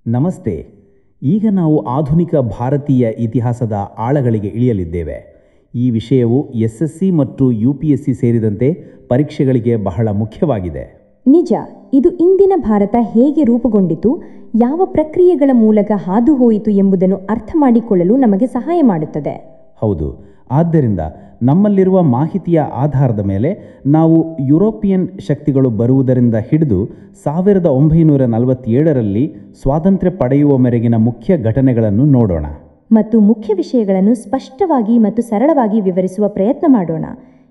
ನಮಸ್ತೆ. ಈಗ ನಾವು ಆಧುನಿಕ ಭಾರತೀಯ ಇತಿಹಾಸದ ಆಳಗಳಿಗೆ ಇಳಿಯಲಿದ್ದೇವೆ. ಈ ವಿಷಯವು SSC ಮತ್ತು UPSC ಸೇರಿದಂತೆ ಪರೀಕ್ಷೆಗಳಿಗೆ ಬಹಳ ಮುಖ್ಯವಾಗಿದೆ. ನಿಜ. ಇದು ಇಂದಿನ ಭಾರತ ಹೇಗೆ ರೂಪುಗೊಂಡಿತು, ಯಾವ ಪ್ರಕ್ರಿಯೆಗಳ ಮೂಲಕ ಹಾದು ಹೋಯಿತು ಎಂಬುದನ್ನು ಅರ್ಥ ಮಾಡಿಕೊಳ್ಳಲು ನಮಗೆ ಸಹಾಯ ಮಾಡುತ್ತದೆ. ಹೌದು. ಆದ್ದರಿಂದ ನಮ್ಮಲ್ಲಿರುವ ಮಾಹಿತಿಯ ಆಧಾರದ ಮೇಲೆ ನಾವು ಯುರೋಪಿಯನ್ ಶಕ್ತಿಗಳು ಬರುವುದರಿಂದ ಹಿಡಿದು 1947ರಲ್ಲಿ ಸ್ವಾತಂತ್ರ್ಯ ಪಡೆಯುವ ಮೇರೆಗಿನ ಮುಖ್ಯ ಘಟನೆಗಳನ್ನು ನೋಡೋಣ ಮತ್ತು ಮುಖ್ಯ ವಿಷಯಗಳನ್ನು ಸ್ಪಷ್ಟವಾಗಿ ಮತ್ತು ಸರಳವಾಗಿ ವಿವರಿಸುವ ಪ್ರಯತ್ನ ಮಾಡೋಣ.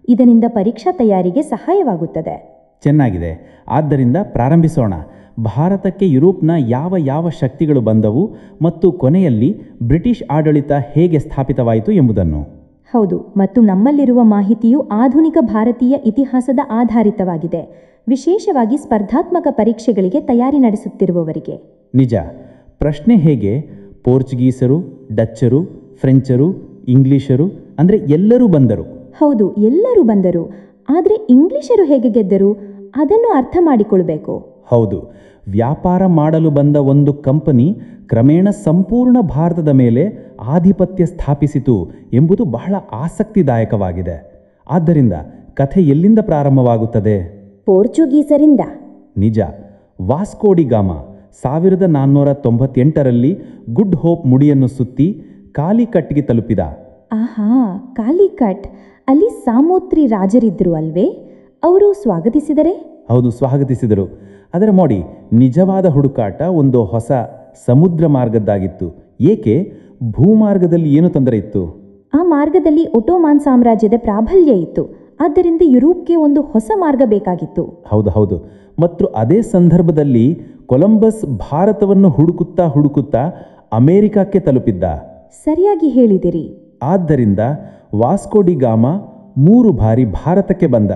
ಇದರಿಂದ ಪರೀಕ್ಷಾ ತಯಾರಿಗೆ ಸಹಾಯವಾಗುತ್ತದೆ. ಚೆನ್ನಾಗಿದೆ. ಆದ್ದರಿಂದ ಪ್ರಾರಂಭಿಸೋಣ. ಭಾರತಕ್ಕೆ ಯುರೋಪ್ನ ಯಾವ ಶಕ್ತಿಗಳು ಬಂದವು ಮತ್ತು ಕೊನೆಯಲ್ಲಿ ಬ್ರಿಟಿಷ್ ಆಡಳಿತ ಹೇಗೆ ಸ್ಥಾಪಿತವಾಯಿತು ಎಂಬುದನ್ನು. ಹೌದು. ಮತ್ತು ನಮ್ಮಲ್ಲಿರುವ ಮಾಹಿತಿಯು ಆಧುನಿಕ ಭಾರತೀಯ ಇತಿಹಾಸದ ಆಧಾರಿತವಾಗಿದೆ, ವಿಶೇಷವಾಗಿ ಸ್ಪರ್ಧಾತ್ಮಕ ಪರೀಕ್ಷೆಗಳಿಗೆ ತಯಾರಿ ನಡೆಸುತ್ತಿರುವವರಿಗೆ. ನಿಜ. ಪ್ರಶ್ನೆ ಹೇಗೆ? ಪೋರ್ಚುಗೀಸರು, ಡಚ್ಚರು, ಫ್ರೆಂಚರು, ಇಂಗ್ಲಿಷರು ಅಂದರೆ ಎಲ್ಲರೂ ಬಂದರು. ಹೌದು, ಎಲ್ಲರೂ ಬಂದರು. ಆದರೆ ಇಂಗ್ಲಿಷರು ಹೇಗೆ ಗೆದ್ದರು ಅದನ್ನು ಅರ್ಥ ಮಾಡಿಕೊಳ್ಬೇಕು. ಹೌದು. ವ್ಯಾಪಾರ ಮಾಡಲು ಬಂದ ಒಂದು ಕಂಪನಿ ಕ್ರಮೇಣ ಸಂಪೂರ್ಣ ಭಾರತದ ಮೇಲೆ ಆಧಿಪತ್ಯ ಸ್ಥಾಪಿಸಿತು ಎಂಬುದು ಬಹಳ ಆಸಕ್ತಿದಾಯಕವಾಗಿದೆ. ಆದ್ದರಿಂದ ಕಥೆ ಎಲ್ಲಿಂದ ಪ್ರಾರಂಭವಾಗುತ್ತದೆ? ಪೋರ್ಚುಗೀಸರಿಂದ. ನಿಜ. ವಾಸ್ಕೋ ಡಿ ಗಾಮ 1498ರಲ್ಲಿ ಗುಡ್ ಹೋಪ್ ಮುಡಿಯನ್ನು ಸುತ್ತಿ ಕಾಲಿಕಟ್ಗೆ ತಲುಪಿದ. ಆಹಾ, ಕಾಲಿಕಟ್. ಅಲ್ಲಿ ಸಾಮೋತ್ರಿ ರಾಜರಿದ್ದರು ಅಲ್ವೇ? ಅವರು ಸ್ವಾಗತಿಸಿದರೆ? ಹೌದು, ಸ್ವಾಗತಿಸಿದರು. ಆದರೆ ನೋಡಿ, ನಿಜವಾದ ಹುಡುಕಾಟ ಒಂದು ಹೊಸ ಸಮುದ್ರ ಮಾರ್ಗದ್ದಾಗಿತ್ತು. ಏಕೆ? ಭೂಮಾರ್ಗದಲ್ಲಿ ಏನು ತೊಂದರೆ ಇತ್ತು? ಆ ಮಾರ್ಗದಲ್ಲಿ ಒಟೋಮಾನ್ ಸಾಮ್ರಾಜ್ಯದ ಪ್ರಾಬಲ್ಯ ಇತ್ತು. ಆದ್ದರಿಂದ ಯುರೋಪ್ಗೆ ಒಂದು ಹೊಸ ಮಾರ್ಗ ಬೇಕಾಗಿತ್ತು. ಹೌದು. ಮತ್ತು ಅದೇ ಸಂದರ್ಭದಲ್ಲಿ ಕೊಲಂಬಸ್ ಭಾರತವನ್ನು ಹುಡುಕುತ್ತಾ ಅಮೆರಿಕಕ್ಕೆ ತಲುಪಿದ್ದ. ಸರಿಯಾಗಿ ಹೇಳಿದಿರಿ. ಆದ್ದರಿಂದ ವಾಸ್ಕೋ ಡಿ ಗಾಮ 3 ಬಾರಿ ಭಾರತಕ್ಕೆ ಬಂದ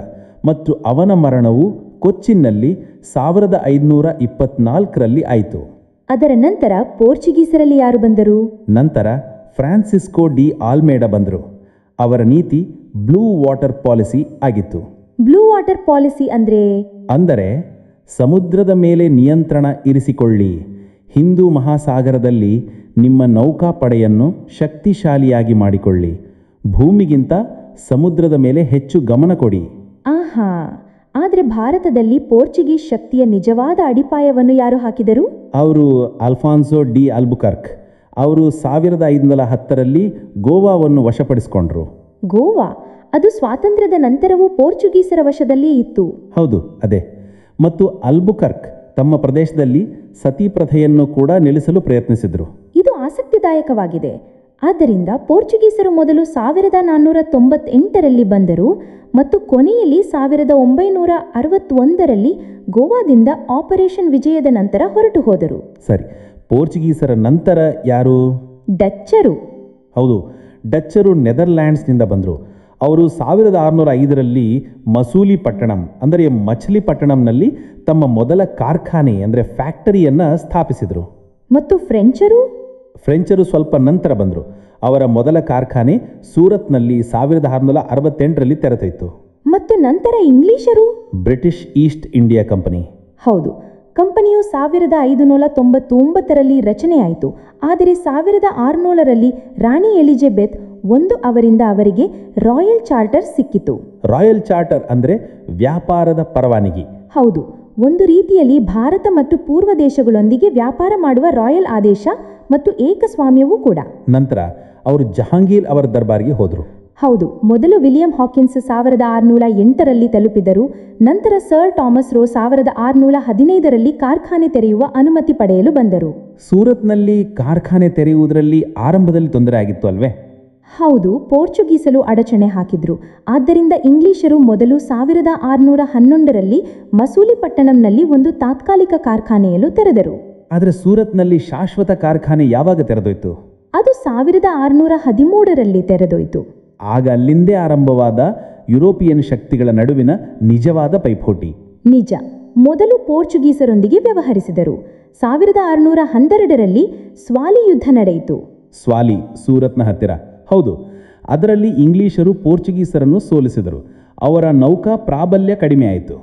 ಮತ್ತು ಅವನ ಮರಣವು ಕೊಚ್ಚಿನ್ನಲ್ಲಿ 1524ರಲ್ಲಿ ಆಯಿತು. ಅದರ ನಂತರ ಪೋರ್ಚುಗೀಸರಲ್ಲಿ ಯಾರು ಬಂದರು? ನಂತರ ಫ್ರಾನ್ಸಿಸ್ಕೋ ಡಿ ಆಲ್ಮೇಡ ಬಂದರು. ಅವರ ನೀತಿ ಬ್ಲೂ ವಾಟರ್ ಪಾಲಿಸಿ ಆಗಿತ್ತು. ಬ್ಲೂ ವಾಟರ್ ಪಾಲಿಸಿ ಅಂದರೆ ಸಮುದ್ರದ ಮೇಲೆ ನಿಯಂತ್ರಣ ಇರಿಸಿಕೊಳ್ಳಿ, ಹಿಂದೂ ಮಹಾಸಾಗರದಲ್ಲಿ ನಿಮ್ಮ ನೌಕಾಪಡೆಯನ್ನು ಶಕ್ತಿಶಾಲಿಯಾಗಿ ಮಾಡಿಕೊಳ್ಳಿ, ಭೂಮಿಗಿಂತ ಸಮುದ್ರದ ಮೇಲೆ ಹೆಚ್ಚು ಗಮನ ಕೊಡಿ. ಆಹಾ. ಆದರೆ ಭಾರತದಲ್ಲಿ ಪೋರ್ಚುಗೀಸ್ ಶಕ್ತಿಯ ನಿಜವಾದ ಅಡಿಪಾಯವನ್ನು ಯಾರು ಹಾಕಿದರು? ಅವರು ಅಲ್ಫಾನ್ಸೋ ಡಿ ಆಲ್ಬುಕರ್ಕ್. ಅವರು 1510ರಲ್ಲಿ ಗೋವಾವನ್ನು ವಶಪಡಿಸಿಕೊಂಡ್ರು. ಗೋವಾ? ಅದು ಸ್ವಾತಂತ್ರ್ಯದ ನಂತರವೂ ಪೋರ್ಚುಗೀಸರ ವಶದಲ್ಲಿ ಇತ್ತು. ಹೌದು, ಅದೇ. ಮತ್ತು ಆಲ್ಬುಕರ್ಕ್ ತಮ್ಮ ಪ್ರದೇಶದಲ್ಲಿ ಸತಿ ಪ್ರಥೆಯನ್ನು ಕೂಡ ನಿಲ್ಲಿಸಲು ಪ್ರಯತ್ನಿಸಿದರು. ಇದು ಆಸಕ್ತಿದಾಯಕವಾಗಿದೆ. ಆದ್ದರಿಂದ ಪೋರ್ಚುಗೀಸರು ಮೊದಲು 1498ರಲ್ಲಿ ಬಂದರು ಮತ್ತು ಕೊನೆಯಲ್ಲಿ 1961ರಲ್ಲಿ ಗೋವಾದಿಂದ ಆಪರೇಷನ್ ವಿಜಯದ ನಂತರ ಹೊರಟು ಹೋದರು. ಸರಿ. ಪೋರ್ಚುಗೀಸರ ನಂತರ ಯಾರು? ಡಚ್ಚರು. ಹೌದು, ಡಚ್ಚರು ನೆದರ್ಲ್ಯಾಂಡ್ಸ್ನಿಂದ ಬಂದರು. ಅವರು 1605ರಲ್ಲಿ ಮಸೂಲಿಪಟ್ಟಣಂ ಅಂದರೆ ಮಚಲಿಪಟ್ಟಣಂನಲ್ಲಿ ತಮ್ಮ ಮೊದಲ ಕಾರ್ಖಾನೆ ಅಂದರೆ ಫ್ಯಾಕ್ಟರಿಯನ್ನು ಸ್ಥಾಪಿಸಿದರು. ಮತ್ತು ಫ್ರೆಂಚರು ಸ್ವಲ್ಪ ನಂತರ ಬಂದರು. ಅವರ ಮೊದಲ ಕಾರ್ಖಾನೆ ಸೂರತ್ನಲ್ಲಿ 1668ರಲ್ಲಿ ತೆರೆದೋಯ್ತು. ಮತ್ತು ನಂತರ ಇಂಗ್ಲಿಷರು? British East India company. ಹೌದು, ಕಂಪನಿಯು 1599ರಲ್ಲಿ ರಚನೆಯಾಯಿತು. ಆದರೆ 1600ರಲ್ಲಿ ರಾಣಿ ಎಲಿಜಬೆತ್ ಅವರಿಂದ ಅವರಿಗೆ ರಾಯಲ್ ಚಾರ್ಟರ್ ಸಿಕ್ಕಿತು. ರಾಯಲ್ ಚಾರ್ಟರ್ ಅಂದರೆ ವ್ಯಾಪಾರದ ಪರವಾನಗಿ. ಹೌದು, ಒಂದು ರೀತಿಯಲ್ಲಿ ಭಾರತ ಮತ್ತು ಪೂರ್ವ ದೇಶಗಳೊಂದಿಗೆ ವ್ಯಾಪಾರ ಮಾಡುವ ರಾಯಲ್ ಆದೇಶ ಮತ್ತು ಏಕಸ್ವಾಮ್ಯವೂ ಕೂಡ. ನಂತರ ಅವರು ಜಹಾಂಗೀರ್ ಅವರ ದರ್ಬಾರಿಗೆ ಹೋದರು. ಹೌದು, ಮೊದಲು ವಿಲಿಯಂ ಹಾಕಿನ್ಸ್ 1608ರಲ್ಲಿ ತಲುಪಿದರು. ನಂತರ ಸರ್ ಥಾಮಸ್ ರೋ 1615ರಲ್ಲಿ ಕಾರ್ಖಾನೆ ತೆರೆಯುವ ಅನುಮತಿ ಪಡೆಯಲು ಬಂದರು. ಸೂರತ್ನಲ್ಲಿ ಕಾರ್ಖಾನೆ ತೆರೆಯುವುದರಲ್ಲಿ ಆರಂಭದಲ್ಲಿ ತೊಂದರೆ ಆಗಿತ್ತು ಅಲ್ವೇ? ಹೌದು, ಪೋರ್ಚುಗೀಸರು ಅಡಚಣೆ ಹಾಕಿದ್ರು. ಆದ್ದರಿಂದ ಇಂಗ್ಲಿಷರು ಮೊದಲು 1611ರಲ್ಲಿ ಮಸೂಲಿಪಟ್ಟಣಂನಲ್ಲಿ ಒಂದು ತಾತ್ಕಾಲಿಕ ಕಾರ್ಖಾನೆಯನ್ನು ತೆರೆದರು. ಆದರೆ ಸೂರತ್ನಲ್ಲಿ ಶಾಶ್ವತ ಕಾರ್ಖಾನೆ ಯಾವಾಗ ತೆರೆದೋಯ್ತು? ಅದು 1613ರಲ್ಲಿ ತೆರೆದೋಯ್ತು. ಆಗ ಅಲ್ಲಿಂದೇ ಆರಂಭವಾದ ಯುರೋಪಿಯನ್ ಶಕ್ತಿಗಳ ನಡುವಿನ ನಿಜವಾದ ಪೈಪೋಟಿ. ನಿಜ. ಮೊದಲು ಪೋರ್ಚುಗೀಸರೊಂದಿಗೆ ವ್ಯವಹರಿಸಿದರು. 1612ರಲ್ಲಿ ಸ್ವಾಲಿ ಯುದ್ಧ ನಡೆಯಿತು. ಸ್ವಾಲಿ ಸೂರತ್ನ ಹತ್ತಿರ. ಹೌದು, ಅದರಲ್ಲಿ ಇಂಗ್ಲಿಷರು ಪೋರ್ಚುಗೀಸರನ್ನು ಸೋಲಿಸಿದರು. ಅವರ ನೌಕಾ ಪ್ರಾಬಲ್ಯ ಕಡಿಮೆ ಆಯಿತು.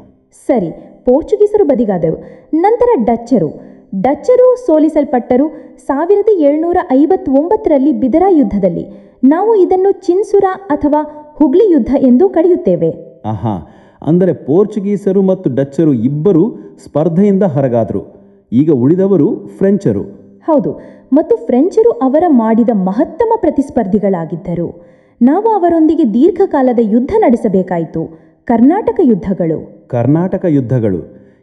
ಸರಿ, ಪೋರ್ಚುಗೀಸರು ಬದಿಗಾದರು. ನಂತರ ಡಚ್ಚರು ಡಚ್ಚರು ಸೋಲಿಸಲ್ಪಟ್ಟರು 1759ರಲ್ಲಿ ಬಿದರ ಯುದ್ಧದಲ್ಲಿ. ನಾವು ಇದನ್ನು ಚಿನ್ಸುರ ಅಥವಾ ಹುಗ್ಲಿ ಯುದ್ಧ ಎಂದು ಕರೆಯುತ್ತೇವೆ. ಆಹಾ, ಅಂದರೆ ಪೋರ್ಚುಗೀಸರು ಮತ್ತು ಡಚ್ಚರು ಇಬ್ಬರು ಸ್ಪರ್ಧೆಯಿಂದ ಹೊರಗಾದರು. ಈಗ ಉಳಿದವರು ಫ್ರೆಂಚರು. ಹೌದು, ಮತ್ತು ಫ್ರೆಂಚರು ಅವರ ಮಾಡಿದ ಮಹತ್ತಮ ಪ್ರತಿಸ್ಪರ್ಧಿಗಳಾಗಿದ್ದರು. ನಾವು ಅವರೊಂದಿಗೆ ದೀರ್ಘಕಾಲದ ಯುದ್ಧ ನಡೆಸಬೇಕಾಯಿತು. ಕರ್ನಾಟಕ ಯುದ್ಧಗಳು. ಕರ್ನಾಟಕ ಯುದ್ಧಗಳು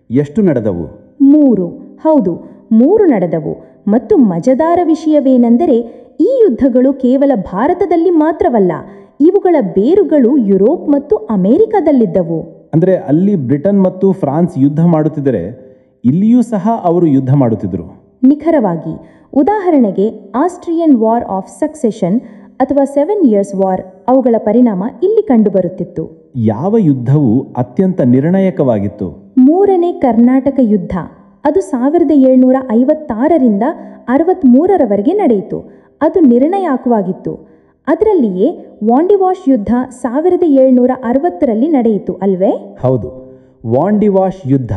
ಎಷ್ಟು ನಡೆದವು? 3. ಹೌದು, 3 ನಡೆದವು. ಮತ್ತು ಮಜದಾರ ವಿಷಯವೇನೆಂದರೆ ಈ ಯುದ್ಧಗಳು ಕೇವಲ ಭಾರತದಲ್ಲಿ ಮಾತ್ರವಲ್ಲ, ಇವುಗಳ ಬೇರುಗಳು ಯುರೋಪ್ ಮತ್ತು ಅಮೆರಿಕದಲ್ಲಿದ್ದವು. ಅಂದರೆ ಅಲ್ಲಿ ಬ್ರಿಟನ್ ಮತ್ತು ಫ್ರಾನ್ಸ್ ಯುದ್ಧ ಮಾಡುತ್ತಿದ್ದರೆ ಇಲ್ಲಿಯೂ ಸಹ ಅವರು ಯುದ್ಧ ಮಾಡುತ್ತಿದ್ದರು. ನಿಖರವಾಗಿ. ಉದಾಹರಣೆಗೆ ಆಸ್ಟ್ರಿಯನ್ ವಾರ್ ಆಫ್ ಸಕ್ಸೆಷನ್ ಅಥವಾ 7 Years ವಾರ್, ಅವುಗಳ ಪರಿಣಾಮ ಇಲ್ಲಿ ಕಂಡುಬರುತ್ತಿತ್ತು. ಯಾವ ಯುದ್ಧವು ಅತ್ಯಂತ ನಿರ್ಣಾಯಕವಾಗಿತ್ತು? 3ನೇ ಕರ್ನಾಟಕ ಯುದ್ಧ. ಅದು 1756ರಿಂದ 63ರವರೆಗೆ ನಡೆಯಿತು. ಅದು ನಿರ್ಣಾಯಕವಾಗಿತ್ತು. ಅದರಲ್ಲಿಯೇ ವಾಂಡಿವಾಶ್ ಯುದ್ಧ 1760ರಲ್ಲಿ ನಡೆಯಿತು ಅಲ್ವೇ? ಹೌದು, ವಾಂಡಿವಾಶ್ ಯುದ್ಧ.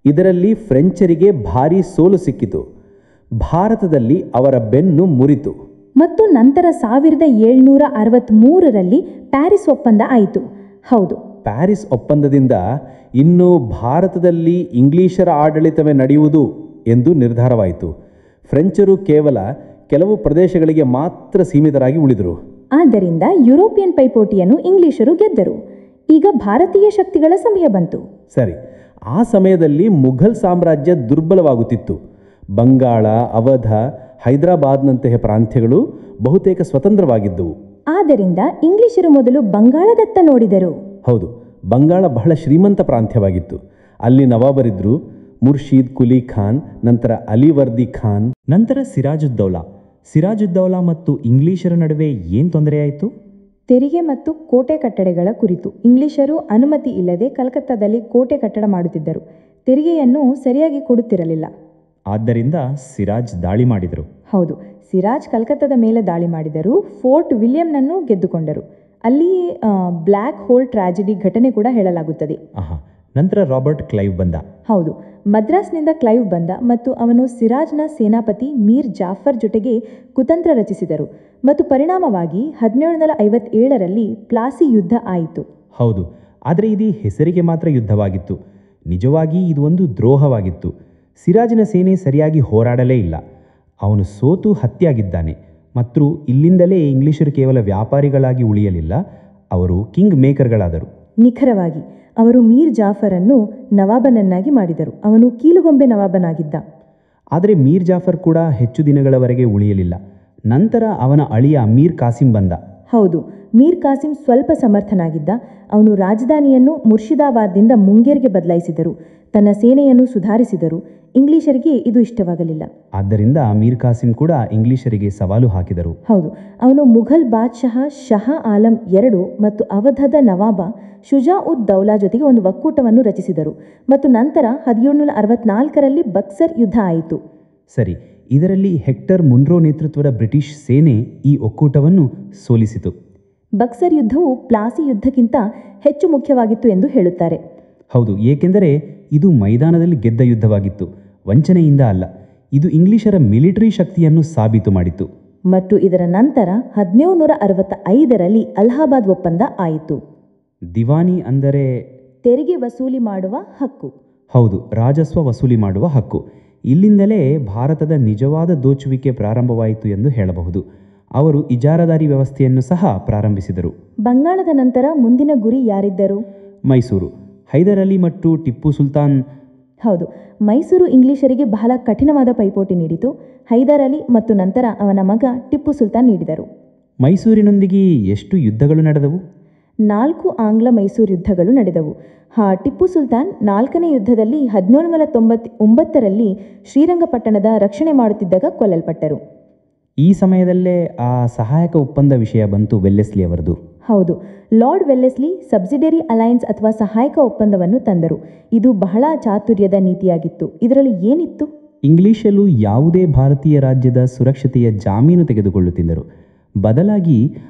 ಇದರಲ್ಲಿ ಫ್ರೆಂಚರಿಗೆ ಭಾರೀ ಸೋಲು ಸಿಕ್ಕಿತು. ಭಾರತದಲ್ಲಿ ಅವರ ಬೆನ್ನು ಮುರಿತು. ಮತ್ತು ನಂತರ 1763ರಲ್ಲಿ ಪ್ಯಾರಿಸ್ ಒಪ್ಪಂದ ಆಯಿತು. ಹೌದು, ಪ್ಯಾರಿಸ್ ಒಪ್ಪಂದದಿಂದ ಇನ್ನು ಭಾರತದಲ್ಲಿ ಇಂಗ್ಲಿಷರ ಆಡಳಿತವೇ ನಡೆಯುವುದು ಎಂದು ನಿರ್ಧಾರವಾಯಿತು. ಫ್ರೆಂಚರು ಕೇವಲ ಕೆಲವು ಪ್ರದೇಶಗಳಿಗೆ ಮಾತ್ರ ಸೀಮಿತರಾಗಿ ಉಳಿದರು. ಆದ್ದರಿಂದ ಯುರೋಪಿಯನ್ ಪೈಪೋಟಿಯನ್ನು ಇಂಗ್ಲಿಷರು ಗೆದ್ದರು. ಈಗ ಭಾರತೀಯ ಶಕ್ತಿಗಳ ಸಮಯ ಬಂತು. ಸರಿ, ಆ ಸಮಯದಲ್ಲಿ ಮುಘಲ್ ಸಾಮ್ರಾಜ್ಯ ದುರ್ಬಲವಾಗುತ್ತಿತ್ತು. ಬಂಗಾಳ, ಅವಧ, ಹೈದರಾಬಾದ್ನಂತಹ ಪ್ರಾಂತ್ಯಗಳು ಬಹುತೇಕ ಸ್ವತಂತ್ರವಾಗಿದ್ದವು. ಆದ್ದರಿಂದ ಇಂಗ್ಲಿಷರು ಮೊದಲು ಬಂಗಾಳದತ್ತ ನೋಡಿದರು. ಹೌದು, ಬಂಗಾಳ ಬಹಳ ಶ್ರೀಮಂತ ಪ್ರಾಂತ್ಯವಾಗಿತ್ತು. ಅಲ್ಲಿ ನವಾಬರಿದ್ರು. ಮುರ್ಷೀದ್ ಕುಲಿ ಖಾನ್, ನಂತರ ಅಲಿವರ್ದಿ ಖಾನ್, ನಂತರ ಸಿರಾಜುದ್ದೌಲಾ. ಸಿರಾಜುದ್ದೌಲಾ ಮತ್ತು ಇಂಗ್ಲಿಷರ ನಡುವೆ ಏನು ತೊಂದರೆಯಾಯಿತು? ತೆರಿಗೆ ಮತ್ತು ಕೋಟೆ ಕಟ್ಟಡಗಳ ಕುರಿತು. ಇಂಗ್ಲಿಷರು ಅನುಮತಿ ಇಲ್ಲದೆ ಕಲ್ಕತ್ತಾದಲ್ಲಿ ಕೋಟೆ ಕಟ್ಟಡ ಮಾಡುತ್ತಿದ್ದರು. ತೆರಿಗೆಯನ್ನು ಸರಿಯಾಗಿ ಕೊಡುತ್ತಿರಲಿಲ್ಲ. ಆದ್ದರಿಂದ ಸಿರಾಜ್ ದಾಳಿ ಮಾಡಿದರು. ಹೌದು, ಸಿರಾಜ್ ಕಲ್ಕತ್ತಾದ ಮೇಲೆ ದಾಳಿ ಮಾಡಿದರು. ಫೋರ್ಟ್ ವಿಲಿಯಂನನ್ನು ಗೆದ್ದುಕೊಂಡರು. ಅಲ್ಲಿ ಬ್ಲ್ಯಾಕ್ ಹೋಲ್ ಟ್ರಾಜಿಡಿ ಘಟನೆ ಕೂಡ ಹೇಳಲಾಗುತ್ತದೆ. ನಂತರ ರಾಬರ್ಟ್ ಕ್ಲೈವ್ ಬಂದ. ಹೌದು, ಮದ್ರಾಸ್ನಿಂದ ಕ್ಲೈವ್ ಬಂದ ಮತ್ತು ಅವನು ಸಿರಾಜ್ನ ಸೇನಾಪತಿ ಮೀರ್ ಜಾಫರ್ ಜೊತೆಗೆ ಕುತಂತ್ರ ರಚಿಸಿದರು ಮತ್ತು ಪರಿಣಾಮವಾಗಿ 1757ರಲ್ಲಿ ಪ್ಲಾಸಿ ಯುದ್ಧ ಆಯಿತು. ಹೌದು, ಆದರೆ ಇದು ಹೆಸರಿಗೆ ಮಾತ್ರ ಯುದ್ಧವಾಗಿತ್ತು. ನಿಜವಾಗಿ ಇದು ಒಂದು ದ್ರೋಹವಾಗಿತ್ತು. ಸಿರಾಜ್ನ ಸೇನೆ ಸರಿಯಾಗಿ ಹೋರಾಡಲೇ ಇಲ್ಲ. ಅವನು ಸೋತು ಹತ್ಯೆಯಾಗಿದ್ದಾನೆ. ಮತ್ತು ಇಲ್ಲಿಂದಲೇ ಇಂಗ್ಲಿಷರು ಕೇವಲ ವ್ಯಾಪಾರಿಗಳಾಗಿ ಉಳಿಯಲಿಲ್ಲ, ಅವರು ಕಿಂಗ್ ಮೇಕರ್ಗಳಾದರು. ನಿಖರವಾಗಿ. ಅವರು ಮೀರ್ ಜಾಫರನ್ನು ನವಾಬನನ್ನಾಗಿ ಮಾಡಿದರು. ಅವನು ಕೀಲುಗೊಂಬೆ ನವಾಬನಾಗಿದ್ದ. ಆದರೆ ಮೀರ್ ಜಾಫರ್ ಕೂಡ ಹೆಚ್ಚು ದಿನಗಳವರೆಗೆ ಉಳಿಯಲಿಲ್ಲ. ನಂತರ ಅವನ ಅಳಿಯ ಮೀರ್ ಕಾಸಿಂ ಬಂದ. ಹೌದು, ಮೀರ್ ಕಾಸಿಂ ಸ್ವಲ್ಪ ಸಮರ್ಥನಾಗಿದ್ದ. ಅವನು ರಾಜಧಾನಿಯನ್ನು ಮುರ್ಷಿದಾಬಾದ್ನಿಂದ ಮುಂಗೇರ್ಗೆ ಬದಲಾಯಿಸಿದರು. ತನ್ನ ಸೇನೆಯನ್ನು ಸುಧಾರಿಸಿದರು. ಇಂಗ್ಲಿಷರಿಗೆ ಇದು ಇಷ್ಟವಾಗಲಿಲ್ಲ. ಆದ್ದರಿಂದ ಮೀರ್ ಕಾಸಿಂ ಕೂಡ ಇಂಗ್ಲಿಷರಿಗೆ ಸವಾಲು ಹಾಕಿದರು. ಹೌದು, ಅವನು ಮುಘಲ್ ಬಾದ್ಶಾಹ ಶಹಾ ಆಲಂ II ಮತ್ತು ಅವಧದ ನವಾಬ ಶುಜಾ ಉದ್ ದೌಲಾ ಜೊತೆಗೆ ಒಂದು ಒಕ್ಕೂಟವನ್ನು ರಚಿಸಿದರು ಮತ್ತು ನಂತರ 1764ರಲ್ಲಿ ಬಕ್ಸರ್ ಯುದ್ಧ ಆಯಿತು. ಸರಿ, ಇದರಲ್ಲಿ ಹೆಕ್ಟರ್ ಮುನ್ರೋ ನೇತೃತ್ವದ ಬ್ರಿಟಿಷ್ ಸೇನೆ ಈ ಒಕ್ಕೂಟವನ್ನು ಸೋಲಿಸಿತು. ಬಕ್ಸರ್ ಯುದ್ಧವು ಪ್ಲಾಸಿ ಯುದ್ಧಕ್ಕಿಂತ ಹೆಚ್ಚು ಮುಖ್ಯವಾಗಿತ್ತು ಎಂದು ಹೇಳುತ್ತಾರೆ. ಹೌದು, ಏಕೆಂದರೆ ಇದು ಮೈದಾನದಲ್ಲಿ ಗೆದ್ದ ಯುದ್ಧವಾಗಿತ್ತು, ವಂಚನೆಯಿಂದ ಅಲ್ಲ. ಇದು ಇಂಗ್ಲಿಷರ ಮಿಲಿಟರಿ ಶಕ್ತಿಯನ್ನು ಸಾಬೀತು ಮಾಡಿತು. ಮತ್ತು ಇದರ ನಂತರ 1765ರಲ್ಲಿ ಅಲಹಾಬಾದ್ ಒಪ್ಪಂದ ಆಯಿತು. ದಿವಾನಿ ಅಂದರೆ ತೆರಿಗೆ ವಸೂಲಿ ಮಾಡುವ ಹಕ್ಕು. ಹೌದು, ರಾಜಸ್ವ ವಸೂಲಿ ಮಾಡುವ ಹಕ್ಕು. ಇಲ್ಲಿಂದಲೇ ಭಾರತದ ನಿಜವಾದ ದೋಚುವಿಕೆ ಪ್ರಾರಂಭವಾಯಿತು ಎಂದು ಹೇಳಬಹುದು. ಅವರು ಇಜಾರದಾರಿ ವ್ಯವಸ್ಥೆಯನ್ನು ಸಹ ಪ್ರಾರಂಭಿಸಿದರು. ಬಂಗಾಳದ ನಂತರ ಮುಂದಿನ ಗುರಿ ಯಾರಿದ್ದರು? ಮೈಸೂರು. ಹೈದರ್ ಅಲಿ ಮತ್ತು ಟಿಪ್ಪು ಸುಲ್ತಾನ್. ಹೌದು, ಮೈಸೂರು ಇಂಗ್ಲಿಷರಿಗೆ ಬಹಳ ಕಠಿಣವಾದ ಪೈಪೋಟಿ ನೀಡಿತು. ಹೈದರ್ ಅಲಿ ಮತ್ತು ನಂತರ ಅವನ ಮಗ ಟಿಪ್ಪು ಸುಲ್ತಾನ್ ನೀಡಿದರು. ಮೈಸೂರಿನೊಂದಿಗೆ ಎಷ್ಟು ಯುದ್ಧಗಳು ನಡೆದವು? 4 ಆಂಗ್ಲ ಮೈಸೂರು ಯುದ್ಧಗಳು ನಡೆದವು. ಟಿಪ್ಪು ಸುಲ್ತಾನ್ 4ನೇ ಯುದ್ಧದಲ್ಲಿ 1799ರಲ್ಲಿ ಶ್ರೀರಂಗಪಟ್ಟಣದ ರಕ್ಷಣೆ ಮಾಡುತ್ತಿದ್ದಾಗ ಕೊಲ್ಲಲ್ಪಟ್ಟರು. ಈ ಸಮಯದಲ್ಲೇ ಆ ಸಹಾಯಕ ಒಪ್ಪಂದ ವಿಷಯ ಬಂತು ವೆಲ್ಲೆಸ್ಲಿ ಅವರದು. ಹೌದು, ಲಾರ್ಡ್ ವೆಲ್ಲೆಸ್ಲಿ ಸಬ್ಸಿಡರಿ ಅಲೈನ್ಸ್ ಅಥವಾ ಸಹಾಯಕ ಒಪ್ಪಂದವನ್ನು ತಂದರು. ಇದು ಬಹಳ ಚಾತುರ್ಯದ ನೀತಿಯಾಗಿತ್ತು. ಇದರಲ್ಲಿ ಏನಿತ್ತು? ಇಂಗ್ಲಿಷಲ್ಲೂ ಯಾವುದೇ ಭಾರತೀಯ ರಾಜ್ಯದ ಸುರಕ್ಷತೆಯ ಜಾಮೀನು ತೆಗೆದುಕೊಳ್ಳುತ್ತಿದ್ದರು. ಬದಲಾಗಿ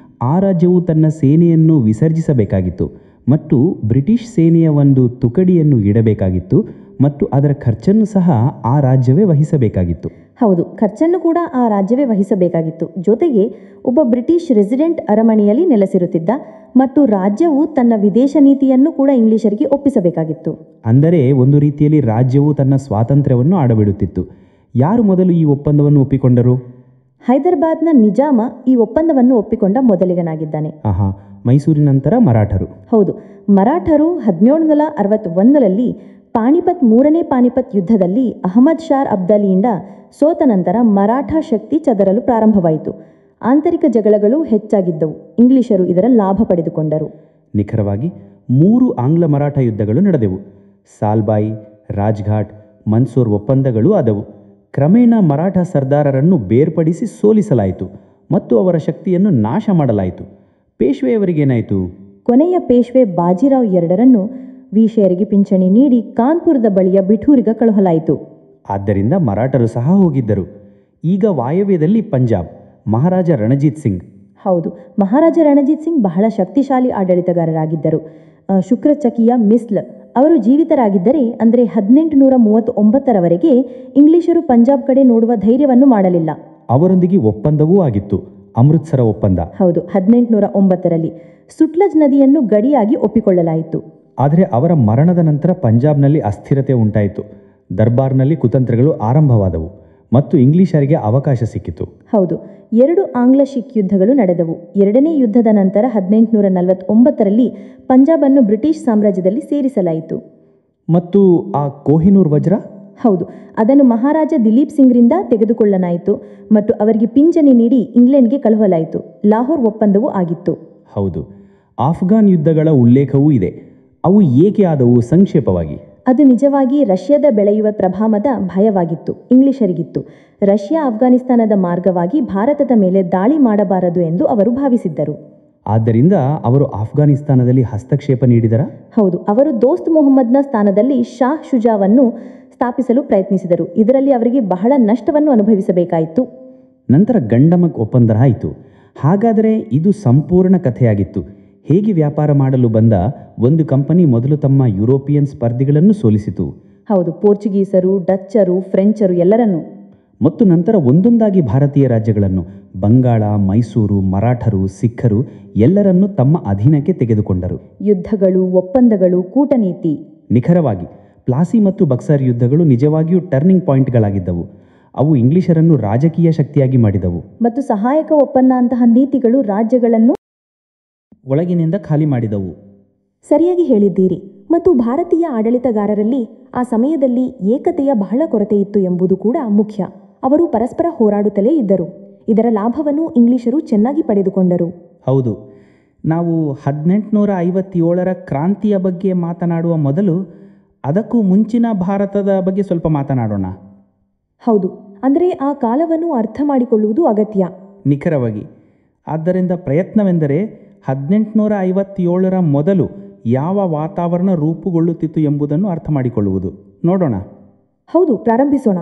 ಆ ರಾಜ್ಯವು ತನ್ನ ಸೇನೆಯನ್ನು ವಿಸರ್ಜಿಸಬೇಕಾಗಿತ್ತು ಮತ್ತು ಬ್ರಿಟಿಷ್ ಸೇನೆಯ ಒಂದು ತುಕಡಿಯನ್ನು ಇಡಬೇಕಾಗಿತ್ತು ಮತ್ತು ಅದರ ಖರ್ಚನ್ನು ಸಹ ಆ ರಾಜ್ಯವೇ ವಹಿಸಬೇಕಾಗಿತ್ತು. ಹೌದು, ಖರ್ಚನ್ನು ಕೂಡ ಆ ರಾಜ್ಯವೇ ವಹಿಸಬೇಕಾಗಿತ್ತು. ಜೊತೆಗೆ ಒಬ್ಬ ಬ್ರಿಟಿಷ್ ರೆಸಿಡೆಂಟ್ ಅರಮನೆಯಲ್ಲಿ ನೆಲೆಸಿರುತ್ತಿದ್ದ ಮತ್ತು ರಾಜ್ಯವು ತನ್ನ ವಿದೇಶ ನೀತಿಯನ್ನು ಕೂಡ ಇಂಗ್ಲಿಷರಿಗೆ ಒಪ್ಪಿಸಬೇಕಾಗಿತ್ತು. ಅಂದರೆ ಒಂದು ರೀತಿಯಲ್ಲಿ ರಾಜ್ಯವು ತನ್ನ ಸ್ವಾತಂತ್ರ್ಯವನ್ನು ಆಡಬಿಡುತ್ತಿತ್ತು. ಯಾರು ಮೊದಲು ಈ ಒಪ್ಪಂದವನ್ನು ಒಪ್ಪಿಕೊಂಡರು? ಹೈದರಾಬಾದ್ನ ನಿಜಾಮ ಈ ಒಪ್ಪಂದವನ್ನು ಒಪ್ಪಿಕೊಂಡ ಮೊದಲಿಗನಾಗಿದ್ದಾನೆ. ಆಹಾ, ಮೈಸೂರಿನ ನಂತರ ಮರಾಠರು. ಹೌದು, ಮರಾಠರು 1761ರಲ್ಲಿ ಪಾಣಿಪತ್ ಮೂರನೇ ಪಾಣಿಪತ್ ಯುದ್ಧದಲ್ಲಿ ಅಹಮದ್ ಶಾರ್ ಅಬ್ದಾಲಿಯಿಂದ ಸೋತ ನಂತರ ಮರಾಠ ಶಕ್ತಿ ಚದರಲು ಪ್ರಾರಂಭವಾಯಿತು. ಆಂತರಿಕ ಜಗಳಗಳು ಹೆಚ್ಚಾಗಿದ್ದವು. ಇಂಗ್ಲಿಷರು ಇದರ ಲಾಭ ಪಡೆದುಕೊಂಡರು. ನಿಖರವಾಗಿ 3 ಆಂಗ್ಲ ಮರಾಠ ಯುದ್ಧಗಳು ನಡೆದವು. ಸಾಲ್ಬಾಯಿ, ರಾಜ್ಘಾಟ್, ಮನ್ಸೂರ್ ಒಪ್ಪಂದಗಳು ಆದವು. ಕ್ರಮೇಣ ಮರಾಠ ಸರ್ದಾರರನ್ನು ಬೇರ್ಪಡಿಸಿ ಸೋಲಿಸಲಾಯಿತು ಮತ್ತು ಅವರ ಶಕ್ತಿಯನ್ನು ನಾಶ ಮಾಡಲಾಯಿತು. ಪೇಶ್ವೆಯವರಿಗೇನಾಯಿತು? ಕೊನೆಯ ಪೇಶ್ವೆ ಬಾಜಿರಾವ್ ಎರಡರನ್ನು ವಿಷಯರಿಗೆ ಪಿಂಚಣಿ ನೀಡಿ ಕಾನ್ಪುರದ ಬಳಿಯ ಬಿಠೂರಿಗೆ ಕಳುಹಲಾಯಿತು. ಆದ್ದರಿಂದ ಮರಾಠರು ಸಹ ಹೋಗಿದ್ದರು. ಈಗ ವಾಯವ್ಯದಲ್ಲಿ ಪಂಜಾಬ್, ಮಹಾರಾಜ ರಣಜಿತ್ ಸಿಂಗ್. ಹೌದು, ಮಹಾರಾಜ ರಣಜಿತ್ ಸಿಂಗ್ ಬಹಳ ಶಕ್ತಿಶಾಲಿ ಆಡಳಿತಗಾರರಾಗಿದ್ದರು. ಶುಕ್ರಚಕಿಯ ಮಿಸ್ಲ್ ಅವರು ಜೀವಿತರಾಗಿದ್ದರೆ ಅಂದರೆ 1839ರವರೆಗೆ ಇಂಗ್ಲಿಷರು ಪಂಜಾಬ್ ಕಡೆ ನೋಡುವ ಧೈರ್ಯವನ್ನು ಮಾಡಲಿಲ್ಲ. ಅವರೊಂದಿಗೆ ಒಪ್ಪಂದವೂ ಆಗಿತ್ತು, ಅಮೃತ್ಸರ ಒಪ್ಪಂದ. ಹೌದು, 1809ರಲ್ಲಿ ಸುಟ್ಲಜ್ ನದಿಯನ್ನು ಗಡಿಯಾಗಿ ಒಪ್ಪಿಕೊಳ್ಳಲಾಯಿತು. ಆದರೆ ಅವರ ಮರಣದ ನಂತರ ಪಂಜಾಬ್ನಲ್ಲಿ ಅಸ್ಥಿರತೆ ಉಂಟಾಯಿತು. ದರ್ಬಾರ್ನಲ್ಲಿ ಕುತಂತ್ರಗಳು ಆರಂಭವಾದವು ಮತ್ತು ಇಂಗ್ಲಿಷರಿಗೆ ಅವಕಾಶ ಸಿಕ್ಕಿತು. ಹೌದು, 2 ಆಂಗ್ಲ ಶಿಖ್ ಯುದ್ಧಗಳು ನಡೆದವು. ಎರಡನೇ ಯುದ್ಧದ ನಂತರ 1849ರಲ್ಲಿ ಪಂಜಾಬನ್ನು ಬ್ರಿಟಿಷ್ ಸಾಮ್ರಾಜ್ಯದಲ್ಲಿ ಸೇರಿಸಲಾಯಿತು. ಮತ್ತು ಆ ಕೊಹಿನೂರ್ ವಜ್ರ? ಹೌದು, ಅದನ್ನು ಮಹಾರಾಜ ದಿಲೀಪ್ ಸಿಂಗ್ರಿಂದ ತೆಗೆದುಕೊಳ್ಳಲಾಯಿತು ಮತ್ತು ಅವರಿಗೆ ಪಿಂಚಣಿ ನೀಡಿ ಇಂಗ್ಲೆಂಡ್ಗೆ ಕಳುಹಲಾಯಿತು. ಲಾಹೋರ್ ಒಪ್ಪಂದವೂ ಆಗಿತ್ತು. ಹೌದು, ಆಫ್ಘಾನ್ ಯುದ್ಧಗಳ ಉಲ್ಲೇಖವೂ ಇದೆ. ಅವು ಏಕೆ ಆದವು? ಸಂಕ್ಷೇಪವಾಗಿ. ಅದು ನಿಜವಾಗಿ ರಷ್ಯಾದ ಬೆಳೆಯುವ ಪ್ರಭಾವದ ಭಯವಾಗಿತ್ತು. ಇಂಗ್ಲಿಷರಿಗಿತ್ತು. ರಷ್ಯಾ ಅಫ್ಘಾನಿಸ್ತಾನದ ಮಾರ್ಗವಾಗಿ ಭಾರತದ ಮೇಲೆ ದಾಳಿ ಮಾಡಬಾರದು ಎಂದು ಅವರು ಭಾವಿಸಿದ್ದರು. ಆದ್ದರಿಂದ ಅವರು ಆಫ್ಘಾನಿಸ್ತಾನದಲ್ಲಿ ಹಸ್ತಕ್ಷೇಪ ನೀಡಿದರ? ಹೌದು, ಅವರು ದೋಸ್ತ್ ಮೊಹಮ್ಮದ್ನ ಸ್ಥಾನದಲ್ಲಿ ಶಾ ಶುಜಾವನ್ನು ಸ್ಥಾಪಿಸಲು ಪ್ರಯತ್ನಿಸಿದರು. ಇದರಲ್ಲಿ ಅವರಿಗೆ ಬಹಳ ನಷ್ಟವನ್ನು ಅನುಭವಿಸಬೇಕಾಯಿತು. ನಂತರ ಗಂಡಮಕ್ ಒಪ್ಪಂದ ಆಯಿತು. ಹಾಗಾದರೆ ಇದು ಸಂಪೂರ್ಣ ಕಥೆಯಾಗಿತ್ತು. ಹೇಗೆ ವ್ಯಾಪಾರ ಮಾಡಲು ಬಂದ ಒಂದು ಕಂಪನಿ ಮೊದಲು ತಮ್ಮ ಯುರೋಪಿಯನ್ ಸ್ಪರ್ಧಿಗಳನ್ನು ಸೋಲಿಸಿತು. ಹೌದು, ಪೋರ್ಚುಗೀಸರು, ಡಚ್ಚರು, ಫ್ರೆಂಚರು ಎಲ್ಲರನ್ನೂ. ಮತ್ತು ನಂತರ ಒಂದೊಂದಾಗಿ ಭಾರತೀಯ ರಾಜ್ಯಗಳನ್ನು ಬಂಗಾಳ, ಮೈಸೂರು, ಮರಾಠರು, ಸಿಖ್ಖರು ಎಲ್ಲರನ್ನೂ ತಮ್ಮ ಅಧೀನಕ್ಕೆ ತೆಗೆದುಕೊಂಡರು. ಯುದ್ಧಗಳು, ಒಪ್ಪಂದಗಳು, ಕೂಟನೀತಿ. ನಿಖರವಾಗಿ ಪ್ಲಾಸಿ ಮತ್ತು ಬಕ್ಸರ್ ಯುದ್ಧಗಳು ನಿಜವಾಗಿಯೂ ಟರ್ನಿಂಗ್ ಪಾಯಿಂಟ್ಗಳಾಗಿದ್ದವು. ಅವು ಇಂಗ್ಲಿಷರನ್ನು ರಾಜಕೀಯ ಶಕ್ತಿಯಾಗಿ ಮಾಡಿದವು ಮತ್ತು ಸಹಾಯಕ ಒಪ್ಪಂದ ಅಂತಹ ನೀತಿಗಳು ರಾಜ್ಯಗಳನ್ನು ಒಳಗಿನಿಂದ ಖಾಲಿ ಮಾಡಿದವು. ಸರಿಯಾಗಿ ಹೇಳಿದ್ದೀರಿ. ಮತ್ತು ಭಾರತೀಯ ಆಡಳಿತಗಾರರಲ್ಲಿ ಆ ಸಮಯದಲ್ಲಿ ಏಕತೆಯ ಬಹಳ ಕೊರತೆ ಇತ್ತು ಎಂಬುದು ಕೂಡ ಮುಖ್ಯ. ಅವರು ಪರಸ್ಪರ ಹೋರಾಡುತ್ತಲೇ ಇದ್ದರು. ಇದರ ಲಾಭವನ್ನು ಇಂಗ್ಲಿಷರು ಚೆನ್ನಾಗಿ ಪಡೆದುಕೊಂಡರು. ಹೌದು, ನಾವು 1857ರ ಕ್ರಾಂತಿಯ ಬಗ್ಗೆ ಮಾತನಾಡುವ ಮೊದಲು ಅದಕ್ಕೂ ಮುಂಚಿನ ಭಾರತದ ಬಗ್ಗೆ ಸ್ವಲ್ಪ ಮಾತನಾಡೋಣ. ಹೌದು, ಅಂದರೆ ಆ ಕಾಲವನ್ನು ಅರ್ಥ ಮಾಡಿಕೊಳ್ಳುವುದು ಅಗತ್ಯ. ನಿಖರವಾಗಿ. ಆದ್ದರಿಂದ ಪ್ರಯತ್ನವೆಂದರೆ 1857ರ ಮೊದಲು ಯಾವ ವಾತಾವರಣ ರೂಪುಗೊಳ್ಳುತ್ತಿತ್ತು ಎಂಬುದನ್ನು ಅರ್ಥ ಮಾಡಿಕೊಳ್ಳುವುದು. ನೋಡೋಣ. ಹೌದು, ಪ್ರಾರಂಭಿಸೋಣ.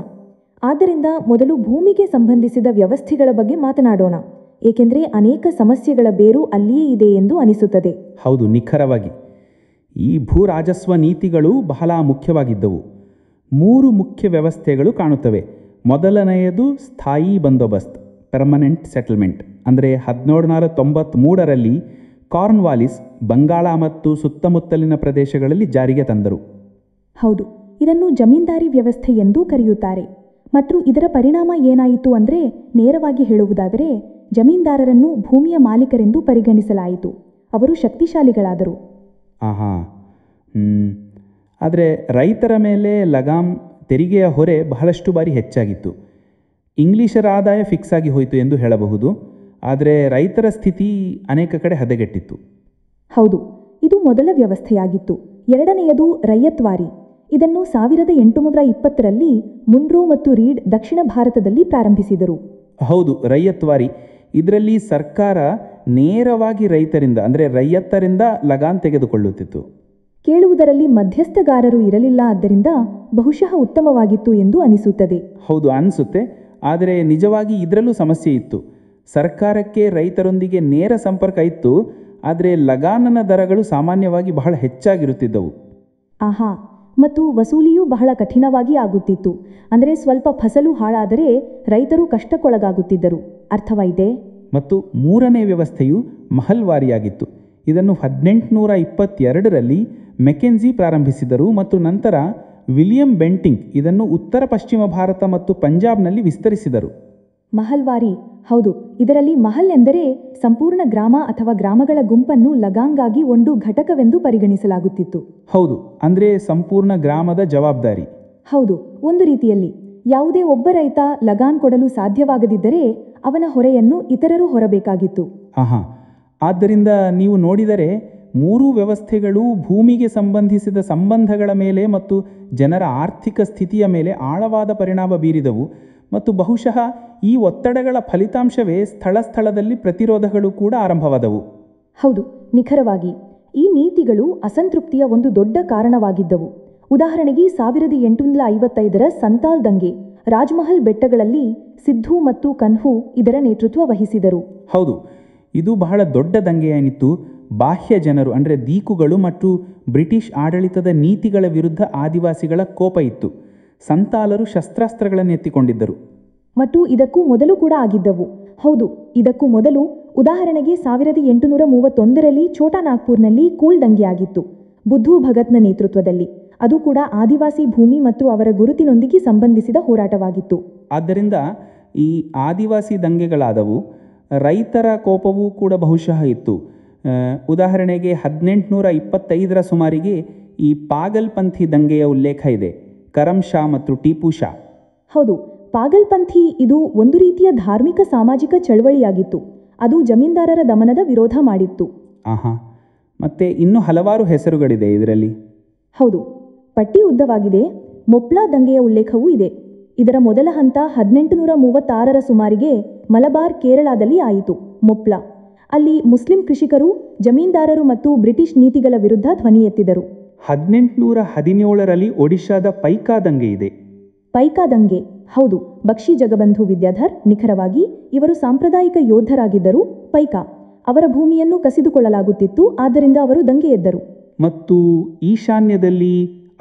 ಆದ್ದರಿಂದ ಮೊದಲು ಭೂಮಿಗೆ ಸಂಬಂಧಿಸಿದ ವ್ಯವಸ್ಥೆಗಳ ಬಗ್ಗೆ ಮಾತನಾಡೋಣ, ಏಕೆಂದರೆ ಅನೇಕ ಸಮಸ್ಯೆಗಳ ಬೇರು ಅಲ್ಲಿಯೇ ಇದೆ ಎಂದು ಅನಿಸುತ್ತದೆ. ಹೌದು, ನಿಖರವಾಗಿ. ಈ ಭೂ ರಾಜಸ್ವ ನೀತಿಗಳು ಬಹಳ ಮುಖ್ಯವಾಗಿದ್ದವು. 3 ಮುಖ್ಯ ವ್ಯವಸ್ಥೆಗಳು ಕಾಣುತ್ತವೆ. ಮೊದಲನೆಯದು ಸ್ಥಾಯಿ ಬಂದೋಬಸ್ತ್, ಪರ್ಮನೆಂಟ್ ಸೆಟಲ್ಮೆಂಟ್. ಅಂದರೆ 1793ರಲ್ಲಿ ಕಾರ್ನ್ವಾಲಿಸ್ ಬಂಗಾಳ ಮತ್ತು ಸುತ್ತಮುತ್ತಲಿನ ಪ್ರದೇಶಗಳಲ್ಲಿ ಜಾರಿಗೆ ತಂದರು. ಹೌದು, ಇದನ್ನು ಜಮೀನ್ದಾರಿ ವ್ಯವಸ್ಥೆ ಎಂದೂ ಕರೆಯುತ್ತಾರೆ. ಮತ್ತು ಇದರ ಪರಿಣಾಮ ಏನಾಯಿತು ಅಂದರೆ, ನೇರವಾಗಿ ಹೇಳುವುದಾದರೆ ಜಮೀನ್ದಾರರನ್ನು ಭೂಮಿಯ ಮಾಲೀಕರೆಂದು ಪರಿಗಣಿಸಲಾಯಿತು. ಅವರು ಶಕ್ತಿಶಾಲಿಗಳಾದರು. ಆದರೆ ರೈತರ ಮೇಲೆ ಲಗಾಮ್ ತೆರಿಗೆಯ ಹೊರೆ ಬಹಳಷ್ಟು ಬಾರಿ ಹೆಚ್ಚಾಗಿತ್ತು. ಇಂಗ್ಲಿಷರ ಆದಾಯ ಫಿಕ್ಸ್ ಆಗಿ ಹೋಯಿತು ಎಂದು ಹೇಳಬಹುದು. ಆದರೆ ರೈತರ ಸ್ಥಿತಿ ಅನೇಕ ಕಡೆ ಹದಗೆಟ್ಟಿತ್ತು. ಹೌದು, ಇದು ಮೊದಲ ವ್ಯವಸ್ಥೆಯಾಗಿತ್ತು. ಎರಡನೆಯದು ರೈಯತ್ವಾರಿ. ಇದನ್ನು 1820ರಲ್ಲಿ ಮುನ್ರೋ ಮತ್ತು ರೀಡ್ ದಕ್ಷಿಣ ಭಾರತದಲ್ಲಿ ಪ್ರಾರಂಭಿಸಿದರು. ಹೌದು, ರೈಯತ್ವಾರಿ. ಇದರಲ್ಲಿ ಸರ್ಕಾರ ನೇರವಾಗಿ ರೈತರಿಂದ ಅಂದರೆ ರೈಯತ್ತರಿಂದ ಲಗಾನ್ ತೆಗೆದುಕೊಳ್ಳುತ್ತಿತ್ತು. ಕೇಳುವುದರಲ್ಲಿ ಮಧ್ಯಸ್ಥಗಾರರು ಇರಲಿಲ್ಲ, ಆದ್ದರಿಂದ ಬಹುಶಃ ಉತ್ತಮವಾಗಿತ್ತು ಎಂದು ಅನಿಸುತ್ತದೆ. ಹೌದು, ಅನಿಸುತ್ತೆ. ಆದರೆ ನಿಜವಾಗಿ ಇದರಲ್ಲೂ ಸಮಸ್ಯೆ ಇತ್ತು. ಸರ್ಕಾರಕ್ಕೆ ರೈತರೊಂದಿಗೆ ನೇರ ಸಂಪರ್ಕ ಇತ್ತು, ಆದರೆ ಲಗಾನನ ದರಗಳು ಸಾಮಾನ್ಯವಾಗಿ ಬಹಳ ಹೆಚ್ಚಾಗಿರುತ್ತಿದ್ದವು. ಆಹಾ, ಮತ್ತು ವಸೂಲಿಯೂ ಬಹಳ ಕಠಿಣವಾಗಿ ಆಗುತ್ತಿತ್ತು. ಅಂದರೆ ಸ್ವಲ್ಪ ಫಸಲು ಹಾಳಾದರೆ ರೈತರು ಕಷ್ಟಕ್ಕೊಳಗಾಗುತ್ತಿದ್ದರು. ಅರ್ಥವಾಯಿತೆ? ಮತ್ತು ಮೂರನೇ ವ್ಯವಸ್ಥೆಯು ಮಹಲ್ವಾರಿಯಾಗಿತ್ತು. ಇದನ್ನು 1822ರಲ್ಲಿ ಮೆಕೆನ್ಜಿ ಪ್ರಾರಂಭಿಸಿದರು ಮತ್ತು ನಂತರ ವಿಲಿಯಂ ಬೆಂಟಿಂಗ್ ಇದನ್ನು ಉತ್ತರ ಪಶ್ಚಿಮ ಭಾರತ ಮತ್ತು ಪಂಜಾಬ್ನಲ್ಲಿ ವಿಸ್ತರಿಸಿದರು. ಮಹಲ್ವಾರಿ, ಹೌದು. ಇದರಲ್ಲಿ ಮಹಲ್ ಎಂದರೆ ಸಂಪೂರ್ಣ ಗ್ರಾಮ ಅಥವಾ ಗ್ರಾಮಗಳ ಗುಂಪನ್ನು ಲಗಾಂಗಾಗಿ ಒಂದು ಘಟಕವೆಂದು ಪರಿಗಣಿಸಲಾಗುತ್ತಿತ್ತು. ಹೌದು, ಅಂದರೆ ಸಂಪೂರ್ಣ ಗ್ರಾಮದ ಜವಾಬ್ದಾರಿ. ಹೌದು, ಒಂದು ರೀತಿಯಲ್ಲಿ ಯಾವುದೇ ಒಬ್ಬ ರೈತ ಲಗಾನ್ ಕೊಡಲು ಸಾಧ್ಯವಾಗದಿದ್ದರೆ ಅವನ ಹೊರೆಯನ್ನು ಇತರರು ಹೊರಬೇಕಾಗಿತ್ತು. ಆಹಾ, ಆದ್ದರಿಂದ ನೀವು ನೋಡಿದರೆ ಮೂರೂ ವ್ಯವಸ್ಥೆಗಳು ಭೂಮಿಗೆ ಸಂಬಂಧಿಸಿದ ಸಂಬಂಧಗಳ ಮೇಲೆ ಮತ್ತು ಜನರ ಆರ್ಥಿಕ ಸ್ಥಿತಿಯ ಮೇಲೆ ಆಳವಾದ ಪರಿಣಾಮ ಬೀರಿದವು. ಮತ್ತು ಬಹುಶಃ ಈ ಒತ್ತಡಗಳ ಫಲಿತಾಂಶವೇ ಸ್ಥಳದಲ್ಲಿ ಪ್ರತಿರೋಧಗಳು ಕೂಡ ಆರಂಭವಾದವು. ಹೌದು, ನಿಖರವಾಗಿ ಈ ನೀತಿಗಳು ಅಸಂತೃಪ್ತಿಯ ಒಂದು ದೊಡ್ಡ ಕಾರಣವಾಗಿದ್ದವು. ಉದಾಹರಣೆಗೆ 1855ರ ಸಂತಾಲ್ ದಂಗೆ, ರಾಜ್ಮಹಲ್ ಬೆಟ್ಟಗಳಲ್ಲಿ ಸಿದ್ದು ಮತ್ತು ಕನ್ಹು ಇದರ ನೇತೃತ್ವ ವಹಿಸಿದರು. ಹೌದು, ಇದು ಬಹಳ ದೊಡ್ಡ ದಂಗೆಯಾನಿತ್ತು. ಬಾಹ್ಯ ಜನರು ಅಂದರೆ ದೀಕುಗಳು ಮತ್ತು ಬ್ರಿಟಿಷ್ ಆಡಳಿತದ ನೀತಿಗಳ ವಿರುದ್ಧ ಆದಿವಾಸಿಗಳ ಕೋಪ ಇತ್ತು. ಸಂತಾಲರು ಶಸ್ತ್ರಾಸ್ತ್ರಗಳನ್ನು ಎತ್ತಿಕೊಂಡಿದ್ದರು. ಮತ್ತು ಇದಕ್ಕೂ ಮೊದಲು ಕೂಡ ಆಗಿದ್ದವು. ಹೌದು, ಇದಕ್ಕೂ ಮೊದಲು ಉದಾಹರಣೆಗೆ 1831ರಲ್ಲಿ ಛೋಟಾ ನಾಗ್ಪುರ್ನಲ್ಲಿ ಕೂಲ್ ದಂಗೆಯಾಗಿತ್ತು, ಬುದ್ಧು ಭಗತ್ನ ನೇತೃತ್ವದಲ್ಲಿ. ಅದು ಕೂಡ ಆದಿವಾಸಿ ಭೂಮಿ ಮತ್ತು ಅವರ ಗುರುತಿನೊಂದಿಗೆ ಸಂಬಂಧಿಸಿದ ಹೋರಾಟವಾಗಿತ್ತು. ಆದ್ದರಿಂದ ಈ ಆದಿವಾಸಿ ದಂಗೆಗಳಾದವು. ರೈತರ ಕೋಪವೂ ಕೂಡ ಬಹುಶಃ ಇತ್ತು. ಉದಾಹರಣೆಗೆ 1825ರ ಸುಮಾರಿಗೆ ಈ ಪಾಗಲ್ಪಂಥಿ ದಂಗೆಯ ಉಲ್ಲೇಖ ಇದೆ, ಕರಮ್ ಶಾ ಮತ್ತು ಟಿಪು ಶಾ. ಹೌದು, ಪಾಗಲ್ಪಂಥಿ ಇದು ಒಂದು ರೀತಿಯ ಧಾರ್ಮಿಕ ಸಾಮಾಜಿಕ ಚಳವಳಿಯಾಗಿತ್ತು. ಅದು ಜಮೀನ್ದಾರರ ದಮನದ ವಿರೋಧ ಮಾಡಿತ್ತು. ಆಹಾ, ಮತ್ತೆ ಇನ್ನೂ ಹಲವಾರು ಹೆಸರುಗಳಿದೆ ಇದರಲ್ಲಿ. ಹೌದು, ಪಟ್ಟಿ ಉದ್ದವಾಗಿದೆ. ಮೊಪ್ಲಾ ದಂಗೆಯ ಉಲ್ಲೇಖವೂ ಇದೆ. ಇದರ ಮೊದಲ ಹಂತ 1836ರ ಸುಮಾರಿಗೆ ಮಲಬಾರ್, ಕೇರಳದಲ್ಲಿ ಆಯಿತು. ಮೊಪ್ಲಾ ಅಲ್ಲಿ ಮುಸ್ಲಿಂ ಕೃಷಿಕರು, ಜಮೀನ್ದಾರರು ಮತ್ತು ಬ್ರಿಟಿಷ್ ನೀತಿಗಳ ವಿರುದ್ಧ ಧ್ವನಿ ಎತ್ತಿದರು. 1817ರಲ್ಲಿ ಒಡಿಶಾದ ಪೈಕಾ ದಂಗೆ ಇದೆ. ಪೈಕಾ ದಂಗೆ, ಹೌದು, ಬಕ್ಷಿ ಜಗಬಂಧು ವಿದ್ಯಾಧರ್. ನಿಖರವಾಗಿ ಇವರು ಸಾಂಪ್ರದಾಯಿಕ ಯೋಧರಾಗಿದ್ದರು. ಪೈಕಾ ಅವರ ಭೂಮಿಯನ್ನು ಕಸಿದುಕೊಳ್ಳಲಾಗುತ್ತಿತ್ತು, ಆದ್ದರಿಂದ ಅವರು ದಂಗೆ ಎದ್ದರು. ಮತ್ತು ಈಶಾನ್ಯದಲ್ಲಿ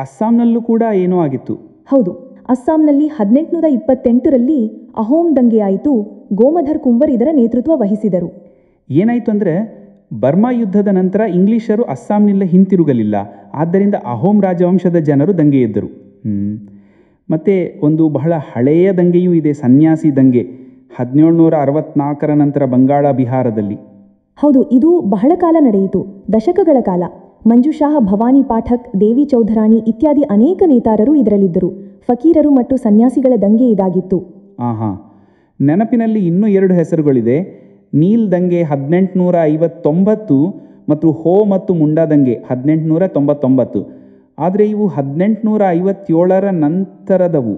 ಅಸ್ಸಾಂನಲ್ಲೂ ಕೂಡ ಏನೋ ಆಗಿತ್ತು. ಹೌದು, ಅಸ್ಸಾಂನಲ್ಲಿ 1828ರಲ್ಲಿ ಅಹೋಮ್ ದಂಗೆಯಾಯಿತು. ಗೋಮಧರ್ ಕುಂವರ್ ಇದರ ನೇತೃತ್ವ ವಹಿಸಿದರು. ಏನಾಯಿತು ಅಂದರೆ, ಬರ್ಮಾ ಯುದ್ಧದ ನಂತರ ಇಂಗ್ಲಿಷರು ಅಸ್ಸಾಂನಿಂದ ಹಿಂತಿರುಗಲಿಲ್ಲ. ಆದ್ದರಿಂದ ಅಹೋಮ್ ರಾಜವಂಶದ ಜನರು ದಂಗೆ ಎದ್ದರು. ಮತ್ತು ಒಂದು ಬಹಳ ಹಳೆಯ ದಂಗೆಯೂ ಇದೆ, ಸನ್ಯಾಸಿ ದಂಗೆ, 1764ರ ನಂತರ ಬಂಗಾಳ, ಬಿಹಾರದಲ್ಲಿ. ಹೌದು, ಇದು ಬಹಳ ಕಾಲ ನಡೆಯಿತು, ದಶಕಗಳ ಕಾಲ. ಮಂಜುಷಾ, ಭವಾನಿ ಪಾಠಕ್, ದೇವಿ ಚೌಧರಾಣಿ ಇತ್ಯಾದಿ ಅನೇಕ ನೇತಾರರು ಇದರಲ್ಲಿದ್ದರು. ಫಕೀರರು ಮತ್ತು ಸನ್ಯಾಸಿಗಳ ದಂಗೆ ಇದಾಗಿತ್ತು. ಆಹಾ, ನೆನಪಿನಲ್ಲಿ ಇನ್ನೂ 2 ಹೆಸರುಗಳಿದೆ. ನೀಲ್ ದಂಗೆ 1859 ಮತ್ತು ಹೋ ಮತ್ತು ಮುಂಡಾ ದಂಗೆ 1899. ಆದರೆ ಇವು 1857ರ ನಂತರದವು.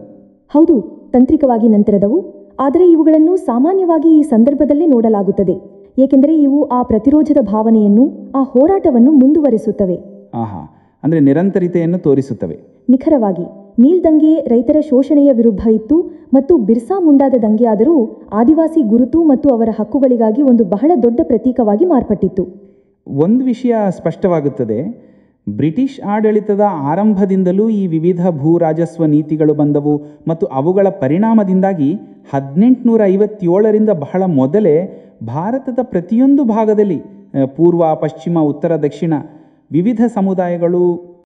ಹೌದು, ತಾಂತ್ರಿಕವಾಗಿ ನಂತರದವು. ಆದರೆ ಇವುಗಳನ್ನು ಸಾಮಾನ್ಯವಾಗಿ ಈ ಸಂದರ್ಭದಲ್ಲೇ ನೋಡಲಾಗುತ್ತದೆ, ಏಕೆಂದರೆ ಇವು ಆ ಪ್ರತಿರೋಧದ ಭಾವನೆಯನ್ನು, ಆ ಹೋರಾಟವನ್ನು ಮುಂದುವರಿಸುತ್ತವೆ. ಆಹಾ, ಅಂದರೆ ನಿರಂತರತೆಯನ್ನು ತೋರಿಸುತ್ತವೆ. ನಿಖರವಾಗಿ ನೀಲ್ ದಂಗೆ ರೈತರ ಶೋಷಣೆಯ ವಿರುದ್ಧ ಇತ್ತು ಮತ್ತು ಬಿರ್ಸಾ ಮುಂಡಾದ ದಂಗೆಯಾದರೂ ಆದಿವಾಸಿ ಗುರುತು ಮತ್ತು ಅವರ ಹಕ್ಕುಗಳಿಗಾಗಿ ಒಂದು ಬಹಳ ದೊಡ್ಡ ಪ್ರತೀಕವಾಗಿ ಮಾರ್ಪಟ್ಟಿತ್ತು. ಒಂದು ವಿಷಯ ಸ್ಪಷ್ಟವಾಗುತ್ತದೆ, ಬ್ರಿಟಿಷ್ ಆಡಳಿತದ ಆರಂಭದಿಂದಲೂ ಈ ವಿವಿಧ ಭೂ ರಾಜಸ್ವ ನೀತಿಗಳು ಬಂದವು ಮತ್ತು ಅವುಗಳ ಪರಿಣಾಮದಿಂದಾಗಿ 1857ರಿಂದ ಬಹಳ ಮೊದಲೇ ಭಾರತದ ಪ್ರತಿಯೊಂದು ಭಾಗದಲ್ಲಿ, ಪೂರ್ವ, ಪಶ್ಚಿಮ, ಉತ್ತರ, ದಕ್ಷಿಣ, ವಿವಿಧ ಸಮುದಾಯಗಳು.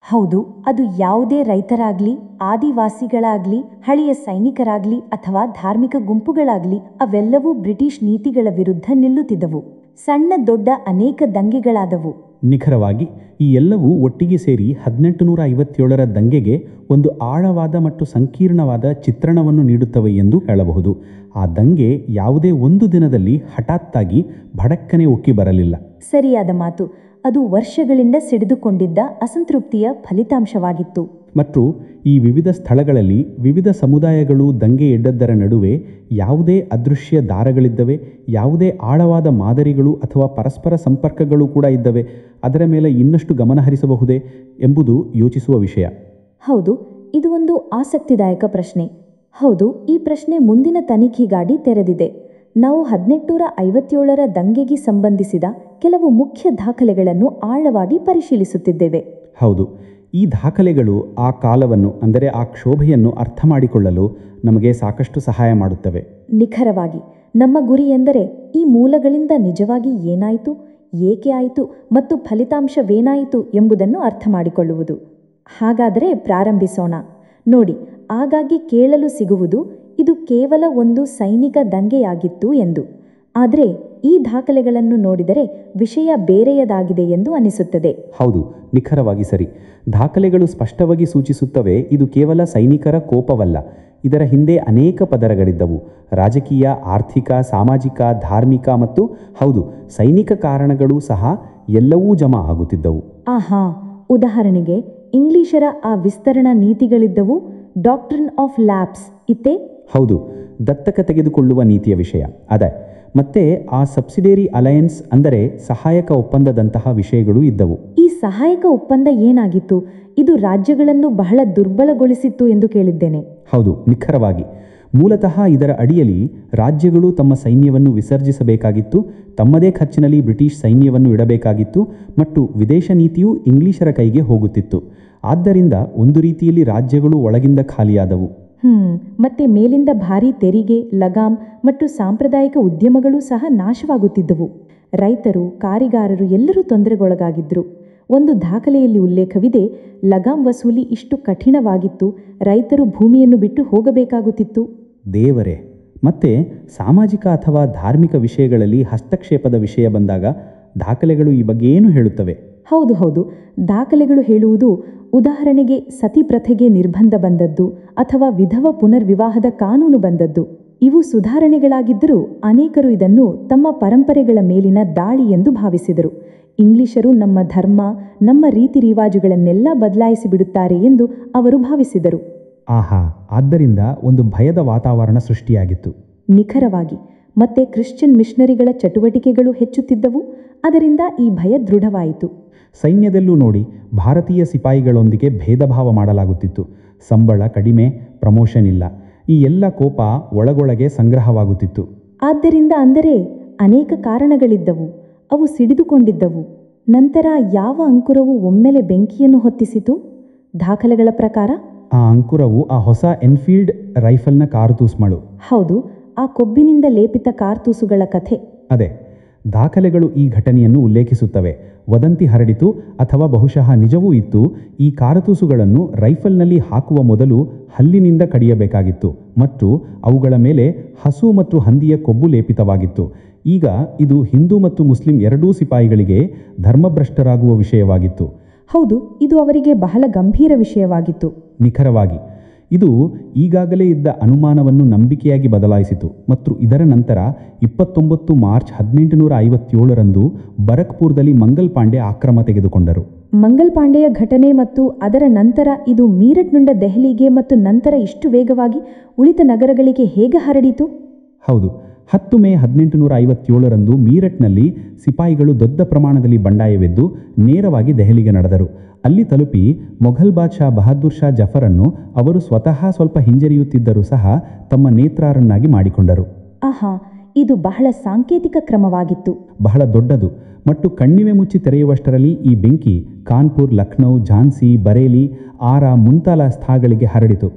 ಹೌದು, ಅದು ಯಾವುದೇ ರೈತರಾಗಲಿ, ಆದಿವಾಸಿಗಳಾಗಲಿ, ಹಳೆಯ ಸೈನಿಕರಾಗಲಿ ಅಥವಾ ಧಾರ್ಮಿಕ ಗುಂಪುಗಳಾಗಲಿ, ಅವೆಲ್ಲವೂ ಬ್ರಿಟಿಷ್ ನೀತಿಗಳ ವಿರುದ್ಧ ನಿಲ್ಲುತ್ತಿದ್ದವು. ಸಣ್ಣ ದೊಡ್ಡ ಅನೇಕ ದಂಗೆಗಳಾದವು. ನಿಖರವಾಗಿ ಈ ಎಲ್ಲವೂ ಒಟ್ಟಿಗೆ ಸೇರಿ 1857ರ ದಂಗೆಗೆ ಒಂದು ಆಳವಾದ ಮತ್ತು ಸಂಕೀರ್ಣವಾದ ಚಿತ್ರಣವನ್ನು ನೀಡುತ್ತವೆ ಎಂದು ಹೇಳಬಹುದು. ಆ ದಂಗೆ ಯಾವುದೇ ಒಂದು ದಿನದಲ್ಲಿ ಹಠಾತ್ತಾಗಿ ಭಡಕ್ಕನೆ ಉಕ್ಕಿ ಬರಲಿಲ್ಲ. ಸರಿಯಾದ ಮಾತು. ಅದು ವರ್ಷಗಳಿಂದ ಸಿಡಿದುಕೊಂಡಿದ್ದ ಅಸಂತೃಪ್ತಿಯ ಫಲಿತಾಂಶವಾಗಿತ್ತು. ಮತ್ತು ಈ ವಿವಿಧ ಸ್ಥಳಗಳಲ್ಲಿ ವಿವಿಧ ಸಮುದಾಯಗಳು ದಂಗೆ ಎಡ್ಡದ್ದರ ನಡುವೆ ಯಾವುದೇ ಅದೃಶ್ಯ ದಾರಗಳಿದ್ದವೆ, ಯಾವುದೇ ಆಳವಾದ ಮಾದರಿಗಳು ಅಥವಾ ಪರಸ್ಪರ ಸಂಪರ್ಕಗಳು ಕೂಡ ಇದ್ದವೆ. ಅದರ ಮೇಲೆ ಇನ್ನಷ್ಟು ಗಮನಹರಿಸಬಹುದೇ ಎಂಬುದು ಯೋಚಿಸುವ ವಿಷಯ. ಹೌದು, ಇದು ಒಂದು ಆಸಕ್ತಿದಾಯಕ ಪ್ರಶ್ನೆ. ಹೌದು, ಈ ಪ್ರಶ್ನೆ ಮುಂದಿನ ತನಿಖೆಗಾಗಿ ತೆರೆದಿದೆ. ನಾವು 1857ರ ದಂಗೆಗೆ ಸಂಬಂಧಿಸಿದ ಕೆಲವು ಮುಖ್ಯ ದಾಖಲೆಗಳನ್ನು ಆಳವಾಗಿ ಪರಿಶೀಲಿಸುತ್ತಿದ್ದೇವೆ. ಹೌದು, ಈ ದಾಖಲೆಗಳು ಆ ಕಾಲವನ್ನು ಅಂದರೆ ಆ ಕ್ಷೋಭೆಯನ್ನು ಅರ್ಥ ಮಾಡಿಕೊಳ್ಳಲು ನಮಗೆ ಸಾಕಷ್ಟು ಸಹಾಯ ಮಾಡುತ್ತವೆ. ನಿಖರವಾಗಿ ನಮ್ಮ ಗುರಿ ಎಂದರೆ ಈ ಮೂಲಗಳಿಂದ ನಿಜವಾಗಿ ಏನಾಯಿತು, ಏಕೆ ಆಯಿತು ಮತ್ತು ಫಲಿತಾಂಶವೇನಾಯಿತು ಎಂಬುದನ್ನು ಅರ್ಥ ಮಾಡಿಕೊಳ್ಳುವುದು. ಹಾಗಾದರೆ ಪ್ರಾರಂಭಿಸೋಣ. ನೋಡಿ, ಆಗಾಗ್ಗೆ ಕೇಳಲು ಸಿಗುವುದು ಇದು ಕೇವಲ ಒಂದು ಸೈನಿಕ ದಂಗೆಯಾಗಿತ್ತು ಎಂದು. ಆದರೆ ಈ ದಾಖಲೆಗಳನ್ನು ನೋಡಿದರೆ ವಿಷಯ ಬೇರೆಯದಾಗಿದೆ ಎಂದು ಅನಿಸುತ್ತದೆ. ಹೌದು, ನಿಖರವಾಗಿ ಸರಿ. ದಾಖಲೆಗಳು ಸ್ಪಷ್ಟವಾಗಿ ಸೂಚಿಸುತ್ತವೆ ಇದು ಕೇವಲ ಸೈನಿಕರ ಕೋಪವಲ್ಲ, ಇದರ ಹಿಂದೆ ಅನೇಕ ಪದರಗಳಿದ್ದವು. ರಾಜಕೀಯ, ಆರ್ಥಿಕ, ಸಾಮಾಜಿಕ, ಧಾರ್ಮಿಕ ಮತ್ತು ಹೌದು, ಸೈನಿಕ ಕಾರಣಗಳು ಸಹ ಎಲ್ಲವೂ ಜಮಾ ಆಗುತ್ತಿದ್ದವು. ಆಹಾ, ಉದಾಹರಣೆಗೆ ಇಂಗ್ಲಿಷರ ಆ ವಿಸ್ತರಣಾ ನೀತಿಗಳಿದ್ದವು. ಡಾಕ್ಟ್ರಿನ್ ಆಫ್ ಲ್ಯಾಪ್ಸ್ ಇತ್ತೆ. ಹೌದು, ದತ್ತಕ ತೆಗೆದುಕೊಳ್ಳುವ ನೀತಿಯ ವಿಷಯ ಅದೇ. ಮತ್ತೆ ಆ ಸಬ್ಸಿಡೇರಿ ಅಲಯನ್ಸ್ ಅಂದರೆ ಸಹಾಯಕ ಒಪ್ಪಂದದಂತಹ ವಿಷಯಗಳು ಇದ್ದವು. ಈ ಸಹಾಯಕ ಒಪ್ಪಂದ ಏನಾಗಿತ್ತು? ಇದು ರಾಜ್ಯಗಳನ್ನು ಬಹಳ ದುರ್ಬಲಗೊಳಿಸಿತ್ತು ಎಂದು ಕೇಳಿದ್ದೇನೆ. ಹೌದು, ನಿಖರವಾಗಿ. ಮೂಲತಃ ಇದರ ಅಡಿಯಲ್ಲಿ ರಾಜ್ಯಗಳು ತಮ್ಮ ಸೈನ್ಯವನ್ನು ವಿಸರ್ಜಿಸಬೇಕಾಗಿತ್ತು, ತಮ್ಮದೇ ಖರ್ಚಿನಲ್ಲಿ ಬ್ರಿಟಿಷ್ ಸೈನ್ಯವನ್ನು ಇಡಬೇಕಾಗಿತ್ತು ಮತ್ತು ವಿದೇಶ ನೀತಿಯು ಇಂಗ್ಲಿಷರ ಕೈಗೆ ಹೋಗುತ್ತಿತ್ತು. ಆದ್ದರಿಂದ ಒಂದು ರೀತಿಯಲ್ಲಿ ರಾಜ್ಯಗಳು ಒಳಗಿಂದ ಖಾಲಿಯಾದವು. ಮತ್ತೆ ಮೇಲಿಂದ ಭಾರೀ ತೆರಿಗೆ, ಲಗಾಮ್ ಮತ್ತು ಸಾಂಪ್ರದಾಯಿಕ ಉದ್ಯಮಗಳು ಸಹ ನಾಶವಾಗುತ್ತಿದ್ದವು. ರೈತರು, ಕಾರಿಗಾರರು ಎಲ್ಲರೂ ತೊಂದರೆಗೊಳಗಾಗಿದ್ರು. ಒಂದು ದಾಖಲೆಯಲ್ಲಿ ಉಲ್ಲೇಖವಿದೆ, ಲಗಾಮ್ ವಸೂಲಿ ಇಷ್ಟು ಕಠಿಣವಾಗಿತ್ತು, ರೈತರು ಭೂಮಿಯನ್ನು ಬಿಟ್ಟು ಹೋಗಬೇಕಾಗುತ್ತಿತ್ತು. ದೇವರೇ! ಮತ್ತೆ ಸಾಮಾಜಿಕ ಅಥವಾ ಧಾರ್ಮಿಕ ವಿಷಯಗಳಲ್ಲಿ ಹಸ್ತಕ್ಷೇಪದ ವಿಷಯ ಬಂದಾಗ ದಾಖಲೆಗಳು ಈ ಬಗ್ಗೆ ಏನು ಹೇಳುತ್ತವೆ? ಹೌದು, ದಾಖಲೆಗಳು ಹೇಳುವುದು ಉದಾಹರಣೆಗೆ ಸತಿ ಪ್ರಥೆಗೆ ನಿರ್ಬಂಧ ಬಂದದ್ದು ಅಥವಾ ವಿಧವ ಪುನರ್ವಿವಾಹದ ಕಾನೂನು ಬಂದದ್ದು. ಇವು ಸುಧಾರಣೆಗಳಾಗಿದ್ದರೂ ಅನೇಕರು ಇದನ್ನು ತಮ್ಮ ಪರಂಪರೆಗಳ ಮೇಲಿನ ದಾಳಿ ಎಂದು ಭಾವಿಸಿದರು. ಇಂಗ್ಲಿಷರು ನಮ್ಮ ಧರ್ಮ, ನಮ್ಮ ರೀತಿ ರಿವಾಜುಗಳನ್ನೆಲ್ಲ ಬದಲಾಯಿಸಿಬಿಡುತ್ತಾರೆ ಎಂದು ಅವರು ಭಾವಿಸಿದರು. ಆಹಾ, ಆದ್ದರಿಂದ ಒಂದು ಭಯದ ವಾತಾವರಣ ಸೃಷ್ಟಿಯಾಗಿತ್ತು. ನಿಖರವಾಗಿ. ಮತ್ತೆ ಕ್ರಿಶ್ಚಿಯನ್ ಮಿಷನರಿಗಳ ಚಟುವಟಿಕೆಗಳು ಹೆಚ್ಚುತ್ತಿದ್ದವು. ಅದರಿಂದ ಈ ಭಯ ದೃಢವಾಯಿತು. ಸೈನ್ಯದಲ್ಲೂ ನೋಡಿ, ಭಾರತೀಯ ಸಿಪಾಯಿಗಳೊಂದಿಗೆ ಭೇದ ಭಾವ ಮಾಡಲಾಗುತ್ತಿತ್ತು. ಸಂಬಳ ಕಡಿಮೆ, ಪ್ರಮೋಷನ್ ಇಲ್ಲ. ಈ ಎಲ್ಲ ಕೋಪ ಒಳಗೊಳಗೆ ಸಂಗ್ರಹವಾಗುತ್ತಿತ್ತು. ಆದ್ದರಿಂದ ಅಂದರೆ ಅನೇಕ ಕಾರಣಗಳಿದ್ದವು. ಅವು ಸಿಡಿದುಕೊಂಡಿದ್ದವು. ನಂತರ ಯಾವ ಅಂಕುರವು ಒಮ್ಮೆಲೆ ಬೆಂಕಿಯನ್ನು ಹೊತ್ತಿಸಿತು? ದಾಖಲೆಗಳ ಪ್ರಕಾರ ಆ ಅಂಕುರವು ಆ ಹೊಸ ಎನ್ಫೀಲ್ಡ್ ರೈಫಲ್ನ ಕಾರ್ತೂಸ್ಮಳು. ಹೌದು, ಆ ಕೊಬ್ಬಿನಿಂದ ಲೇಪಿತ ಕಾರ್ತೂಸುಗಳ ಕಥೆ. ಅದೇ, ದಾಖಲೆಗಳು ಈ ಘಟನೆಯನ್ನು ಉಲ್ಲೇಖಿಸುತ್ತವೆ. ವದಂತಿ ಹರಡಿತು ಅಥವಾ ಬಹುಶಃ ನಿಜವೂ ಇತ್ತು. ಈ ಕಾರತೂಸುಗಳನ್ನು ರೈಫಲ್ನಲ್ಲಿ ಹಾಕುವ ಮೊದಲು ಹಲ್ಲಿನಿಂದ ಕಡಿಯಬೇಕಾಗಿತ್ತು ಮತ್ತು ಅವುಗಳ ಮೇಲೆ ಹಸು ಮತ್ತು ಹಂದಿಯ ಕೊಬ್ಬು ಲೇಪಿತವಾಗಿತ್ತು. ಈಗ ಇದು ಹಿಂದೂ ಮತ್ತು ಮುಸ್ಲಿಂ ಎರಡೂ ಸಿಪಾಯಿಗಳಿಗೆ ಧರ್ಮಭ್ರಷ್ಟರಾಗುವ ವಿಷಯವಾಗಿತ್ತು. ಹೌದು, ಇದು ಅವರಿಗೆ ಬಹಳ ಗಂಭೀರ ವಿಷಯವಾಗಿತ್ತು. ನಿಖರವಾಗಿ. ಇದು ಈಗಾಗಲೇ ಇದ್ದ ಅನುಮಾನವನ್ನು ನಂಬಿಕೆಯಾಗಿ ಬದಲಾಯಿಸಿತು ಮತ್ತು ಇದರ ನಂತರ 29 ಮಾರ್ಚ್ 1857ರಂದು ಬರಕ್ಪುರದಲ್ಲಿ ಮಂಗಲ್ ಪಾಂಡೆ ಆಕ್ರಮ ತೆಗೆದುಕೊಂಡರು. ಮಂಗಲ್ ಪಾಂಡೆಯ ಘಟನೆ ಮತ್ತು ಅದರ ನಂತರ ಇದು ಮೀರಟ್ನಿಂದ ದೆಹಲಿಗೆ ಮತ್ತು ನಂತರ ಇಷ್ಟು ವೇಗವಾಗಿ ಉಳಿದ ನಗರಗಳಿಗೆ ಹೇಗೆ ಹರಡಿತು? ಹೌದು, 10 ಮೇ 1857ರಂದು ಮೀರಟ್ನಲ್ಲಿ ಸಿಪಾಯಿಗಳು ದೊಡ್ಡ ಪ್ರಮಾಣದಲ್ಲಿ ಬಂಡಾಯವೆದ್ದು ನೇರವಾಗಿ ದೆಹಲಿಗೆ ನಡೆದರು. ಅಲ್ಲಿ ತಲುಪಿ ಮೊಘಲ್ ಬಾದ್ಶಾ ಬಹದ್ದೂರ್ ಶಾ ಜಫರನ್ನು ಅವರು ಸ್ವತಃ ಸ್ವಲ್ಪ ಹಿಂಜರಿಯುತ್ತಿದ್ದರೂ ಸಹ ತಮ್ಮ ನೇತಾರನ್ನಾಗಿ ಮಾಡಿಕೊಂಡರು. ಆಹಾ, ಇದು ಬಹಳ ಸಾಂಕೇತಿಕ ಕ್ರಮವಾಗಿತ್ತು. ಬಹಳ ದೊಡ್ಡದು ಮತ್ತು ಕಣ್ಣಿವೆ ಮುಚ್ಚಿ ತೆರೆಯುವಷ್ಟರಲ್ಲಿ ಈ ಬೆಂಕಿ ಕಾನ್ಪುರ್, ಲಕ್ನೌ, ಝಾನ್ಸಿ, ಬರೇಲಿ, ಆರಾ ಮುಂತಾದ ಸ್ಥಳಗಳಿಗೆ ಹರಡಿತು.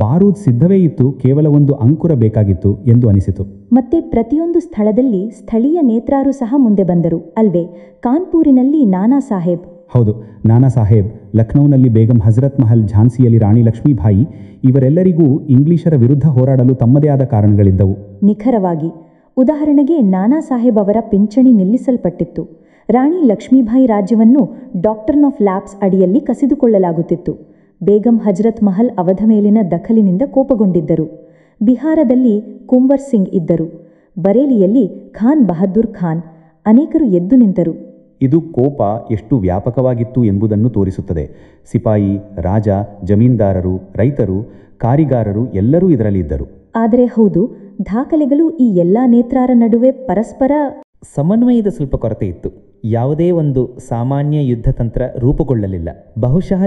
ಬಾರೂದ್ ಸಿದ್ಧವೇ ಇತ್ತು, ಕೇವಲ ಒಂದು ಅಂಕುರ ಬೇಕಾಗಿತ್ತು ಎಂದು ಅನಿಸಿತು. ಮತ್ತೆ ಪ್ರತಿಯೊಂದು ಸ್ಥಳದಲ್ಲಿ ಸ್ಥಳೀಯ ನೇತಾರರು ಸಹ ಮುಂದೆ ಬಂದರು ಅಲ್ವೇ? ಕಾನ್ಪೂರಿನಲ್ಲಿ ನಾನಾ ಸಾಹೇಬ್. ಹೌದು, ನಾನಾ ಸಾಹೇಬ್. ಲಕ್ನೌನಲ್ಲಿ ಬೇಗಂ ಹಜರತ್ ಮಹಲ್, ಝಾನ್ಸಿಯಲ್ಲಿ ರಾಣಿ ಲಕ್ಷ್ಮೀಬಾಯಿ. ಇವರೆಲ್ಲರಿಗೂ ಇಂಗ್ಲಿಷರ ವಿರುದ್ಧ ಹೋರಾಡಲು ತಮ್ಮದೇ ಆದ ಕಾರಣಗಳಿದ್ದವು. ನಿಖರವಾಗಿ. ಉದಾಹರಣೆಗೆ ನಾನಾ ಸಾಹೇಬ್ ಅವರ ಪಿಂಚಣಿ ನಿಲ್ಲಿಸಲ್ಪಟ್ಟಿತ್ತು. ರಾಣಿ ಲಕ್ಷ್ಮೀಬಾಯಿ ರಾಜ್ಯವನ್ನು ಡಾಕ್ಟ್ರಿನ್ ಆಫ್ ಲ್ಯಾಪ್ಸ್ ಅಡಿಯಲ್ಲಿ ಕಸಿದುಕೊಳ್ಳಲಾಗುತ್ತಿತ್ತು. ಬೇಗಂ ಹಜರತ್ ಮಹಲ್ ಅವಧ ಮೇಲಿನ ದಖಲಿನಿಂದ ಕೋಪಗೊಂಡಿದ್ದರು. ಬಿಹಾರದಲ್ಲಿ ಕುಂವರ್ ಸಿಂಗ್ ಇದ್ದರು. ಬರೇಲಿಯಲ್ಲಿ ಖಾನ್ ಬಹದ್ದೂರ್ ಖಾನ್. ಅನೇಕರು ಎದ್ದು ನಿಂತರು. ಇದು ಕೋಪ ಎಷ್ಟು ವ್ಯಾಪಕವಾಗಿತ್ತು ಎಂಬುದನ್ನು ತೋರಿಸುತ್ತದೆ. ಸಿಪಾಯಿ, ರಾಜ, ಜಮೀನ್ದಾರರು, ರೈತರು, ಕಾರಿಗಾರರು ಎಲ್ಲರೂ ಇದರಲ್ಲಿ ಇದ್ದರು. ಆದರೆ ಹೌದು, ದಾಖಲೆಗಳು ಈ ಎಲ್ಲ ನೇತಾರರ ನಡುವೆ ಪರಸ್ಪರ ಸಮನ್ವಯದ ಸ್ವಲ್ಪ ಕೊರತೆ ಇತ್ತು. ಯಾವುದೇ ಒಂದು ಸಾಮಾನ್ಯ ಯುದ್ಧತಂತ್ರ ರೂಪುಗೊಳ್ಳಲಿಲ್ಲ. ಬಹುಶಃ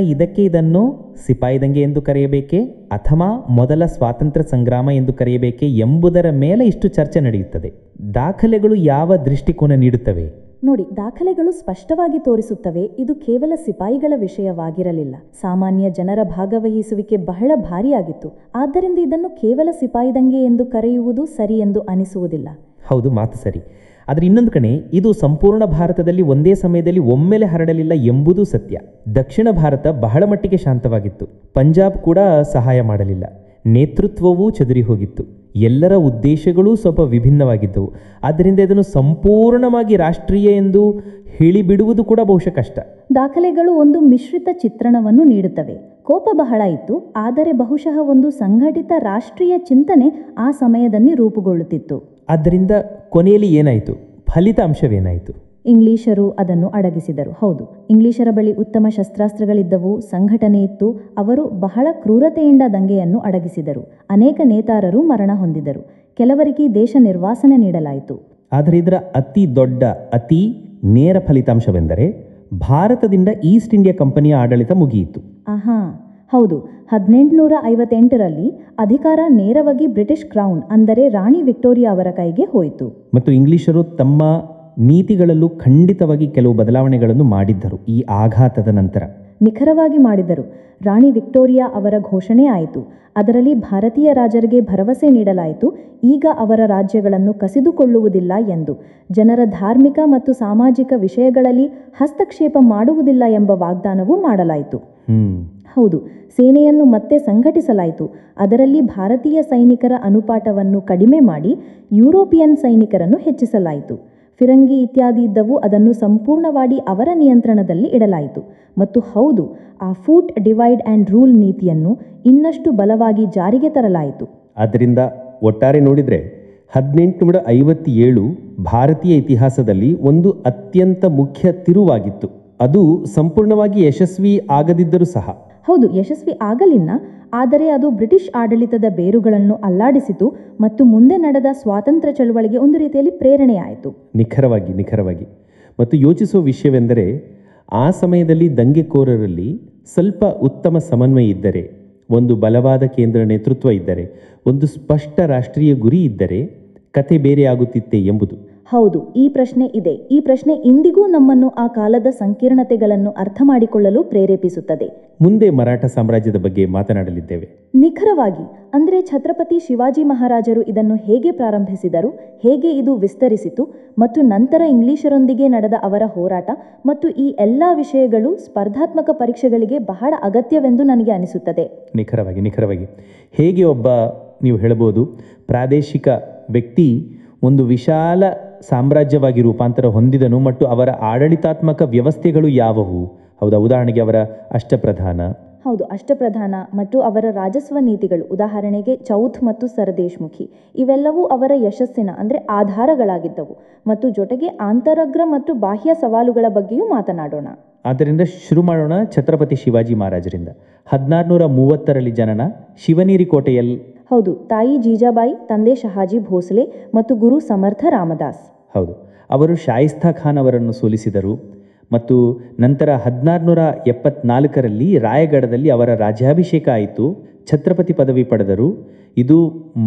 ಇದನ್ನು ಸಿಪಾಯಿ ದಂಗೆ ಎಂದು ಕರೆಯಬೇಕೇ ಅಥವಾ ಮೊದಲ ಸ್ವಾತಂತ್ರ್ಯ ಸಂಗ್ರಾಮ ಎಂದು ಕರೆಯಬೇಕೇ ಎಂಬುದರ ಮೇಲೆ ಇಷ್ಟು ಚರ್ಚೆ ನಡೆಯುತ್ತದೆ. ದಾಖಲೆಗಳು ಯಾವ ದೃಷ್ಟಿಕೋನ ನೀಡುತ್ತವೆ? ನೋಡಿ, ದಾಖಲೆಗಳು ಸ್ಪಷ್ಟವಾಗಿ ತೋರಿಸುತ್ತವೆ ಇದು ಕೇವಲ ಸಿಪಾಯಿಗಳ ವಿಷಯವಾಗಿರಲಿಲ್ಲ. ಸಾಮಾನ್ಯ ಜನರ ಭಾಗವಹಿಸುವಿಕೆ ಬಹಳ ಭಾರಿಯಾಗಿತ್ತು. ಆದ್ದರಿಂದ ಇದನ್ನು ಕೇವಲ ಸಿಪಾಯಿ ದಂಗೆ ಎಂದು ಕರೆಯುವುದು ಸರಿ ಎಂದು ಅನಿಸುವುದಿಲ್ಲ. ಹೌದು, ಮಾತು ಸರಿ. ಆದರೆ ಇನ್ನೊಂದು ಕಡೆ ಇದು ಸಂಪೂರ್ಣ ಭಾರತದಲ್ಲಿ ಒಂದೇ ಸಮಯದಲ್ಲಿ ಒಮ್ಮೆಲೆ ಹರಡಲಿಲ್ಲ ಎಂಬುದೂ ಸತ್ಯ. ದಕ್ಷಿಣ ಭಾರತ ಬಹಳ ಮಟ್ಟಿಗೆ ಶಾಂತವಾಗಿತ್ತು. ಪಂಜಾಬ್ ಕೂಡ ಸಹಾಯ ಮಾಡಲಿಲ್ಲ. ನೇತೃತ್ವವೂ ಚದುರಿ ಹೋಗಿತ್ತು. ಎಲ್ಲರ ಉದ್ದೇಶಗಳೂ ಸ್ವಲ್ಪ ವಿಭಿನ್ನವಾಗಿದ್ದವು. ಆದ್ದರಿಂದ ಇದನ್ನು ಸಂಪೂರ್ಣವಾಗಿ ರಾಷ್ಟ್ರೀಯ ಎಂದು ಹೇಳಿಬಿಡುವುದು ಕೂಡ ಬಹುಶಃ ಕಷ್ಟ. ದಾಖಲೆಗಳು ಒಂದು ಮಿಶ್ರಿತ ಚಿತ್ರಣವನ್ನು ನೀಡುತ್ತವೆ. ಕೋಪ ಬಹಳ ಇತ್ತು, ಆದರೆ ಬಹುಶಃ ಒಂದು ಸಂಘಟಿತ ರಾಷ್ಟ್ರೀಯ ಚಿಂತನೆ ಆ ಸಮಯದಲ್ಲಿ ರೂಪುಗೊಳ್ಳುತ್ತಿತ್ತು. ಆದ್ದರಿಂದ ಕೊನೆಯಲ್ಲಿ ಏನಾಯಿತು? ಫಲಿತಾಂಶವೇನಾಯಿತು? ಇಂಗ್ಲಿಷರು ಅದನ್ನು ಅಡಗಿಸಿದರು. ಹೌದು, ಇಂಗ್ಲಿಷರ ಬಳಿ ಉತ್ತಮ ಶಸ್ತ್ರಾಸ್ತ್ರಗಳಿದ್ದವು, ಸಂಘಟನೆ ಇತ್ತು. ಅವರು ಬಹಳ ಕ್ರೂರತೆಯಿಂದ ದಂಗೆಯನ್ನು ಅಡಗಿಸಿದರು. ಅನೇಕ ನೇತಾರರು ಮರಣ ಹೊಂದಿದರು. ಕೆಲವರಿಗೆ ದೇಶ ನಿರ್ವಾಸನೆ ನೀಡಲಾಯಿತು. ಆದರೆ ಇದರ ಅತಿ ನೇರ ಫಲಿತಾಂಶವೆಂದರೆ ಭಾರತದಿಂದ ಈಸ್ಟ್ ಇಂಡಿಯಾ ಕಂಪನಿಯ ಆಡಳಿತ ಮುಗಿಯಿತು. ಹೌದು, 1858ರಲ್ಲಿ ಅಧಿಕಾರ ನೇರವಾಗಿ ಬ್ರಿಟಿಷ್ ಕ್ರೌನ್ ಅಂದರೆ ರಾಣಿ ವಿಕ್ಟೋರಿಯಾ ಅವರ ಕೈಗೆ ಹೋಯಿತು. ಮತ್ತು ಇಂಗ್ಲಿಷರು ತಮ್ಮ ನೀತಿಗಳಲ್ಲೂ ಖಂಡಿತವಾಗಿ ಕೆಲವು ಬದಲಾವಣೆಗಳನ್ನು ಮಾಡಿದ್ದರು. ಈ ಆಘಾತದ ನಂತರ ನಿಖರವಾಗಿ ಮಾಡಿದರು. ರಾಣಿ ವಿಕ್ಟೋರಿಯಾ ಅವರ ಘೋಷಣೆ ಆಯಿತು. ಅದರಲ್ಲಿ ಭಾರತೀಯ ರಾಜರಿಗೆ ಭರವಸೆ ನೀಡಲಾಯಿತು, ಈಗ ಅವರ ರಾಜ್ಯಗಳನ್ನು ಕಸಿದುಕೊಳ್ಳುವುದಿಲ್ಲ ಎಂದು. ಜನರ ಧಾರ್ಮಿಕ ಮತ್ತು ಸಾಮಾಜಿಕ ವಿಷಯಗಳಲ್ಲಿ ಹಸ್ತಕ್ಷೇಪ ಮಾಡುವುದಿಲ್ಲ ಎಂಬ ವಾಗ್ದಾನವೂ ಮಾಡಲಾಯಿತು. ಹೌದು, ಸೇನೆಯನ್ನು ಮತ್ತೆ ಸಂಘಟಿಸಲಾಯಿತು. ಅದರಲ್ಲಿ ಭಾರತೀಯ ಸೈನಿಕರ ಅನುಪಾತವನ್ನು ಕಡಿಮೆ ಮಾಡಿ ಯುರೋಪಿಯನ್ ಸೈನಿಕರನ್ನು ಹೆಚ್ಚಿಸಲಾಯಿತು. ಫಿರಂಗಿ ಇತ್ಯಾದಿ ಇದ್ದವು, ಅದನ್ನು ಸಂಪೂರ್ಣವಾಗಿ ಅವರ ನಿಯಂತ್ರಣದಲ್ಲಿ ಇಡಲಾಯಿತು. ಮತ್ತು ಹೌದು, ಆ ಫೂಟ್ ಡಿವೈಡ್ ಆ್ಯಂಡ್ ರೂಲ್ ನೀತಿಯನ್ನು ಇನ್ನಷ್ಟು ಬಲವಾಗಿ ಜಾರಿಗೆ ತರಲಾಯಿತು. ಆದ್ದರಿಂದ ಒಟ್ಟಾರೆ ನೋಡಿದರೆ 1857 ಭಾರತೀಯ ಇತಿಹಾಸದಲ್ಲಿ ಒಂದು ಅತ್ಯಂತ ಮುಖ್ಯ ತಿರುವಾಗಿತ್ತು. ಅದು ಸಂಪೂರ್ಣವಾಗಿ ಯಶಸ್ವಿ ಆಗದಿದ್ದರೂ ಸಹ. ಹೌದು, ಯಶಸ್ವಿ ಆಗಲಿಲ್ಲ, ಆದರೆ ಅದು ಬ್ರಿಟಿಷ್ ಆಡಳಿತದ ಬೇರುಗಳನ್ನು ಅಲ್ಲಾಡಿಸಿತು ಮತ್ತು ಮುಂದೆ ನಡೆದ ಸ್ವಾತಂತ್ರ್ಯ ಚಳವಳಿಗೆ ಒಂದು ರೀತಿಯಲ್ಲಿ ಪ್ರೇರಣೆಯಾಯಿತು. ನಿಖರವಾಗಿ. ಮತ್ತು ಯೋಚಿಸುವ ವಿಷಯವೆಂದರೆ ಆ ಸಮಯದಲ್ಲಿ ದಂಗೆಕೋರರಲ್ಲಿ ಸ್ವಲ್ಪ ಉತ್ತಮ ಸಮನ್ವಯ ಇದ್ದರೆ, ಒಂದು ಬಲವಾದ ಕೇಂದ್ರ ನೇತೃತ್ವ ಇದ್ದರೆ, ಒಂದು ಸ್ಪಷ್ಟ ರಾಷ್ಟ್ರೀಯ ಗುರಿ ಇದ್ದರೆ ಕತೆ ಬೇರೆಯಾಗುತ್ತಿತ್ತೆ ಎಂಬುದು. ಹೌದು, ಈ ಪ್ರಶ್ನೆ ಇದೆ. ಈ ಪ್ರಶ್ನೆ ಇಂದಿಗೂ ನಮ್ಮನ್ನು ಆ ಕಾಲದ ಸಂಕೀರ್ಣತೆಗಳನ್ನು ಅರ್ಥ ಮಾಡಿಕೊಳ್ಳಲು ಪ್ರೇರೇಪಿಸುತ್ತದೆ. ಮುಂದೆ ಮರಾಠ ಸಾಮ್ರಾಜ್ಯದ ಬಗ್ಗೆ ಮಾತನಾಡಲಿದ್ದೇವೆ. ನಿಖರವಾಗಿ, ಅಂದರೆ ಛತ್ರಪತಿ ಶಿವಾಜಿ ಮಹಾರಾಜರು ಇದನ್ನು ಹೇಗೆ ಪ್ರಾರಂಭಿಸಿದರು, ಹೇಗೆ ಇದು ವಿಸ್ತರಿಸಿತು, ಮತ್ತು ನಂತರ ಇಂಗ್ಲಿಷರೊಂದಿಗೆ ನಡೆದ ಅವರ ಹೋರಾಟ, ಮತ್ತು ಈ ಎಲ್ಲ ವಿಷಯಗಳು ಸ್ಪರ್ಧಾತ್ಮಕ ಪರೀಕ್ಷೆಗಳಿಗೆ ಬಹಳ ಅಗತ್ಯವೆಂದು ನನಗೆ ಅನಿಸುತ್ತದೆ. ನಿಖರವಾಗಿ ಹೇಗೆ ನೀವು ಹೇಳಬಹುದು, ಪ್ರಾದೇಶಿಕ ವ್ಯಕ್ತಿ ಒಂದು ವಿಶಾಲ ಸಾಮ್ರಾಜ್ಯವಾಗಿ ರೂಪಾಂತರ ಹೊಂದಿದನು ಮತ್ತು ಅವರ ಆಡಳಿತಾತ್ಮಕ ವ್ಯವಸ್ಥೆಗಳು ಯಾವುವು? ಹೌದಾ, ಉದಾಹರಣೆಗೆ ಅವರ ಅಷ್ಟಪ್ರಧಾನ. ಹೌದು, ಅಷ್ಟಪ್ರಧಾನ ಮತ್ತು ಅವರ ರಾಜಸ್ವ ನೀತಿಗಳು, ಉದಾಹರಣೆಗೆ ಚೌಥ್ ಮತ್ತು ಸರದೇಶ್ಮುಖಿ, ಇವೆಲ್ಲವೂ ಅವರ ಯಶಸ್ಸಿನ ಅಂದರೆ ಆಧಾರಗಳಾಗಿದ್ದವು. ಮತ್ತು ಜೊತೆಗೆ ಆಂತರಗ್ರ ಮತ್ತು ಬಾಹ್ಯ ಸವಾಲುಗಳ ಬಗ್ಗೆಯೂ ಮಾತನಾಡೋಣ. ಆದ್ದರಿಂದ ಶುರು ಮಾಡೋಣ ಛತ್ರಪತಿ ಶಿವಾಜಿ ಮಹಾರಾಜರಿಂದ. 1630ರಲ್ಲಿ ಜನನ, ಶಿವನೇರಿ ಕೋಟೆಯಲ್ಲಿ. ಹೌದು, ತಾಯಿ ಜೀಜಾಬಾಯಿ, ತಂದೆ ಶಹಾಜಿ ಭೋಸ್ಲೆ ಮತ್ತು ಗುರು ಸಮರ್ಥ ರಾಮದಾಸ್. ಹೌದು, ಅವರು ಶಾಯಿಸ್ತಾ ಖಾನ್ ಅವರನ್ನು ಸೋಲಿಸಿದರು ಮತ್ತು ನಂತರ 1674ರಲ್ಲಿ ರಾಯಗಢದಲ್ಲಿ ಅವರ ರಾಜ್ಯಾಭಿಷೇಕ ಆಯಿತು. ಛತ್ರಪತಿ ಪದವಿ ಪಡೆದರು. ಇದು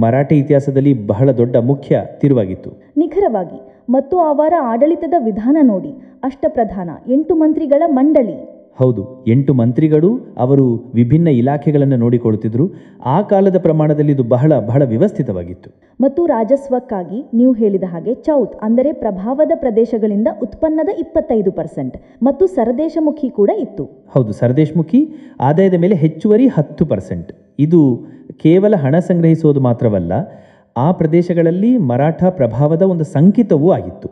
ಮರಾಠ ಇತಿಹಾಸದಲ್ಲಿ ಬಹಳ ದೊಡ್ಡ ಮುಖ್ಯ ತಿರುವಾಗಿತ್ತು. ನಿಖರವಾಗಿ. ಮತ್ತು ಅವರ ಆಡಳಿತದ ವಿಧಾನ ನೋಡಿ, ಅಷ್ಟಪ್ರಧಾನ, 8 ಮಂತ್ರಿಗಳ ಮಂಡಳಿ. ಹೌದು, 8 ಮಂತ್ರಿಗಳು ಅವರು ವಿಭಿನ್ನ ಇಲಾಖೆಗಳನ್ನು ನೋಡಿಕೊಳ್ಳುತ್ತಿದ್ದರು. ಆ ಕಾಲದ ಪ್ರಮಾಣದಲ್ಲಿ ಇದು ಬಹಳ ಬಹಳ ವ್ಯವಸ್ಥಿತವಾಗಿತ್ತು. ಮತ್ತು ರಾಜಸ್ವಕ್ಕಾಗಿ ನೀವು ಹೇಳಿದ ಹಾಗೆ ಚೌತ್ ಅಂದರೆ ಪ್ರಭಾವದ ಪ್ರದೇಶಗಳಿಂದ ಉತ್ಪನ್ನದ 25% ಮತ್ತು ಸರದೇಶಮುಖಿ ಕೂಡ ಇತ್ತು. ಹೌದು, ಸರದೇಶಮುಖಿ ಆದಾಯದ ಮೇಲೆ ಹೆಚ್ಚುವರಿ 10%. ಇದು ಕೇವಲ ಹಣ ಸಂಗ್ರಹಿಸುವುದು ಮಾತ್ರವಲ್ಲ, ಆ ಪ್ರದೇಶಗಳಲ್ಲಿ ಮರಾಠ ಪ್ರಭಾವದ ಒಂದು ಸಂಕೇತವೂ ಆಗಿತ್ತು.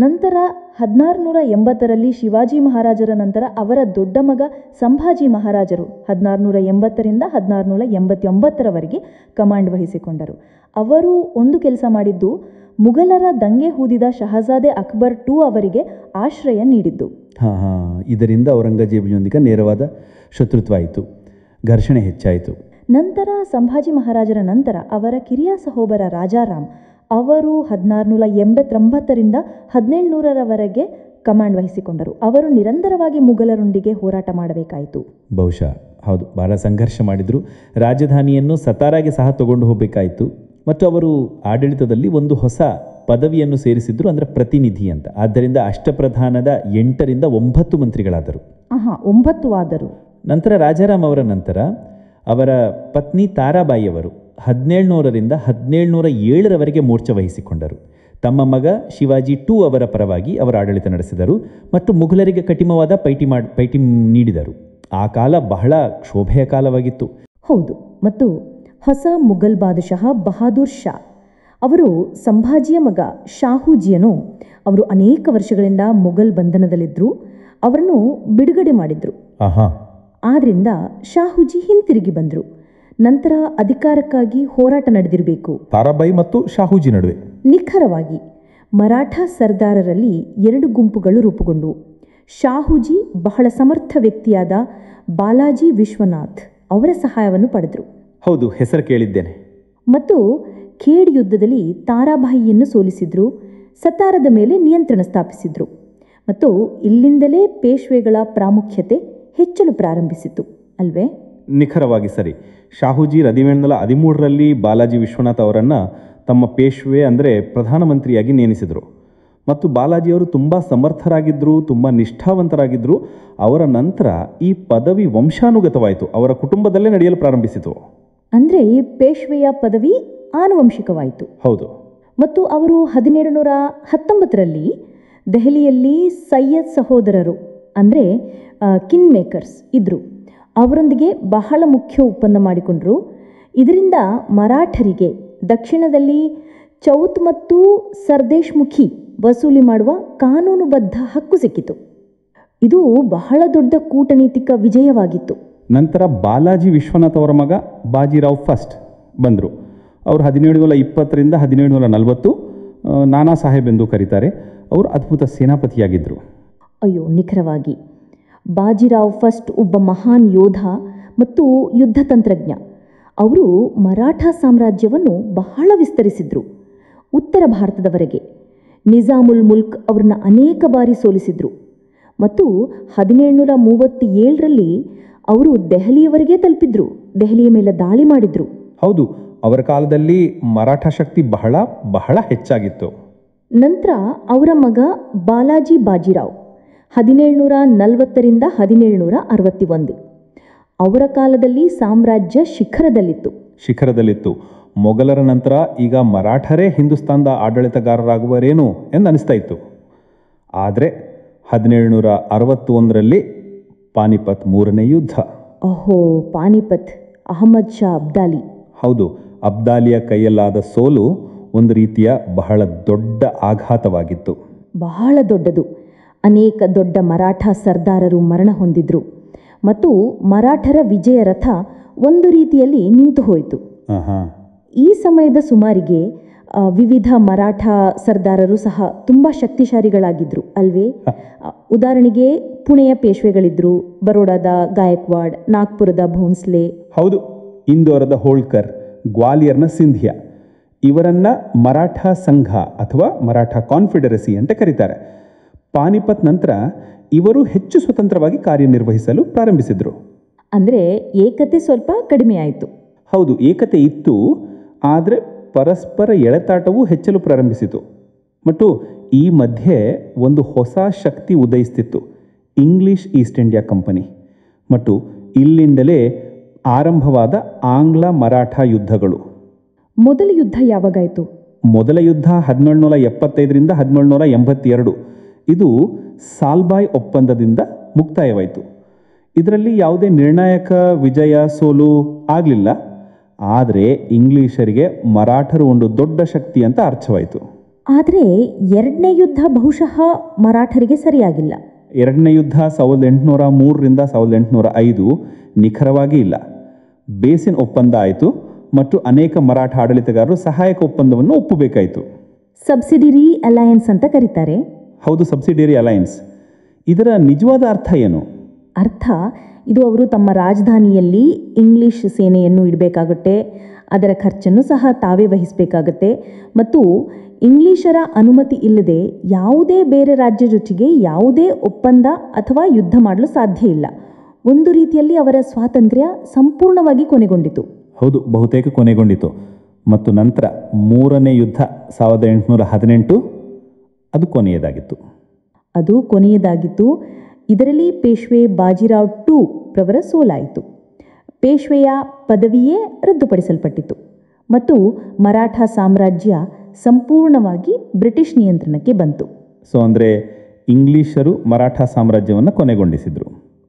ನಂತರ 1680ರಲ್ಲಿ ಶಿವಾಜಿ ಮಹಾರಾಜರ ನಂತರ ಅವರ ದೊಡ್ಡ ಮಗ ಸಂಭಾಜಿ ಮಹಾರಾಜರು 1680ರಿಂದ 1689ರವರೆಗೆ ಕಮಾಂಡ್ ವಹಿಸಿಕೊಂಡರು. ಅವರು ಒಂದು ಕೆಲಸ ಮಾಡಿದ್ದು, ಮುಘಲರ ದಂಗೆ ಹೂದಿದ ಶಹಜಾದೆ ಅಕ್ಬರ್ II ಅವರಿಗೆ ಆಶ್ರಯ ನೀಡಿದ್ದು. ಇದರಿಂದ ಔರಂಗಜೇಬನೊಂದಿಗೆ ನೇರವಾದ ಶತ್ರುತ್ವ ಆಯಿತು, ಘರ್ಷಣೆ ಹೆಚ್ಚಾಯಿತು. ನಂತರ ಸಂಭಾಜಿ ಮಹಾರಾಜರ ನಂತರ ಅವರ ಕಿರಿಯ ಸಹೋದರ ರಾಜಾರಾಮ್ ಅವರು 1689ರಿಂದ 1700ರವರೆಗೆ ಕಮಾಂಡ್ ವಹಿಸಿಕೊಂಡರು. ಅವರು ನಿರಂತರವಾಗಿ ಮುಘಲರೊಂದಿಗೆ ಹೋರಾಟ ಮಾಡಬೇಕಾಯಿತು. ಬಹುಶಃ ಹೌದು, ಬಹಳ ಸಂಘರ್ಷ ಮಾಡಿದರು. ರಾಜಧಾನಿಯನ್ನು ಸತಾರಾಗೆ ಸಹ ತಗೊಂಡು ಹೋಗಬೇಕಾಯಿತು. ಮತ್ತು ಅವರು ಆಡಳಿತದಲ್ಲಿ ಒಂದು ಹೊಸ ಪದವಿಯನ್ನು ಸೇರಿಸಿದ್ರು, ಅಂದರೆ ಪ್ರತಿನಿಧಿ ಅಂತ. ಆದ್ದರಿಂದ ಅಷ್ಟಪ್ರಧಾನದ 8ರಿಂದ 9 ಮಂತ್ರಿಗಳಾದರು. 9 ಆದರು. ನಂತರ ರಾಜಾರಾಮ್ ಅವರ ನಂತರ ಅವರ ಪತ್ನಿ ತಾರಾಬಾಯಿಯವರು 1700ರಿಂದ 1707ರವರೆಗೆ ಮೋರ್ಚಾ ವಹಿಸಿಕೊಂಡರು. ತಮ್ಮ ಮಗ ಶಿವಾಜಿ II ಅವರ ಪರವಾಗಿ ಅವರ ಆಡಳಿತ ನಡೆಸಿದರು ಮತ್ತು ಮುಘಲರಿಗೆ ಕಠಿಣವಾದ ಪೈಟಿ ನೀಡಿದರು. ಆ ಕಾಲ ಬಹಳ ಕ್ಷೋಭೆಯ ಕಾಲವಾಗಿತ್ತು. ಹೌದು, ಮತ್ತು ಹೊಸ ಮುಘಲ್ ಬಾದಶಾಹ ಬಹಾದೂರ್ ಶಾ ಅವರು ಸಂಭಾಜಿಯ ಮಗ ಶಾಹುಜಿಯನು ಅವರು ಅನೇಕ ವರ್ಷಗಳಿಂದ ಮುಘಲ್ ಬಂಧನದಲ್ಲಿದ್ದರು. ಅವರನ್ನು ಬಿಡುಗಡೆ ಮಾಡಿದ್ರು. ಆದ್ರಿಂದ ಶಾಹುಜಿ ಹಿಂತಿರುಗಿ ಬಂದರು. ನಂತರ ಅಧಿಕಾರಕ್ಕಾಗಿ ಹೋರಾಟ ನಡೆದಿರಬೇಕು ತಾರಾಬಾಯಿ ಮತ್ತು ಶಾಹುಜಿ ನಡುವೆ. ನಿಖರವಾಗಿ ಮರಾಠ ಸರ್ದಾರರಲ್ಲಿ 2 ಗುಂಪುಗಳು ರೂಪುಗೊಂಡು. ಶಾಹುಜಿ ಬಹಳ ಸಮರ್ಥ ವ್ಯಕ್ತಿಯಾದ ಬಾಲಾಜಿ ವಿಶ್ವನಾಥ್ ಅವರ ಸಹಾಯವನ್ನು ಪಡೆದರು. ಹೌದು, ಹೆಸರು ಕೇಳಿದ್ದೇನೆ. ಮತ್ತು ಖೇಡ್ ಯುದ್ಧದಲ್ಲಿ ತಾರಾಬಾಯಿಯನ್ನು ಸೋಲಿಸಿದ್ರು, ಸತಾರದ ಮೇಲೆ ನಿಯಂತ್ರಣ ಸ್ಥಾಪಿಸಿದ್ರು ಮತ್ತು ಇಲ್ಲಿಂದಲೇ ಪೇಶ್ವೆಗಳ ಪ್ರಾಮುಖ್ಯತೆ ಹೆಚ್ಚಲು ಪ್ರಾರಂಭಿಸಿತು ಅಲ್ವೇ? ನಿಖರವಾಗಿ ಸರಿ. ಶಾಹುಜಿ 1713ರಲ್ಲಿ ಬಾಲಾಜಿ ವಿಶ್ವನಾಥ್ ಅವರನ್ನು ತಮ್ಮ ಪೇಶ್ವೆ ಅಂದರೆ ಪ್ರಧಾನಮಂತ್ರಿಯಾಗಿ ನೇಮಿಸಿದರು. ಮತ್ತು ಬಾಲಾಜಿಯವರು ತುಂಬ ಸಮರ್ಥರಾಗಿದ್ದರು, ತುಂಬ ನಿಷ್ಠಾವಂತರಾಗಿದ್ದರು. ಅವರ ನಂತರ ಈ ಪದವಿ ವಂಶಾನುಗತವಾಯಿತು, ಅವರ ಕುಟುಂಬದಲ್ಲೇ ನಡೆಯಲು ಪ್ರಾರಂಭಿಸಿತು. ಅಂದರೆ ಪೇಶ್ವೆಯ ಪದವಿ ಆನುವಂಶಿಕವಾಯಿತು. ಹೌದು. ಮತ್ತು ಅವರು 1719ರಲ್ಲಿ ದೆಹಲಿಯಲ್ಲಿ ಸೈಯದ್ ಸಹೋದರರು ಅಂದರೆ ಕಿಂಗ್ ಮೇಕರ್ಸ್ ಇದ್ದರು. ಅವರೊಂದಿಗೆ ಬಹಳ ಮುಖ್ಯ ಒಪ್ಪಂದ ಮಾಡಿಕೊಂಡರು. ಇದರಿಂದ ಮರಾಠರಿಗೆ ದಕ್ಷಿಣದಲ್ಲಿ ಚೌತ್ ಮತ್ತು ಸರ್ದೇಶ್ಮುಖಿ ವಸೂಲಿ ಮಾಡುವ ಕಾನೂನುಬದ್ಧ ಹಕ್ಕು ಸಿಕ್ಕಿತು. ಇದು ಬಹಳ ದೊಡ್ಡ ಕೂಟನೀತಿಕ ವಿಜಯವಾಗಿತ್ತು. ನಂತರ ಬಾಲಾಜಿ ವಿಶ್ವನಾಥ್ ಅವರ ಮಗ ಬಾಜಿರಾವ್ ಫಸ್ಟ್ ಬಂದರು. ಅವರು 1720ರಿಂದ 1740 ನಾನಾ ಸಾಹೇಬ್ ಎಂದು ಕರೀತಾರೆ. ಅವರು ಅದ್ಭುತ ಸೇನಾಪತಿಯಾಗಿದ್ದರು. ಅಯ್ಯೋ, ನಿಖರವಾಗಿ ಬಾಜಿರಾವ್ ಫಸ್ಟ್ ಒಬ್ಬ ಮಹಾನ್ ಯೋಧ ಮತ್ತು ಯುದ್ಧ ತಂತ್ರಜ್ಞ. ಅವರು ಮರಾಠ ಸಾಮ್ರಾಜ್ಯವನ್ನು ಬಹಳ ವಿಸ್ತರಿಸಿದ್ರು, ಉತ್ತರ ಭಾರತದವರೆಗೆ. ನಿಜಾಮುಲ್ ಮುಲ್ಕ್ ಅವ್ರನ್ನ ಅನೇಕ ಬಾರಿ ಸೋಲಿಸಿದ್ರು ಮತ್ತು 1737ರಲ್ಲಿ ಅವರು ದೆಹಲಿಯವರೆಗೆ ತಲುಪಿದ್ರು, ದೆಹಲಿಯ ಮೇಲೆ ದಾಳಿ ಮಾಡಿದ್ರು. ಹೌದು, ಅವರ ಕಾಲದಲ್ಲಿ ಮರಾಠ ಶಕ್ತಿ ಬಹಳ ಬಹಳ ಹೆಚ್ಚಾಗಿತ್ತು. ನಂತರ ಅವರ ಮಗ ಬಾಲಾಜಿ ಬಾಜಿರಾವ್ 1740ರಿಂದ 1761. ಅವರ ಕಾಲದಲ್ಲಿ ಸಾಮ್ರಾಜ್ಯ ಶಿಖರದಲ್ಲಿತ್ತು. ಮೊಘಲರ ನಂತರ ಈಗ ಮರಾಠರೇ ಹಿಂದೂಸ್ತಾನದ ಆಡಳಿತಗಾರರಾಗುವರೇನು ಎಂದು ಅನಿಸ್ತಾ ಇತ್ತು. ಆದರೆ 1761ರಲ್ಲಿ ಪಾನಿಪತ್ 3ನೇ ಯುದ್ಧ. ಪಾನಿಪತ್, ಅಹಮದ್ ಶಾ ಅಬ್ದಾಲಿ. ಹೌದು, ಅಬ್ದಾಲಿಯ ಕೈಯಲ್ಲಾದ ಸೋಲು ಒಂದು ರೀತಿಯ ಬಹಳ ದೊಡ್ಡ ಆಘಾತವಾಗಿತ್ತು. ಬಹಳ ದೊಡ್ಡದು. ಅನೇಕ ದೊಡ್ಡ ಮರಾಠ ಸರ್ದಾರರು ಮರಣ ಹೊಂದಿದ್ರು ಮತ್ತು ಮರಾಠರ ವಿಜಯ ರಥ ಒಂದು ರೀತಿಯಲ್ಲಿ ನಿಂತು ಹೋಯಿತು. ಈ ಸಮಯದ ಸುಮಾರಿಗೆ ವಿವಿಧ ಮರಾಠ ಸರ್ದಾರರು ಸಹ ತುಂಬ ಶಕ್ತಿಶಾಲಿಗಳಾಗಿದ್ದರು ಅಲ್ವೇ? ಉದಾಹರಣೆಗೆ ಪುಣೆಯ ಪೇಶ್ವೆಗಳಿದ್ರು, ಬರೋಡಾದ ಗಾಯಕ್ವಾಡ್, ನಾಗ್ಪುರದ ಭೋನ್ಸ್ಲೆ. ಹೌದು, ಇಂದೋರದ ಹೋಳ್ಕರ್, ಗ್ವಾಲಿಯರ್ನ ಸಿಂಧಿಯಾ. ಇವರನ್ನ ಮರಾಠ ಸಂಘ ಅಥವಾ ಮರಾಠ ಕಾನ್ಫೆಡರಸಿ ಅಂತ ಕರೀತಾರೆ. ಪಾನಿಪತ್ ನಂತರ ಇವರು ಹೆಚ್ಚು ಸ್ವತಂತ್ರವಾಗಿ ಕಾರ್ಯನಿರ್ವಹಿಸಲು ಪ್ರಾರಂಭಿಸಿದರು. ಅಂದರೆ ಏಕತೆ ಸ್ವಲ್ಪ ಕಡಿಮೆ ಆಯಿತು. ಹೌದು, ಏಕತೆ ಇತ್ತು, ಆದರೆ ಪರಸ್ಪರ ಎಳೆತಾಟವೂ ಹೆಚ್ಚಲು ಪ್ರಾರಂಭಿಸಿತು. ಮತ್ತು ಈ ಮಧ್ಯೆ ಒಂದು ಹೊಸ ಶಕ್ತಿ ಉದಯಿಸ್ತಿತ್ತು, ಇಂಗ್ಲಿಷ್ ಈಸ್ಟ್ ಇಂಡಿಯಾ ಕಂಪನಿ. ಮತ್ತು ಇಲ್ಲಿಂದಲೇ ಆರಂಭವಾದ ಆಂಗ್ಲ ಮರಾಠ ಯುದ್ಧಗಳು. ಮೊದಲ ಯುದ್ಧ ಯಾವಾಗಾಯಿತು? ಮೊದಲ ಯುದ್ಧ 1775ರಿಂದ 1782. ಇದು ಸಾಲ್ಬಾಯ್ ಒಪ್ಪಂದದಿಂದ ಮುಕ್ತಾಯವಾಯಿತು. ಇದರಲ್ಲಿ ಯಾವುದೇ ನಿರ್ಣಾಯಕ ವಿಜಯ ಸೋಲು ಆಗಲಿಲ್ಲ. ಆದರೆ ಇಂಗ್ಲಿಷರಿಗೆ ಮರಾಠರು ಒಂದು ದೊಡ್ಡ ಶಕ್ತಿ ಅಂತ ಅರ್ಥವಾಯಿತು. ಆದರೆ ಎರಡನೇ ಯುದ್ಧ ಬಹುಶಃ ಮರಾಠರಿಗೆ ಸರಿಯಾಗಿಲ್ಲ. ಎರಡನೇ ಯುದ್ಧ 1803ರಿಂದ 1805 ನಿಖರವಾಗಿ ಇಲ್ಲ. ಬೇಸಿನ್ ಒಪ್ಪಂದ ಆಯಿತು ಮತ್ತು ಅನೇಕ ಮರಾಠ ಆಡಳಿತಗಾರರು ಸಹಾಯಕ ಒಪ್ಪಂದವನ್ನು ಒಪ್ಪಬೇಕಾಯಿತು. ಸಬ್ಸಿಡಿಯರಿ ಅಲಯನ್ಸ್ ಅಂತ ಕರೀತಾರೆ. ಹೌದು, ಸಬ್ಸಿಡಿಯರಿ ಅಲಯನ್ಸ್. ಇದರ ನಿಜವಾದ ಅರ್ಥ ಏನು? ಅರ್ಥ ಇದು ಅವರು ತಮ್ಮ ರಾಜಧಾನಿಯಲ್ಲಿ ಇಂಗ್ಲಿಷ್ ಸೇನೆಯನ್ನು ಇಡಬೇಕಾಗುತ್ತೆ, ಅದರ ಖರ್ಚನ್ನು ಸಹ ತಾವೇ ವಹಿಸಬೇಕಾಗತ್ತೆ ಮತ್ತು ಇಂಗ್ಲಿಷರ ಅನುಮತಿ ಇಲ್ಲದೆ ಯಾವುದೇ ಬೇರೆ ರಾಜ್ಯ ಜೊತೆಗೆ ಯಾವುದೇ ಒಪ್ಪಂದ ಅಥವಾ ಯುದ್ಧ ಮಾಡಲು ಸಾಧ್ಯ ಇಲ್ಲ. ಒಂದು ರೀತಿಯಲ್ಲಿ ಅವರ ಸ್ವಾತಂತ್ರ್ಯ ಸಂಪೂರ್ಣವಾಗಿ ಕೊನೆಗೊಂಡಿತು. ಹೌದು, ಬಹುತೇಕ ಕೊನೆಗೊಂಡಿತು. ಮತ್ತು ನಂತರ ಮೂರನೇ ಯುದ್ಧ 1818 ಅದು ಕೊನೆಯದಾಗಿತ್ತು. ಇದರಲ್ಲಿ ಪೇಶ್ವೆ ಬಾಜಿರಾವ್ ಟೂ ರವರ ಸೋಲಾಯಿತು. ಪೇಶ್ವೆಯ ಪದವಿಯೇ ರದ್ದುಪಡಿಸಲ್ಪಟ್ಟಿತು ಮತ್ತು ಮರಾಠ ಸಾಮ್ರಾಜ್ಯ ಸಂಪೂರ್ಣವಾಗಿ ಬ್ರಿಟಿಷ್ ನಿಯಂತ್ರಣಕ್ಕೆ ಬಂತು. ಸೊ ಅಂದರೆ ಇಂಗ್ಲಿಷರು ಮರಾಠ ಸಾಮ್ರಾಜ್ಯವನ್ನು ಕೊನೆಗೊಂಡಿಸಿದ್ರು.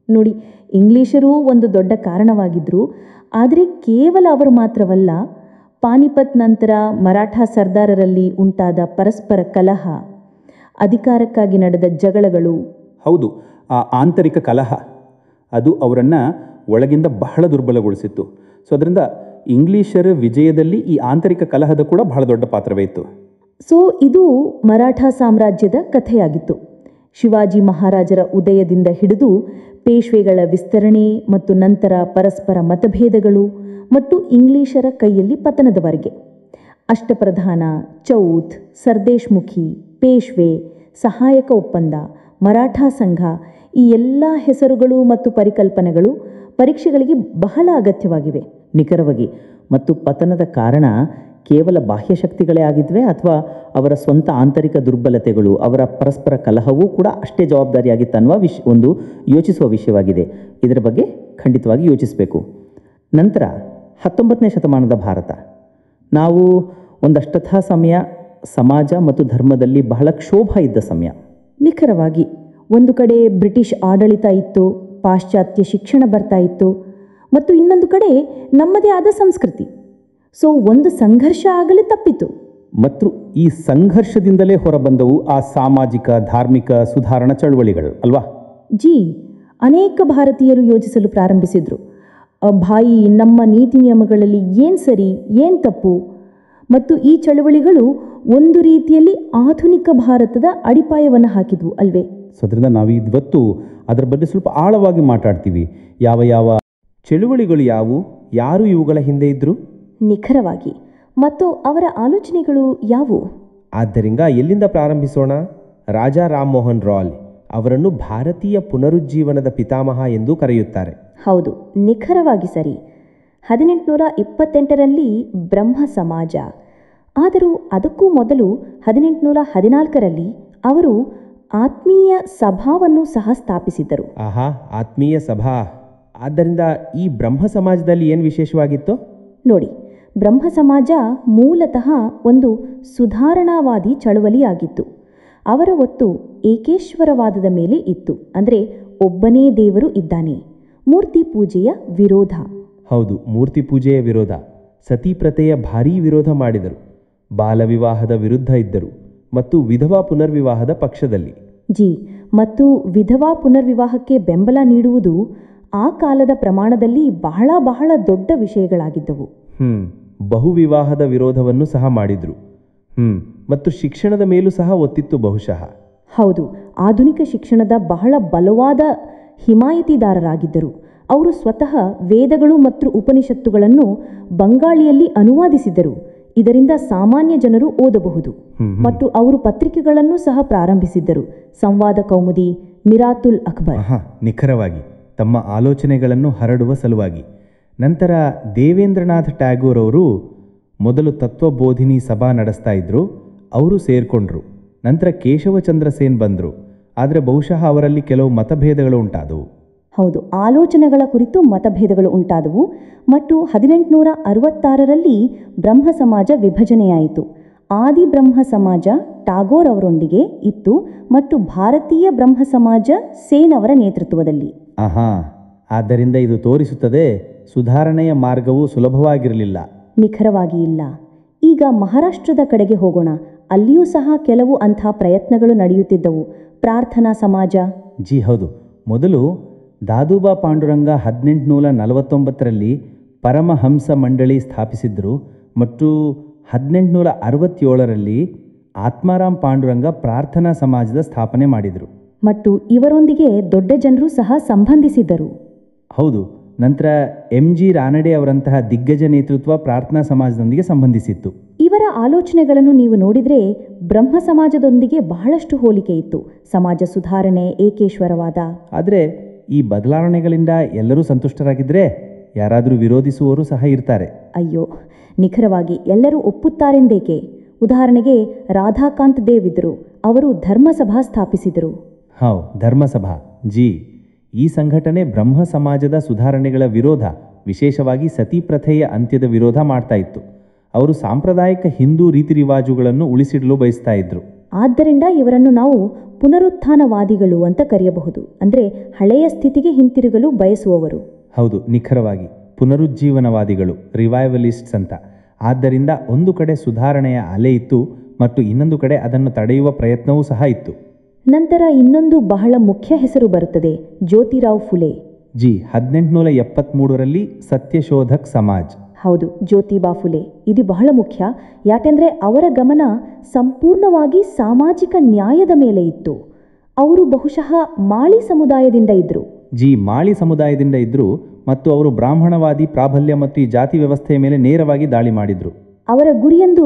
ನೋಡಿ, ಇಂಗ್ಲಿಷರು ಒಂದು ದೊಡ್ಡ ಕಾರಣವಾಗಿದ್ದರು. ಆದರೆ ಕೇವಲ ಅವರು ಮಾತ್ರವಲ್ಲ, ಪಾನಿಪತ್ ನಂತರ ಮರಾಠ ಸರ್ದಾರರಲ್ಲಿ ಉಂಟಾದ ಪರಸ್ಪರ ಕಲಹ, ಅಧಿಕಾರಕ್ಕಾಗಿ ನಡೆದ ಜಗಳಗಳು. ಹೌದು, ಆ ಆಂತರಿಕ ಕಲಹ ಅದು ಅವರನ್ನು ಒಳಗಿಂದ ಬಹಳ ದುರ್ಬಲಗೊಳಿಸಿತ್ತು. ಸೊ ಅದರಿಂದ ಇಂಗ್ಲಿಷರ ವಿಜಯದಲ್ಲಿ ಈ ಆಂತರಿಕ ಕಲಹದ ಕೂಡ ಬಹಳ ದೊಡ್ಡ ಪಾತ್ರವೇ ಇತ್ತು. ಸೊ ಇದು ಮರಾಠ ಸಾಮ್ರಾಜ್ಯದ ಕಥೆಯಾಗಿತ್ತು. ಶಿವಾಜಿ ಮಹಾರಾಜರ ಉದಯದಿಂದ ಹಿಡಿದು ಪೇಶ್ವೆಗಳ ವಿಸ್ತರಣೆ ಮತ್ತು ನಂತರ ಪರಸ್ಪರ ಮತಭೇದಗಳು ಮತ್ತು ಇಂಗ್ಲಿಷರ ಕೈಯಲ್ಲಿ ಪತನದವರೆಗೆ. ಅಷ್ಟಪ್ರಧಾನ, ಚೌತ್, ಸರ್ದೇಶ್ಮುಖಿ, ಪೇಶ್ವೆ, ಸಹಾಯಕ ಒಪ್ಪಂದ, ಮರಾಠ ಸಂಘ, ಈ ಎಲ್ಲ ಹೆಸರುಗಳು ಮತ್ತು ಪರಿಕಲ್ಪನೆಗಳು ಪರೀಕ್ಷೆಗಳಿಗೆ ಬಹಳ ಅಗತ್ಯವಾಗಿವೆ. ನಿಖರವಾಗಿ. ಮತ್ತು ಪತನದ ಕಾರಣ ಕೇವಲ ಬಾಹ್ಯ ಶಕ್ತಿಗಳೇ ಆಗಿದ್ವೆ ಅಥವಾ ಅವರ ಸ್ವಂತ ಆಂತರಿಕ ದುರ್ಬಲತೆಗಳು, ಅವರ ಪರಸ್ಪರ ಕಲಹವೂ ಕೂಡ ಅಷ್ಟೇ ಜವಾಬ್ದಾರಿಯಾಗಿತ್ತು ಅನ್ನುವ ಒಂದು ಯೋಚಿಸುವ ವಿಷಯವಾಗಿದೆ. ಇದರ ಬಗ್ಗೆ ಖಂಡಿತವಾಗಿ ಯೋಚಿಸಬೇಕು. ನಂತರ 19ನೇ ಶತಮಾನದ ಭಾರತ. ನಾವು ಒಂದಷ್ಟಥ ಸಮಯ ಸಮಾಜ ಮತ್ತು ಧರ್ಮದಲ್ಲಿ ಬಹಳ ಕ್ಷೋಭ ಇದ್ದ ಸಮಯ. ನಿಖರವಾಗಿ. ಒಂದು ಕಡೆ ಬ್ರಿಟಿಷ್ ಆಡಳಿತ ಇತ್ತು, ಪಾಶ್ಚಾತ್ಯ ಶಿಕ್ಷಣ ಬರ್ತಾ ಇತ್ತು, ಮತ್ತು ಇನ್ನೊಂದು ಕಡೆ ನಮ್ಮದೇ ಆದ ಸಂಸ್ಕೃತಿ. ಸೊ ಒಂದು ಸಂಘರ್ಷ ಆಗಲಿ ತಪ್ಪಿತು. ಮತ್ತು ಈ ಸಂಘರ್ಷದಿಂದಲೇ ಹೊರಬಂದವು ಆ ಸಾಮಾಜಿಕ ಧಾರ್ಮಿಕ ಸುಧಾರಣಾ ಚಳವಳಿಗಳು ಅಲ್ವಾ? ಅನೇಕ ಭಾರತೀಯರು ಯೋಚಿಸಲು ಪ್ರಾರಂಭಿಸಿದರು. ಭಾಯಿ, ನಮ್ಮ ನೀತಿ ನಿಯಮಗಳಲ್ಲಿ ಏನು ಸರಿ ಏನು ತಪ್ಪು. ಮತ್ತು ಈ ಚಳವಳಿಗಳು ಒಂದು ರೀತಿಯಲ್ಲಿ ಆಧುನಿಕ ಭಾರತದ ಅಡಿಪಾಯವನ್ನು ಹಾಕಿದ್ವು ಅಲ್ವೇ? ಸೊ ಅದರಿಂದ ನಾವು ಇವತ್ತು ಅದರ ಬಗ್ಗೆ ಸ್ವಲ್ಪ ಆಳವಾಗಿ ಮಾತಾಡ್ತೀವಿ. ಯಾವ ಯಾವ ಚಳುವಳಿಗಳು ಯಾವುವು, ಯಾರು ಇವುಗಳ ಹಿಂದೆ ಇದ್ದರು, ನಿಖರವಾಗಿ, ಮತ್ತು ಅವರ ಆಲೋಚನೆಗಳು ಯಾವುವು. ಆದ್ದರಿಂದ ಎಲ್ಲಿಂದ ಪ್ರಾರಂಭಿಸೋಣ? ರಾಜಾ ರಾಮ್ ಮೋಹನ್ ರಾಯ್ ಅವರನ್ನು ಭಾರತೀಯ ಪುನರುಜ್ಜೀವನದ ಪಿತಾಮಹ ಎಂದು ಕರೆಯುತ್ತಾರೆ. ಹೌದು, ನಿಖರವಾಗಿ ಸರಿ. 1828ರಲ್ಲಿ ಬ್ರಹ್ಮ ಸಮಾಜ. ಆದರೂ ಅದಕ್ಕೂ ಮೊದಲು 1814ರಲ್ಲಿ ಅವರು ಆತ್ಮೀಯ ಸಭಾವನ್ನು ಸಹ ಸ್ಥಾಪಿಸಿದ್ದರು. ಆತ್ಮೀಯ ಸಭಾ. ಆದ್ದರಿಂದ ಈ ಬ್ರಹ್ಮ ಸಮಾಜದಲ್ಲಿ ಏನು ವಿಶೇಷವಾಗಿತ್ತು? ನೋಡಿ, ಬ್ರಹ್ಮ ಸಮಾಜ ಮೂಲತಃ ಒಂದು ಸುಧಾರಣಾವಾದಿ ಚಳವಳಿಯಾಗಿತ್ತು. ಅವರ ಒತ್ತು ಏಕೇಶ್ವರವಾದದ ಮೇಲೆ ಇತ್ತು. ಅಂದರೆ ಒಬ್ಬನೇ ದೇವರು ಇದ್ದಾನೆ. ಮೂರ್ತಿ ಪೂಜೆಯ ವಿರೋಧ. ಹೌದು, ಮೂರ್ತಿ ಪೂಜೆಯ ವಿರೋಧ. ಸತೀಪ್ರತೆಯ ಭಾರೀ ವಿರೋಧ ಮಾಡಿದರು. ಬಾಲವಿವಾಹದ ವಿರುದ್ಧ ಇದ್ದರು ಮತ್ತು ವಿಧವಾ ಪುನರ್ವಿವಾಹದ ಪಕ್ಷದಲ್ಲಿ. ಮತ್ತು ವಿಧವಾ ಪುನರ್ವಿವಾಹಕ್ಕೆ ಬೆಂಬಲ ನೀಡುವುದು ಆ ಕಾಲದ ಪ್ರಮಾಣದಲ್ಲಿ ಬಹಳ ಬಹಳ ದೊಡ್ಡ ವಿಷಯಗಳಾಗಿದ್ದವು. ಬಹುವಿವಾಹದ ವಿರೋಧವನ್ನು ಸಹ ಮಾಡಿದ್ರು. ಮತ್ತು ಶಿಕ್ಷಣದ ಮೇಲೂ ಸಹ ಒತ್ತಿತ್ತು ಬಹುಶಃ. ಹೌದು, ಆಧುನಿಕ ಶಿಕ್ಷಣದ ಬಹಳ ಬಲವಾದ ಹಿಮಾಯತಿದಾರರಾಗಿದ್ದರು. ಅವರು ಸ್ವತಃ ವೇದಗಳು ಮತ್ತು ಉಪನಿಷತ್ತುಗಳನ್ನು ಬಂಗಾಳಿಯಲ್ಲಿ ಅನುವಾದಿಸಿದರು. ಇದರಿಂದ ಸಾಮಾನ್ಯ ಜನರು ಓದಬಹುದು. ಮತ್ತು ಅವರು ಪತ್ರಿಕೆಗಳನ್ನು ಸಹ ಪ್ರಾರಂಭಿಸಿದ್ದರು. ಸಂವಾದ ಕೌಮುದಿ, ಮಿರಾತುಲ್ ಅಕ್ಬರ್. ನಿಖರವಾಗಿ, ತಮ್ಮ ಆಲೋಚನೆಗಳನ್ನು ಹರಡುವ ಸಲುವಾಗಿ. ನಂತರ ದೇವೇಂದ್ರನಾಥ್ ಟ್ಯಾಗೋರ್ ಅವರು ಮೊದಲು ತತ್ವಬೋಧಿನಿ ಸಭಾ ನಡೆಸ್ತಾ ಇದ್ರು. ಅವರು ಸೇರ್ಕೊಂಡ್ರು. ನಂತರ ಕೇಶವಚಂದ್ರ ಸೇನ್ ಬಂದರು. ಆದರೆ ಬಹುಶಃ ಅವರಲ್ಲಿ ಕೆಲವು ಮತಭೇದಗಳು ಉಂಟಾದವು. ಹೌದು, ಆಲೋಚನೆಗಳ ಕುರಿತು ಮತಭೇದಗಳು ಉಂಟಾದವು. ಮತ್ತು 1866ರಲ್ಲಿ ಬ್ರಹ್ಮ ಸಮಾಜ ವಿಭಜನೆಯಾಯಿತು. ಆದಿ ಬ್ರಹ್ಮ ಸಮಾಜ ಟಾಗೋರ್ ಅವರೊಂದಿಗೆ ಇತ್ತು ಮತ್ತು ಭಾರತೀಯ ಬ್ರಹ್ಮ ಸಮಾಜ ಸೇನ್ ಅವರ ನೇತೃತ್ವದಲ್ಲಿ. ಆದ್ದರಿಂದ ಇದು ತೋರಿಸುತ್ತದೆ ಸುಧಾರಣೆಯ ಮಾರ್ಗವು ಸುಲಭವಾಗಿರಲಿಲ್ಲ. ನಿಖರವಾಗಿ ಇಲ್ಲ. ಈಗ ಮಹಾರಾಷ್ಟ್ರದ ಕಡೆಗೆ ಹೋಗೋಣ. ಅಲ್ಲಿಯೂ ಸಹ ಕೆಲವು ಅಂಥ ಪ್ರಯತ್ನಗಳು ನಡೆಯುತ್ತಿದ್ದವು. ಪ್ರಾರ್ಥನಾ ಸಮಾಜ. ಹೌದು. ಮೊದಲು ದಾದೂಬಾ ಪಾಂಡುರಂಗ 1849ರಲ್ಲಿ ಪರಮಹಂಸ ಮಂಡಳಿ ಸ್ಥಾಪಿಸಿದ್ರು ಮತ್ತು 1867ರಲ್ಲಿ ಆತ್ಮಾರಾಮ್ ಪಾಂಡುರಂಗ ಪ್ರಾರ್ಥನಾ ಸಮಾಜದ ಸ್ಥಾಪನೆ ಮಾಡಿದರು. ಮತ್ತು ಇವರೊಂದಿಗೆ ದೊಡ್ಡ ಜನರು ಸಹ ಸಂಬಂಧಿಸಿದ್ದರು. ಹೌದು. ನಂತರ MG ರಾನಡೆ ಅವರಂತಹ ದಿಗ್ಗಜ ನೇತೃತ್ವ ಪ್ರಾರ್ಥನಾ ಸಮಾಜದೊಂದಿಗೆ ಸಂಬಂಧಿಸಿತ್ತು. ಇವರ ಆಲೋಚನೆಗಳನ್ನು ನೀವು ನೋಡಿದರೆ ಬ್ರಹ್ಮ ಸಮಾಜದೊಂದಿಗೆ ಬಹಳಷ್ಟು ಹೋಲಿಕೆ ಇತ್ತು. ಸಮಾಜ ಸುಧಾರಣೆ, ಏಕೇಶ್ವರವಾದ. ಆದರೆ ಈ ಬದಲಾವಣೆಗಳಿಂದ ಎಲ್ಲರೂ ಸಂತುಷ್ಟರಾಗಿದ್ದರೆ ಯಾರಾದರೂ ವಿರೋಧಿಸುವವರು ಸಹ ಇರ್ತಾರೆ. ಅಯ್ಯೋ, ನಿಖರವಾಗಿ ಎಲ್ಲರೂ ಒಪ್ಪುತ್ತಾರೆಂದೇಕೆ? ಉದಾಹರಣೆಗೆ ರಾಧಾಕಾಂತ್ ದೇವ್ ಇದ್ದರು. ಅವರು ಧರ್ಮಸಭಾ ಸ್ಥಾಪಿಸಿದರು. ಧರ್ಮಸಭಾ. ಈ ಸಂಘಟನೆ ಬ್ರಹ್ಮ ಸಮಾಜದ ಸುಧಾರಣೆಗಳ ವಿರೋಧ, ವಿಶೇಷವಾಗಿ ಸತಿ ಪ್ರಥೆಯ ಅಂತ್ಯದ ವಿರೋಧ ಮಾಡ್ತಾ ಇತ್ತು. ಅವರು ಸಾಂಪ್ರದಾಯಿಕ ಹಿಂದೂ ರೀತಿ ರಿವಾಜುಗಳನ್ನು ಉಳಿಸಿಡಲು ಬಯಸ್ತಾ ಇದ್ರು. ಆದ್ದರಿಂದ ಇವರನ್ನು ನಾವು ಪುನರುತ್ಥಾನವಾದಿಗಳು ಅಂತ ಕರೆಯಬಹುದು. ಅಂದರೆ ಹಳೆಯ ಸ್ಥಿತಿಗೆ ಹಿಂತಿರುಗಲು ಬಯಸುವವರು. ಹೌದು, ನಿಖರವಾಗಿ ಪುನರುಜ್ಜೀವನವಾದಿಗಳು, ರಿವೈವಲಿಸ್ಟ್ಸ್ ಅಂತ. ಆದ್ದರಿಂದ ಒಂದು ಕಡೆ ಸುಧಾರಣೆಯ ಅಲೆ ಇತ್ತು ಮತ್ತು ಇನ್ನೊಂದು ಕಡೆ ಅದನ್ನು ತಡೆಯುವ ಪ್ರಯತ್ನವೂ ಸಹ ಇತ್ತು. ನಂತರ ಇನ್ನೊಂದು ಬಹಳ ಮುಖ್ಯ ಹೆಸರು ಬರುತ್ತದೆ, ಜ್ಯೋತಿರಾವ್ ಫುಲೆ. 1873ರಲ್ಲಿ ಸತ್ಯಶೋಧಕ್ ಸಮಾಜ್. ಹೌದು, ಜ್ಯೋತಿಬಾ ಫುಲೆ. ಇದು ಬಹಳ ಮುಖ್ಯ, ಯಾಕೆಂದರೆ ಅವರ ಗಮನ ಸಂಪೂರ್ಣವಾಗಿ ಸಾಮಾಜಿಕ ನ್ಯಾಯದ ಮೇಲೆ ಇತ್ತು. ಅವರು ಬಹುಶಃ ಮಾಳಿ ಸಮುದಾಯದಿಂದ ಇದ್ದರು. ಮಾಳಿ ಸಮುದಾಯದಿಂದ ಇದ್ದರು ಮತ್ತು ಅವರು ಬ್ರಾಹ್ಮಣವಾದಿ ಪ್ರಾಬಲ್ಯ ಮತ್ತು ಈ ಜಾತಿ ವ್ಯವಸ್ಥೆಯ ಮೇಲೆ ನೇರವಾಗಿ ದಾಳಿ ಮಾಡಿದರು. ಅವರ ಗುರಿಯೊಂದು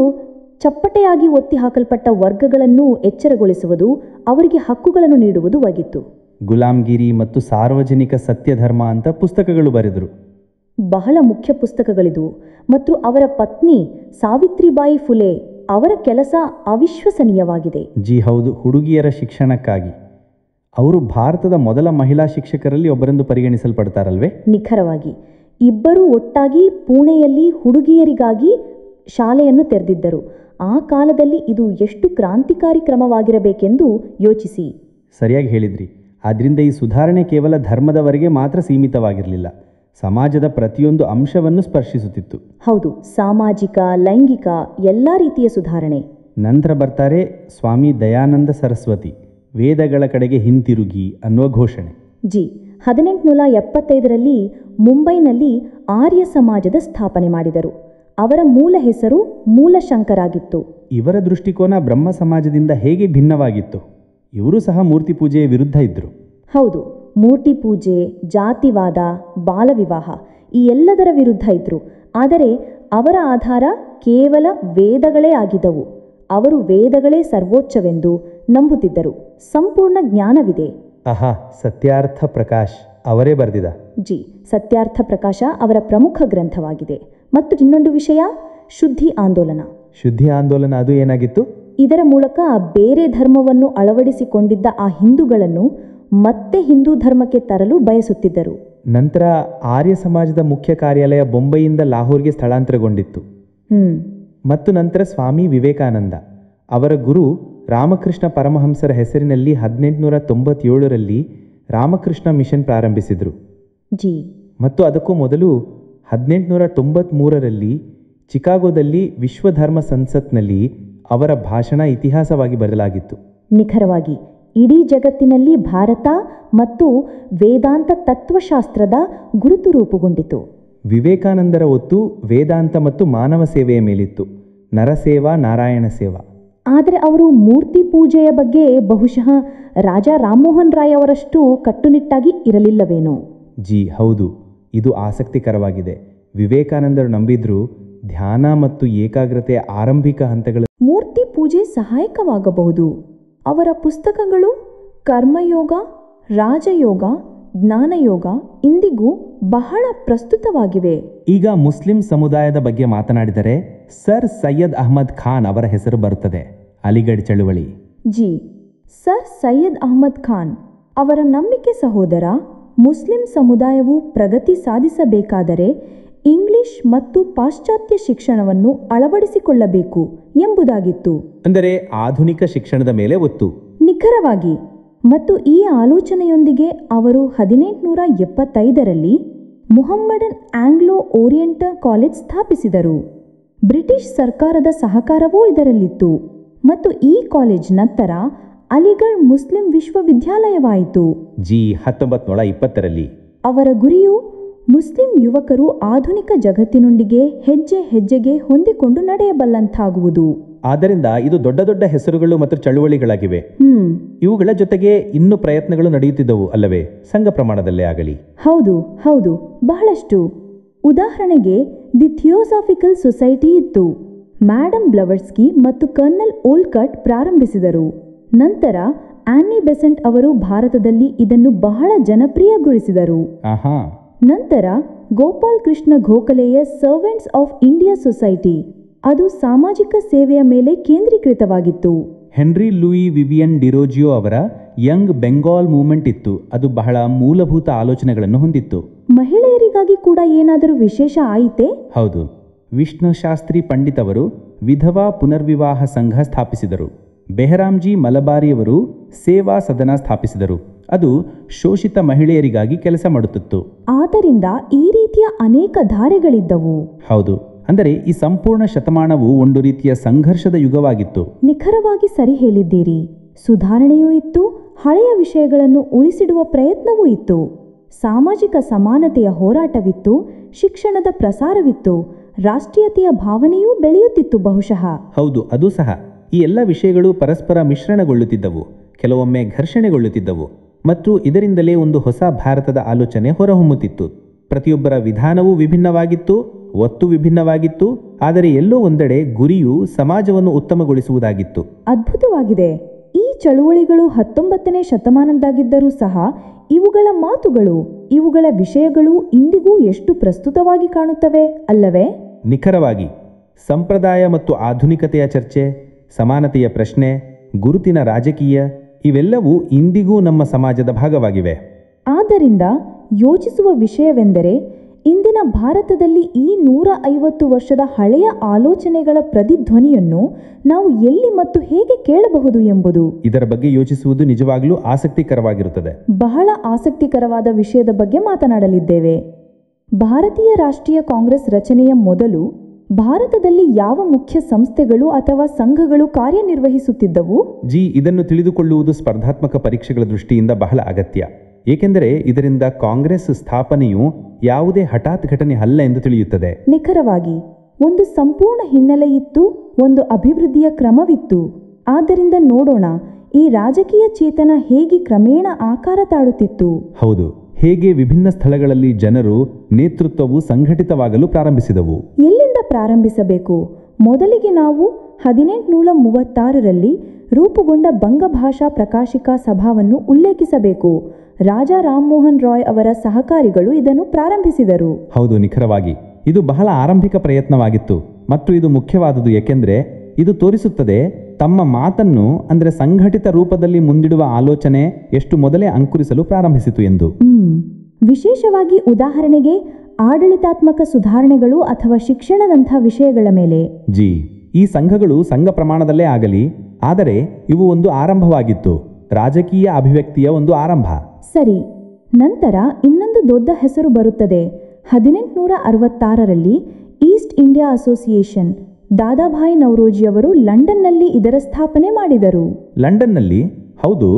ಚಪ್ಪಟೆಯಾಗಿ ಒತ್ತಿ ಹಾಕಲ್ಪಟ್ಟ ವರ್ಗಗಳನ್ನು ಎಚ್ಚರಗೊಳಿಸುವುದು, ಅವರಿಗೆ ಹಕ್ಕುಗಳನ್ನು ನೀಡುವುದು ಆಗಿತ್ತು. ಗುಲಾಮ್ಗಿರಿ ಮತ್ತು ಸಾರ್ವಜನಿಕ ಸತ್ಯಧರ್ಮ ಅಂತ ಪುಸ್ತಕಗಳು ಬರೆದರು. ಬಹಳ ಮುಖ್ಯ ಪುಸ್ತಕಗಳಿದು. ಮತ್ತು ಅವರ ಪತ್ನಿ ಸಾವಿತ್ರಿಬಾಯಿ ಫುಲೆ, ಅವರ ಕೆಲಸ ಅವಿಶ್ವಸನೀಯವಾಗಿದೆ. ಹೌದು, ಹುಡುಗಿಯರ ಶಿಕ್ಷಣಕ್ಕಾಗಿ. ಅವರು ಭಾರತದ ಮೊದಲ ಮಹಿಳಾ ಶಿಕ್ಷಕರಲ್ಲಿ ಒಬ್ಬರೆಂದು ಪರಿಗಣಿಸಲ್ಪಡ್ತಾರಲ್ವೇ? ನಿಖರವಾಗಿ. ಇಬ್ಬರೂ ಒಟ್ಟಾಗಿ ಪುಣೆಯಲ್ಲಿ ಹುಡುಗಿಯರಿಗಾಗಿ ಶಾಲೆಯನ್ನು ತೆರೆದಿದ್ದರು. ಆ ಕಾಲದಲ್ಲಿ ಇದು ಎಷ್ಟು ಕ್ರಾಂತಿಕಾರಿ ಕ್ರಮವಾಗಿರಬೇಕೆಂದು ಯೋಚಿಸಿ. ಸರಿಯಾಗಿ ಹೇಳಿದ್ರಿ. ಆದ್ದರಿಂದ ಈ ಸುಧಾರಣೆ ಕೇವಲ ಧರ್ಮದವರೆಗೆ ಮಾತ್ರ ಸೀಮಿತವಾಗಿರಲಿಲ್ಲ, ಸಮಾಜದ ಪ್ರತಿಯೊಂದು ಅಂಶವನ್ನು ಸ್ಪರ್ಶಿಸುತ್ತಿತ್ತು. ಹೌದು, ಸಾಮಾಜಿಕ, ಲೈಂಗಿಕ ಎಲ್ಲ ರೀತಿಯ ಸುಧಾರಣೆ. ನಂತರ ಬರ್ತಾರೆ ಸ್ವಾಮಿ ದಯಾನಂದ ಸರಸ್ವತಿ, ವೇದಗಳ ಕಡೆಗೆ ಹಿಂತಿರುಗಿ ಅನ್ನುವ ಘೋಷಣೆ. 1875ರಲ್ಲಿ ಮುಂಬೈನಲ್ಲಿ ಆರ್ಯ ಸಮಾಜದ ಸ್ಥಾಪನೆ ಮಾಡಿದರು. ಅವರ ಮೂಲ ಹೆಸರು ಮೂಲಶಂಕರಾಗಿತ್ತು. ಇವರ ದೃಷ್ಟಿಕೋನ ಬ್ರಹ್ಮ ಸಮಾಜದಿಂದ ಹೇಗೆ ಭಿನ್ನವಾಗಿತ್ತು? ಇವರು ಸಹ ಮೂರ್ತಿ ಪೂಜೆಯ ವಿರುದ್ಧ ಇದ್ದರು. ಹೌದು, ಮೂರ್ತಿ ಪೂಜೆ, ಜಾತಿವಾದ, ಬಾಲವಿವಾಹ ಈ ಎಲ್ಲದರ ವಿರುದ್ಧ ಇದ್ದರು. ಆದರೆ ಅವರ ಆಧಾರ ಕೇವಲ ವೇದಗಳೇ ಆಗಿದ್ದವು. ಅವರು ವೇದಗಳೇ ಸರ್ವೋಚ್ಚವೆಂದು ನಂಬುತ್ತಿದ್ದರು. ಸಂಪೂರ್ಣ ಜ್ಞಾನವಿದೆ. ಸತ್ಯಾರ್ಥ ಪ್ರಕಾಶ್ ಅವರೇ ಬರೆದಿದ. ಸತ್ಯಾರ್ಥ ಪ್ರಕಾಶ ಅವರ ಪ್ರಮುಖ ಗ್ರಂಥವಾಗಿದೆ. ಮತ್ತು ಇನ್ನೊಂದು ವಿಷಯ, ಶುದ್ಧಿ ಆಂದೋಲನ. ಶುದ್ಧಿ ಆಂದೋಲನ ಅದು ಏನಾಗಿತ್ತು? ಇದರ ಮೂಲಕ ಬೇರೆ ಧರ್ಮವನ್ನು ಅಳವಡಿಸಿಕೊಂಡಿದ್ದ ಆ ಹಿಂದೂಗಳನ್ನು ಮತ್ತೆ ಹಿಂದೂ ಧರ್ಮಕ್ಕೆ ತರಲು ಬಯಸುತ್ತಿದ್ದರು. ನಂತರ ಆರ್ಯ ಸಮಾಜದ ಮುಖ್ಯ ಕಾರ್ಯಾಲಯ ಬೊಂಬೈಯಿಂದ ಲಾಹೋರ್ಗೆ ಸ್ಥಳಾಂತರಗೊಂಡಿತ್ತು. ಮತ್ತು ನಂತರ ಸ್ವಾಮಿ ವಿವೇಕಾನಂದ ಅವರ ಗುರು ರಾಮಕೃಷ್ಣ ಪರಮಹಂಸರ ಹೆಸರಿನಲ್ಲಿ 1897ರಲ್ಲಿ ರಾಮಕೃಷ್ಣ ಮಿಷನ್ ಪ್ರಾರಂಭಿಸಿದರು. ಮತ್ತು ಅದಕ್ಕೂ ಮೊದಲು 1893ರಲ್ಲಿ ಚಿಕಾಗೋದಲ್ಲಿ ವಿಶ್ವಧರ್ಮ ಸಂಸತ್ನಲ್ಲಿ ಅವರ ಭಾಷಣ ಇತಿಹಾಸವಾಗಿ ಬದಲಾಗಿತ್ತು. ನಿಖರವಾಗಿ ಇಡೀ ಜಗತ್ತಿನಲ್ಲಿ ಭಾರತ ಮತ್ತು ವೇದಾಂತ ತತ್ವಶಾಸ್ತ್ರದ ಗುರುತು ರೂಪುಗೊಂಡಿತು. ವಿವೇಕಾನಂದರ ಒತ್ತು ವೇದಾಂತ ಮತ್ತು ಮಾನವ ಸೇವೆಯ ಮೇಲಿತ್ತು, ನರಸೇವಾ, ನಾರಾಯಣ ಸೇವಾ. ಆದರೆ ಅವರು ಮೂರ್ತಿ ಪೂಜೆಯ ಬಗ್ಗೆ ಬಹುಶಃ ರಾಜಾ ರಾಮಮೋಹನ್ ರಾಯ್ ಅವರಷ್ಟು ಕಟ್ಟುನಿಟ್ಟಾಗಿ ಇರಲಿಲ್ಲವೇನೋ? ಹೌದು, ಇದು ಆಸಕ್ತಿಕರವಾಗಿದೆ. ವಿವೇಕಾನಂದರು ನಂಬಿದ್ರು ಧ್ಯಾನ ಮತ್ತು ಏಕಾಗ್ರತೆಯ ಆರಂಭಿಕ ಹಂತಗಳ ಮೂರ್ತಿ ಪೂಜೆ ಸಹಾಯಕವಾಗಬಹುದು. ಅವರ ಪುಸ್ತಕಗಳು ಕರ್ಮಯೋಗ, ರಾಜಯೋಗ, ಜ್ಞಾನಯೋಗ ಇಂದಿಗೂ ಬಹಳ ಪ್ರಸ್ತುತವಾಗಿವೆ. ಈಗ ಮುಸ್ಲಿಂ ಸಮುದಾಯದ ಬಗ್ಗೆ ಮಾತನಾಡಿದರೆ ಸರ್ ಸೈಯದ್ ಅಹ್ಮದ್ ಖಾನ್ ಅವರ ಹೆಸರು ಬರುತ್ತದೆ. ಅಲಿಗಢ್ ಚಳುವಳಿ. ಸರ್ ಸೈಯದ್ ಅಹ್ಮದ್ ಖಾನ್ ಅವರ ನಂಬಿಕೆ ಸಹೋದರ, ಮುಸ್ಲಿಂ ಸಮುದಾಯವು ಪ್ರಗತಿ ಸಾಧಿಸಬೇಕಾದರೆ ಇಂಗ್ಲಿಷ್ ಮತ್ತು ಪಾಶ್ಚಾತ್ಯ ಶಿಕ್ಷಣವನ್ನು ಅಳವಡಿಸಿಕೊಳ್ಳಬೇಕು ಎಂಬುದಾಗಿತ್ತು. ಅಂದರೆ ಆಧುನಿಕ ಶಿಕ್ಷಣದ ಮೇಲೆ ಒತ್ತು. ನಿಖರವಾಗಿ. ಮತ್ತು ಈ ಆಲೋಚನೆಯೊಂದಿಗೆ ಅವರು 1875ರಲ್ಲಿ ಮುಹಮ್ಮಡನ್ ಆಂಗ್ಲೋ ಓರಿಯೆಂಟಲ್ ಕಾಲೇಜ್ ಸ್ಥಾಪಿಸಿದರು. ಬ್ರಿಟಿಷ್ ಸರ್ಕಾರದ ಸಹಕಾರವೂ ಇದರಲ್ಲಿತ್ತು. ಮತ್ತು ಈ ಕಾಲೇಜ್ ನಂತರ ಅಲಿಗಢ್ ಮುಸ್ಲಿಂ ವಿಶ್ವವಿದ್ಯಾಲಯವಾಯಿತು. 1920ರಲ್ಲಿ. ಅವರ ಗುರಿಯು ಮುಸ್ಲಿಂ ಯುವಕರು ಆಧುನಿಕ ಜಗತ್ತಿನೊಂದಿಗೆ ಹೆಜ್ಜೆ ಹೆಜ್ಜೆಗೆ ಹೊಂದಿಕೊಂಡು ನಡೆಯಬಲ್ಲಂತಾಗುವುದು. ಆದ್ದರಿಂದ ಇದು ದೊಡ್ಡ ದೊಡ್ಡ ಹೆಸರುಗಳು ಮತ್ತು ಚಳುವಳಿಗಳಾಗಿವೆ. ಇವುಗಳ ಜೊತೆಗೆ ಇನ್ನೂ ಪ್ರಯತ್ನಗಳು ನಡೆಯುತ್ತಿದ್ದವು ಅಲ್ಲವೇ, ಸಂಘ ಪ್ರಮಾಣದಲ್ಲೇ ಆಗಲಿ? ಹೌದು, ಬಹಳಷ್ಟು. ಉದಾಹರಣೆಗೆ ದಿ ಥಿಯೋಸಾಫಿಕಲ್ ಸೊಸೈಟಿ ಇತ್ತು. ಮ್ಯಾಡಮ್ ಬ್ಲವರ್ಸ್ಕಿ ಮತ್ತು ಕರ್ನಲ್ ಓಲ್ಕಟ್ ಪ್ರಾರಂಭಿಸಿದರು. ನಂತರ ಆನ್ನಿ ಬೆಸೆಂಟ್ ಅವರು ಭಾರತದಲ್ಲಿ ಇದನ್ನು ಬಹಳ ಜನಪ್ರಿಯಗೊಳಿಸಿದರು. ಆಹಾ. ನಂತರ ಗೋಪಾಲ್ ಕೃಷ್ಣ ಗೋಖಲೆಯ ಸರ್ವೆಂಟ್ಸ್ ಆಫ್ ಇಂಡಿಯಾ ಸೊಸೈಟಿ, ಅದು ಸಾಮಾಜಿಕ ಸೇವೆಯ ಮೇಲೆ ಕೇಂದ್ರೀಕೃತವಾಗಿತ್ತು. ಹೆನ್ರಿ ಲೂಯಿ ವಿವಿಯನ್ ಡಿರೋಜಿಯೋ ಅವರ ಯಂಗ್ ಬೆಂಗಾಲ್ ಮೂವ್ಮೆಂಟ್ ಇತ್ತು. ಅದು ಬಹಳ ಮೂಲಭೂತ ಆಲೋಚನೆಗಳನ್ನು ಹೊಂದಿತ್ತು. ಮಹಿಳೆಯರಿಗಾಗಿ ಕೂಡ ಏನಾದರೂ ವಿಶೇಷ ಆಯಿತೇ? ಹೌದು. ವಿಷ್ಣುಶಾಸ್ತ್ರಿ ಪಂಡಿತ್ ಅವರು ವಿಧವಾ ಪುನರ್ವಿವಾಹ ಸಂಘ ಸ್ಥಾಪಿಸಿದರು. ಬೆಹರಾಮ್ಜಿ ಮಲಬಾರಿಯವರು ಸೇವಾ ಸದನ ಸ್ಥಾಪಿಸಿದರು. ಅದು ಶೋಷಿತ ಮಹಿಳೆಯರಿಗಾಗಿ ಕೆಲಸ ಮಾಡುತ್ತಿತ್ತು. ಆದ್ದರಿಂದ ಈ ರೀತಿಯ ಅನೇಕ ಧಾರೆಗಳಿದ್ದವು. ಹೌದು. ಅಂದರೆ ಈ ಸಂಪೂರ್ಣ ಶತಮಾನವು ಒಂದು ರೀತಿಯ ಸಂಘರ್ಷದ ಯುಗವಾಗಿತ್ತು. ನಿಖರವಾಗಿ ಸರಿ ಹೇಳಿದ್ದೀರಿ. ಸುಧಾರಣೆಯೂ ಇತ್ತು, ಹಳೆಯ ವಿಷಯಗಳನ್ನು ಉಳಿಸಿಡುವ ಪ್ರಯತ್ನವೂ ಇತ್ತು. ಸಾಮಾಜಿಕ ಸಮಾನತೆಯ ಹೋರಾಟವಿತ್ತು, ಶಿಕ್ಷಣದ ಪ್ರಸಾರವಿತ್ತು, ರಾಷ್ಟ್ರೀಯತೆಯ ಭಾವನೆಯೂ ಬೆಳೆಯುತ್ತಿತ್ತು ಬಹುಶಃ. ಹೌದು, ಅದು ಸಹ. ಈ ಎಲ್ಲ ವಿಷಯಗಳು ಪರಸ್ಪರ ಮಿಶ್ರಣಗೊಳ್ಳುತ್ತಿದ್ದವು, ಕೆಲವೊಮ್ಮೆ ಘರ್ಷಣೆಗೊಳ್ಳುತ್ತಿದ್ದವು, ಮತ್ತು ಇದರಿಂದಲೇ ಒಂದು ಹೊಸ ಭಾರತದ ಆಲೋಚನೆ ಹೊರಹೊಮ್ಮುತ್ತಿತ್ತು. ಪ್ರತಿಯೊಬ್ಬರ ವಿಧಾನವೂ ವಿಭಿನ್ನವಾಗಿತ್ತು, ಒತ್ತು ವಿಭಿನ್ನವಾಗಿತ್ತು, ಆದರೆ ಎಲ್ಲೋ ಒಂದೆಡೆ ಗುರಿಯು ಸಮಾಜವನ್ನು ಉತ್ತಮಗೊಳಿಸುವುದಾಗಿತ್ತು. ಅದ್ಭುತವಾಗಿದೆ. ಈ ಚಳುವಳಿಗಳು 19ನೇ ಶತಮಾನದಾಗಿದ್ದರೂ ಸಹ ಇವುಗಳ ಮಾತುಗಳು, ಇವುಗಳ ವಿಷಯಗಳು ಇಂದಿಗೂ ಎಷ್ಟು ಪ್ರಸ್ತುತವಾಗಿ ಕಾಣುತ್ತವೆ ಅಲ್ಲವೇ? ನಿಖರವಾಗಿ. ಸಂಪ್ರದಾಯ ಮತ್ತು ಆಧುನಿಕತೆಯ ಚರ್ಚೆ, ಸಮಾನತೆಯ ಪ್ರಶ್ನೆ, ಗುರುತಿನ ರಾಜಕೀಯ, ಇವೆಲ್ಲವೂ ಇಂದಿಗೂ ನಮ್ಮ ಸಮಾಜದ ಭಾಗವಾಗಿವೆ. ಆದ್ದರಿಂದ ಯೋಚಿಸುವ ವಿಷಯವೆಂದರೆ, ಇಂದಿನ ಭಾರತದಲ್ಲಿ ಈ 150 ವರ್ಷದ ಹಳೆಯ ಆಲೋಚನೆಗಳ ಪ್ರತಿಧ್ವನಿಯನ್ನು ನಾವು ಎಲ್ಲಿ ಮತ್ತು ಹೇಗೆ ಕೇಳಬಹುದು ಎಂಬುದು. ಇದರ ಬಗ್ಗೆ ಯೋಚಿಸುವುದು ನಿಜವಾಗಲೂ ಆಸಕ್ತಿಕರವಾಗಿರುತ್ತದೆ. ಬಹಳ ಆಸಕ್ತಿಕರವಾದ ವಿಷಯದ ಬಗ್ಗೆ ಮಾತನಾಡಲಿದ್ದೇವೆ. ಭಾರತೀಯ ರಾಷ್ಟ್ರೀಯ ಕಾಂಗ್ರೆಸ್ ರಚನೆಯ ಮೊದಲು ಭಾರತದಲ್ಲಿ ಯಾವ ಮುಖ್ಯ ಸಂಸ್ಥೆಗಳು ಅಥವಾ ಸಂಘಗಳು ಕಾರ್ಯನಿರ್ವಹಿಸುತ್ತಿದ್ದವು? ಇದನ್ನು ತಿಳಿದುಕೊಳ್ಳುವುದು ಸ್ಪರ್ಧಾತ್ಮಕ ಪರೀಕ್ಷೆಗಳ ದೃಷ್ಟಿಯಿಂದ ಬಹಳ ಅಗತ್ಯ. ಏಕೆಂದರೆ ಇದರಿಂದ ಕಾಂಗ್ರೆಸ್ ಸ್ಥಾಪನೆಯು ಯಾವುದೇ ಹಠಾತ್ ಘಟನೆ ಅಲ್ಲ ಎಂದು ತಿಳಿಯುತ್ತದೆ. ನಿಖರವಾಗಿ. ಒಂದು ಸಂಪೂರ್ಣ ಹಿನ್ನೆಲೆ ಇತ್ತು, ಒಂದು ಅಭಿವೃದ್ಧಿಯ ಕ್ರಮವಿತ್ತು. ಆದ್ದರಿಂದ ನೋಡೋಣ, ಈ ರಾಜಕೀಯ ಚೇತನ ಹೇಗೆ ಕ್ರಮೇಣ ಆಕಾರ ತಾಳುತ್ತಿತ್ತು. ಹೌದು, ಹೇಗೆ ವಿಭಿನ್ನ ಸ್ಥಳಗಳಲ್ಲಿ ಜನರು, ನೇತೃತ್ವವು ಸಂಘಟಿತವಾಗಲು ಪ್ರಾರಂಭಿಸಿದವು. ಎಲ್ಲಿಂದ ಪ್ರಾರಂಭಿಸಬೇಕು? ಮೊದಲಿಗೆ ನಾವು 1836ರಲ್ಲಿ ರೂಪುಗೊಂಡ ಬಂಗಭಾಷಾ ಪ್ರಕಾಶಿಕಾ ಸಭಾವನ್ನು ಉಲ್ಲೇಖಿಸಬೇಕು. ರಾಜಾ ರಾಮಮೋಹನ್ ರಾಯ್ ಅವರ ಸಹಕಾರಿಗಳು ಇದನ್ನು ಪ್ರಾರಂಭಿಸಿದರು. ಹೌದು, ನಿಖರವಾಗಿ. ಇದು ಬಹಳ ಆರಂಭಿಕ ಪ್ರಯತ್ನವಾಗಿತ್ತು ಮತ್ತು ಇದು ಮುಖ್ಯವಾದುದು, ಏಕೆಂದರೆ ಇದು ತೋರಿಸುತ್ತದೆ ತಮ್ಮ ಮಾತನ್ನು ಅಂದರೆ ಸಂಘಟಿತ ರೂಪದಲ್ಲಿ ಮುಂದಿಡುವ ಆಲೋಚನೆ ಎಷ್ಟು ಮೊದಲೇ ಅಂಕುರಿಸಲು ಪ್ರಾರಂಭಿಸಿತು ಎಂದು. ವಿಶೇಷವಾಗಿ ಉದಾಹರಣೆಗೆ ಆಡಳಿತಾತ್ಮಕ ಸುಧಾರಣೆಗಳು ಅಥವಾ ಶಿಕ್ಷಣದಂಥ ವಿಷಯಗಳ ಮೇಲೆ. ಈ ಸಂಘಗಳು ಸಂಘ ಪ್ರಮಾಣದಲ್ಲೇ ಆಗಲಿ, ಆದರೆ ಇವು ಒಂದು ಆರಂಭವಾಗಿತ್ತು, ರಾಜಕೀಯ ಅಭಿವ್ಯಕ್ತಿಯ ಒಂದು ಆರಂಭ. ಸರಿ. ನಂತರ ಇನ್ನೊಂದು ದೊಡ್ಡ ಹೆಸರು ಬರುತ್ತದೆ. 1866ರಲ್ಲಿ ಈಸ್ಟ್ ಇಂಡಿಯಾ ಅಸೋಸಿಯೇಷನ್, ದಾದಾಭಾಯಿ ನವರೋಜಿಯವರು ಲಂಡನ್ನಲ್ಲಿ ಇದರ ಸ್ಥಾಪನೆ ಮಾಡಿದರು. ಲಂಡನ್ನಲ್ಲಿ? ಹೌದು,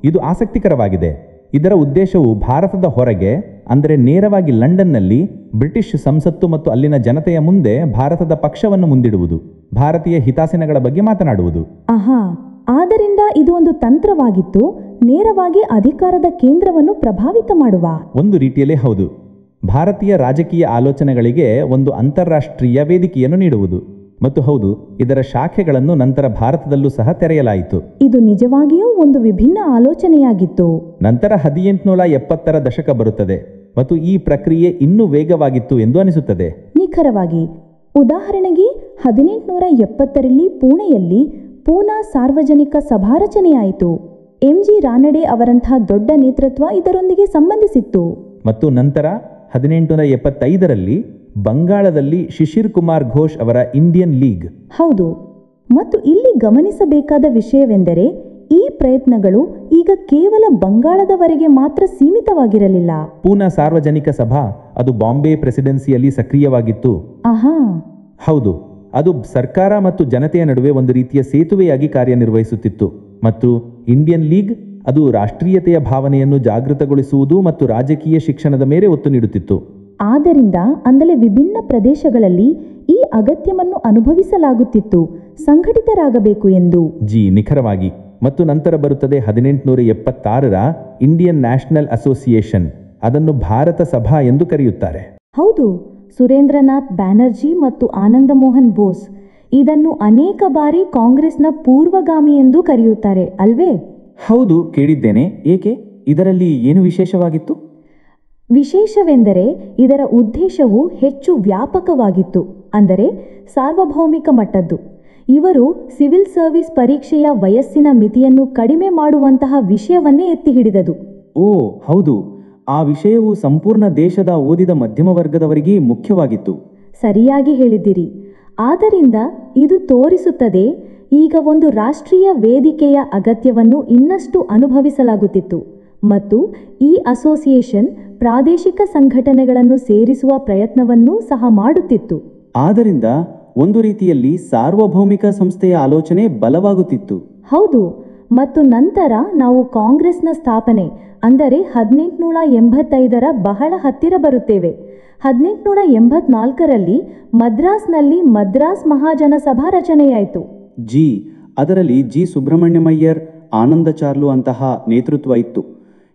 ಇದು ಆಸಕ್ತಿಕರವಾಗಿದೆ. ಇದರ ಉದ್ದೇಶವು ಭಾರತದ ಹೊರಗೆ, ಅಂದರೆ ನೇರವಾಗಿ ಲಂಡನ್ನಲ್ಲಿ ಬ್ರಿಟಿಷ್ ಸಂಸತ್ತು ಮತ್ತು ಅಲ್ಲಿನ ಜನತೆಯ ಮುಂದೆ ಭಾರತದ ಪಕ್ಷವನ್ನು ಮುಂದಿಡುವುದು, ಭಾರತೀಯ ಹಿತಾಸನಗಳ ಬಗ್ಗೆ ಮಾತನಾಡುವುದು. ಆದ್ದರಿಂದ ಇದು ಒಂದು ತಂತ್ರವಾಗಿತ್ತು, ನೇರವಾಗಿ ಅಧಿಕಾರದ ಕೇಂದ್ರವನ್ನು ಪ್ರಭಾವಿತ ಮಾಡುವ. ಒಂದು ರೀತಿಯಲ್ಲೇ ಹೌದು. ಭಾರತೀಯ ರಾಜಕೀಯ ಆಲೋಚನೆಗಳಿಗೆ ಒಂದು ಅಂತಾರಾಷ್ಟ್ರೀಯ ವೇದಿಕೆಯನ್ನು ನೀಡುವುದು. ಮತ್ತು ಹೌದು, ಇದರ ಶಾಖೆಗಳನ್ನು ನಂತರ ಭಾರತದಲ್ಲೂ ಸಹ ತೆರೆಯಲಾಯಿತು. ಇದು ನಿಜವಾಗಿಯೂ ಒಂದು ವಿಭಿನ್ನ ಆಲೋಚನೆಯಾಗಿತ್ತು. ನಂತರ 1870ರ ದಶಕ ಬರುತ್ತದೆ ಮತ್ತು ಈ ಪ್ರಕ್ರಿಯೆ ಇನ್ನೂ ವೇಗವಾಗಿತ್ತು ಎಂದು ಅನಿಸುತ್ತದೆ. ನಿಖರವಾಗಿ. ಉದಾಹರಣೆಗೆ 1870ರಲ್ಲಿ ಪುಣೆಯಲ್ಲಿ ಪೂನಾ ಸಾರ್ವಜನಿಕ ಸಭಾ ರಚನೆಯಾಯಿತು. MG ರಾನಡೆ ಅವರಂತಹ ದೊಡ್ಡ ನೇತೃತ್ವ ಇದರೊಂದಿಗೆ ಸಂಬಂಧಿಸಿತ್ತು. ಮತ್ತು ನಂತರ 1875ರಲ್ಲಿ ಬಂಗಾಳದಲ್ಲಿ ಶಿಶಿರ್ ಕುಮಾರ್ ಘೋಷ್ ಅವರ ಇಂಡಿಯನ್ ಲೀಗ್. ಹೌದು. ಮತ್ತು ಇಲ್ಲಿ ಗಮನಿಸಬೇಕಾದ ವಿಷಯವೆಂದರೆ, ಈ ಪ್ರಯತ್ನಗಳು ಈಗ ಕೇವಲ ಬಂಗಾಳದವರೆಗೆ ಮಾತ್ರ ಸೀಮಿತವಾಗಿರಲಿಲ್ಲ. ಪೂನಾ ಸಾರ್ವಜನಿಕ ಸಭಾ ಅದು ಬಾಂಬೆ ಪ್ರೆಸಿಡೆನ್ಸಿಯಲ್ಲಿ ಸಕ್ರಿಯವಾಗಿತ್ತು. ಹೌದು, ಅದು ಸರ್ಕಾರ ಮತ್ತು ಜನತೆಯ ನಡುವೆ ಒಂದು ರೀತಿಯ ಸೇತುವೆಯಾಗಿ ಕಾರ್ಯನಿರ್ವಹಿಸುತ್ತಿತ್ತು. ಮತ್ತು ಇಂಡಿಯನ್ ಲೀಗ್ ಅದು ರಾಷ್ಟ್ರೀಯತೆಯ ಭಾವನೆಯನ್ನು ಜಾಗೃತಗೊಳಿಸುವುದು ಮತ್ತು ರಾಜಕೀಯ ಶಿಕ್ಷಣದ ಮೇಲೆ ಒತ್ತು ನೀಡುತ್ತಿತ್ತು. ಆದ್ದರಿಂದ ಅಂದರೆ ವಿಭಿನ್ನ ಪ್ರದೇಶಗಳಲ್ಲಿ ಈ ಅಗತ್ಯವನ್ನು ಅನುಭವಿಸಲಾಗುತ್ತಿತ್ತು, ಸಂಘಟಿತರಾಗಬೇಕು ಎಂದು. ನಿಖರವಾಗಿ. ಮತ್ತು ನಂತರ ಬರುತ್ತದೆ 1876ರ ಇಂಡಿಯನ್ ನ್ಯಾಷನಲ್ ಅಸೋಸಿಯೇಷನ್. ಅದನ್ನು ಭಾರತ ಸಭಾ ಎಂದು ಕರೆಯುತ್ತಾರೆ. ಹೌದು. ಸುರೇಂದ್ರನಾಥ್ ಬ್ಯಾನರ್ಜಿ ಮತ್ತು ಆನಂದ ಮೋಹನ್ ಬೋಸ್ ಇದನ್ನು ಅನೇಕ ಬಾರಿ ಕಾಂಗ್ರೆಸ್ನ ಪೂರ್ವಗಾಮಿ ಎಂದು ಕರೆಯುತ್ತಾರೆ ಅಲ್ವೇ? ಹೌದು, ಕೇಳಿದ್ದೇನೆ. ಏಕೆ? ಇದರಲ್ಲಿ ಏನು ವಿಶೇಷವಾಗಿತ್ತು? ವಿಶೇಷವೆಂದರೆ ಇದರ ಉದ್ದೇಶವು ಹೆಚ್ಚು ವ್ಯಾಪಕವಾಗಿತ್ತು, ಅಂದರೆ ಸಾರ್ವಭೌಮಿಕ ಮಟ್ಟದ್ದು. ಇವರು ಸಿವಿಲ್ ಸರ್ವಿಸ್ ಪರೀಕ್ಷೆಯ ವಯಸ್ಸಿನ ಮಿತಿಯನ್ನು ಕಡಿಮೆ ಮಾಡುವಂತಹ ವಿಷಯವನ್ನೇ ಎತ್ತಿ ಹಿಡಿದದು. ಓ ಹೌದು, ಆ ವಿಷಯವು ಸಂಪೂರ್ಣ ದೇಶದ ಓದಿದ ಮಧ್ಯಮ ವರ್ಗದವರಿಗೆ ಮುಖ್ಯವಾಗಿತ್ತು. ಸರಿಯಾಗಿ ಹೇಳಿದ್ದೀರಿ. ಆದ್ದರಿಂದ ಇದು ತೋರಿಸುತ್ತದೆ ಈಗ ಒಂದು ರಾಷ್ಟ್ರೀಯ ವೇದಿಕೆಯ ಅಗತ್ಯವನ್ನು ಇನ್ನಷ್ಟು ಅನುಭವಿಸಲಾಗುತ್ತಿತ್ತು ಮತ್ತು ಈ ಅಸೋಸಿಯೇಷನ್ ಪ್ರಾದೇಶಿಕ ಸಂಘಟನೆಗಳನ್ನು ಸೇರಿಸುವ ಪ್ರಯತ್ನವನ್ನೂ ಸಹ ಮಾಡುತ್ತಿತ್ತು. ಆದ್ದರಿಂದ ಒಂದು ರೀತಿಯಲ್ಲಿ ಸಾರ್ವಭೌಮಿಕ ಸಂಸ್ಥೆಯ ಆಲೋಚನೆ ಬಲವಾಗುತ್ತಿತ್ತು. ಹೌದು, ಮತ್ತು ನಂತರ ನಾವು ಕಾಂಗ್ರೆಸ್ನ ಸ್ಥಾಪನೆ ಅಂದರೆ 1885ರ ಬಹಳ ಹತ್ತಿರ ಬರುತ್ತೇವೆ. 1884ರಲ್ಲಿ ಮದ್ರಾಸ್ನಲ್ಲಿ ಮದ್ರಾಸ್ ಮಹಾಜನಸಭಾ ರಚನೆಯಾಯಿತು. ಅದರಲ್ಲಿ ಸುಬ್ರಹ್ಮಣ್ಯಮಯ್ಯರ್, ಆನಂದ ಚಾರ್ಲು ಅಂತಹ ನೇತೃತ್ವ ಇತ್ತು.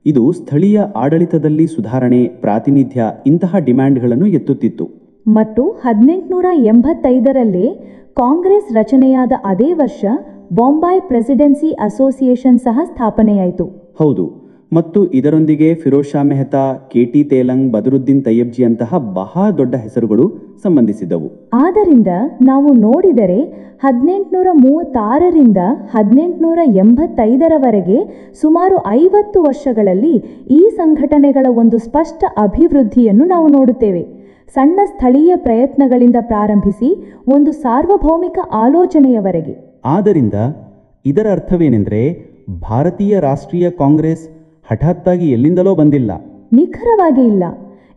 ಇದು ಸ್ಥಳೀಯ ಆಡಳಿತದಲ್ಲಿ ಸುಧಾರಣೆ, ಪ್ರಾತಿನಿಧ್ಯ ಇಂತಹ ಡಿಮ್ಯಾಂಡ್ಗಳನ್ನು ಎತ್ತುತ್ತಿತ್ತು. ಮತ್ತು 1885ರಲ್ಲೇ ಕಾಂಗ್ರೆಸ್ ರಚನೆಯಾದ ಅದೇ ವರ್ಷ ಬಾಂಬಾಯ್ ಪ್ರೆಸಿಡೆನ್ಸಿ ಅಸೋಸಿಯೇಷನ್ ಸಹ ಸ್ಥಾಪನೆಯಾಯಿತು. ಹೌದು, ಮತ್ತು ಇದರೊಂದಿಗೆ ಫಿರೋಜ್ ಶಾ ಮೆಹ್ತಾ, ಕೆ.ಟಿ. ತೇಲಂಗ್, ಬದರುದ್ದೀನ್ ತಯ್ಯಬ್ಜಿ ಅಂತಹ ಬಹಳ ದೊಡ್ಡ ಹೆಸರುಗಳು ಸಂಬಂಧಿಸಿದವು. ಆದ್ದರಿಂದ ನಾವು ನೋಡಿದರೆ 1836ರಿಂದ 1885ರವರೆಗೆ ಸುಮಾರು 50 ವರ್ಷಗಳಲ್ಲಿ ಈ ಸಂಘಟನೆಗಳ ಒಂದು ಸ್ಪಷ್ಟ ಅಭಿವೃದ್ಧಿಯನ್ನು ನಾವು ನೋಡುತ್ತೇವೆ. ಸಣ್ಣ ಸ್ಥಳೀಯ ಪ್ರಯತ್ನಗಳಿಂದ ಪ್ರಾರಂಭಿಸಿ ಒಂದು ಸಾರ್ವಭೌಮಿಕ ಆಲೋಚನೆಯವರೆಗೆ. ಆದ್ದರಿಂದ ಇದರ ಅರ್ಥವೇನೆಂದರೆ ಭಾರತೀಯ ರಾಷ್ಟ್ರೀಯ ಕಾಂಗ್ರೆಸ್ ಹಠಾತ್ತಾಗಿ ಎಲ್ಲಿಂದಲೋ ಬಂದಿಲ್ಲ. ನಿಖರವಾಗಿ ಇಲ್ಲ.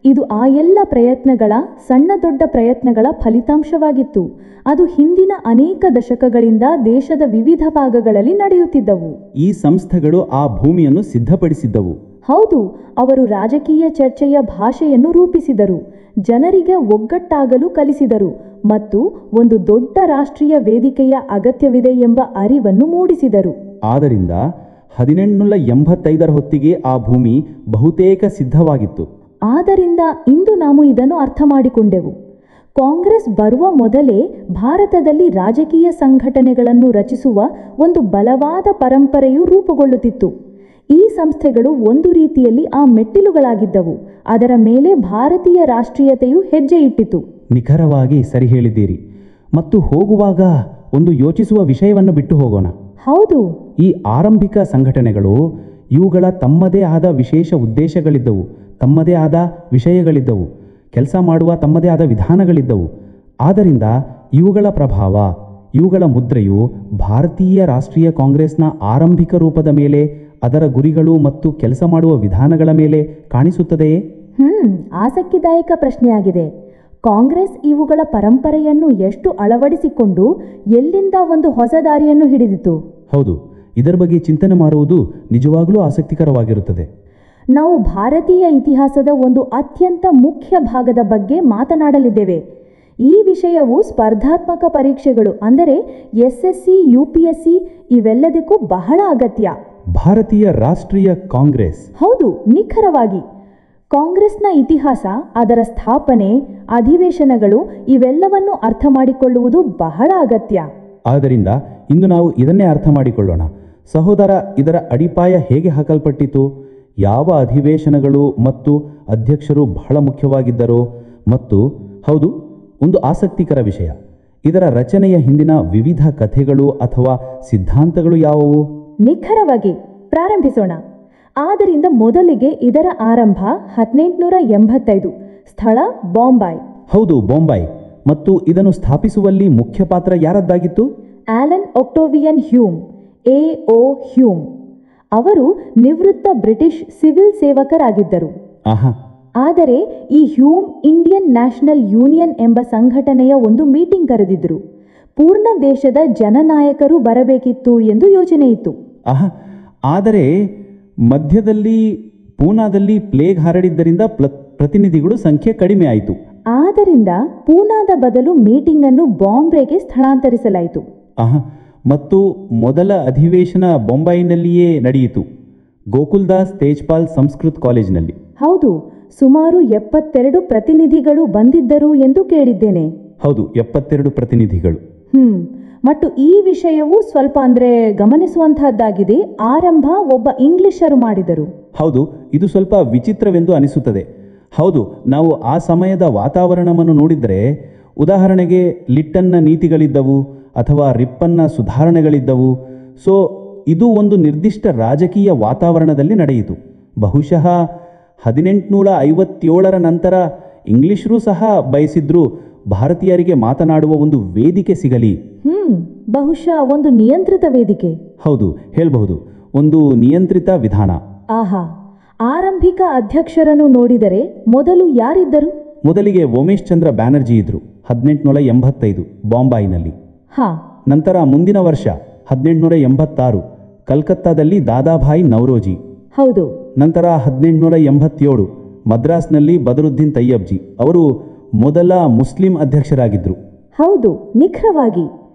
ಇದು ಆ ಎಲ್ಲ ಪ್ರಯತ್ನಗಳ, ಸಣ್ಣ ದೊಡ್ಡ ಪ್ರಯತ್ನಗಳ ಫಲಿತಾಂಶವಾಗಿತ್ತು. ಅದು ಹಿಂದಿನ ಅನೇಕ ದಶಕಗಳಿಂದ ದೇಶದ ವಿವಿಧ ಭಾಗಗಳಲ್ಲಿ ನಡೆಯುತ್ತಿದ್ದವು. ಈ ಸಂಸ್ಥೆಗಳು ಆ ಭೂಮಿಯನ್ನು ಸಿದ್ಧಪಡಿಸಿದ್ದವು. ಹೌದು, ಅವರು ರಾಜಕೀಯ ಚರ್ಚೆಯ ಭಾಷೆಯನ್ನು ರೂಪಿಸಿದರು, ಜನರಿಗೆ ಒಗ್ಗಟ್ಟಾಗಲು ಕಲಿಸಿದರು ಮತ್ತು ಒಂದು ದೊಡ್ಡ ರಾಷ್ಟ್ರೀಯ ವೇದಿಕೆಯ ಅಗತ್ಯವಿದೆ ಎಂಬ ಅರಿವನ್ನು ಮೂಡಿಸಿದರು. ಆದ್ದರಿಂದ 1885ರ ಹೊತ್ತಿಗೆ ಆ ಭೂಮಿ ಬಹುತೇಕ ಸಿದ್ಧವಾಗಿತ್ತು. ಆದ್ದರಿಂದ ಇಂದು ನಾವು ಇದನ್ನು ಅರ್ಥ ಮಾಡಿಕೊಂಡೆವು. ಕಾಂಗ್ರೆಸ್ ಬರುವ ಮೊದಲೇ ಭಾರತದಲ್ಲಿ ರಾಜಕೀಯ ಸಂಘಟನೆಗಳನ್ನು ರಚಿಸುವ ಒಂದು ಬಲವಾದ ಪರಂಪರೆಯು ರೂಪುಗೊಳ್ಳುತ್ತಿತ್ತು. ಈ ಸಂಸ್ಥೆಗಳು ಒಂದು ರೀತಿಯಲ್ಲಿ ಆ ಮೆಟ್ಟಿಲುಗಳಾಗಿದ್ದವು. ಅದರ ಮೇಲೆ ಭಾರತೀಯ ರಾಷ್ಟ್ರೀಯತೆಯು ಹೆಜ್ಜೆ ಇಟ್ಟಿತು. ನಿಖರವಾಗಿ ಸರಿ ಹೇಳಿದ್ದೀರಿ. ಮತ್ತು ಹೋಗುವಾಗ ಒಂದು ಯೋಚಿಸುವ ವಿಷಯವನ್ನು ಬಿಟ್ಟು ಹೋಗೋಣ. ಹೌದು, ಈ ಆರಂಭಿಕ ಸಂಘಟನೆಗಳು ಇವುಗಳ ತಮ್ಮದೇ ಆದ ವಿಶೇಷ ಉದ್ದೇಶಗಳಿದ್ದವು, ತಮ್ಮದೇ ಆದ ವಿಷಯಗಳಿದ್ದವು, ಕೆಲಸ ಮಾಡುವ ತಮ್ಮದೇ ಆದ ವಿಧಾನಗಳಿದ್ದವು. ಆದ್ದರಿಂದ ಇವುಗಳ ಪ್ರಭಾವ, ಇವುಗಳ ಮುದ್ರೆಯು ಭಾರತೀಯ ರಾಷ್ಟ್ರೀಯ ಕಾಂಗ್ರೆಸ್ನ ಆರಂಭಿಕ ರೂಪದ ಮೇಲೆ, ಅದರ ಗುರಿಗಳು ಮತ್ತು ಕೆಲಸ ಮಾಡುವ ವಿಧಾನಗಳ ಮೇಲೆ ಕಾಣಿಸುತ್ತದೆಯೇ? ಆಸಕ್ತಿದಾಯಕ ಪ್ರಶ್ನೆಯಾಗಿದೆ. ಕಾಂಗ್ರೆಸ್ ಇವುಗಳ ಪರಂಪರೆಯನ್ನು ಎಷ್ಟು ಅಳವಡಿಸಿಕೊಂಡು ಎಲ್ಲಿಂದ ಒಂದು ಹೊಸ ದಾರಿಯನ್ನು ಹಿಡಿದಿತು? ಹೌದು, ಇದರ ಬಗ್ಗೆ ಚಿಂತನೆ ಮಾಡುವುದು ನಿಜವಾಗಲೂ ಆಸಕ್ತಿಕರವಾಗಿರುತ್ತದೆ. ನಾವು ಭಾರತೀಯ ಇತಿಹಾಸದ ಒಂದು ಅತ್ಯಂತ ಮುಖ್ಯ ಭಾಗದ ಬಗ್ಗೆ ಮಾತನಾಡಲಿದ್ದೇವೆ. ಈ ವಿಷಯವು ಸ್ಪರ್ಧಾತ್ಮಕ ಪರೀಕ್ಷೆಗಳು ಅಂದರೆ SSC, UPSC ಇವೆಲ್ಲದಕ್ಕೂ ಬಹಳ ಅಗತ್ಯ. ಭಾರತೀಯ ರಾಷ್ಟ್ರೀಯ ಕಾಂಗ್ರೆಸ್. ಹೌದು, ನಿಖರವಾಗಿ. ಕಾಂಗ್ರೆಸ್ನ ಇತಿಹಾಸ, ಅದರ ಸ್ಥಾಪನೆ, ಅಧಿವೇಶನಗಳು ಇವೆಲ್ಲವನ್ನು ಅರ್ಥ ಮಾಡಿಕೊಳ್ಳುವುದು ಬಹಳ ಅಗತ್ಯ. ಆದ್ದರಿಂದ ಇಂದು ನಾವು ಇದನ್ನೇ ಅರ್ಥ ಮಾಡಿಕೊಳ್ಳೋಣ. ಸಹೋದರ, ಇದರ ಅಡಿಪಾಯ ಹೇಗೆ ಹಾಕಲ್ಪಟ್ಟಿತು, ಯಾವ ಅಧಿವೇಶನಗಳು ಮತ್ತು ಅಧ್ಯಕ್ಷರು ಬಹಳ ಮುಖ್ಯವಾಗಿದ್ದರು, ಮತ್ತು ಹೌದು, ಒಂದು ಆಸಕ್ತಿಕರ ವಿಷಯ, ಇದರ ರಚನೆಯ ಹಿಂದಿನ ವಿವಿಧ ಕಥೆಗಳು ಅಥವಾ ಸಿದ್ಧಾಂತಗಳು ಯಾವುವು? ನಿಖರವಾಗಿ ಪ್ರಾರಂಭಿಸೋಣ. ಆದ್ದರಿಂದ ಮೊದಲಿಗೆ ಇದರ ಆರಂಭ 1885, ಸ್ಥಳ ಬಾಂಬಾಯ್. ಹೌದು, ಬಾಂಬಾಯ್. ಮತ್ತು ಇದನ್ನು ಸ್ಥಾಪಿಸುವಲ್ಲಿ ಮುಖ್ಯ ಪಾತ್ರ ಯಾರದ್ದಾಗಿತ್ತು? Allan Octavian Hume, AO Hume. ಅವರು ನಿವೃತ್ತ ಬ್ರಿಟಿಷ್ ಸಿವಿಲ್ ಸೇವಕರಾಗಿದ್ದರು. ಆದರೆ ಈ ಹ್ಯೂಮ್ ಇಂಡಿಯನ್ ನ್ಯಾಷನಲ್ ಯೂನಿಯನ್ ಎಂಬ ಸಂಘಟನೆಯ ಒಂದು ಮೀಟಿಂಗ್ ಕರೆದಿದ್ದರು. ಪೂರ್ಣ ದೇಶದ ಜನನಾಯಕರು ಬರಬೇಕಿತ್ತು ಎಂದು ಯೋಚನೆ ಇತ್ತು. ಆದರೆ ಮಧ್ಯದಲ್ಲಿ ಪೂನಾದಲ್ಲಿ ಪ್ಲೇಗ್ ಹರಡಿದ್ದರಿಂದ ಪ್ರತಿನಿಧಿಗಳು ಸಂಖ್ಯೆ ಕಡಿಮೆ ಆಯಿತು. ಆದ್ದರಿಂದ ಪೂನಾದ ಬದಲು ಮೀಟಿಂಗ್ ಅನ್ನು ಬಾಂಬೆಗೆ ಸ್ಥಳಾಂತರಿಸಲಾಯಿತು. ಮತ್ತು ಮೊದಲ ಅಧಿವೇಶನ ಬೊಂಬಾಯಿನಲ್ಲಿಯೇ ನಡೆಯಿತು, ಗೋಕುಲ್ದಾಸ್ ತೇಜ್ಪಾಲ್ ಸಂಸ್ಕೃತ್ ಕಾಲೇಜಿನಲ್ಲಿ. ಹೌದು, ಸುಮಾರು 72 ಪ್ರತಿನಿಧಿಗಳು ಬಂದಿದ್ದರು ಎಂದು ಕೇಳಿದ್ದೇನೆ. ಹೌದು, 72 ಪ್ರತಿನಿಧಿಗಳು. ಮತ್ತು ಈ ವಿಷಯವು ಸ್ವಲ್ಪ ಗಮನಿಸುವಂತಹದ್ದಾಗಿದೆ. ಆರಂಭ ಒಬ್ಬ ಇಂಗ್ಲಿಷರು ಮಾಡಿದರು. ಹೌದು, ಇದು ಸ್ವಲ್ಪ ವಿಚಿತ್ರವೆಂದು ಅನಿಸುತ್ತದೆ. ಹೌದು, ನಾವು ಆ ಸಮಯದ ವಾತಾವರಣವನ್ನು ನೋಡಿದರೆ, ಉದಾಹರಣೆಗೆ ಲಿಟ್ಟನ್ನ ನೀತಿಗಳಿದ್ದವು ಅಥವಾ ರಿಪ್ಪನ್ನ ಸುಧಾರಣೆಗಳಿದ್ದವು. ಸೊ ಇದು ಒಂದು ನಿರ್ದಿಷ್ಟ ರಾಜಕೀಯ ವಾತಾವರಣದಲ್ಲಿ ನಡೆಯಿತು. ಬಹುಶಃ 1857ರ ನಂತರ ಇಂಗ್ಲಿಷರು ಸಹ ಬಯಸಿದ್ರು ಭಾರತೀಯರಿಗೆ ಮಾತನಾಡುವ ಒಂದು ವೇದಿಕೆ ಸಿಗಲಿ. ಬಹುಶಃ ಒಂದು ನಿಯಂತ್ರಿತ ವೇದಿಕೆ. ಹೌದು, ಹೇಳಬಹುದು, ಒಂದು ನಿಯಂತ್ರಿತ ವಿಧಾನ. ಆಹಾ, ಆರಂಭಿಕ ಅಧ್ಯಕ್ಷರನ್ನು ನೋಡಿದರೆ ಮೊದಲು ಯಾರಿದ್ದರು? ಮೊದಲಿಗೆ ಉಮೇಶ್ ಚಂದ್ರ ಬ್ಯಾನರ್ಜಿ ಇದ್ರು, 1885 ಬಾಂಬಾಯಿನಲ್ಲಿ. ನಂತರ ಮುಂದಿನ ವರ್ಷ 1886 ಕಲ್ಕತ್ತಾದಲ್ಲಿ ದಾದಾಭಾಯಿ ನವರೋಜಿ. ಹೌದು. ನಂತರ 1887 ಮದ್ರಾಸ್ನಲ್ಲಿ ಬದರುದ್ದೀನ್ ತಯ್ಯಬ್ಜಿ. ಅವರು ಮೊದಲ ಮುಸ್ಲಿಂ ಅಧ್ಯಕ್ಷರಾಗಿದ್ದರು. ಹೌದು, ನಿಖರವಾಗಿ.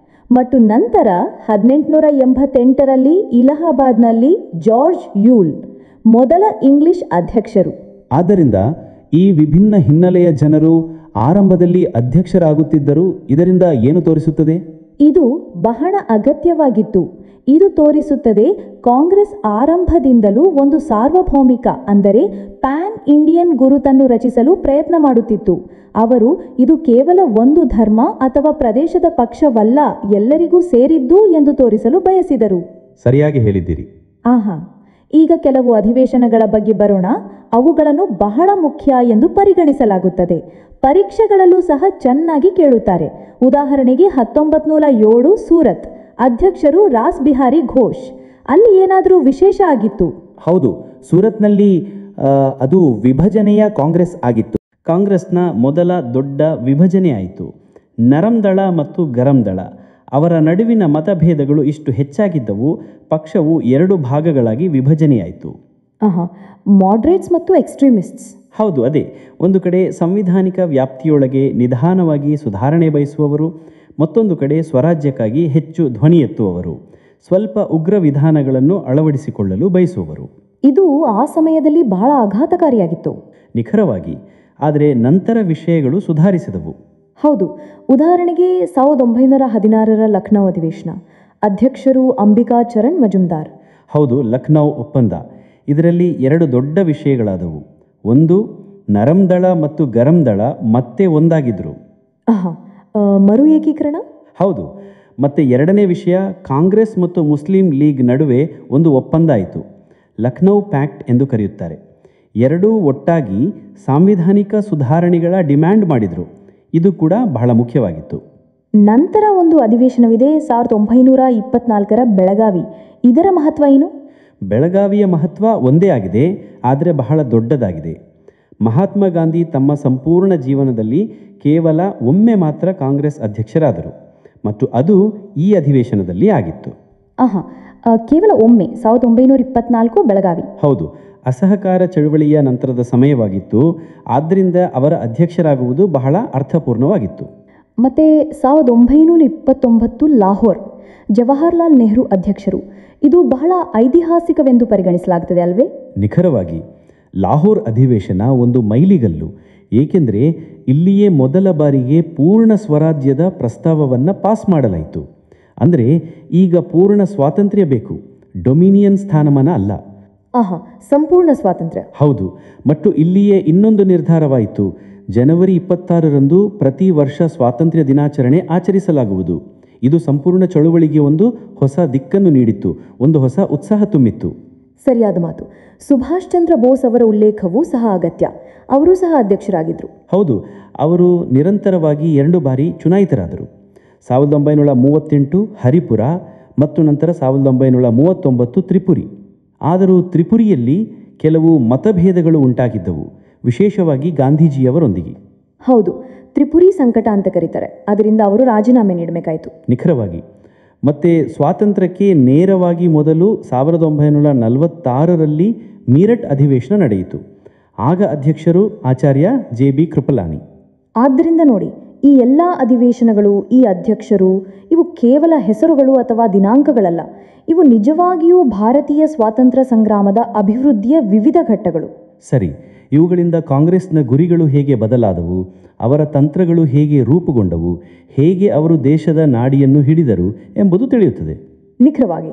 ಮತ್ತು ನಂತರ 1888ರಲ್ಲಿ ಇಲಹಾಬಾದ್ನಲ್ಲಿ ಜಾರ್ಜ್ ಯೂಲ್, ಮೊದಲ ಇಂಗ್ಲಿಷ್ ಅಧ್ಯಕ್ಷರು. ಆದ್ದರಿಂದ ಈ ವಿಭಿನ್ನ ಹಿನ್ನೆಲೆಯ ಜನರು ಆರಂಭದಲ್ಲಿ ಅಧ್ಯಕ್ಷರಾಗುತ್ತಿದ್ದರು. ಇದರಿಂದ ಏನು ತೋರಿಸುತ್ತದೆ? ಇದು ಬಹಳ ಅಗತ್ಯವಾಗಿತ್ತು. ಇದು ತೋರಿಸುತ್ತದೆ ಕಾಂಗ್ರೆಸ್ ಆರಂಭದಿಂದಲೂ ಒಂದು ಸಾರ್ವಭೌಮಿಕ ಪ್ಯಾನ್ ಇಂಡಿಯನ್ ಗುರುತನ್ನು ರಚಿಸಲು ಪ್ರಯತ್ನ ಮಾಡುತ್ತಿತ್ತು. ಅವರು ಇದು ಕೇವಲ ಒಂದು ಧರ್ಮ ಅಥವಾ ಪ್ರದೇಶದ ಪಕ್ಷವಲ್ಲ, ಎಲ್ಲರಿಗೂ ಸೇರಿದ್ದು ಎಂದು ತೋರಿಸಲು ಬಯಸಿದರು. ಸರಿಯಾಗಿ ಹೇಳಿದ್ದೀರಿ. ಈಗ ಕೆಲವು ಅಧಿವೇಶನಗಳ ಬಗ್ಗೆ ಬರೋಣ. ಅವುಗಳನ್ನು ಬಹಳ ಮುಖ್ಯ ಎಂದು ಪರಿಗಣಿಸಲಾಗುತ್ತದೆ. ಪರೀಕ್ಷೆಗಳಲ್ಲೂ ಸಹ ಚೆನ್ನಾಗಿ ಕೇಳುತ್ತಾರೆ. ಉದಾಹರಣೆಗೆ 1907 ಸೂರತ್, ಅಧ್ಯಕ್ಷರು ರಾಸ್ ಬಿಹಾರಿ ಘೋಷ್. ಅಲ್ಲಿ ಏನಾದರೂ ವಿಶೇಷ ಆಗಿತ್ತು? ಹೌದು, ಸೂರತ್ನಲ್ಲಿ ಅದು ವಿಭಜನೆಯ ಕಾಂಗ್ರೆಸ್ ಆಗಿತ್ತು. ಕಾಂಗ್ರೆಸ್ನ ಮೊದಲ ದೊಡ್ಡ ವಿಭಜನೆ ಆಯಿತು. ನರಂ ದಳ ಮತ್ತು ಗರಂ ದಳ ಅವರ ನಡುವಿನ ಮತಭೇದಗಳು ಇಷ್ಟು ಹೆಚ್ಚಾಗಿದ್ದವು, ಪಕ್ಷವು 2 ಭಾಗಗಳಾಗಿ ವಿಭಜನೆಯಾಯಿತು. ಮಾಡ್ರೇಟ್ಸ್ ಮತ್ತು ಎಕ್ಸ್ಟ್ರೀಮಿಸ್ಟ್ಸ್. ಹೌದು, ಅದೇ. ಒಂದು ಕಡೆ ಸಂವಿಧಾನಿಕ ವ್ಯಾಪ್ತಿಯೊಳಗೆ ನಿಧಾನವಾಗಿ ಸುಧಾರಣೆ ಬಯಸುವವರು, ಮತ್ತೊಂದು ಕಡೆ ಸ್ವರಾಜ್ಯಕ್ಕಾಗಿ ಹೆಚ್ಚು ಧ್ವನಿ ಎತ್ತುವವರು, ಸ್ವಲ್ಪ ಉಗ್ರ ವಿಧಾನಗಳನ್ನು ಅಳವಡಿಸಿಕೊಳ್ಳಲು ಬಯಸುವವರು. ಇದು ಆ ಸಮಯದಲ್ಲಿ ಬಹಳ ಆಘಾತಕಾರಿಯಾಗಿತ್ತು. ನಿಖರವಾಗಿ. ಆದರೆ ನಂತರ ವಿಷಯಗಳು ಸುಧಾರಿಸಿದವು. ಹೌದು, ಉದಾಹರಣೆಗೆ 1916ರ ಲಖನೌ ಅಧಿವೇಶನ, ಅಧ್ಯಕ್ಷರು ಅಂಬಿಕಾ ಚರಣ್ ಮಜುಮ್ದಾರ್. ಹೌದು, ಲಖನೌ ಒಪ್ಪಂದ. ಇದರಲ್ಲಿ 2 ದೊಡ್ಡ ವಿಷಯಗಳಾದವು. ಒಂದು, ನರಂ ದಳ ಮತ್ತು ಗರಂ ದಳ ಮತ್ತೆ ಒಂದಾಗಿದ್ರು. ಮರು ಏಕೀಕರಣ. ಹೌದು. ಮತ್ತೆ ಎರಡನೇ ವಿಷಯ, ಕಾಂಗ್ರೆಸ್ ಮತ್ತು ಮುಸ್ಲಿಂ ಲೀಗ್ ನಡುವೆ ಒಂದು ಒಪ್ಪಂದ ಆಯಿತು. ಲಖನೌ ಪ್ಯಾಕ್ಟ್ ಎಂದು ಕರೆಯುತ್ತಾರೆ. 2 ಒಟ್ಟಾಗಿ ಸಾಂವಿಧಾನಿಕ ಸುಧಾರಣೆಗಳ ಡಿಮ್ಯಾಂಡ್ ಮಾಡಿದರು. ಇದು ಕೂಡ ಬಹಳ ಮುಖ್ಯವಾಗಿತ್ತು. ನಂತರ ಒಂದು ಅಧಿವೇಶನವಿದೆ, 1924ರ ಬೆಳಗಾವಿ. ಇದರ ಮಹತ್ವ ಏನು? ಬೆಳಗಾವಿಯ ಮಹತ್ವ ಒಂದೇ ಆಗಿದೆ, ಆದರೆ ಬಹಳ ದೊಡ್ಡದಾಗಿದೆ. ಮಹಾತ್ಮ ಗಾಂಧಿ ತಮ್ಮ ಸಂಪೂರ್ಣ ಜೀವನದಲ್ಲಿ ಕೇವಲ ಒಮ್ಮೆ ಮಾತ್ರ ಕಾಂಗ್ರೆಸ್ ಅಧ್ಯಕ್ಷರಾದರು ಮತ್ತು ಅದು ಈ ಅಧಿವೇಶನದಲ್ಲಿ ಆಗಿತ್ತು. ಕೇವಲ ಒಮ್ಮೆ, 1924 ಬೆಳಗಾವಿ. ಹೌದು, ಅಸಹಕಾರ ಚಳುವಳಿಯ ನಂತರದ ಸಮಯವಾಗಿತ್ತು. ಆದ್ದರಿಂದ ಅವರ ಅಧ್ಯಕ್ಷರಾಗುವುದು ಬಹಳ ಅರ್ಥಪೂರ್ಣವಾಗಿತ್ತು. ಮತ್ತೆ 1929 ಲಾಹೋರ್, ಜವಾಹರ್ಲಾಲ್ ನೆಹರು ಅಧ್ಯಕ್ಷರು. ಇದು ಬಹಳ ಐತಿಹಾಸಿಕವೆಂದು ಪರಿಗಣಿಸಲಾಗುತ್ತದೆ ಅಲ್ವೇ? ನಿಖರವಾಗಿ. ಲಾಹೋರ್ ಅಧಿವೇಶನ ಒಂದು ಮೈಲಿಗಲ್ಲು, ಏಕೆಂದರೆ ಇಲ್ಲಿಯೇ ಮೊದಲ ಬಾರಿಗೆ ಪೂರ್ಣ ಸ್ವರಾಜ್ಯದ ಪ್ರಸ್ತಾವವನ್ನು ಪಾಸ್ ಮಾಡಲಾಯಿತು. ಅಂದರೆ ಈಗ ಪೂರ್ಣ ಸ್ವಾತಂತ್ರ್ಯ ಬೇಕು, ಡೊಮಿನಿಯನ್ ಸ್ಥಾನಮಾನ ಅಲ್ಲ. ಸಂಪೂರ್ಣ ಸ್ವಾತಂತ್ರ್ಯ. ಹೌದು. ಮತ್ತು ಇಲ್ಲಿಯೇ ಇನ್ನೊಂದು ನಿರ್ಧಾರವಾಯಿತು. ಜನವರಿ 26ರಂದು ಪ್ರತಿ ವರ್ಷ ಸ್ವಾತಂತ್ರ್ಯ ದಿನಾಚರಣೆ ಆಚರಿಸಲಾಗುವುದು. ಇದು ಸಂಪೂರ್ಣ ಚಳುವಳಿಗೆ ಒಂದು ಹೊಸ ದಿಕ್ಕನ್ನು ನೀಡಿತ್ತು, ಒಂದು ಹೊಸ ಉತ್ಸಾಹ ತುಂಬಿತ್ತು. ಸರಿಯಾದ ಮಾತು. ಸುಭಾಷ್ ಚಂದ್ರ ಬೋಸ್ ಅವರ ಉಲ್ಲೇಖವೂ ಸಹ ಅಗತ್ಯ. ಅವರು ಸಹ ಅಧ್ಯಕ್ಷರಾಗಿದ್ದರು. ಹೌದು, ಅವರು ನಿರಂತರವಾಗಿ 2 ಬಾರಿ ಚುನಾಯಿತರಾದರು. 1938 ಹರಿಪುರ ಮತ್ತು ನಂತರ 1939 ತ್ರಿಪುರಿ. ಆದರೂ ತ್ರಿಪುರಿಯಲ್ಲಿ ಕೆಲವು ಮತಭೇದಗಳು ಉಂಟಾಗಿದ್ದವು, ವಿಶೇಷವಾಗಿ ಗಾಂಧೀಜಿಯವರೊಂದಿಗೆ. ಹೌದು, ತ್ರಿಪುರಿ ಸಂಕಟ ಅಂತ ಕರೀತಾರೆ. ಅದರಿಂದ ಅವರು ರಾಜೀನಾಮೆ ನೀಡಬೇಕಾಯಿತು. ನಿಖರವಾಗಿ. ಮತ್ತೆ ಸ್ವಾತಂತ್ರ್ಯಕ್ಕೆ ನೇರವಾಗಿ ಮೊದಲು 1946ರಲ್ಲಿ ಮೀರಟ್ ಅಧಿವೇಶನ ನಡೆಯಿತು. ಆಗ ಅಧ್ಯಕ್ಷರು ಆಚಾರ್ಯ JB ಕೃಪಲಾನಿ. ಆದ್ದರಿಂದ ನೋಡಿ, ಈ ಎಲ್ಲ ಅಧಿವೇಶನಗಳು, ಈ ಅಧ್ಯಕ್ಷರು, ಇವು ಕೇವಲ ಹೆಸರುಗಳು ಅಥವಾ ದಿನಾಂಕಗಳಲ್ಲ. ಇವು ನಿಜವಾಗಿಯೂ ಭಾರತೀಯ ಸ್ವಾತಂತ್ರ್ಯ ಸಂಗ್ರಾಮದ ಅಭಿವೃದ್ಧಿಯ ವಿವಿಧ ಘಟ್ಟಗಳು. ಸರಿ, ಇವುಗಳಿಂದ ಕಾಂಗ್ರೆಸ್ನ ಗುರಿಗಳು ಹೇಗೆ ಬದಲಾದವು, ಅವರ ತಂತ್ರಗಳು ಹೇಗೆ ರೂಪುಗೊಂಡವು, ಹೇಗೆ ಅವರು ದೇಶದ ನಾಡಿಯನ್ನು ಹಿಡಿದರು ಎಂಬುದು ತಿಳಿಯುತ್ತದೆ. ನಿಖರವಾಗಿ.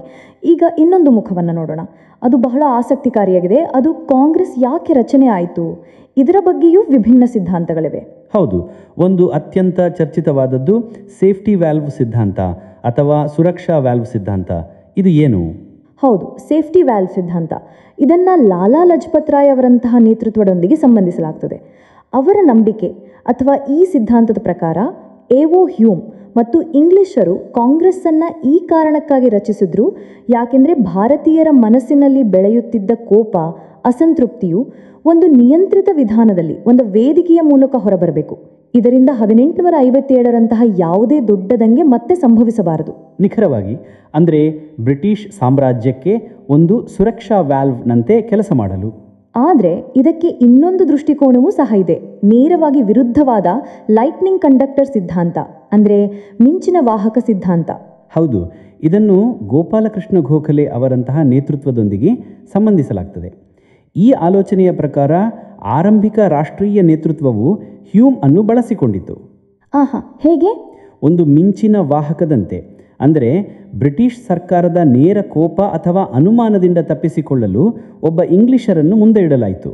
ಈಗ ಇನ್ನೊಂದು ಮುಖವನ್ನು ನೋಡೋಣ. ಅದು ಬಹಳ ಆಸಕ್ತಿಕಾರಿಯಾಗಿದೆ. ಅದು ಕಾಂಗ್ರೆಸ್ ಯಾಕೆ ರಚನೆ ಆಯಿತು, ಇದರ ಬಗ್ಗೆಯೂ ವಿಭಿನ್ನ ಸಿದ್ಧಾಂತಗಳಿವೆ. ಹೌದು, ಒಂದು ಅತ್ಯಂತ ಚರ್ಚಿತವಾದದ್ದು ಸೇಫ್ಟಿ ವ್ಯಾಲ್ವ್ ಸಿದ್ಧಾಂತ ಅಥವಾ ಸುರಕ್ಷಾ ವ್ಯಾಲ್ವ್ ಸಿದ್ಧಾಂತ. ಇದು ಏನು? ಹೌದು, ಸೇಫ್ಟಿ ವ್ಯಾಲ್ವ್ ಸಿದ್ಧಾಂತ. ಇದನ್ನು ಲಾಲಾ ಲಜಪತ್ ರಾಯ್ ಅವರಂತಹ ನೇತೃತ್ವದೊಂದಿಗೆ ಸಂಬಂಧಿಸಲಾಗ್ತದೆ. ಅವರ ನಂಬಿಕೆ ಅಥವಾ ಈ ಸಿದ್ಧಾಂತದ ಪ್ರಕಾರ ಎವೋ ಹ್ಯೂಮ್ ಮತ್ತು ಇಂಗ್ಲಿಷರು ಕಾಂಗ್ರೆಸ್ಸನ್ನು ಈ ಕಾರಣಕ್ಕಾಗಿ ರಚಿಸಿದ್ರು, ಯಾಕೆಂದರೆ ಭಾರತೀಯರ ಮನಸ್ಸಿನಲ್ಲಿ ಬೆಳೆಯುತ್ತಿದ್ದ ಕೋಪ, ಅಸಂತೃಪ್ತಿಯು ಒಂದು ನಿಯಂತ್ರಿತ ವಿಧಾನದಲ್ಲಿ, ಒಂದು ವೇದಿಕೆಯ ಮೂಲಕ ಹೊರಬರಬೇಕು. ಇದರಿಂದ 1857ರಂತಹ ಯಾವುದೇ ದೊಡ್ಡ ದಂಗೆ ಮತ್ತೆ ಸಂಭವಿಸಬಾರದು. ನಿಖರವಾಗಿ. ಅಂದರೆ ಬ್ರಿಟಿಷ್ ಸಾಮ್ರಾಜ್ಯಕ್ಕೆ ಒಂದು ಸುರಕ್ಷಾ ವ್ಯಾಲ್ವ್ನಂತೆ ಕೆಲಸ ಮಾಡಲು. ಆದರೆ ಇದಕ್ಕೆ ಇನ್ನೊಂದು ದೃಷ್ಟಿಕೋನವೂ ಸಹ ಇದೆ. ನೇರವಾಗಿ ವಿರುದ್ಧವಾದ ಲೈಟ್ನಿಂಗ್ ಕಂಡಕ್ಟರ್ ಸಿದ್ಧಾಂತ, ಅಂದರೆ ಮಿಂಚಿನ ವಾಹಕ ಸಿದ್ಧಾಂತ. ಹೌದು, ಇದನ್ನು ಗೋಪಾಲಕೃಷ್ಣ ಗೋಖಲೆ ಅವರಂತಹ ನೇತೃತ್ವದೊಂದಿಗೆ ಸಂಬಂಧಿಸಲಾಗ್ತದೆ. ಈ ಆಲೋಚನೆಯ ಪ್ರಕಾರ ಆರಂಭಿಕ ರಾಷ್ಟ್ರೀಯ ನೇತೃತ್ವವು ಹ್ಯೂಮ್ ಅನ್ನು ಬಳಸಿಕೊಂಡಿತು. ಹೇಗೆ? ಒಂದು ಮಿಂಚಿನ ವಾಹಕದಂತೆ. ಅಂದರೆ ಬ್ರಿಟಿಷ್ ಸರ್ಕಾರದ ನೇರ ಕೋಪ ಅಥವಾ ಅನುಮಾನದಿಂದ ತಪ್ಪಿಸಿಕೊಳ್ಳಲು ಒಬ್ಬ ಇಂಗ್ಲಿಷರನ್ನು ಮುಂದೆ ಇಡಲಾಯಿತು.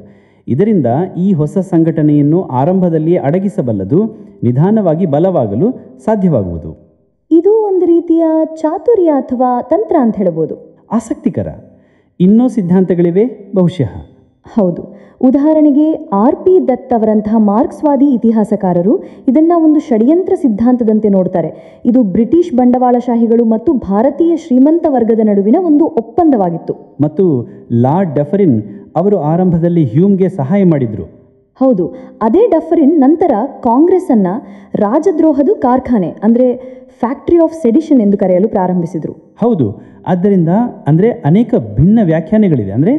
ಇದರಿಂದ ಈ ಹೊಸ ಸಂಘಟನೆಯನ್ನು ಆರಂಭದಲ್ಲಿಯೇ ಅಡಗಿಸಬಲ್ಲದು, ನಿಧಾನವಾಗಿ ಬಲವಾಗಲು ಸಾಧ್ಯವಾಗುವುದು. ಇದು ಒಂದು ರೀತಿಯ ಚಾತುರ್ಯ ಅಥವಾ ತಂತ್ರ ಅಂತ ಹೇಳ್ಬೋದು. ಆಸಕ್ತಿಕರ. ಇನ್ನೂ ಸಿದ್ಧಾಂತಗಳಿವೆ ಬಹುಶಃ. ಹೌದು. ಉದಾಹರಣೆಗೆ R.P. ದತ್ ಅವರಂತಹ ಮಾರ್ಕ್ಸ್ವಾದಿ ಇತಿಹಾಸಕಾರರು ಇದನ್ನು ಒಂದು ಷಡ್ಯಂತ್ರ ಸಿದ್ಧಾಂತದಂತೆ ನೋಡ್ತಾರೆ. ಇದು ಬ್ರಿಟಿಷ್ ಬಂಡವಾಳಶಾಹಿಗಳು ಮತ್ತು ಭಾರತೀಯ ಶ್ರೀಮಂತ ವರ್ಗದ ನಡುವಿನ ಒಂದು ಒಪ್ಪಂದವಾಗಿತ್ತು. ಮತ್ತು ಲಾರ್ಡ್ ಡಫರಿನ್ ಅವರು ಆರಂಭದಲ್ಲಿ ಹ್ಯೂಮ್ಗೆ ಸಹಾಯ ಮಾಡಿದರು. ಹೌದು, ಅದೇ ಡಫರಿನ್ ನಂತರ ಕಾಂಗ್ರೆಸ್ಸನ್ನು ರಾಜದ್ರೋಹದ ಕಾರ್ಖಾನೆ, ಅಂದರೆ ಫ್ಯಾಕ್ಟರಿ ಆಫ್ ಸೆಡಿಷನ್ ಎಂದು ಕರೆಯಲು ಪ್ರಾರಂಭಿಸಿದರು. ಹೌದು, ಆದ್ದರಿಂದ ಅಂದರೆ ಅನೇಕ ಭಿನ್ನ ವ್ಯಾಖ್ಯಾನಗಳಿದೆ. ಅಂದರೆ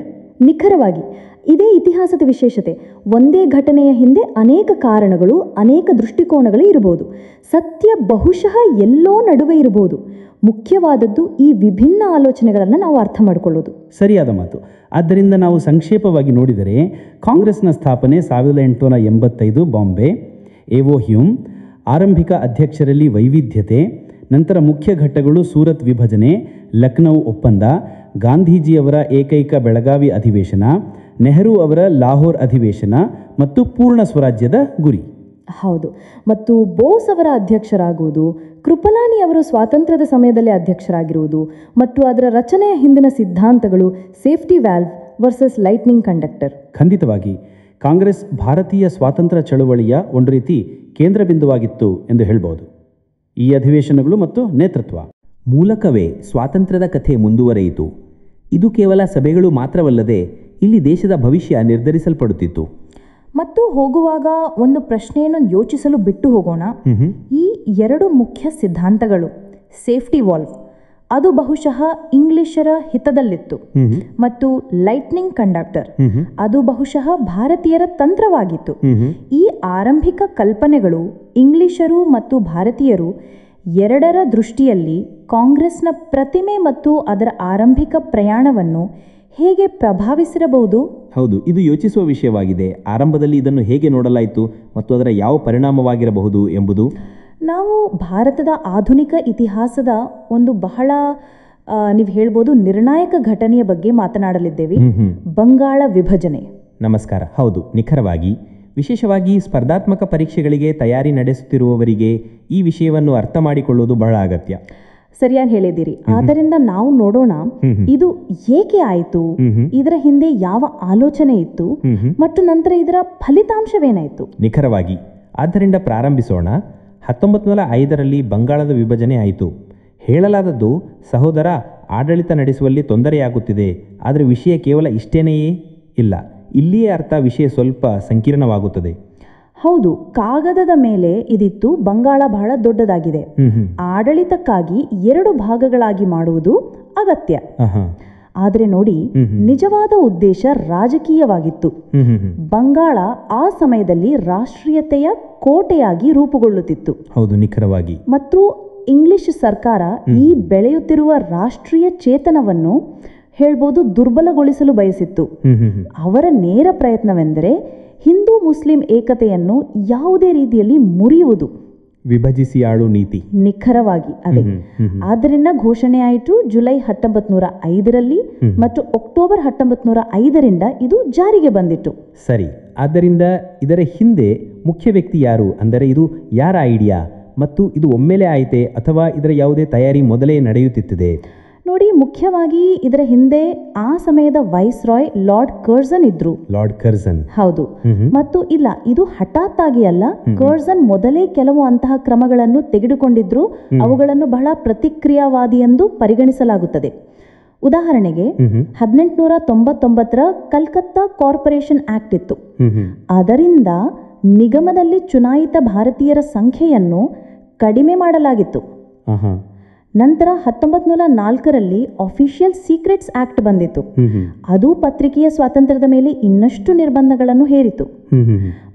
ನಿಖರವಾಗಿ ಇದೇ ಇತಿಹಾಸದ ವಿಶೇಷತೆ. ಒಂದೇ ಘಟನೆಯ ಹಿಂದೆ ಅನೇಕ ಕಾರಣಗಳು, ಅನೇಕ ದೃಷ್ಟಿಕೋನಗಳು ಇರಬಹುದು. ಸತ್ಯ ಬಹುಶಃ ಎಲ್ಲೋ ನಡುವೆ ಇರಬಹುದು. ಮುಖ್ಯವಾದದ್ದು ಈ ವಿಭಿನ್ನ ಆಲೋಚನೆಗಳನ್ನು ನಾವು ಅರ್ಥ ಮಾಡಿಕೊಳ್ಳೋದು. ಸರಿಯಾದ ಮಾತು. ಆದ್ದರಿಂದ ನಾವು ಸಂಕ್ಷೇಪವಾಗಿ ನೋಡಿದರೆ ಕಾಂಗ್ರೆಸ್ನ ಸ್ಥಾಪನೆ 1885 ಬಾಂಬೆ, ಎವೋ ಹ್ಯೂಮ್, ಆರಂಭಿಕ ಅಧ್ಯಕ್ಷರಲ್ಲಿ ವೈವಿಧ್ಯತೆ, ನಂತರ ಮುಖ್ಯ ಘಟ್ಟಗಳು ಸೂರತ್ ವಿಭಜನೆ, ಲಕ್ನೌ ಒಪ್ಪಂದ, ಗಾಂಧೀಜಿಯವರ ಏಕೈಕ ಬೆಳಗಾವಿ ಅಧಿವೇಶನ, ನೆಹರು ಅವರ ಲಾಹೋರ್ ಅಧಿವೇಶನ ಮತ್ತು ಪೂರ್ಣ ಸ್ವರಾಜ್ಯದ ಗುರಿ. ಹೌದು, ಮತ್ತು ಬೋಸ್ ಅವರ ಅಧ್ಯಕ್ಷರಾಗುವುದು, ಕೃಪಲಾನಿ ಅವರು ಸ್ವಾತಂತ್ರ್ಯದ ಸಮಯದಲ್ಲಿ ಅಧ್ಯಕ್ಷರಾಗಿರುವುದು ಮತ್ತು ಅದರ ರಚನೆಯ ಹಿಂದಿನ ಸಿದ್ಧಾಂತಗಳು safety valve versus lightning conductor. ಖಂಡಿತವಾಗಿ ಕಾಂಗ್ರೆಸ್ ಭಾರತೀಯ ಸ್ವಾತಂತ್ರ್ಯ ಚಳುವಳಿಯ ಒಂದು ರೀತಿ ಕೇಂದ್ರ ಬಿಂದುವಾಗಿತ್ತು ಎಂದು ಹೇಳ್ಬೋದು. ಈ ಅಧಿವೇಶನಗಳು ಮತ್ತು ನೇತೃತ್ವ ಮೂಲಕವೇ ಸ್ವಾತಂತ್ರ್ಯದ ಕಥೆ ಮುಂದುವರೆಯಿತು. ಇದು ಕೇವಲ ಸಭೆಗಳು ಮಾತ್ರವಲ್ಲದೆ ಇಲ್ಲಿ ದೇಶದ ಭವಿಷ್ಯ ನಿರ್ಧರಿಸಲ್ಪಡುತ್ತಿತ್ತು. ಮತ್ತು ಹೋಗುವಾಗ ಒಂದು ಪ್ರಶ್ನೆಯನ್ನು ಯೋಚಿಸಲು ಬಿಟ್ಟು ಹೋಗೋಣ. ಈ ಎರಡು ಮುಖ್ಯ ಸಿದ್ಧಾಂತಗಳು, ಸೇಫ್ಟಿ ವಾಲ್ವ್ ಅದು ಬಹುಶಃ ಇಂಗ್ಲಿಷರ ಹಿತದಲ್ಲಿತ್ತು, ಮತ್ತು ಲೈಟ್ನಿಂಗ್ ಕಂಡಕ್ಟರ್ ಅದು ಬಹುಶಃ ಭಾರತೀಯರ ತಂತ್ರವಾಗಿತ್ತು. ಈ ಆರಂಭಿಕ ಕಲ್ಪನೆಗಳು ಇಂಗ್ಲಿಷರು ಮತ್ತು ಭಾರತೀಯರು ಎರಡರ ದೃಷ್ಟಿಯಲ್ಲಿ ಕಾಂಗ್ರೆಸ್ನ ಪ್ರತಿಮೆ ಮತ್ತು ಅದರ ಆರಂಭಿಕ ಪ್ರಯಾಣವನ್ನು ಹೇಗೆ ಪ್ರಭಾವಿಸಿರಬಹುದು? ಹೌದು, ಇದು ಯೋಚಿಸುವ ವಿಷಯವಾಗಿದೆ. ಆರಂಭದಲ್ಲಿ ಇದನ್ನು ಹೇಗೆ ನೋಡಲಾಯಿತು ಮತ್ತು ಅದರ ಯಾವ ಪರಿಣಾಮವಾಗಿರಬಹುದು ಎಂಬುದು. ನಾವು ಭಾರತದ ಆಧುನಿಕ ಇತಿಹಾಸದ ಒಂದು ಬಹಳ ನೀವು ಹೇಳ್ಬೋದು ನಿರ್ಣಾಯಕ ಘಟನೆಯ ಬಗ್ಗೆ ಮಾತನಾಡಲಿದ್ದೇವೆ, ಬಂಗಾಳ ವಿಭಜನೆ. ನಮಸ್ಕಾರ. ಹೌದು, ನಿಖರವಾಗಿ. ವಿಶೇಷವಾಗಿ ಸ್ಪರ್ಧಾತ್ಮಕ ಪರೀಕ್ಷೆಗಳಿಗೆ ತಯಾರಿ ನಡೆಸುತ್ತಿರುವವರಿಗೆ ಈ ವಿಷಯವನ್ನು ಅರ್ಥ ಮಾಡಿಕೊಳ್ಳುವುದು ಬಹಳ ಅಗತ್ಯ. ಸರಿಯಾಗಿ ಹೇಳಿದ್ದೀರಿ. ಆದ್ದರಿಂದ ನಾವು ನೋಡೋಣ ಇದು ಏಕೆ ಆಯಿತು, ಇದರ ಹಿಂದೆ ಯಾವ ಆಲೋಚನೆ ಇತ್ತು ಮತ್ತು ನಂತರ ಇದರ ಫಲಿತಾಂಶವೇನಾಯಿತು. ನಿಖರವಾಗಿ. ಆದ್ದರಿಂದ ಪ್ರಾರಂಭಿಸೋಣ. 1905ರಲ್ಲಿ ಬಂಗಾಳದ ವಿಭಜನೆ ಆಯಿತು. ಹೇಳಲಾದದ್ದು ಸಹೋದರ ಆಡಳಿತ ನಡೆಸುವಲ್ಲಿ ತೊಂದರೆಯಾಗುತ್ತಿದೆ. ಆದರೆ ವಿಷಯ ಕೇವಲ ಇಷ್ಟೇನೆಯೇ? ಇಲ್ಲ, ಇಲ್ಲಿಯೇ ಅರ್ಥ ವಿಷಯ ಸ್ವಲ್ಪ ಸಂಕೀರ್ಣವಾಗುತ್ತದೆ. ಹೌದು, ಕಾಗದದ ಮೇಲೆ ಇದಿತ್ತು, ಬಂಗಾಳ ಬಹಳ ದೊಡ್ಡದಾಗಿದೆ. ಆಡಳಿತಕ್ಕಾಗಿ ಎರಡು ಭಾಗಗಳಾಗಿ ಮಾಡುವುದು ಅಗತ್ಯ. ಆದರೆ ನೋಡಿ, ನಿಜವಾದ ಉದ್ದೇಶ ರಾಜಕೀಯವಾಗಿತ್ತು. ಬಂಗಾಳ ಆ ಸಮಯದಲ್ಲಿ ರಾಷ್ಟ್ರೀಯತೆಯ ಕೋಟೆಯಾಗಿ ರೂಪುಗೊಳ್ಳುತ್ತಿತ್ತು. ಹೌದು, ನಿಖರವಾಗಿ. ಮತ್ತು ಇಂಗ್ಲಿಷ್ ಸರ್ಕಾರ ಈ ಬೆಳೆಯುತ್ತಿರುವ ರಾಷ್ಟ್ರೀಯ ಚೇತನವನ್ನು ಹೇಳ್ಬೋದು ದುರ್ಬಲಗೊಳಿಸಲು ಬಯಸಿತ್ತು. ಅವರ ನೇರ ಪ್ರಯತ್ನವೆಂದರೆ ಹಿಂದೂ ಮುಸ್ಲಿಂ ಏಕತೆಯನ್ನು ಯಾವುದೇ ರೀತಿಯಲ್ಲಿ ಮುರಿಯುವುದು. ವಿಭಜಿಸಿ ಆಳು ನೀತಿ. ನಿಖರವಾಗಿ ಅದೇ. ಆದ್ದರಿಂದ ಘೋಷಣೆಯಾಯಿತು ಜುಲೈ 1905ರಲ್ಲಿ ಮತ್ತು ಅಕ್ಟೋಬರ್ 1905ರಿಂದ ಇದು ಜಾರಿಗೆ ಬಂದಿತ್ತು. ಸರಿ, ಆದ್ದರಿಂದ ಇದರ ಹಿಂದೆ ಮುಖ್ಯ ವ್ಯಕ್ತಿ ಯಾರು, ಅಂದರೆ ಇದು ಯಾರ ಐಡಿಯಾ ಮತ್ತು ಇದು ಒಮ್ಮೆಲೆ ಆಯಿತೆ ಅಥವಾ ಇದರ ಯಾವುದೇ ತಯಾರಿ ಮೊದಲೇ ನಡೆಯುತ್ತಿದೆ? ನೋಡಿ, ಮುಖ್ಯವಾಗಿ ಇದರ ಹಿಂದೆ ಆ ಸಮಯದ ವೈಸ್ ರಾಯ್ ಲಾರ್ಡ್ ಕರ್ಜನ್ ಇದ್ರು. ಲಾರ್ಡ್ ಕರ್ಜನ್, ಹೌದು. ಮತ್ತು ಇಲ್ಲ, ಇದು ಹಠಾತ್ ಆಗಿ ಅಲ್ಲ, ಕರ್ಜನ್ ಮೊದಲೇ ಕೆಲವು ಅಂತಹ ಕ್ರಮಗಳನ್ನು ತೆಗೆದುಕೊಂಡಿದ್ರು. ಅವುಗಳನ್ನು ಬಹಳ ಪ್ರತಿಕ್ರಿಯಾವಾದಿ ಎಂದು ಪರಿಗಣಿಸಲಾಗುತ್ತದೆ. ಉದಾಹರಣೆಗೆ 1899ರ ಕಲ್ಕತ್ತಾ ಕಾರ್ಪೊರೇಷನ್ ಆಕ್ಟ್ ಇತ್ತು. ಅದರಿಂದ ನಿಗಮದಲ್ಲಿ ಚುನಾಯಿತ ಭಾರತೀಯರ ಸಂಖ್ಯೆಯನ್ನು ಕಡಿಮೆ ಮಾಡಲಾಗಿತ್ತು. ನಂತರ 1904ರಲ್ಲಿ ಅಫಿಷಿಯಲ್ ಸೀಕ್ರೆಟ್ಸ್ ಆಕ್ಟ್ ಬಂದಿತ್ತು. ಅದು ಪತ್ರಿಕೆಯ ಸ್ವಾತಂತ್ರ್ಯದ ಮೇಲೆ ಇನ್ನಷ್ಟು ನಿರ್ಬಂಧಗಳನ್ನು ಹೇರಿತು.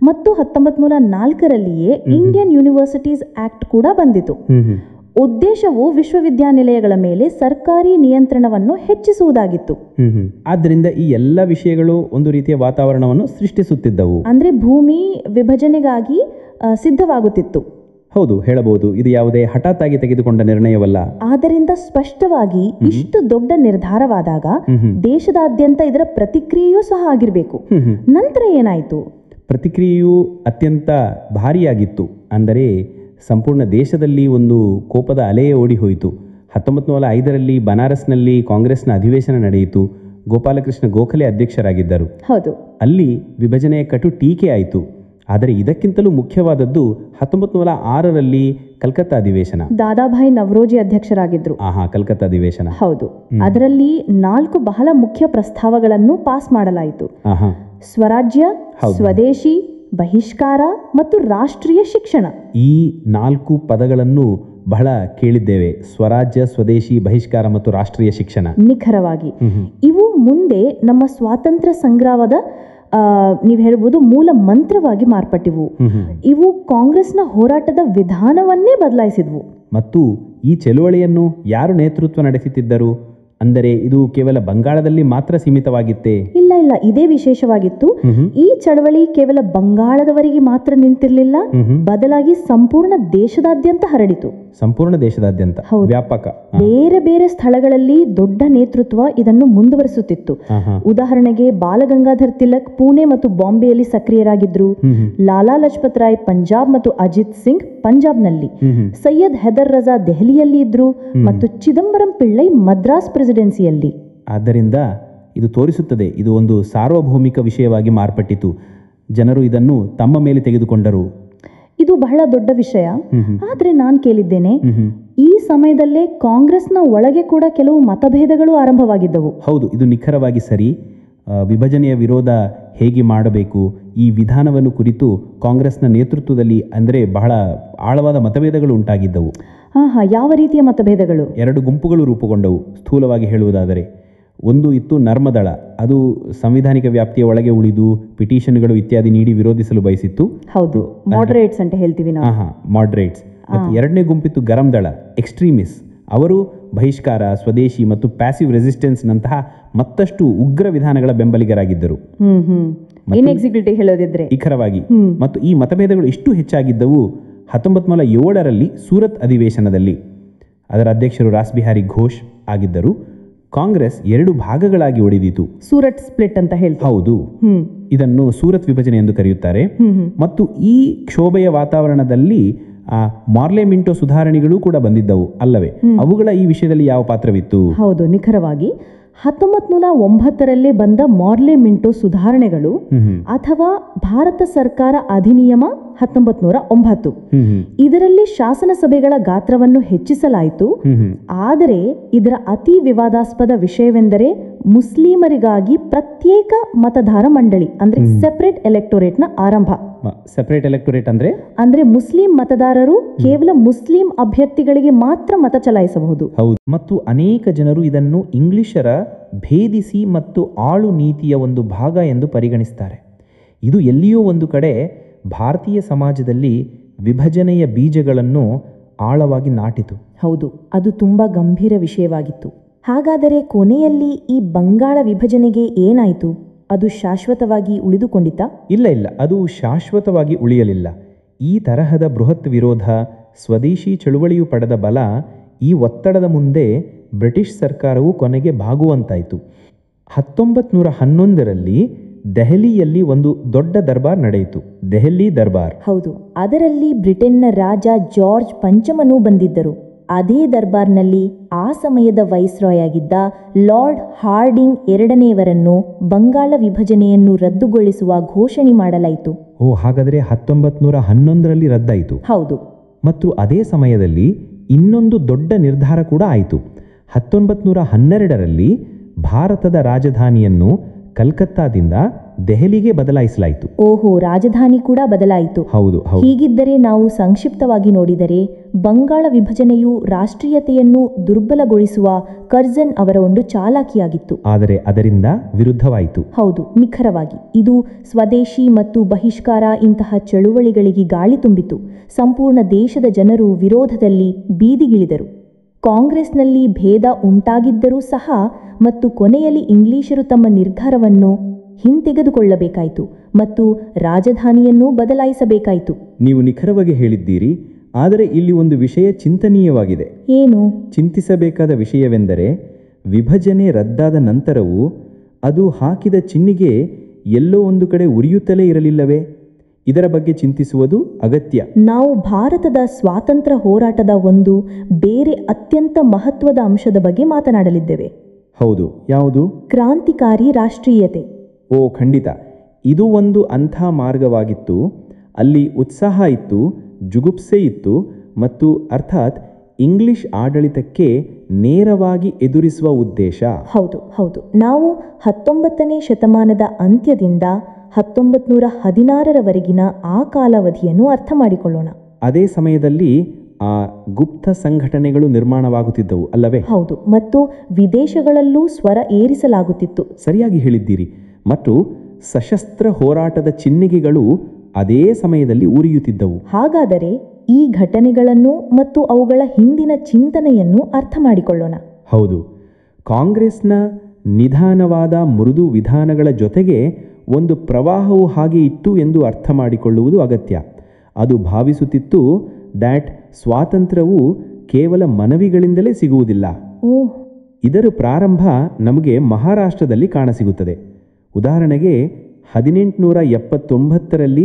ಮತ್ತು 1904ರಲ್ಲಿಯೇ ಇಂಡಿಯನ್ ಯೂನಿವರ್ಸಿಟೀಸ್ ಆಕ್ಟ್ ಕೂಡ ಬಂದಿತು. ಉದ್ದೇಶವು ವಿಶ್ವವಿದ್ಯಾನಿಲಯಗಳ ಮೇಲೆ ಸರ್ಕಾರಿ ನಿಯಂತ್ರಣವನ್ನು ಹೆಚ್ಚಿಸುವುದಾಗಿತ್ತು. ಆದ್ದರಿಂದ ಈ ಎಲ್ಲ ವಿಷಯಗಳು ಒಂದು ರೀತಿಯ ವಾತಾವರಣವನ್ನು ಸೃಷ್ಟಿಸುತ್ತಿದ್ದವು. ಅಂದ್ರೆ ಭೂಮಿ ವಿಭಜನೆಗಾಗಿ ಸಿದ್ಧವಾಗುತ್ತಿತ್ತು. ಹೌದು, ಹೇಳಬಹುದು. ಇದು ಯಾವುದೇ ಹಠಾತ್ ಆಗಿ ತೆಗೆದುಕೊಂಡ ನಿರ್ಣಯವಲ್ಲ. ಆದ್ದರಿಂದ ಸ್ಪಷ್ಟವಾಗಿ ಇಷ್ಟು ದೊಡ್ಡ ನಿರ್ಧಾರವಾದಾಗ ದೇಶದಾದ್ಯಂತ ಇದರ ಪ್ರತಿಕ್ರಿಯೆಯೂ ಸಹ ಆಗಿರಬೇಕು. ನಂತರ ಏನಾಯಿತು? ಪ್ರತಿಕ್ರಿಯೆಯು ಅತ್ಯಂತ ಭಾರಿಯಾಗಿತ್ತು. ಅಂದರೆ ಸಂಪೂರ್ಣ ದೇಶದಲ್ಲಿ ಒಂದು ಕೋಪದ ಅಲೆಯೇ ಓಡಿ ಹೋಯಿತು. 1905ರಲ್ಲಿ ಬನಾರಸ್ನಲ್ಲಿ ಕಾಂಗ್ರೆಸ್ನ ಅಧಿವೇಶನ ನಡೆಯಿತು. ಗೋಪಾಲಕೃಷ್ಣ ಗೋಖಲೆ ಅಧ್ಯಕ್ಷರಾಗಿದ್ದರು. ಹೌದು. ಅಲ್ಲಿ ವಿಭಜನೆಯ ಕಟು ಟೀಕೆ ಆಯಿತು. ಆದರೆ ಇದಕ್ಕಿಂತಲೂ ಮುಖ್ಯವಾದದ್ದು 1906ರಲ್ಲಿ ಕಲ್ಕತ್ತಾ ಅಧಿವೇಶನ. ದಾದಾಭಾಯಿ ನವರೋಜಿ ಅಧ್ಯಕ್ಷರಾಗಿದ್ರು. ಕಲ್ಕತ್ತಾ ಅಧಿವೇಶನ. ಹೌದು. ಅದರಲ್ಲಿ 4 ಬಹಳ ಮುಖ್ಯ ಪ್ರಸ್ತಾವಗಳನ್ನು ಪಾಸ್ ಮಾಡಲಾಯಿತು. ಸ್ವರಾಜ್ಯ, ಸ್ವದೇಶಿ, ಬಹಿಷ್ಕಾರ ಮತ್ತು ರಾಷ್ಟ್ರೀಯ ಶಿಕ್ಷಣ. ಈ 4 ಪದಗಳನ್ನು ಬಹಳ ಕೇಳಿದ್ದೇವೆ. ಸ್ವರಾಜ್ಯ, ಸ್ವದೇಶಿ, ಬಹಿಷ್ಕಾರ ಮತ್ತು ರಾಷ್ಟ್ರೀಯ ಶಿಕ್ಷಣ. ನಿಖರವಾಗಿ ಇವು ಮುಂದೆ ನಮ್ಮ ಸ್ವಾತಂತ್ರ್ಯ ಸಂಗ್ರಾಮದ ನೀವು ಹೇಳ್ಬೋದು ಮೂಲ ಮಂತ್ರವಾಗಿ ಮಾರ್ಪಟ್ಟಿವು. ಇವು ಕಾಂಗ್ರೆಸ್ನ ಹೋರಾಟದ ವಿಧಾನವನ್ನೇ ಬದಲಾಯಿಸಿದ್ವು. ಮತ್ತು ಈ ಚಳುವಳಿಯನ್ನು ಯಾರು ನೇತೃತ್ವ ನಡೆಸುತ್ತಿದ್ದರು? ಅಂದರೆ ಇದು ಕೇವಲ ಬಂಗಾಳದಲ್ಲಿ ಮಾತ್ರ ಸೀಮಿತವಾಗಿತ್ತೇ? ಇಲ್ಲ, ಇದೇ ವಿಶೇಷವಾಗಿತ್ತು. ಈ ಚಳವಳಿ ಕೇವಲ ಬಂಗಾಳದವರಿಗೆ ಮಾತ್ರ ನಿಂತಿರಲಿಲ್ಲ, ಬದಲಾಗಿ ಸಂಪೂರ್ಣ ದೇಶದಾದ್ಯಂತ ಹರಡಿತು. ಸಂಪೂರ್ಣ ದೇಶದಾದ್ಯಂತ ವ್ಯಾಪಕ. ಬೇರೆ ಬೇರೆ ಸ್ಥಳಗಳಲ್ಲಿ ದೊಡ್ಡ ನೇತೃತ್ವ ಇದನ್ನು ಮುಂದುವರಿಸುತ್ತಿತ್ತು. ಉದಾಹರಣೆಗೆ ಬಾಲಗಂಗಾಧರ್ ತಿಲಕ್ ಪುಣೆ ಮತ್ತು ಬಾಂಬೆಯಲ್ಲಿ ಸಕ್ರಿಯರಾಗಿದ್ರು. ಲಾಲಾ ಲಜಪತ್ ರಾಯ್ ಪಂಜಾಬ್ ಮತ್ತು ಅಜಿತ್ ಸಿಂಗ್ ಪಂಜಾಬ್ನಲ್ಲಿ, ಸೈಯದ್ ಹೆದರ್ ರಜಾ ದೆಹಲಿಯಲ್ಲಿ ಇದ್ರು ಮತ್ತು ಚಿದಂಬರಂ ಪಿಳ್ಳೈ ಮದ್ರಾಸ್ ಪ್ರೆಸಿಡೆನ್ಸಿಯಲ್ಲಿ. ಆದ್ದರಿಂದ ಇದು ತೋರಿಸುತ್ತದೆ, ಇದು ಒಂದು ಸಾರ್ವಭೌಮಿಕ ವಿಷಯವಾಗಿ ಮಾರ್ಪಟ್ಟಿತು. ಜನರು ಇದನ್ನು ತಮ್ಮ ಮೇಲೆ ತೆಗೆದುಕೊಂಡರು. ಇದು ಬಹಳ ದೊಡ್ಡ ವಿಷಯ. ಆದ್ರೆ ನಾನು ಕೇಳಿದ್ದೇನೆ, ಈ ಸಮಯದಲ್ಲೇ ಕಾಂಗ್ರೆಸ್ನ ಒಳಗೆ ಕೂಡ ಕೆಲವು ಮತಭೇದಗಳು ಆರಂಭವಾಗಿದ್ದವು. ಹೌದು, ಇದು ನಿಖರವಾಗಿ ಸರಿ. ವಿಭಜನೆಯ ವಿರೋಧ ಹೇಗೆ ಮಾಡಬೇಕು ಈ ವಿಧಾನವನ್ನು ಕುರಿತು ಕಾಂಗ್ರೆಸ್ನ ನೇತೃತ್ವದಲ್ಲಿ ಅಂದರೆ ಬಹಳ ಆಳವಾದ ಮತಭೇದಗಳು ಉಂಟಾಗಿದ್ದವು. ಯಾವ ರೀತಿಯ ಮತಭೇದಗಳು? 2 ಗುಂಪುಗಳು ರೂಪುಗೊಂಡವು. ಸ್ಥೂಲವಾಗಿ ಹೇಳುವುದಾದರೆ, ಒಂದು ಇತ್ತು ನರ್ಮದಳ. ಅದು ಸಂವಿಧಾನಿಕ ವ್ಯಾಪ್ತಿಯ ಒಳಗೆ ಉಳಿದು ಪಿಟಿಷನ್ಗಳು ಇತ್ಯಾದಿ ನೀಡಿ ವಿರೋಧಿಸಲು ಬಯಸಿತ್ತು. ಹೌದು, ಮಾಡರೇಟ್ಸ್ ಅಂತ ಹೇಳ್ತೀವಿ ನಾವು. ಮಾಡರೇಟ್ಸ್. ಮತ್ತು 2ನೇ ಗುಂಪಿತ್ತು ಗರಂ ದಳ, ಎಕ್ಸ್ಟ್ರೀಮಿಸ್ಟ್. ಅವರು ಬಹಿಷ್ಕಾರ, ಸ್ವದೇಶಿ ಮತ್ತು ಪ್ಯಾಸಿವ್ ರೆಸಿಸ್ಟೆನ್ಸ್ ನಂತಹ ಮತ್ತಷ್ಟು ಉಗ್ರ ವಿಧಾನಗಳ ಬೆಂಬಲಿಗರಾಗಿದ್ದರು. ಹೇಳೋದಿದ್ರೆ ನಿಖರವಾಗಿ. ಮತ್ತು ಈ ಮತಭೇದಗಳು ಇಷ್ಟು ಹೆಚ್ಚಾಗಿದ್ದವು 1907ರಲ್ಲಿ ಸೂರತ್ ಅಧಿವೇಶನದಲ್ಲಿ. ಅದರ ಅಧ್ಯಕ್ಷರು ರಾಸ್ಬಿಹಾರಿ ಘೋಷ್ ಆಗಿದ್ದರು. ಕಾಂಗ್ರೆಸ್ 2 ಭಾಗಗಳಾಗಿ ಒಡೆದಿತು. ಸೂರತ್ ಸ್ಪ್ಲಿಟ್ ಅಂತ ಹೇಳಿ. ಹೌದು, ಇದನ್ನು ಸೂರತ್ ವಿಭಜನೆ ಎಂದು ಕರೆಯುತ್ತಾರೆ. ಮತ್ತು ಈ ಕ್ಷೋಭೆಯ ವಾತಾವರಣದಲ್ಲಿ ಮಾರ್ಲೆ ಮಿಂಟೋ ಸುಧಾರಣೆಗಳು ಕೂಡ ಬಂದಿದ್ದವು ಅಲ್ಲವೇ? ಅವುಗಳ ಈ ವಿಷಯದಲ್ಲಿ ಯಾವ ಪಾತ್ರವಿತ್ತು? ಹೌದು, ನಿಖರವಾಗಿ 1909ರಲ್ಲಿ ಬಂದ ಮಾರ್ಲೆ ಮಿಂಟೋ ಸುಧಾರಣೆಗಳು ಅಥವಾ ಭಾರತ ಸರ್ಕಾರ ಅಧಿನಿಯಮ 1909, ಇದರಲ್ಲಿ ಶಾಸನ ಸಭೆಗಳ ಗಾತ್ರವನ್ನು ಹೆಚ್ಚಿಸಲಾಯಿತು. ಆದರೆ ಇದರ ಅತಿ ವಿವಾದಾಸ್ಪದ ವಿಷಯವೆಂದರೆ ಮುಸ್ಲಿಮರಿಗಾಗಿ ಪ್ರತ್ಯೇಕ ಮತದಾರ ಮಂಡಳಿ ಅಂದ್ರೆ ಸೆಪರೇಟ್ ಎಲೆಕ್ಟೋರೇಟ್ ನ ಆರಂಭ. ಸೆಪರೇಟ್ ಎಲೆಕ್ಟೋರೇಟ್ ಅಂದ್ರೆ ಮುಸ್ಲಿಂ ಮತದಾರರು ಕೇವಲ ಮುಸ್ಲಿಂ ಅಭ್ಯರ್ಥಿಗಳಿಗೆ ಮಾತ್ರ ಮತ ಚಲಾಯಿಸಬಹುದು. ಹೌದು. ಮತ್ತು ಅನೇಕ ಜನರು ಇದನ್ನು ಇಂಗ್ಲಿಷರ ಭೇದಿಸಿ ಮತ್ತು ಆಳು ನೀತಿಯ ಒಂದು ಭಾಗ ಎಂದು ಪರಿಗಣಿಸುತ್ತಾರೆ. ಇದು ಎಲ್ಲಿಯೋ ಒಂದು ಕಡೆ ಭಾರತೀಯ ಸಮಾಜದಲ್ಲಿ ವಿಭಜನೆಯ ಬೀಜಗಳನ್ನು ಆಳವಾಗಿ ನಾಟಿತು. ಹೌದು, ಅದು ತುಂಬಾ ಗಂಭೀರ ವಿಷಯವಾಗಿತ್ತು. ಹಾಗಾದರೆ ಕೊನೆಯಲ್ಲಿ ಈ ಬಂಗಾಳ ವಿಭಜನೆಗೆ ಏನಾಯಿತು? ಅದು ಶಾಶ್ವತವಾಗಿ ಉಳಿದುಕೊಂಡಿತಾ? ಇಲ್ಲ, ಅದು ಶಾಶ್ವತವಾಗಿ ಉಳಿಯಲಿಲ್ಲ. ಈ ತರಹದ ಬೃಹತ್ ವಿರೋಧ, ಸ್ವದೇಶಿ ಚಳುವಳಿಯು ಪಡೆದ ಬಲ, ಈ ಒತ್ತಡದ ಮುಂದೆ ಬ್ರಿಟಿಷ್ ಸರ್ಕಾರವು ಕೊನೆಗೆ ಬಾಗುವಂತಾಯಿತು. 1911ರಲ್ಲಿ ದೆಹಲಿಯಲ್ಲಿ ಒಂದು ದೊಡ್ಡ ದರ್ಬಾರ್ ನಡೆಯಿತು, ದೆಹಲಿ ದರ್ಬಾರ್. ಹೌದು, ಅದರಲ್ಲಿ ಬ್ರಿಟನ್ನ ರಾಜ ಜಾರ್ಜ್ ಪಂಚಮನೂ ಬಂದಿದ್ದರು. ಅದೇ ದರ್ಬಾರ್ನಲ್ಲಿ ಆ ಸಮಯದ ವೈಸ್ರಾಯ್ ಆಗಿದ್ದ ಲಾರ್ಡ್ ಹಾರ್ಡಿಂಗ್ ಎರಡನೆಯವರನ್ನು ಬಂಗಾಳ ವಿಭಜನೆಯನ್ನು ರದ್ದುಗೊಳಿಸುವ ಘೋಷಣೆ ಮಾಡಲಾಯಿತು. ಹಾಗಾದರೆ 1911ರಲ್ಲಿ ರದ್ದಾಯಿತು. ಹೌದು. ಮತ್ತು ಅದೇ ಸಮಯದಲ್ಲಿ ಇನ್ನೊಂದು ದೊಡ್ಡ ನಿರ್ಧಾರ ಕೂಡ ಆಯಿತು. 1912ರಲ್ಲಿ ಭಾರತದ ರಾಜಧಾನಿಯನ್ನು ಕಲ್ಕತ್ತಾದಿಂದ ದೆಹಲಿಗೆ ಬದಲಾಯಿಸಲಾಯಿತು. ರಾಜಧಾನಿ ಕೂಡ ಬದಲಾಯಿತು. ಹೌದು. ಹೀಗಿದ್ದರೆ ನಾವು ಸಂಕ್ಷಿಪ್ತವಾಗಿ ನೋಡಿದರೆ ಬಂಗಾಳ ವಿಭಜನೆಯು ರಾಷ್ಟ್ರೀಯತೆಯನ್ನು ದುರ್ಬಲಗೊಳಿಸುವ ಕರ್ಜನ್ ಅವರ ಒಂದು ಚಾಲಾಕಿಯಾಗಿತ್ತು. ಆದರೆ ಅದರಿಂದ ವಿರುದ್ಧವಾಯಿತು. ಹೌದು, ನಿಖರವಾಗಿ. ಇದು ಸ್ವದೇಶಿ ಮತ್ತು ಬಹಿಷ್ಕಾರ ಇಂತಹ ಚಳುವಳಿಗಳಿಗೆ ಗಾಳಿ ತುಂಬಿತು. ಸಂಪೂರ್ಣ ದೇಶದ ಜನರು ವಿರೋಧದಲ್ಲಿ ಬೀದಿಗಿಳಿದರು. ಕಾಂಗ್ರೆಸ್ನಲ್ಲಿ ಭೇದ ಉಂಟಾಗಿದ್ದರೂ ಸಹ ಮತ್ತು ಕೊನೆಯಲ್ಲಿ ಇಂಗ್ಲಿಷರು ತಮ್ಮ ನಿರ್ಧಾರವನ್ನು ಹಿಂತೆಗೆದುಕೊಳ್ಳಬೇಕಾಯಿತು ಮತ್ತು ರಾಜಧಾನಿಯನ್ನು ಬದಲಾಯಿಸಬೇಕಾಯಿತು. ನೀವು ನಿಖರವಾಗಿ ಹೇಳಿದ್ದೀರಿ. ಆದರೆ ಇಲ್ಲಿ ಒಂದು ವಿಷಯ ಚಿಂತನೀಯವಾಗಿದೆ. ಏನು? ಚಿಂತಿಸಬೇಕಾದ ವಿಷಯವೆಂದರೆ, ವಿಭಜನೆ ರದ್ದಾದ ನಂತರವೂ ಅದು ಹಾಕಿದ ಚಿನ್ನಿಗೆ ಎಲ್ಲೋ ಒಂದು ಕಡೆ ಉರಿಯುತ್ತಲೇ ಇರಲಿಲ್ಲವೇ? ಇದರ ಬಗ್ಗೆ ಚಿಂತಿಸುವುದು ಅಗತ್ಯ. ನಾವು ಭಾರತದ ಸ್ವಾತಂತ್ರ್ಯ ಹೋರಾಟದ ಒಂದು ಬೇರೆ ಅತ್ಯಂತ ಮಹತ್ವದ ಅಂಶದ ಬಗ್ಗೆ ಮಾತನಾಡಲಿದ್ದೇವೆ. ಹೌದು, ಯಾವುದು? ಕ್ರಾಂತಿಕಾರಿ ರಾಷ್ಟ್ರೀಯತೆ. ಖಂಡಿತ. ಇದು ಒಂದು ಅಂಥ ಮಾರ್ಗವಾಗಿತ್ತು. ಅಲ್ಲಿ ಉತ್ಸಾಹ ಇತ್ತು, ಜುಗುಪ್ಸೆ ಇತ್ತು, ಮತ್ತು ಅರ್ಥಾತ್ ಇಂಗ್ಲಿಷ್ ಆಡಳಿತಕ್ಕೆ ನೇರವಾಗಿ ಎದುರಿಸುವ ಉದ್ದೇಶ. ಹೌದು. ನಾವು 19ನೇ ಶತಮಾನದ ಅಂತ್ಯದಿಂದ 1916ರವರೆಗಿನ ಆ ಕಾಲಾವಧಿಯನ್ನು ಅರ್ಥ ಮಾಡಿಕೊಳ್ಳೋಣ. ಅದೇ ಸಮಯದಲ್ಲಿ ಆ ಗುಪ್ತ ಸಂಘಟನೆಗಳು ನಿರ್ಮಾಣವಾಗುತ್ತಿದ್ದವು, ಅಲ್ಲವೇ? ಹೌದು, ಮತ್ತು ವಿದೇಶಗಳಲ್ಲೂ ಸ್ವರ ಏರಿಸಲಾಗುತ್ತಿತ್ತು. ಸರಿಯಾಗಿ ಹೇಳಿದ್ದೀರಿ. ಮತ್ತು ಸಶಸ್ತ್ರ ಹೋರಾಟದ ಚಿಹ್ನೆಗಳು ಅದೇ ಸಮಯದಲ್ಲಿ ಉರಿಯುತ್ತಿದ್ದವು. ಹಾಗಾದರೆ ಈ ಘಟನೆಗಳನ್ನು ಮತ್ತು ಅವುಗಳ ಹಿಂದಿನ ಚಿಂತನೆಯನ್ನು ಅರ್ಥ ಮಾಡಿಕೊಳ್ಳೋಣ. ಹೌದು, ಕಾಂಗ್ರೆಸ್ನ ನಿಧಾನವಾದ ಮೃದು ವಿಧಾನಗಳ ಜೊತೆಗೆ ಒಂದು ಪ್ರವಾಹವು ಹಾಗೆ ಇತ್ತು ಎಂದು ಅರ್ಥ ಮಾಡಿಕೊಳ್ಳುವುದು ಅಗತ್ಯ. ಅದು ಭಾವಿಸುತ್ತಿತ್ತು ದ್ಯಾಟ್ ಸ್ವಾತಂತ್ರ್ಯವು ಕೇವಲ ಮನವಿಗಳಿಂದಲೇ ಸಿಗುವುದಿಲ್ಲ. ಇದರ ಪ್ರಾರಂಭ ನಮಗೆ ಮಹಾರಾಷ್ಟ್ರದಲ್ಲಿ ಕಾಣಸಿಗುತ್ತದೆ. ಉದಾಹರಣೆಗೆ 1879ರಲ್ಲಿ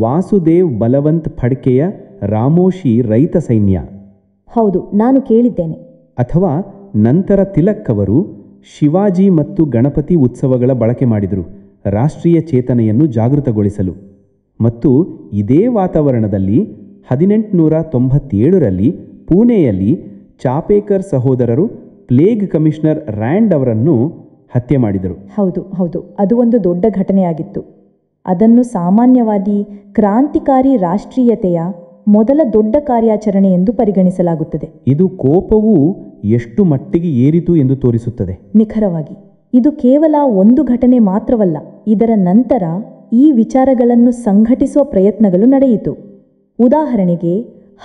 ವಾಸುದೇವ್ ಬಲವಂತ್ ಫಡ್ಕೆಯ ರಾಮೋಶಿ ರೈತ ಸೈನ್ಯ. ಹೌದು, ನಾನು ಕೇಳಿದ್ದೇನೆ. ಅಥವಾ ನಂತರ ತಿಲಕ್ ಅವರು ಶಿವಾಜಿ ಮತ್ತು ಗಣಪತಿ ಉತ್ಸವಗಳ ಬಳಕೆ ಮಾಡಿದರು, ರಾಷ್ಟ್ರೀಯ ಚೇತನೆಯನ್ನು ಜಾಗೃತಗೊಳಿಸಲು. ಮತ್ತು ಇದೇ ವಾತಾವರಣದಲ್ಲಿ 1897ರಲ್ಲಿ ಪುಣೆಯಲ್ಲಿ ಚಾಪೇಕರ್ ಸಹೋದರರು ಪ್ಲೇಗ್ ಕಮಿಷನರ್ ರ್ಯಾಂಡ್ ಅವರನ್ನು ಹತ್ಯೆ ಮಾಡಿದರು. ಹೌದು, ಅದು ಒಂದು ದೊಡ್ಡ ಘಟನೆಯಾಗಿತ್ತು. ಅದನ್ನು ಸಾಮಾನ್ಯವಾಗಿ ಕ್ರಾಂತಿಕಾರಿ ರಾಷ್ಟ್ರೀಯತೆಯ ಮೊದಲ ದೊಡ್ಡ ಕಾರ್ಯಾಚರಣೆ ಎಂದು ಪರಿಗಣಿಸಲಾಗುತ್ತದೆ. ಇದು ಕೋಪವು ಎಷ್ಟು ಮಟ್ಟಿಗೆ ಏರಿತು ಎಂದು ತೋರಿಸುತ್ತದೆ. ನಿಖರವಾಗಿ. ಇದು ಕೇವಲ ಒಂದು ಘಟನೆ ಮಾತ್ರವಲ್ಲ. ಇದರ ನಂತರ ಈ ವಿಚಾರಗಳನ್ನು ಸಂಘಟಿಸುವ ಪ್ರಯತ್ನಗಳು ನಡೆಯಿತು. ಉದಾಹರಣೆಗೆ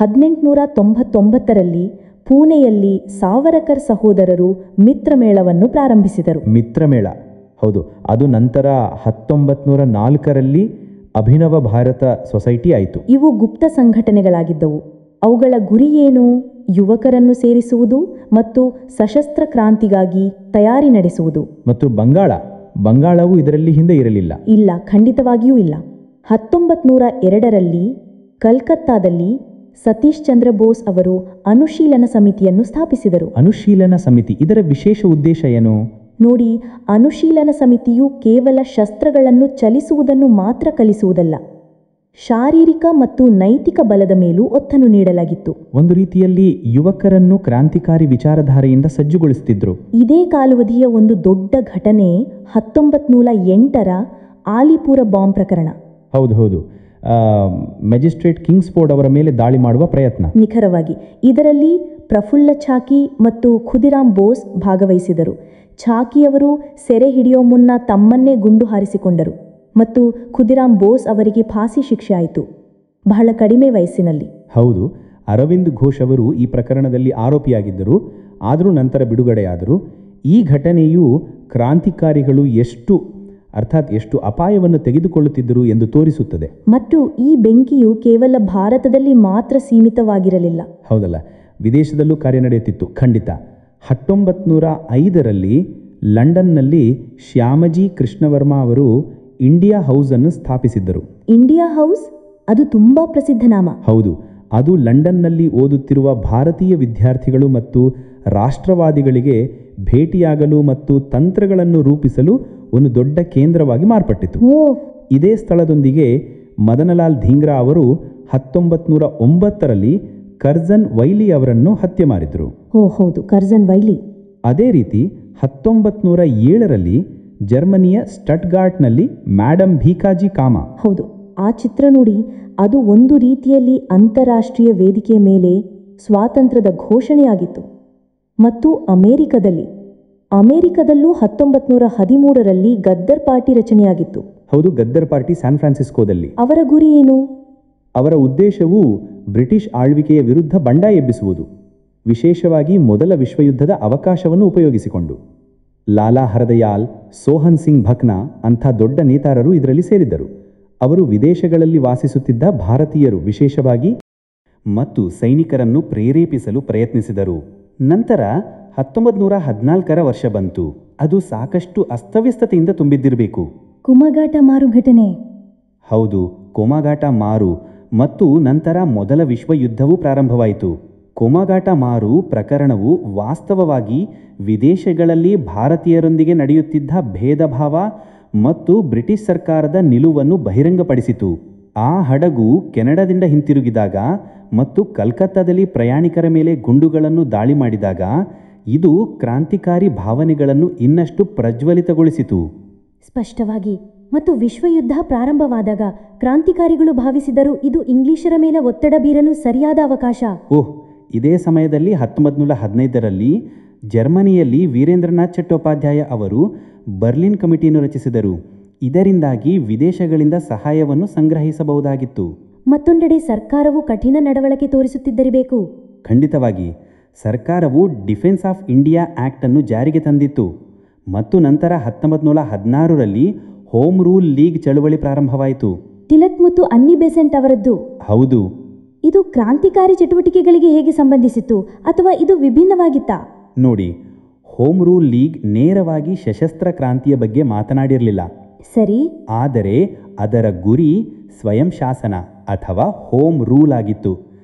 1899ರಲ್ಲಿ ಪುಣೆಯಲ್ಲಿ ಸಾವರಕರ್ ಸಹೋದರರು ಮಿತ್ರಮೇಳವನ್ನು ಪ್ರಾರಂಭಿಸಿದರು. ಮಿತ್ರಮೇಳ, ಹೌದು. ಅದು ನಂತರ 1904ರಲ್ಲಿ ಅಭಿನವ ಭಾರತ ಸೊಸೈಟಿ ಆಯಿತು. ಇವು ಗುಪ್ತ ಸಂಘಟನೆಗಳಾಗಿದ್ದವು. ಅವುಗಳ ಗುರಿ ಏನು? ಯುವಕರನ್ನು ಸೇರಿಸುವುದು ಮತ್ತು ಸಶಸ್ತ್ರ ಕ್ರಾಂತಿಗಾಗಿ ತಯಾರಿ ನಡೆಸುವುದು. ಮತ್ತು ಬಂಗಾಳವು ಇದರಲ್ಲಿ ಹಿಂದೆ ಇರಲಿಲ್ಲ. ಇಲ್ಲ, ಖಂಡಿತವಾಗಿಯೂ ಇಲ್ಲ. 1902ರಲ್ಲಿ ಕಲ್ಕತ್ತಾದಲ್ಲಿ ಸತೀಶ್ ಚಂದ್ರ ಬೋಸ್ ಅವರು ಅನುಶೀಲನ ಸಮಿತಿಯನ್ನು ಸ್ಥಾಪಿಸಿದರು. ಅನುಶೀಲನ ಸಮಿತಿ, ಇದರ ವಿಶೇಷ ಉದ್ದೇಶ ಏನು? ನೋಡಿ, ಅನುಶೀಲನ ಸಮಿತಿಯು ಕೇವಲ ಶಸ್ತ್ರಗಳನ್ನು ಚಲಿಸುವುದನ್ನು ಮಾತ್ರ ಕಲಿಸುವುದಲ್ಲ, ಶಾರೀರಿಕ ಮತ್ತು ನೈತಿಕ ಬಲದ ಮೇಲೂ ಒತ್ತನ್ನು ನೀಡಲಾಗಿತ್ತು. ಒಂದು ರೀತಿಯಲ್ಲಿ ಯುವಕರನ್ನು ಕ್ರಾಂತಿಕಾರಿ ವಿಚಾರಧಾರೆಯಿಂದ ಸಜ್ಜುಗೊಳಿಸುತ್ತಿದ್ದರು. ಇದೇ ಕಾಲಾವಧಿಯ ಒಂದು ದೊಡ್ಡ ಘಟನೆ 1908ರ ಆಲಿಪುರ ಬಾಂಬ್ ಪ್ರಕರಣ. ಹೌದು. ಮ್ಯಾಜಿಸ್ಟ್ರೇಟ್ ಕಿಂಗ್ಸ್ಫೋರ್ಡ್ ಅವರ ಮೇಲೆ ದಾಳಿ ಮಾಡುವ ಪ್ರಯತ್ನ. ನಿಖರವಾಗಿ. ಇದರಲ್ಲಿ ಪ್ರಫುಲ್ಲ ಛಾಕಿ ಮತ್ತು ಖುದಿರಾಮ್ ಬೋಸ್ ಭಾಗವಹಿಸಿದರು. ಛಾಕಿಯವರು ಸೆರೆ ಹಿಡಿಯೋ ಮುನ್ನ ತಮ್ಮನ್ನೇ ಗುಂಡು ಹಾರಿಸಿಕೊಂಡರು ಮತ್ತು ಖುದಿರಾಮ್ ಬೋಸ್ ಅವರಿಗೆ ಫಾಸಿ ಶಿಕ್ಷೆ ಆಯಿತು, ಬಹಳ ಕಡಿಮೆ ವಯಸ್ಸಿನಲ್ಲಿ. ಹೌದು, ಅರವಿಂದ್ ಘೋಷ್ ಅವರು ಈ ಪ್ರಕರಣದಲ್ಲಿ ಆರೋಪಿಯಾಗಿದ್ದರು. ಆದರೂ ನಂತರ ಬಿಡುಗಡೆಯಾದರು. ಈ ಘಟನೆಯು ಕ್ರಾಂತಿಕಾರಿಗಳು ಎಷ್ಟು ಅಪಾಯವನ್ನು ತೆಗೆದುಕೊಳ್ಳುತ್ತಿದ್ದರು ಎಂದು ತೋರಿಸುತ್ತದೆ. ಮತ್ತು ಈ ಬೆಂಕಿಯು ಕೇವಲ ಭಾರತದಲ್ಲಿ ಮಾತ್ರ ಸೀಮಿತವಾಗಿರಲಿಲ್ಲ. ಹೌದಲ್ಲ, ವಿದೇಶದಲ್ಲೂ ಕಾರ್ಯನಡೆಯುತ್ತಿತ್ತು. ಖಂಡಿತ. 1905ರಲ್ಲಿ ಲಂಡನ್ನಲ್ಲಿ ಶ್ಯಾಮಜಿ ಕೃಷ್ಣವರ್ಮ ಅವರು ಇಂಡಿಯಾ ಹೌಸನ್ನು ಸ್ಥಾಪಿಸಿದ್ದರು. ಇಂಡಿಯಾ ಹೌಸ್, ಅದು ತುಂಬಾ ಪ್ರಸಿದ್ಧ ನಾಮ. ಹೌದು, ಅದು ಲಂಡನ್ನಲ್ಲಿ ಓದುತ್ತಿರುವ ಭಾರತೀಯ ವಿದ್ಯಾರ್ಥಿಗಳು ಮತ್ತು ರಾಷ್ಟ್ರವಾದಿಗಳಿಗೆ ಭೇಟಿಯಾಗಲು ಮತ್ತು ತಂತ್ರಗಳನ್ನು ರೂಪಿಸಲು ಒಂದು ದೊಡ್ಡ ಕೇಂದ್ರವಾಗಿ ಮಾರ್ಪಟ್ಟಿತು. ಇದೇ ಸ್ಥಳದೊಂದಿಗೆ ಮದನಲಾಲ್ ಧೀಂಗ್ರಾ ಅವರು 1909ರಲ್ಲಿ ಕರ್ಜನ್ ವೈಲಿ ಅವರನ್ನು ಹತ್ಯೆ ಮಾಡಿದರು. ಹೌದು, ಕರ್ಜನ್ ವೈಲಿ. ಅದೇ ರೀತಿ 1907ರಲ್ಲಿ ಜರ್ಮನಿಯ ಸ್ಟಟ್ಗಾರ್ಟ್ನಲ್ಲಿ ಮ್ಯಾಡಮ್ ಭೀಕಾಜಿ ಕಾಮಾ. ಹೌದು, ಆ ಚಿತ್ರ ನೋಡಿ, ಅದು ಒಂದು ರೀತಿಯಲ್ಲಿ ಅಂತಾರಾಷ್ಟ್ರೀಯ ವೇದಿಕೆಯ ಮೇಲೆ ಸ್ವಾತಂತ್ರ್ಯದ ಘೋಷಣೆಯಾಗಿತ್ತು. ಮತ್ತು ಅಮೆರಿಕದಲ್ಲೂ 1913ರಲ್ಲಿ ಗದ್ದರ್ ಪಾರ್ಟಿ ರಚನೆಯಾಗಿತ್ತು. ಹೌದು, ಗದ್ದರ್ ಪಾರ್ಟಿ ಸ್ಯಾನ್ ಫ್ರಾನ್ಸಿಸ್ಕೋದಲ್ಲಿ. ಅವರ ಗುರಿ ಏನು? ಅವರ ಉದ್ದೇಶವು ಬ್ರಿಟಿಷ್ ಆಳ್ವಿಕೆಯ ವಿರುದ್ಧ ಬಂಡಾಯ ಎಬ್ಬಿಸುವುದು, ವಿಶೇಷವಾಗಿ ಮೊದಲ ವಿಶ್ವಯುದ್ಧದ ಅವಕಾಶವನ್ನು ಉಪಯೋಗಿಸಿಕೊಂಡು. ಲಾಲಾ ಹರದಯಾಲ್, ಸೋಹನ್ ಸಿಂಗ್ ಭಕ್ನಾ ಅಂಥ ದೊಡ್ಡ ನೇತಾರರು ಇದರಲ್ಲಿ ಸೇರಿದ್ದರು. ಅವರು ವಿದೇಶಗಳಲ್ಲಿ ವಾಸಿಸುತ್ತಿದ್ದ ಭಾರತೀಯರು ವಿಶೇಷವಾಗಿ ಮತ್ತು ಸೈನಿಕರನ್ನು ಪ್ರೇರೇಪಿಸಲು ಪ್ರಯತ್ನಿಸಿದರು. ನಂತರ 1914ರ ವರ್ಷ ಬಂತು. ಅದು ಸಾಕಷ್ಟು ಅಸ್ತವ್ಯಸ್ತತೆಯಿಂದ ತುಂಬಿದ್ದಿರಬೇಕು. ಕುಮಗಾಟ ಮಾರು ಘಟನೆ. ಹೌದು, ಕೊಮಾಗಾಟ ಮಾರು ಮತ್ತು ನಂತರ ಮೊದಲ ವಿಶ್ವಯುದ್ಧವೂ ಪ್ರಾರಂಭವಾಯಿತು. ಕೊಮಾಗಾಟ ಮಾರು ಪ್ರಕರಣವು ವಾಸ್ತವವಾಗಿ ವಿದೇಶಗಳಲ್ಲಿ ಭಾರತೀಯರೊಂದಿಗೆ ನಡೆಯುತ್ತಿದ್ದ ಭೇದ ಭಾವ ಮತ್ತು ಬ್ರಿಟಿಷ್ ಸರ್ಕಾರದ ನಿಲುವನ್ನು ಬಹಿರಂಗಪಡಿಸಿತು. ಆ ಹಡಗು ಕೆನಡಾದಿಂದ ಹಿಂತಿರುಗಿದಾಗ ಮತ್ತು ಕಲ್ಕತ್ತಾದಲ್ಲಿ ಪ್ರಯಾಣಿಕರ ಮೇಲೆ ಗುಂಡುಗಳನ್ನು ದಾಳಿ ಮಾಡಿದಾಗ ಇದು ಕ್ರಾಂತಿಕಾರಿ ಭಾವನೆಗಳನ್ನು ಇನ್ನಷ್ಟು ಪ್ರಜ್ವಲಿತಗೊಳಿಸಿತು. ಸ್ಪಷ್ಟವಾಗಿ. ಮತ್ತು ವಿಶ್ವಯುದ್ಧ ಪ್ರಾರಂಭವಾದಾಗ ಕ್ರಾಂತಿಕಾರಿಗಳು ಭಾವಿಸಿದರು ಇದು ಇಂಗ್ಲಿಷರ ಮೇಲೆ ಒತ್ತಡ ಬೀರಲು ಸರಿಯಾದ ಅವಕಾಶ. ಇದೇ ಸಮಯದಲ್ಲಿ 1915ರಲ್ಲಿ ಜರ್ಮನಿಯಲ್ಲಿ ವೀರೇಂದ್ರನಾಥ್ ಚಟ್ಟೋಪಾಧ್ಯಾಯ ಅವರು ಬರ್ಲಿನ್ ಕಮಿಟಿಯನ್ನು ರಚಿಸಿದರು. ಇದರಿಂದಾಗಿ ವಿದೇಶಗಳಿಂದ ಸಹಾಯವನ್ನು ಸಂಗ್ರಹಿಸಬಹುದಾಗಿತ್ತು. ಮತ್ತೊಂದೆಡೆ ಸರ್ಕಾರವು ಕಠಿಣ ನಡವಳಿಕೆ ತೋರಿಸುತ್ತಿದ್ದಿರಬೇಕು. ಖಂಡಿತವಾಗಿ. ಸರ್ಕಾರವು ಡಿಫೆನ್ಸ್ ಆಫ್ ಇಂಡಿಯಾ ಆಕ್ಟ್ ಅನ್ನು ಜಾರಿಗೆ ತಂದಿತ್ತು ಮತ್ತು ನಂತರ 1916ರಲ್ಲಿ ಹೋಮ್ ರೂಲ್ ಲೀಗ್ ಚಳುವಳಿ ಪ್ರಾರಂಭವಾಯಿತು. ತಿಲಕ್ ಮತ್ತು ಅನ್ನಿ ಬೆಸೆಂಟ್ ಅವರದ್ದು. ಹೌದು. ಇದು ಕ್ರಾಂತಿಕಾರಿ ಚಟುವಟಿಕೆಗಳಿಗೆ ಹೇಗೆ ಸಂಬಂಧಿಸಿತ್ತು ಅಥವಾ ಇದು ವಿಭಿನ್ನವಾಗಿತ್ತಾ? ನೋಡಿ, ಹೋಮ್ ರೂಲ್ ಲೀಗ್ ನೇರವಾಗಿ ಸಶಸ್ತ್ರ ಕ್ರಾಂತಿಯ ಬಗ್ಗೆ ಮಾತನಾಡಿರಲಿಲ್ಲ. ಸರಿ. ಆದರೆ ಅದರ ಗುರಿ ಸ್ವಯಂ ಶಾಸನ ಅಥವಾ ಹೋಮ್ ರೂಲ್ ಆಗಿತ್ತು.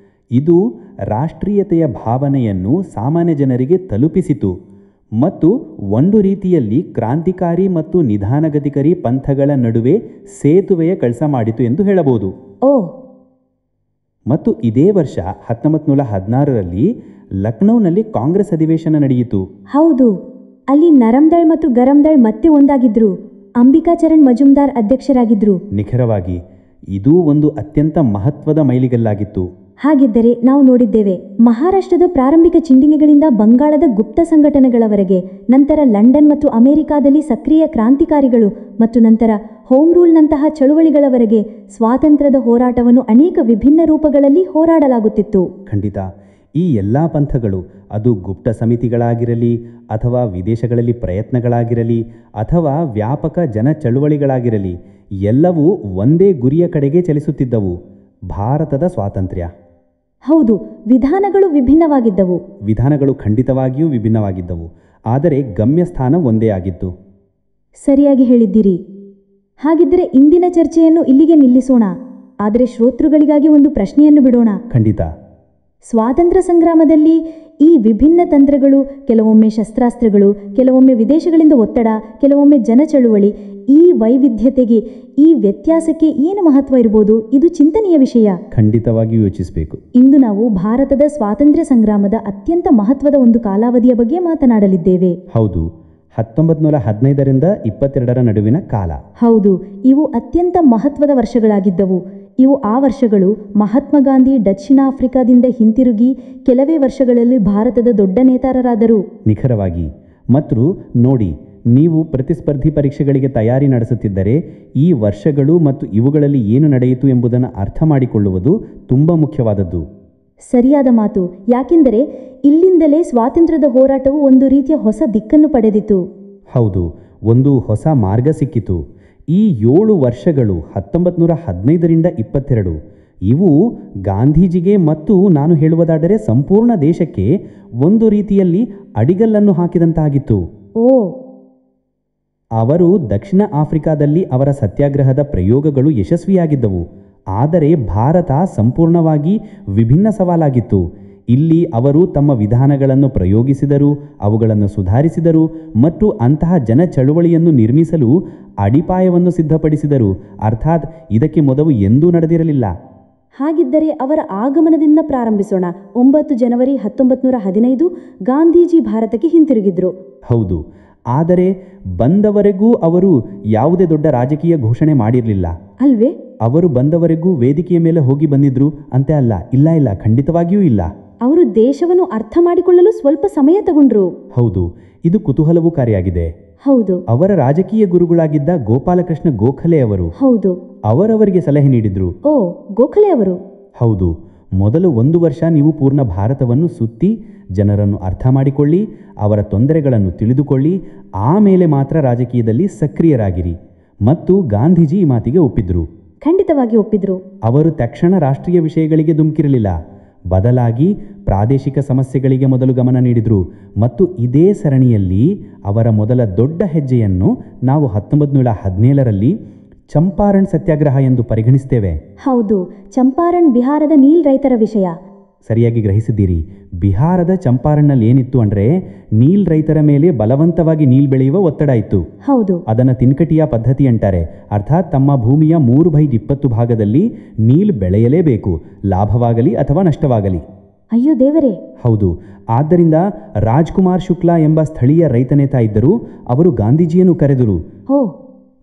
ಇದು ರಾಷ್ಟ್ರೀಯತೆಯ ಭಾವನೆಯನ್ನು ಸಾಮಾನ್ಯ ಜನರಿಗೆ ತಲುಪಿಸಿತು ಮತ್ತು ಒಂದು ರೀತಿಯಲ್ಲಿ ಕ್ರಾಂತಿಕಾರಿ ಮತ್ತು ನಿಧಾನಗತಿಕರಿ ಪಂಥಗಳ ನಡುವೆ ಸೇತುವೆಯ ಕೆಲಸ ಮಾಡಿತು ಎಂದು ಹೇಳಬಹುದು. ಮತ್ತು ಇದೇ ವರ್ಷ 1916ರಲ್ಲಿ ಲಕ್ನೌನಲ್ಲಿ ಕಾಂಗ್ರೆಸ್ ಅಧಿವೇಶನ ನಡೆಯಿತು. ಹೌದು, ಅಲ್ಲಿ ನರಮ್ದಳ್ ಮತ್ತು ಗರಮ್ದಳ್ ಮತ್ತೆ ಒಂದಾಗಿದ್ರು. ಅಂಬಿಕಾಚರಣ್ ಮಜುಮ್ದಾರ್ ಅಧ್ಯಕ್ಷರಾಗಿದ್ರು. ನಿಖರವಾಗಿ. ಇದೂ ಒಂದು ಅತ್ಯಂತ ಮಹತ್ವದ ಮೈಲಿಗಲ್ಲಾಗಿತ್ತು. ಹಾಗಿದ್ದರೆ ನಾವು ನೋಡಿದ್ದೇವೆ ಮಹಾರಾಷ್ಟ್ರದ ಪ್ರಾರಂಭಿಕ ಚಿಂಡಿಗೆಗಳಿಂದ ಬಂಗಾಳದ ಗುಪ್ತ ಸಂಘಟನೆಗಳವರೆಗೆ, ನಂತರ ಲಂಡನ್ ಮತ್ತು ಅಮೆರಿಕಾದಲ್ಲಿ ಸಕ್ರಿಯ ಕ್ರಾಂತಿಕಾರಿಗಳು ಮತ್ತು ನಂತರ ಹೋಮ್ ರೂಲ್ನಂತಹ ಚಳುವಳಿಗಳವರೆಗೆ ಸ್ವಾತಂತ್ರ್ಯದ ಹೋರಾಟವನ್ನು ಅನೇಕ ವಿಭಿನ್ನ ರೂಪಗಳಲ್ಲಿ ಹೋರಾಡಲಾಗುತ್ತಿತ್ತು. ಖಂಡಿತ. ಈ ಎಲ್ಲ ಪಂಥಗಳು, ಅದು ಗುಪ್ತ ಸಮಿತಿಗಳಾಗಿರಲಿ ಅಥವಾ ವಿದೇಶಗಳಲ್ಲಿ ಪ್ರಯತ್ನಗಳಾಗಿರಲಿ ಅಥವಾ ವ್ಯಾಪಕ ಜನ ಚಳುವಳಿಗಳಾಗಿರಲಿ, ಎಲ್ಲವೂ ಒಂದೇ ಗುರಿಯ ಕಡೆಗೆ ಚಲಿಸುತ್ತಿದ್ದವು: ಭಾರತದ ಸ್ವಾತಂತ್ರ್ಯ. ಹೌದು, ವಿಧಾನಗಳು ವಿಭಿನ್ನವಾಗಿದ್ದವು. ವಿಧಾನಗಳು ಖಂಡಿತವಾಗಿಯೂ ವಿಭಿನ್ನವಾಗಿದ್ದವು, ಆದರೆ ಗಮ್ಯಸ್ಥಾನ ಒಂದೇ ಆಗಿತ್ತು. ಸರಿಯಾಗಿ ಹೇಳಿದ್ದೀರಿ. ಹಾಗಿದ್ದರೆ ಇಂದಿನ ಚರ್ಚೆಯನ್ನು ಇಲ್ಲಿಗೆ ನಿಲ್ಲಿಸೋಣ. ಆದರೆ ಶ್ರೋತೃಗಳಿಗಾಗಿ ಒಂದು ಪ್ರಶ್ನೆಯನ್ನು ಬಿಡೋಣ. ಖಂಡಿತ. ಸ್ವಾತಂತ್ರ್ಯ ಸಂಗ್ರಾಮದಲ್ಲಿ ಈ ವಿಭಿನ್ನ ತಂತ್ರಗಳು, ಕೆಲವೊಮ್ಮೆ ಶಸ್ತ್ರಾಸ್ತ್ರಗಳು, ಕೆಲವೊಮ್ಮೆ ವಿದೇಶಗಳಿಂದ ಒತ್ತಡ, ಕೆಲವೊಮ್ಮೆ ಜನಚಳುವಳಿ, ಈ ವೈವಿಧ್ಯತೆಗೆ, ಈ ವ್ಯತ್ಯಾಸಕ್ಕೆ ಏನು ಮಹತ್ವ ಇರಬಹುದು? ಇದು ಚಿಂತನೆಯ ವಿಷಯ. ಖಂಡಿತವಾಗಿಯೂ ಯೋಚಿಸಬೇಕು. ಇಂದು ನಾವು ಭಾರತದ ಸ್ವಾತಂತ್ರ್ಯ ಸಂಗ್ರಾಮದ ಅತ್ಯಂತ ಮಹತ್ವದ ಒಂದು ಕಾಲಾವಧಿಯ ಬಗ್ಗೆ ಮಾತನಾಡಲಿದ್ದೇವೆ. ಹೌದು, 1915ರಿಂದ 22ರ ನಡುವಿನ ಕಾಲ. ಹೌದು, ಇವು ಅತ್ಯಂತ ಮಹತ್ವದ ವರ್ಷಗಳಾಗಿದ್ದವು. ಇವು ಆ ವರ್ಷಗಳು. ಮಹಾತ್ಮ ಗಾಂಧಿ ದಕ್ಷಿಣ ಆಫ್ರಿಕಾದಿಂದ ಹಿಂತಿರುಗಿ ಕೆಲವೇ ವರ್ಷಗಳಲ್ಲಿ ಭಾರತದ ದೊಡ್ಡ ನೇತಾರರಾದರು. ನಿಖರವಾಗಿ. ಮತ್ತು ನೋಡಿ, ನೀವು ಪ್ರತಿಸ್ಪರ್ಧಿ ಪರೀಕ್ಷೆಗಳಿಗೆ ತಯಾರಿ ನಡೆಸುತ್ತಿದ್ದರೆ ಈ ವರ್ಷಗಳು ಮತ್ತು ಇವುಗಳಲ್ಲಿ ಏನು ನಡೆಯಿತು ಎಂಬುದನ್ನು ಅರ್ಥ ಮಾಡಿಕೊಳ್ಳುವುದು ತುಂಬ ಮುಖ್ಯವಾದದ್ದು. ಸರಿಯಾದ ಮಾತು. ಯಾಕೆಂದರೆ ಇಲ್ಲಿಂದಲೇ ಸ್ವಾತಂತ್ರ್ಯದ ಹೋರಾಟವು ಒಂದು ರೀತಿಯ ಹೊಸ ದಿಕ್ಕನ್ನು ಪಡೆದಿತು. ಹೌದು, ಒಂದು ಹೊಸ ಮಾರ್ಗ ಸಿಕ್ಕಿತು. ಈ 7 ವರ್ಷಗಳು 1915ರಿಂದ 22 ಇವು ಗಾಂಧೀಜಿಗೆ ಮತ್ತು ನಾನು ಹೇಳುವುದಾದರೆ ಸಂಪೂರ್ಣ ದೇಶಕ್ಕೆ ಒಂದು ರೀತಿಯಲ್ಲಿ ಅಡಿಗಲ್ಲನ್ನು ಹಾಕಿದಂತಾಗಿತ್ತು. ಓ, ಅವರು ದಕ್ಷಿಣ ಆಫ್ರಿಕಾದಲ್ಲಿ ಅವರ ಸತ್ಯಾಗ್ರಹದ ಪ್ರಯೋಗಗಳು ಯಶಸ್ವಿಯಾಗಿದ್ದವು. ಆದರೆ ಭಾರತ ಸಂಪೂರ್ಣವಾಗಿ ವಿಭಿನ್ನ ಸವಾಲಾಗಿತ್ತು. ಇಲ್ಲಿ ಅವರು ತಮ್ಮ ವಿಧಾನಗಳನ್ನು ಪ್ರಯೋಗಿಸಿದರು, ಅವುಗಳನ್ನು ಸುಧಾರಿಸಿದರು ಮತ್ತು ಅಂತಹ ಜನ ಚಳುವಳಿಯನ್ನು ನಿರ್ಮಿಸಲು ಅಡಿಪಾಯವನ್ನು ಸಿದ್ಧಪಡಿಸಿದರು. ಅರ್ಥಾತ್ ಇದಕ್ಕೆ ಮೊದಲು ಎಂದೂ ನಡೆದಿರಲಿಲ್ಲ. ಹಾಗಿದ್ದರೆ ಅವರ ಆಗಮನದಿಂದ ಪ್ರಾರಂಭಿಸೋಣ. 9 ಜನವರಿ 1915 ಗಾಂಧೀಜಿ ಭಾರತಕ್ಕೆ ಹಿಂತಿರುಗಿದ್ರು. ಹೌದು, ಆದರೆ ಬಂದವರೆಗೂ ಅವರು ಯಾವುದೇ ದೊಡ್ಡ ರಾಜಕೀಯ ಘೋಷಣೆ ಮಾಡಿರಲಿಲ್ಲ ಅಲ್ವೇ? ಅವರು ಬಂದವರೆಗೂ ವೇದಿಕೆಯ ಮೇಲೆ ಹೋಗಿ ಬಂದಿದ್ರು ಅಂತೆ ಅಲ್ಲ. ಇಲ್ಲ, ಖಂಡಿತವಾಗಿಯೂ ಇಲ್ಲ. ಅವರು ದೇಶವನ್ನು ಅರ್ಥ ಮಾಡಿಕೊಳ್ಳಲು ಸ್ವಲ್ಪ ಸಮಯ ತಗೊಂಡ್ರು. ಹೌದು, ಇದು ಕುತೂಹಲಕಾರಿಯಾಗಿದೆ. ಹೌದು. ಅವರ ರಾಜಕೀಯ ಗುರುಗಳಾಗಿದ್ದ ಗೋಪಾಲಕೃಷ್ಣ ಗೋಖಲೆ ಅವರು ಹೌದು. ಅವರವರಿಗೆ ಸಲಹೆ ನೀಡಿದ್ರು. ಓ, ಗೋಖಲೆ ಅವರು. ಹೌದು, ಮೊದಲು 1 ವರ್ಷ ನೀವು ಪೂರ್ಣ ಭಾರತವನ್ನು ಸುತ್ತಿ ಜನರನ್ನು ಅರ್ಥ ಮಾಡಿಕೊಳ್ಳಿ, ಅವರ ತೊಂದರೆಗಳನ್ನು ತಿಳಿದುಕೊಳ್ಳಿ, ಆಮೇಲೆ ಮಾತ್ರ ರಾಜಕೀಯದಲ್ಲಿ ಸಕ್ರಿಯರಾಗಿರಿ. ಮತ್ತು ಗಾಂಧೀಜಿ ಈ ಮಾತಿಗೆ ಒಪ್ಪಿದ್ರು. ಖಂಡಿತವಾಗಿ ಒಪ್ಪಿದ್ರು. ಅವರು ತಕ್ಷಣ ರಾಷ್ಟ್ರೀಯ ವಿಷಯಗಳಿಗೆ ಧುಮುಕಿರಲಿಲ್ಲ. ಬದಲಾಗಿ ಪ್ರಾದೇಶಿಕ ಸಮಸ್ಯೆಗಳಿಗೆ ಮೊದಲು ಗಮನ ನೀಡಿದರು. ಮತ್ತು ಇದೇ ಸರಣಿಯಲ್ಲಿ ಅವರ ಮೊದಲ ದೊಡ್ಡ ಹೆಜ್ಜೆಯನ್ನು ನಾವು 1917ರಲ್ಲಿ ಚಂಪಾರಣ್ ಸತ್ಯಾಗ್ರಹ ಎಂದು ಪರಿಗಣಿಸ್ತೇವೆ. ಹೌದು, ಚಂಪಾರಣ್ ಬಿಹಾರದ ನೀಲ್ ರೈತರ ವಿಷಯ. ಸರಿಯಾಗಿ ಗ್ರಹಿಸಿದ್ದೀರಿ. ಬಿಹಾರದ ಚಂಪಾರಣ್ನಲ್ಲಿ ಏನಿತ್ತು ಅಂದರೆ ನೀಲ್ ರೈತರ ಮೇಲೆ ಬಲವಂತವಾಗಿ ನೀಲ್ ಬೆಳೆಯುವ ಒತ್ತಡ ಇತ್ತು. ಹೌದು. ಅದನ್ನು ತಿನ್ಕಟಿಯ ಪದ್ಧತಿ ಅಂತಾರೆ. ಅರ್ಥಾತ್ ತಮ್ಮ ಭೂಮಿಯ 3/20 ಭಾಗದಲ್ಲಿ ನೀಲ್ ಬೆಳೆಯಲೇಬೇಕು, ಲಾಭವಾಗಲಿ ಅಥವಾ ನಷ್ಟವಾಗಲಿ. ಅಯ್ಯೋ ದೇವರೇ. ಹೌದು. ಆದ್ದರಿಂದ ರಾಜ್ಕುಮಾರ್ ಶುಕ್ಲಾ ಎಂಬ ಸ್ಥಳೀಯ ರೈತ ನೇತ ಇದ್ದರು. ಅವರು ಗಾಂಧೀಜಿಯನ್ನು ಕರೆದರು. ಓ.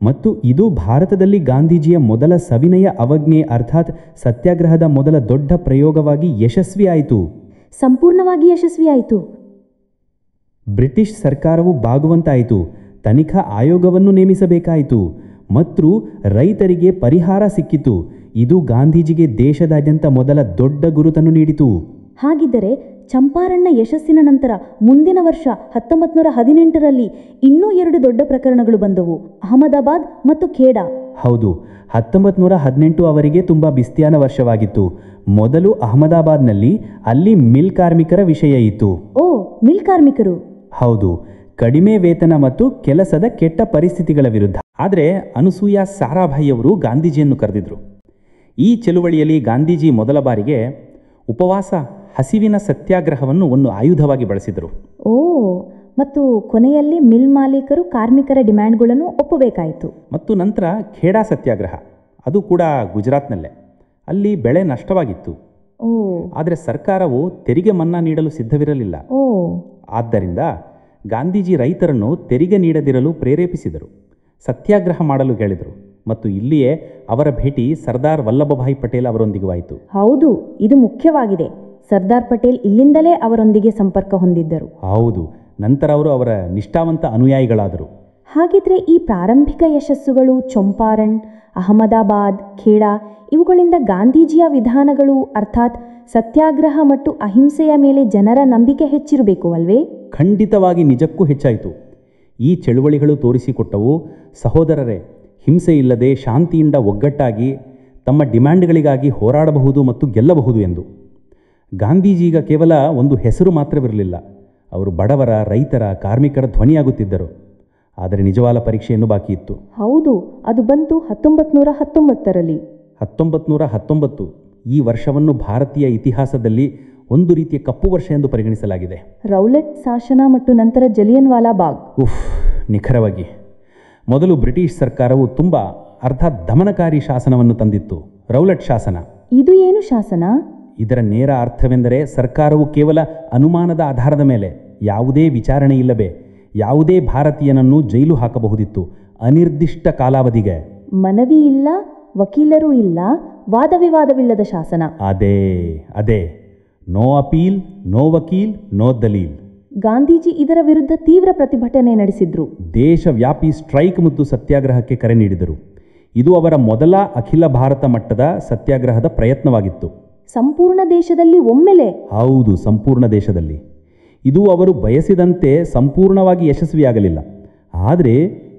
ಮತ್ತು ಇದು ಭಾರತದಲ್ಲಿ ಗಾಂಧೀಜಿಯ ಮೊದಲ ಸವಿನಯ ಅವಜ್ಞೆ ಅರ್ಥಾತ್ ಸತ್ಯಾಗ್ರಹದ ಮೊದಲ ದೊಡ್ಡ ಪ್ರಯೋಗವಾಗಿ ಯಶಸ್ವಿಯಾಯಿತು. ಸಂಪೂರ್ಣವಾಗಿ ಯಶಸ್ವಿಯಾಯಿತು. ಬ್ರಿಟಿಷ್ ಸರ್ಕಾರವು ಬಾಗುವಂತಾಯಿತು. ತನಿಖಾ ಆಯೋಗವನ್ನು ನೇಮಿಸಬೇಕಾಯಿತು ಮತ್ತು ರೈತರಿಗೆ ಪರಿಹಾರ ಸಿಕ್ಕಿತು. ಇದು ಗಾಂಧೀಜಿಗೆ ದೇಶದಾದ್ಯಂತ ಮೊದಲ ದೊಡ್ಡ ಗುರುತನ್ನು ನೀಡಿತು. ಹಾಗಿದ್ದರೆ ಚಂಪಾರಣ್ನ ಯಶಸ್ಸಿನ ನಂತರ ಮುಂದಿನ ವರ್ಷ 1918ರಲ್ಲಿ ಇನ್ನೂ 2 ದೊಡ್ಡ ಪ್ರಕರಣಗಳು ಬಂದವು, ಅಹಮದಾಬಾದ್ ಮತ್ತು ಖೇಡಾ. ಹೌದು, 1918 ಅವರಿಗೆ ತುಂಬ ಬಿಸ್ತಿಯಾನ ವರ್ಷವಾಗಿತ್ತು. ಮೊದಲು ಅಹಮದಾಬಾದ್ನಲ್ಲಿ ಅಲ್ಲಿ ಮಿಲ್ ಕಾರ್ಮಿಕರ ವಿಷಯ ಇತ್ತು. ಓ, ಮಿಲ್ ಕಾರ್ಮಿಕರು. ಹೌದು, ಕಡಿಮೆ ವೇತನ ಮತ್ತು ಕೆಲಸದ ಕೆಟ್ಟ ಪರಿಸ್ಥಿತಿಗಳ ವಿರುದ್ಧ. ಆದರೆ ಅನುಸೂಯ ಸಾರಾಭಾಯಿ ಅವರು ಗಾಂಧೀಜಿಯನ್ನು ಕರೆದಿದ್ರು. ಈ ಚಳುವಳಿಯಲ್ಲಿ ಗಾಂಧೀಜಿ ಮೊದಲ ಬಾರಿಗೆ ಉಪವಾಸ ಹಸಿವಿನ ಸತ್ಯಾಗ್ರಹವನ್ನು ಒಂದು ಆಯುಧವಾಗಿ ಬಳಸಿದರು. ಓ, ಮತ್ತು ಕೊನೆಯಲ್ಲಿ ಮಿಲ್ ಮಾಲೀಕರು ಕಾರ್ಮಿಕರ ಡಿಮ್ಯಾಂಡ್ಗಳನ್ನು ಒಪ್ಪಬೇಕಾಯಿತು. ಮತ್ತು ನಂತರ ಖೇಡಾ ಸತ್ಯಾಗ್ರಹ, ಅದು ಕೂಡ ಗುಜರಾತ್ನಲ್ಲೇ. ಅಲ್ಲಿ ಬೆಳೆ ನಷ್ಟವಾಗಿತ್ತು. ಓ. ಆದರೆ ಸರ್ಕಾರವು ತೆರಿಗೆ ಮನ್ನಾ ನೀಡಲು ಸಿದ್ಧವಿರಲಿಲ್ಲ. ಓ. ಆದ್ದರಿಂದ ಗಾಂಧೀಜಿ ರೈತರನ್ನು ತೆರಿಗೆ ನೀಡದಿರಲು ಪ್ರೇರೇಪಿಸಿದರು, ಸತ್ಯಾಗ್ರಹ ಮಾಡಲು ಹೇಳಿದರು. ಮತ್ತು ಇಲ್ಲಿಯೇ ಅವರ ಭೇಟಿ ಸರ್ದಾರ್ ವಲ್ಲಭಭಾಯಿ ಪಟೇಲ್ ಅವರೊಂದಿಗೂ ಆಯಿತು. ಹೌದು, ಇದು ಮುಖ್ಯವಾಗಿದೆ. ಸರ್ದಾರ್ ಪಟೇಲ್ ಇಲ್ಲಿಂದಲೇ ಅವರೊಂದಿಗೆ ಸಂಪರ್ಕ ಹೊಂದಿದ್ದರು. ಹೌದು, ನಂತರ ಅವರು ಅವರ ನಿಷ್ಠಾವಂತ ಅನುಯಾಯಿಗಳಾದರು. ಹಾಗಿದ್ರೆ ಈ ಪ್ರಾರಂಭಿಕ ಯಶಸ್ಸುಗಳು ಚಂಪಾರಣ್, ಅಹಮದಾಬಾದ್, ಖೇಡಾ ಇವುಗಳಿಂದ ಗಾಂಧೀಜಿಯ ವಿಧಾನಗಳು ಅರ್ಥಾತ್ ಸತ್ಯಾಗ್ರಹ ಮತ್ತು ಅಹಿಂಸೆಯ ಮೇಲೆ ಜನರ ನಂಬಿಕೆ ಹೆಚ್ಚಿರಬೇಕು ಅಲ್ವೇ? ಖಂಡಿತವಾಗಿ ನಿಜಕ್ಕೂ ಹೆಚ್ಚಾಯಿತು. ಈ ಚಳುವಳಿಗಳು ತೋರಿಸಿಕೊಟ್ಟವು, ಸಹೋದರರೇ, ಹಿಂಸೆ ಇಲ್ಲದೆ ಶಾಂತಿಯಿಂದ ಒಗ್ಗಟ್ಟಾಗಿ ತಮ್ಮ ಡಿಮ್ಯಾಂಡ್ಗಳಿಗಾಗಿ ಹೋರಾಡಬಹುದು ಮತ್ತು ಗೆಲ್ಲಬಹುದು ಎಂದು. ಗಾಂಧೀಜೀಗ ಕೇವಲ ಒಂದು ಹೆಸರು ಮಾತ್ರವಿರಲಿಲ್ಲ, ಅವರು ಬಡವರ, ರೈತರ, ಕಾರ್ಮಿಕರ ಧ್ವನಿಯಾಗುತ್ತಿದ್ದರು. ಆದರೆ ನಿಜವಾದ ಪರೀಕ್ಷೆಯನ್ನು ಬಾಕಿ ಇತ್ತು. ಹೌದು, ಅದು ಬಂತು 1919ರಲ್ಲಿ. 1919 ಈ ವರ್ಷವನ್ನು ಭಾರತೀಯ ಇತಿಹಾಸದಲ್ಲಿ ಒಂದು ರೀತಿಯ ಕಪ್ಪು ವರ್ಷ ಎಂದು ಪರಿಗಣಿಸಲಾಗಿದೆ. ರೌಲಟ್ ಶಾಸನ ಮತ್ತು ನಂತರ ಜಲಿಯನ್ ವಾಲಾ ಬಾಗ್. ನಿಖರವಾಗಿ. ಮೊದಲು ಬ್ರಿಟಿಷ್ ಸರ್ಕಾರವು ತುಂಬ ಅರ್ಥಾತ್ ದಮನಕಾರಿ ಶಾಸನವನ್ನು ತಂದಿತ್ತು, ರೌಲಟ್ ಶಾಸನ. ಇದು ಏನು ಶಾಸನ? ಇದರ ನೇರ ಅರ್ಥವೆಂದರೆ ಸರ್ಕಾರವು ಕೇವಲ ಅನುಮಾನದ ಆಧಾರದ ಮೇಲೆ ಯಾವುದೇ ವಿಚಾರಣೆ ಇಲ್ಲವೇ ಯಾವುದೇ ಭಾರತೀಯನನ್ನು ಜೈಲು ಹಾಕಬಹುದಿತ್ತು ಅನಿರ್ದಿಷ್ಟ ಕಾಲಾವಧಿಗೆ. ಮನವಿ ಇಲ್ಲ, ವಕೀಲರೂ ಇಲ್ಲ, ವಾದವಿವಾದವಿಲ್ಲದ ಶಾಸನ. ಅದೇ no appeal, no vakil, no dalil. Gandhiji ಇದರ ವಿರುದ್ಧ ತೀವ್ರ ಪ್ರತಿಭಟನೆ ನಡೆಸಿದ್ರು. ದೇಶವ್ಯಾಪಿ ಸ್ಟ್ರೈಕ್ ಮತ್ತು ಸತ್ಯಾಗ್ರಹಕ್ಕೆ ಕರೆ ನೀಡಿದರು. ಇದು ಅವರ ಮೊದಲ ಅಖಿಲ ಭಾರತ ಮಟ್ಟದ ಸತ್ಯಾಗ್ರಹದ ಪ್ರಯತ್ನವಾಗಿತ್ತು. ಸಂಪೂರ್ಣ ದೇಶದಲ್ಲಿ ಒಮ್ಮೆಲೆ? ಹೌದು, ಸಂಪೂರ್ಣ ದೇಶದಲ್ಲಿ. ಇದು ಅವರು ಬಯಸಿದಂತೆ ಸಂಪೂರ್ಣವಾಗಿ ಯಶಸ್ವಿಯಾಗಲಿಲ್ಲ. ಆದರೆ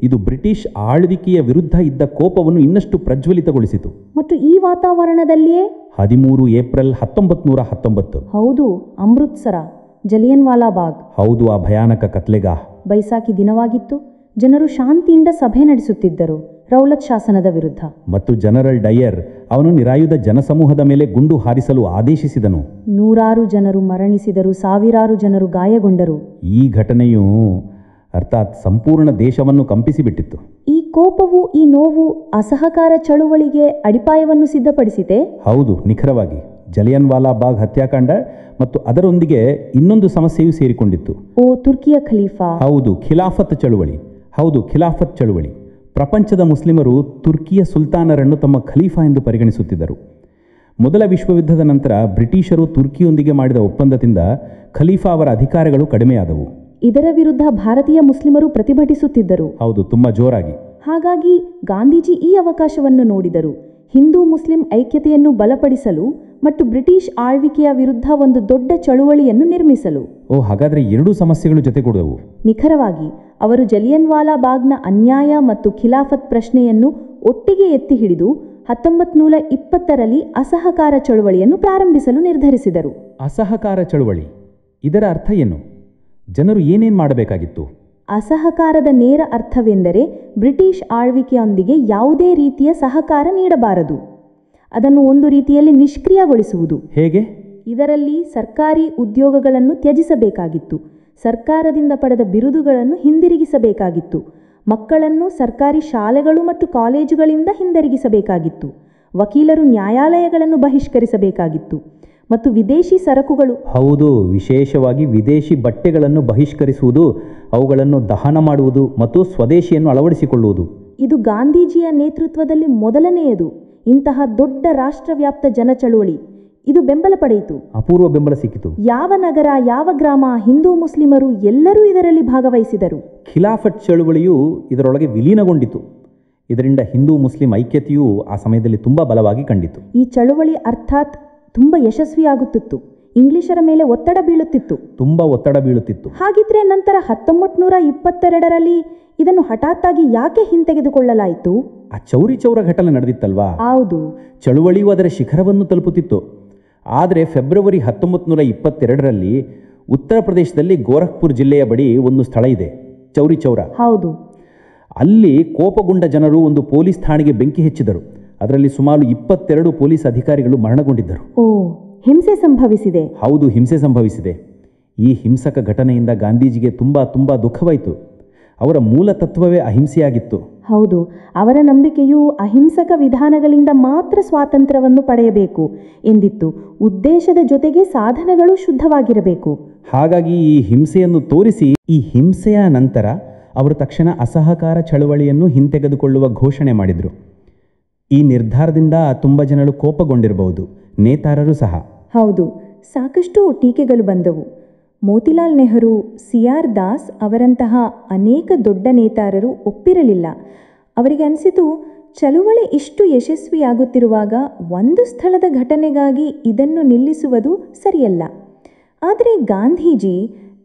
ಇದು ಬ್ರಿಟಿಷ್ ಆಳ್ವಿಕೆಯ ವಿರುದ್ಧ ಇದ್ದ ಕೋಪವನ್ನು ಇನ್ನಷ್ಟು ಪ್ರಜ್ವಲಿತಗೊಳಿಸಿತು. ಮತ್ತು ಈ ವಾತಾವರಣದಲ್ಲಿಯೇ 13 ಏಪ್ರಿಲ್ 1919. ಹೌದು, ಅಮೃತ್ಸರ, ಜಲಿಯನ್ ವಾಲಾ ಬಾಗ್. ಹೌದು, ಆ ಭಯಾನಕ ಕತ್ಲೆಗಾಹ. ಬೈಸಾಖಿ ದಿನವಾಗಿತ್ತು. ಜನರು ಶಾಂತಿಯಿಂದ ಸಭೆ ನಡೆಸುತ್ತಿದ್ದರು ರೌಲತ್ ಶಾಸನದ ವಿರುದ್ಧ. ಮತ್ತು ಜನರಲ್ ಡಯರ್ ಅವನು ನಿರಾಯುಧ ಜನಸಮೂಹದ ಮೇಲೆ ಗುಂಡು ಹಾರಿಸಲು ಆದೇಶಿಸಿದನು. 100 ಜನರು ಮರಣಿಸಿದರು, ಸಾವಿರಾರು ಜನರು ಗಾಯಗೊಂಡರು. ಈ ಘಟನೆಯು ಅರ್ಥಾತ್ ಸಂಪೂರ್ಣ ದೇಶವನ್ನು ಕಂಪಿಸಿಬಿಟ್ಟಿತ್ತು. ಈ ಕೋಪವು, ಈ ನೋವು ಅಸಹಕಾರ ಚಳುವಳಿಗೆ ಅಡಿಪಾಯವನ್ನು ಸಿದ್ಧಪಡಿಸಿತೆ. ಹೌದು, ನಿಖರವಾಗಿ. ಜಲಿಯನ್ ವಾಲಾ ಬಾಗ್ ಹತ್ಯಾಕಾಂಡ ಮತ್ತು ಅದರೊಂದಿಗೆ ಇನ್ನೊಂದು ಸಮಸ್ಯೆಯೂ ಸೇರಿಕೊಂಡಿತ್ತು. ಓ ತುರ್ಕಿಯ ಖಲೀಫಾ. ಹೌದು, ಖಿಲಾಫತ್ ಚಳುವಳಿ. ಹೌದು, ಖಿಲಾಫತ್ ಚಳುವಳಿ. ಪ್ರಪಂಚದ ಮುಸ್ಲಿಮರು ತುರ್ಕಿಯ ಸುಲ್ತಾನರನ್ನು ತಮ್ಮ ಖಲೀಫಾ ಎಂದು ಪರಿಗಣಿಸುತ್ತಿದ್ದರು. ಮೊದಲ ವಿಶ್ವಯುದ್ಧದ ನಂತರ ಬ್ರಿಟಿಷರು ತುರ್ಕಿಯೊಂದಿಗೆ ಮಾಡಿದ ಒಪ್ಪಂದದಿಂದ ಖಲೀಫಾ ಅವರ ಅಧಿಕಾರಗಳು ಕಡಿಮೆಯಾದವು. ಇದರ ವಿರುದ್ಧ ಭಾರತೀಯ ಮುಸ್ಲಿಮರು ಪ್ರತಿಭಟಿಸುತ್ತಿದ್ದರು. ಹೌದು, ತುಂಬಾ ಜೋರಾಗಿ. ಹಾಗಾಗಿ ಗಾಂಧೀಜಿ ಈ ಅವಕಾಶವನ್ನು ನೋಡಿದರು. ಹಿಂದೂ ಮುಸ್ಲಿಂ ಐಕ್ಯತೆಯನ್ನು ಬಲಪಡಿಸಲು ಮತ್ತು ಬ್ರಿಟಿಷ್ ಆಳ್ವಿಕೆಯ ವಿರುದ್ಧ ಒಂದು ದೊಡ್ಡ ಚಳುವಳಿಯನ್ನು ನಿರ್ಮಿಸಲು. ಹಾಗಾದರೆ ಎರಡೂ ಸಮಸ್ಯೆಗಳು ಜೊತೆಗೂಡಿದವು. ನಿಖರವಾಗಿ. ಅವರು ಜಲಿಯನ್ ವಾಲಾ ಬಾಗ್ನ ಅನ್ಯಾಯ ಮತ್ತು ಖಿಲಾಫತ್ ಪ್ರಶ್ನೆಯನ್ನು ಒಟ್ಟಿಗೆ ಎತ್ತಿ ಹಿಡಿದು 1920ರಲ್ಲಿ ಅಸಹಕಾರ ಚಳುವಳಿಯನ್ನು ಪ್ರಾರಂಭಿಸಲು ನಿರ್ಧರಿಸಿದರು. ಅಸಹಕಾರ ಚಳುವಳಿ, ಇದರ ಅರ್ಥ ಏನು? ಜನರು ಏನೇನು ಮಾಡಬೇಕಾಗಿತ್ತು? ಅಸಹಕಾರದ ನೇರ ಅರ್ಥವೆಂದರೆ ಬ್ರಿಟಿಷ್ ಆಳ್ವಿಕೆಯೊಂದಿಗೆ ಯಾವುದೇ ರೀತಿಯ ಸಹಕಾರ ನೀಡಬಾರದು, ಅದನ್ನು ಒಂದು ರೀತಿಯಲ್ಲಿ ನಿಷ್ಕ್ರಿಯಗೊಳಿಸುವುದು. ಹೇಗೆ? ಇದರಲ್ಲಿ ಸರ್ಕಾರಿ ಉದ್ಯೋಗಗಳನ್ನು ತ್ಯಜಿಸಬೇಕಾಗಿತ್ತು, ಸರ್ಕಾರದಿಂದ ಪಡೆದ ಬಿರುದುಗಳನ್ನು ಹಿಂದಿರುಗಿಸಬೇಕಾಗಿತ್ತು, ಮಕ್ಕಳನ್ನು ಸರ್ಕಾರಿ ಶಾಲೆಗಳು ಮತ್ತು ಕಾಲೇಜುಗಳಿಂದ ಹಿಂದಿರುಗಿಸಬೇಕಾಗಿತ್ತು, ವಕೀಲರು ನ್ಯಾಯಾಲಯಗಳನ್ನು ಬಹಿಷ್ಕರಿಸಬೇಕಾಗಿತ್ತು ಮತ್ತು ವಿದೇಶಿ ಸರಕುಗಳು. ಹೌದು, ವಿಶೇಷವಾಗಿ ವಿದೇಶಿ ಬಟ್ಟೆಗಳನ್ನು ಬಹಿಷ್ಕರಿಸುವುದು, ಅವುಗಳನ್ನು ದಹನ ಮಾಡುವುದು ಮತ್ತು ಸ್ವದೇಶಿಯನ್ನು ಅಳವಡಿಸಿಕೊಳ್ಳುವುದು. ಇದು ಗಾಂಧೀಜಿಯ ನೇತೃತ್ವದಲ್ಲಿ ಮೊದಲನೆಯದು. ಇಂತಹ ದೊಡ್ಡ ರಾಷ್ಟ್ರವ್ಯಾಪ್ತ ಜನಚಳುವಳಿ ಇದು ಬೆಂಬಲ ಪಡೆಯಿತು. ಅಪೂರ್ವ ಬೆಂಬಲ ಸಿಕ್ಕಿತು. ಯಾವ ನಗರ, ಯಾವ ಗ್ರಾಮ, ಹಿಂದೂ ಮುಸ್ಲಿಮರು ಎಲ್ಲರೂ ಇದರಲ್ಲಿ ಭಾಗವಹಿಸಿದರು. ಖಿಲಾಫತ್ ಚಳುವಳಿಯು ಇದರೊಳಗೆ ವಿಲೀನಗೊಂಡಿತು. ಇದರಿಂದ ಹಿಂದೂ ಮುಸ್ಲಿಂ ಐಕ್ಯತೆಯು ಆ ಸಮಯದಲ್ಲಿ ತುಂಬ ಬಲವಾಗಿ ಕಂಡಿತು. ಈ ಚಳುವಳಿ ಅರ್ಥಾತ್ ತುಂಬ ಯಶಸ್ವಿಯಾಗುತ್ತಿತ್ತು. ಇಂಗ್ಲಿಷರ ಮೇಲೆ ಒತ್ತಡ ಬೀಳುತ್ತಿತ್ತು. ತುಂಬ ಒತ್ತಡ ಬೀಳುತ್ತಿತ್ತು. ಹಾಗಿದ್ರೆ ನಂತರ 1922ರಲ್ಲಿ ಇದನ್ನು ಹಠಾತ್ತಾಗಿ ಯಾಕೆ ಹಿಂತೆಗೆದುಕೊಳ್ಳಲಾಯಿತು? ಆ ಚೌರಿ ಚೌರ ಘಟನೆ ನಡೆದಿತ್ತಲ್ವಾ? ಹೌದು. ಚಳುವಳಿಯು ಅದರ ಶಿಖರವನ್ನು ತಲುಪುತ್ತಿತ್ತು. ಆದರೆ ಫೆಬ್ರವರಿ 1922ರಲ್ಲಿ ಉತ್ತರ ಪ್ರದೇಶದಲ್ಲಿ ಗೋರಖ್ಪುರ್ ಜಿಲ್ಲೆಯ ಬಳಿ ಒಂದು ಸ್ಥಳ ಇದೆ, ಚೌರಿ ಚೌರ. ಹೌದು. ಅಲ್ಲಿ ಕೋಪಗೊಂಡ ಜನರು ಒಂದು ಪೊಲೀಸ್ ಠಾಣೆಗೆ ಬೆಂಕಿ ಹಚ್ಚಿದರು. ಅದರಲ್ಲಿ ಸುಮಾರು 22 ಪೊಲೀಸ್ ಅಧಿಕಾರಿಗಳು ಮರಣಗೊಂಡಿದ್ದರು. ಓ, ಹಿಂಸೆ ಸಂಭವಿಸಿದೆ. ಹೌದು, ಹಿಂಸೆ ಸಂಭವಿಸಿದೆ. ಈ ಹಿಂಸಕ ಘಟನೆಯಿಂದ ಗಾಂಧೀಜಿಗೆ ತುಂಬ ದುಃಖವಾಯಿತು. ಅವರ ಮೂಲ ತತ್ವವೇ ಅಹಿಂಸೆಯಾಗಿತ್ತು. ಹೌದು, ಅವರ ನಂಬಿಕೆಯು ಅಹಿಂಸಕ ವಿಧಾನಗಳಿಂದ ಮಾತ್ರ ಸ್ವಾತಂತ್ರ್ಯವನ್ನು ಪಡೆಯಬೇಕು ಎಂದಿತ್ತು. ಉದ್ದೇಶದ ಜೊತೆಗೆ ಸಾಧನಗಳು ಶುದ್ಧವಾಗಿರಬೇಕು. ಹಾಗಾಗಿ ಈ ಹಿಂಸೆಯನ್ನು ತೋರಿಸಿ, ಈ ಹಿಂಸೆಯ ನಂತರ ಅವರು ತಕ್ಷಣ ಅಸಹಕಾರ ಚಳವಳಿಯನ್ನು ಹಿಂತೆಗೆದುಕೊಳ್ಳುವ ಘೋಷಣೆ ಮಾಡಿದರು. ಈ ನಿರ್ಧಾರದಿಂದ ತುಂಬ ಜನರು ಕೋಪಗೊಂಡಿರಬಹುದು, ನೇತಾರರು ಸಹ. ಹೌದು, ಸಾಕಷ್ಟು ಟೀಕೆಗಳು ಬಂದವು. ಮೋತಿಲಾಲ್ ನೆಹರು, CR ದಾಸ್ ಅವರಂತಹ ಅನೇಕ ದೊಡ್ಡ ನೇತಾರರು ಒಪ್ಪಿರಲಿಲ್ಲ. ಅವರಿಗೆ ಅನಿಸಿತು, ಚಳುವಳಿ ಇಷ್ಟು ಯಶಸ್ವಿಯಾಗುತ್ತಿರುವಾಗ ಒಂದು ಸ್ಥಳದ ಘಟನೆಗಾಗಿ ಇದನ್ನು ನಿಲ್ಲಿಸುವುದು ಸರಿಯಲ್ಲ. ಆದರೆ ಗಾಂಧೀಜಿ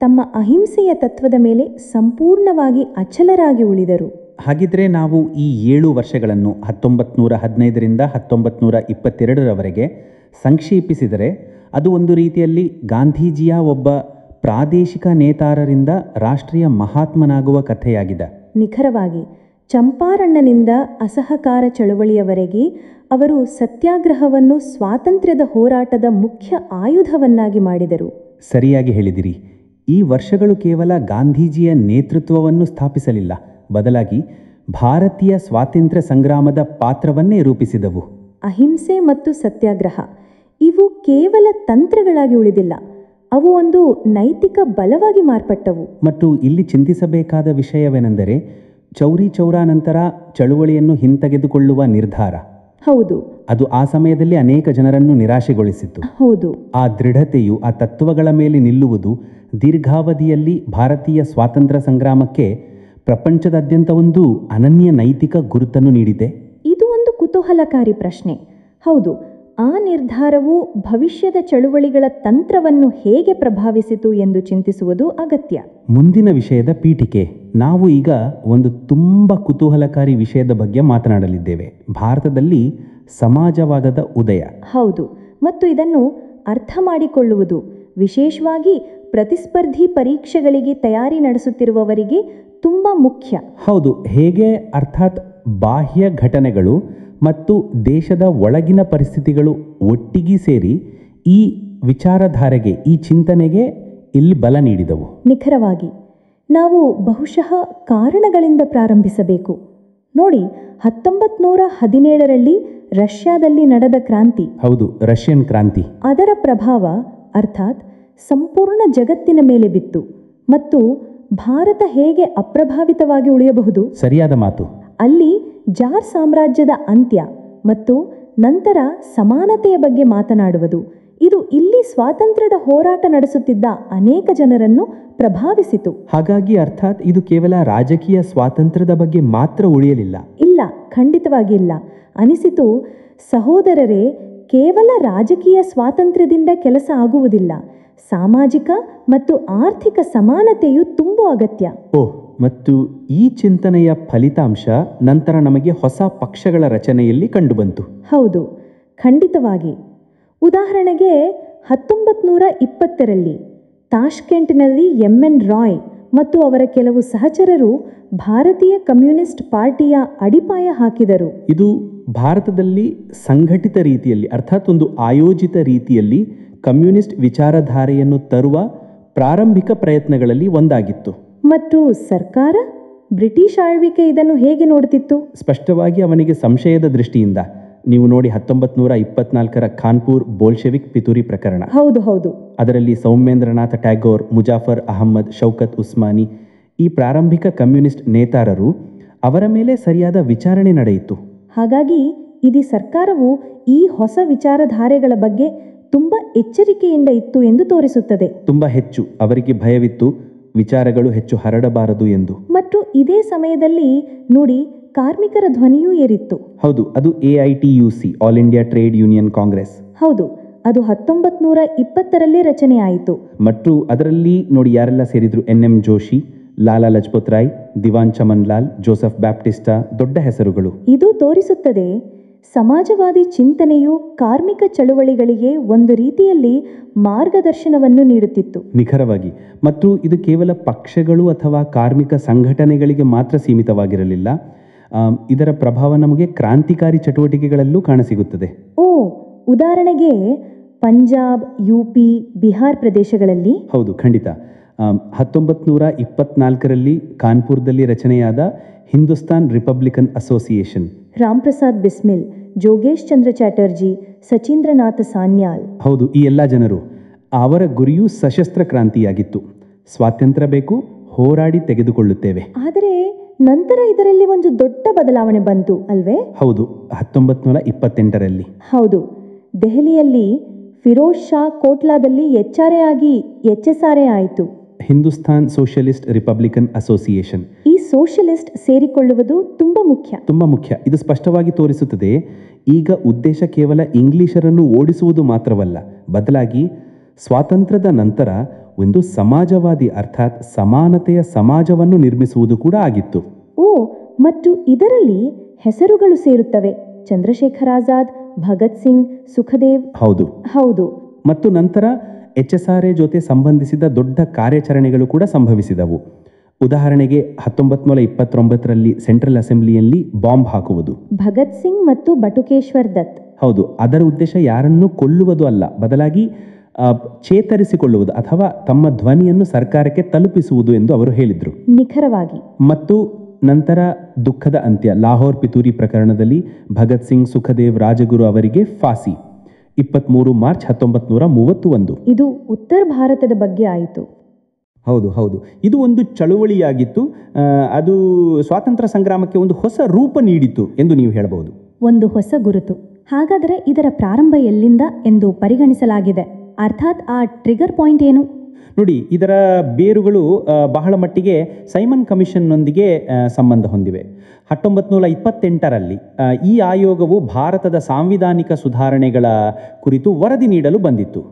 ತಮ್ಮ ಅಹಿಂಸೆಯ ತತ್ವದ ಮೇಲೆ ಸಂಪೂರ್ಣವಾಗಿ ಅಚಲರಾಗಿ ಉಳಿದರು. ಹಾಗಿದ್ರೆ ನಾವು ಈ 7 ವರ್ಷಗಳನ್ನು 1915ರಿಂದ 1922ರವರೆಗೆ ಸಂಕ್ಷೇಪಿಸಿದರೆ ಅದು ಒಂದು ರೀತಿಯಲ್ಲಿ ಗಾಂಧೀಜಿಯ ಒಬ್ಬ ಪ್ರಾದೇಶಿಕ ನೇತಾರರಿಂದ ರಾಷ್ಟ್ರೀಯ ಮಹಾತ್ಮನಾಗುವ ಕಥೆಯಾಗಿದೆ. ನಿಖರವಾಗಿ. ಚಂಪಾರಣ್ಣನಿಂದ ಅಸಹಕಾರ ಚಳುವಳಿಯವರೆಗೆ ಅವರು ಸತ್ಯಾಗ್ರಹವನ್ನು ಸ್ವಾತಂತ್ರ್ಯದ ಹೋರಾಟದ ಮುಖ್ಯ ಆಯುಧವನ್ನಾಗಿ ಮಾಡಿದರು. ಸರಿಯಾಗಿ ಹೇಳಿದಿರಿ. ಈ ವರ್ಷಗಳು ಕೇವಲ ಗಾಂಧೀಜಿಯ ನೇತೃತ್ವವನ್ನು ಸ್ಥಾಪಿಸಲಿಲ್ಲ, ಬದಲಾಗಿ ಭಾರತೀಯ ಸ್ವಾತಂತ್ರ್ಯ ಸಂಗ್ರಾಮದ ಪಾತ್ರವನ್ನೇ ರೂಪಿಸಿದವು. ಅಹಿಂಸೆ ಮತ್ತು ಸತ್ಯಾಗ್ರಹ ಇವು ಕೇವಲ ತಂತ್ರಗಳಾಗಿ ಉಳಿದಿಲ್ಲ, ಅವು ಒಂದು ನೈತಿಕ ಬಲವಾಗಿ ಮಾರ್ಪಟ್ಟವು. ಮತ್ತು ಇಲ್ಲಿ ಚಿಂತಿಸಬೇಕಾದ ವಿಷಯವೇನೆಂದರೆ, ಚೌರಿ ಚೌರಾ ನಂತರ ಚಳುವಳಿಯನ್ನು ಹಿಂತೆಗೆದುಕೊಳ್ಳುವ ನಿರ್ಧಾರ. ಹೌದು, ಅದು ಆ ಸಮಯದಲ್ಲಿ ಅನೇಕ ಜನರನ್ನು ನಿರಾಶೆಗೊಳಿಸಿತ್ತು. ಹೌದು. ಆ ದೃಢತೆಯು, ಆ ತತ್ವಗಳ ಮೇಲೆ ನಿಲ್ಲುವುದು ದೀರ್ಘಾವಧಿಯಲ್ಲಿ ಭಾರತೀಯ ಸ್ವಾತಂತ್ರ್ಯ ಸಂಗ್ರಾಮಕ್ಕೆ ಪ್ರಪಂಚದಾದ್ಯಂತ ಒಂದು ಅನನ್ಯ ನೈತಿಕ ಗುರುತನ್ನು ನೀಡಿದೆ. ಇದು ಒಂದು ಕುತೂಹಲಕಾರಿ ಪ್ರಶ್ನೆ. ಹೌದು, ಆ ನಿರ್ಧಾರವು ಭವಿಷ್ಯದ ಚಳುವಳಿಗಳ ತಂತ್ರವನ್ನು ಹೇಗೆ ಪ್ರಭಾವಿಸಿತು ಎಂದು ಚಿಂತಿಸುವುದು ಅಗತ್ಯ. ಮುಂದಿನ ವಿಷಯದ ಪೀಠಿಕೆ. ನಾವು ಈಗ ಒಂದು ತುಂಬ ಕುತೂಹಲಕಾರಿ ವಿಷಯದ ಬಗ್ಗೆ ಮಾತನಾಡಲಿದ್ದೇವೆ. ಭಾರತದಲ್ಲಿ ಸಮಾಜವಾದದ ಉದಯ. ಹೌದು, ಮತ್ತು ಇದನ್ನು ಅರ್ಥ ಮಾಡಿಕೊಳ್ಳುವುದು ವಿಶೇಷವಾಗಿ ಪ್ರತಿಸ್ಪರ್ಧಿ ಪರೀಕ್ಷೆಗಳಿಗೆ ತಯಾರಿ ನಡೆಸುತ್ತಿರುವವರಿಗೆ ತುಂಬ ಮುಖ್ಯ. ಹೌದು, ಹೇಗೆ ಅರ್ಥಾತ್ ಬಾಹ್ಯ ಘಟನೆಗಳು ಮತ್ತು ದೇಶದ ಒಳಗಿನ ಪರಿಸ್ಥಿತಿಗಳು ಒಟ್ಟಿಗೆ ಸೇರಿ ಈ ವಿಚಾರಧಾರೆಗೆ, ಈ ಚಿಂತನೆಗೆ ಇಲ್ಲಿ ಬಲ ನೀಡಿದವು. ನಿಖರವಾಗಿ ನಾವು ಬಹುಶಃ ಕಾರಣಗಳಿಂದ ಪ್ರಾರಂಭಿಸಬೇಕು. ನೋಡಿ, 1917ರಲ್ಲಿ ರಷ್ಯಾದಲ್ಲಿ ನಡೆದ ಕ್ರಾಂತಿ, ಹೌದು, ರಷ್ಯನ್ ಕ್ರಾಂತಿ, ಅದರ ಪ್ರಭಾವ ಅರ್ಥಾತ್ ಸಂಪೂರ್ಣ ಜಗತ್ತಿನ ಮೇಲೆ ಬಿತ್ತು. ಮತ್ತು ಭಾರತ ಹೇಗೆ ಅಪ್ರಭಾವಿತವಾಗಿ ಉಳಿಯಬಹುದು? ಸರಿಯಾದ ಮಾತು. ಅಲ್ಲಿ ಜಾರ್ ಸಾಮ್ರಾಜ್ಯದ ಅಂತ್ಯ ಮತ್ತು ನಂತರ ಸಮಾನತೆಯ ಬಗ್ಗೆ ಮಾತನಾಡುವುದು, ಇದು ಇಲ್ಲಿ ಸ್ವಾತಂತ್ರ್ಯದ ಹೋರಾಟ ನಡೆಸುತ್ತಿದ್ದ ಅನೇಕ ಜನರನ್ನು ಪ್ರಭಾವಿಸಿತು. ಹಾಗಾಗಿ ಅರ್ಥಾತ್ ಇದು ಕೇವಲ ರಾಜಕೀಯ ಸ್ವಾತಂತ್ರ್ಯದ ಬಗ್ಗೆ ಮಾತ್ರ ಉಳಿಯಲಿಲ್ಲ. ಇಲ್ಲ, ಖಂಡಿತವಾಗಿ ಇಲ್ಲ. ಅನಿಸಿತು, ಸಹೋದರರೇ, ಕೇವಲ ರಾಜಕೀಯ ಸ್ವಾತಂತ್ರ್ಯದಿಂದ ಕೆಲಸ ಆಗುವುದಿಲ್ಲ, ಸಾಮಾಜಿಕ ಮತ್ತು ಆರ್ಥಿಕ ಸಮಾನತೆಯು ತುಂಬ ಅಗತ್ಯ. ಮತ್ತು ಈ ಚಿಂತನೆಯ ಫಲಿತಾಂಶ ನಂತರ ನಮಗೆ ಹೊಸ ಪಕ್ಷಗಳ ರಚನೆಯಲ್ಲಿ ಕಂಡುಬಂತು. ಹೌದು, ಖಂಡಿತವಾಗಿ. ಉದಾಹರಣೆಗೆ 1920ರಲ್ಲಿ ತಾಷ್ಕೆಂಟ್ನಲ್ಲಿ MN ರಾಯ್ ಮತ್ತು ಅವರ ಕೆಲವು ಸಹಚರರು ಭಾರತೀಯ ಕಮ್ಯುನಿಸ್ಟ್ ಪಾರ್ಟಿಯ ಅಡಿಪಾಯ ಹಾಕಿದರು. ಇದು ಭಾರತದಲ್ಲಿ ಸಂಘಟಿತ ರೀತಿಯಲ್ಲಿ ಅರ್ಥಾತ್ ಒಂದು ಆಯೋಜಿತ ರೀತಿಯಲ್ಲಿ ಕಮ್ಯುನಿಸ್ಟ್ ವಿಚಾರಧಾರೆಯನ್ನು ತರುವ ಪ್ರಾರಂಭಿಕ ಪ್ರಯತ್ನಗಳಲ್ಲಿ ಒಂದಾಗಿತ್ತು. ಮತ್ತು ಸರ್ಕಾರ, ಬ್ರಿಟಿಷ್ ಆಳ್ವಿಕೆ ಇದನ್ನು ಹೇಗೆ ನೋಡುತ್ತಿತ್ತು? ಸ್ಪಷ್ಟವಾಗಿ ಅವನಿಗೆ ಸಂಶಯದ ದೃಷ್ಟಿಯಿಂದ. ನೀವು ನೋಡಿ 1924ರ ಕಾನ್ಪುರ್ ಬೋಲ್ಶೆವಿಕ್ ಪಿತೂರಿ ಪ್ರಕರಣ. ಹೌದು ಹೌದು. ಅದರಲ್ಲಿ ಸೌಮೇಂದ್ರನಾಥ ಟ್ಯಾಗೋರ್, ಮುಜಾಫರ್ ಅಹಮ್ಮದ್, ಶೌಕತ್ ಉಸ್ಮಾನಿ, ಈ ಪ್ರಾರಂಭಿಕ ಕಮ್ಯುನಿಸ್ಟ್ ನೇತಾರರು, ಅವರ ಮೇಲೆ ಸರಿಯಾದ ವಿಚಾರಣೆ ನಡೆಯಿತು. ಹಾಗಾಗಿ ಇಡೀ ಸರ್ಕಾರವು ಈ ಹೊಸ ವಿಚಾರಧಾರೆಗಳ ಬಗ್ಗೆ ತುಂಬ ಎಚ್ಚರಿಕೆಯಿಂದ ಇತ್ತು ಎಂದು ತೋರಿಸುತ್ತದೆ. ತುಂಬ ಹೆಚ್ಚು ಅವರಿಗೆ ಭಯವಿತ್ತು, ವಿಚಾರಗಳು ಹೆಚ್ಚು ಹರಡಬಾರದು ಎಂದು. ಮತ್ತು ಇದೇ ಸಮಯದಲ್ಲಿ ನೋಡಿ, ಕಾರ್ಮಿಕರ ಧ್ವನಿಯೂ ಏರಿತ್ತು. ಹೌದು, ಅದು AITUC, all India trade union Congress. ಹೌದು, ಅದು 1920ರಲ್ಲಿ ರಚನೆಯಾಯಿತು. ಮತ್ತು ಅದರಲ್ಲಿ ನೋಡಿ ಯಾರೆಲ್ಲ ಸೇರಿದ್ರು: NM ಜೋಶಿ, ಲಾಲಾ ಲಜಪತ್ ರಾಯ್, ದಿವಾನ್ ಚಮನ್ ಲಾಲ್, ಜೋಸೆಫ್ ಬ್ಯಾಪ್ಟಿಸ್ಟಾ, ದೊಡ್ಡ ಹೆಸರುಗಳು. ಇದು ತೋರಿಸುತ್ತದೆ, ಸಮಾಜವಾದಿ ಚಿಂತನೆಯು ಕಾರ್ಮಿಕ ಚಳುವಳಿಗಳಿಗೆ ಒಂದು ರೀತಿಯಲ್ಲಿ ಮಾರ್ಗದರ್ಶನವನ್ನು ನೀಡುತ್ತಿತ್ತು. ನಿಖರವಾಗಿ. ಮತ್ತು ಇದು ಕೇವಲ ಪಕ್ಷಗಳು ಅಥವಾ ಕಾರ್ಮಿಕ ಸಂಘಟನೆಗಳಿಗೆ ಮಾತ್ರ ಸೀಮಿತವಾಗಿರಲಿಲ್ಲ. ಇದರ ಪ್ರಭಾವ ನಮಗೆ ಕ್ರಾಂತಿಕಾರಿ ಚಟುವಟಿಕೆಗಳಲ್ಲೂ ಕಾಣಸಿಗುತ್ತದೆ. ಉದಾಹರಣೆಗೆ ಪಂಜಾಬ್, UP, ಬಿಹಾರ್ ಪ್ರದೇಶಗಳಲ್ಲಿ. ಹೌದು, ಖಂಡಿತ. 1924ರಲ್ಲಿ ಕಾನ್ಪುರದಲ್ಲಿ ರಚನೆಯಾದ ಹಿಂದೂಸ್ತಾನ್ ರಿಪಬ್ಲಿಕನ್ ಅಸೋಸಿಯೇಷನ್, ರಾಮ್ ಪ್ರಸಾದ್ ಬಿಸ್ಮಿಲ್, ಜೋಗೇಶ್ ಚಂದ್ರ ಚಾಟರ್ಜಿ, ಸಚೀಂದ್ರನಾಥ ಸಾನ್ಯಾಲ್. ಹೌದು, ಈ ಎಲ್ಲ ಜನರು, ಅವರ ಗುರಿಯೂ ಸಶಸ್ತ್ರ ಕ್ರಾಂತಿಯಾಗಿತ್ತು. ಸ್ವಾತಂತ್ರ್ಯ ಬೇಕು, ಹೋರಾಡಿ ತೆಗೆದುಕೊಳ್ಳುತ್ತೇವೆ. ಆದರೆ ನಂತರ ಇದರಲ್ಲಿ ಒಂದು ದೊಡ್ಡ ಬದಲಾವಣೆ ಬಂತು ಅಲ್ವೇ? ಹೌದು, 1928ರಲ್ಲಿ. ಹೌದು, ದೆಹಲಿಯಲ್ಲಿ ಫಿರೋಜ್ ಶಾ ಕೋಟ್ಲಾದಲ್ಲಿ HSRA ಆಯಿತು, ಹಿಂದೂಸ್ತಾನ್ ಸೋಷಿಯಲಿಸ್ಟ್ ರಿಪಬ್ಲಿಕನ್ ಅಸೋಸಿಯೇಷನ್. ಈ ಸೋಷಿಯಲಿಸ್ಟ್ ಸೇರಿಕೊಳ್ಳುವುದು ತುಂಬ ಮುಖ್ಯ. ಇದು ಸ್ಪಷ್ಟವಾಗಿ ತೋರಿಸುತ್ತದೆ, ಈಗ ಉದ್ದೇಶ ಕೇವಲ ಇಂಗ್ಲಿಷರನ್ನು ಓಡಿಸುವುದು ಮಾತ್ರವಲ್ಲ, ಬದಲಾಗಿ ಸ್ವಾತಂತ್ರ್ಯದ ನಂತರ ಒಂದು ಸಮಾಜವಾದಿ ಅರ್ಥಾತ್ ಸಮಾನತೆಯ ಸಮಾಜವನ್ನು ನಿರ್ಮಿಸುವುದು ಕೂಡ ಆಗಿತ್ತು. ಮತ್ತು ಇದರಲ್ಲಿ ಹೆಸರುಗಳು ಸೇರುತ್ತವೆ: ಚಂದ್ರಶೇಖರ್ ಆಜಾದ್, ಭಗತ್ ಸಿಂಗ್, ಸುಖದೇವ್. ಹೌದು. ಮತ್ತು ನಂತರ HSRA ಜೊತೆ ಸಂಬಂಧಿಸಿದ ದೊಡ್ಡ ಕಾರ್ಯಾಚರಣೆಗಳು ಕೂಡ ಸಂಭವಿಸಿದವು. ಉದಾಹರಣೆಗೆ 1929ರಲ್ಲಿ ಸೆಂಟ್ರಲ್ ಅಸೆಂಬ್ಲಿಯಲ್ಲಿ ಬಾಂಬ್ ಹಾಕುವುದು. ಭಗತ್ ಸಿಂಗ್ ಮತ್ತು ಬಟುಕೇಶ್ವರ್ ದತ್. ಹೌದು, ಅದರ ಉದ್ದೇಶ ಯಾರನ್ನೂ ಕೊಲ್ಲುವುದು ಅಲ್ಲ, ಬದಲಾಗಿ ಚೇತರಿಸಿಕೊಳ್ಳುವುದು ಅಥವಾ ತಮ್ಮ ಧ್ವನಿಯನ್ನು ಸರ್ಕಾರಕ್ಕೆ ತಲುಪಿಸುವುದು ಎಂದು ಅವರು ಹೇಳಿದರು. ನಿಖರವಾಗಿ. ಮತ್ತು ನಂತರ ದುಃಖದ ಅಂತ್ಯ, ಲಾಹೋರ್ ಪಿತೂರಿ ಪ್ರಕರಣದಲ್ಲಿ ಭಗತ್ ಸಿಂಗ್, ಸುಖದೇವ್, ರಾಜಗುರು ಅವರಿಗೆ ಫಾಸಿ 23 ಮಾರ್ಚ್ 1931. ಇದು ಉತ್ತರ ಭಾರತದ ಬಗ್ಗೆ ಆಯಿತು. ಹೌದು, ಇದು ಒಂದು ಚಳುವಳಿಯಾಗಿತ್ತು. ಅದು ಸ್ವಾತಂತ್ರ್ಯ ಸಂಗ್ರಾಮಕ್ಕೆ ಒಂದು ಹೊಸ ರೂಪ ನೀಡಿತು ಎಂದು ನೀವು ಹೇಳಬಹುದು. ಒಂದು ಹೊಸ ಗುರುತು. ಹಾಗಾದರೆ ಇದರ ಪ್ರಾರಂಭ ಎಲ್ಲಿಂದ ಎಂದು ಪರಿಗಣಿಸಲಾಗಿದೆ, ಅರ್ಥಾತ್ ಆ ಟ್ರಿಗರ್ ಪಾಯಿಂಟ್ ಏನು? ನೋಡಿ, ಇದರ ಬೇರುಗಳು ಬಹಳ ಮಟ್ಟಿಗೆ ಸೈಮನ್ ಕಮಿಷನ್ನೊಂದಿಗೆ ಸಂಬಂಧ ಹೊಂದಿವೆ. 1928ರಲ್ಲಿ ಈ ಆಯೋಗವು ಭಾರತದ ಸಾಂವಿಧಾನಿಕ ಸುಧಾರಣೆಗಳ ಕುರಿತು ವರದಿ ನೀಡಲು ಬಂದಿತ್ತು.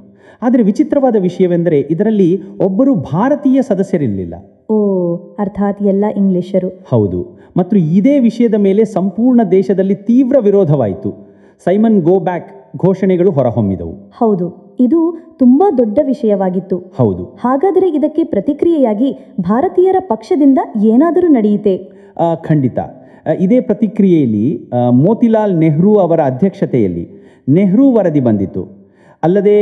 ಆದರೆ ವಿಚಿತ್ರವಾದ ವಿಷಯವೆಂದರೆ ಇದರಲ್ಲಿ ಒಬ್ಬರು ಭಾರತೀಯ ಸದಸ್ಯರಿರಲಿಲ್ಲ. ಓ, ಅರ್ಥಾತ್ ಎಲ್ಲ ಇಂಗ್ಲಿಷರು. ಹೌದು. ಮತ್ತು ಇದೇ ವಿಷಯದ ಮೇಲೆ ಸಂಪೂರ್ಣ ದೇಶದಲ್ಲಿ ತೀವ್ರ ವಿರೋಧವಾಯಿತು. Simon go back ಘೋಷಣೆಗಳು ಹೊರಹೊಮ್ಮಿದವು. ಹೌದು, ಇದು ತುಂಬಾ ದೊಡ್ಡ ವಿಷಯವಾಗಿತ್ತು. ಹೌದು. ಹಾಗಾದರೆ ಇದಕ್ಕೆ ಪ್ರತಿಕ್ರಿಯೆಯಾಗಿ ಭಾರತೀಯರ ಪಕ್ಷದಿಂದ ಏನಾದರೂ ನಡೆಯಿತೆ? ಖಂಡಿತ. ಇದೇ ಪ್ರತಿಕ್ರಿಯೆಯಲ್ಲಿ ಮೋತಿಲಾಲ್ ನೆಹರು ಅವರ ಅಧ್ಯಕ್ಷತೆಯಲ್ಲಿ ನೆಹರು ವರದಿ ಬಂದಿತು. ಅಲ್ಲದೆ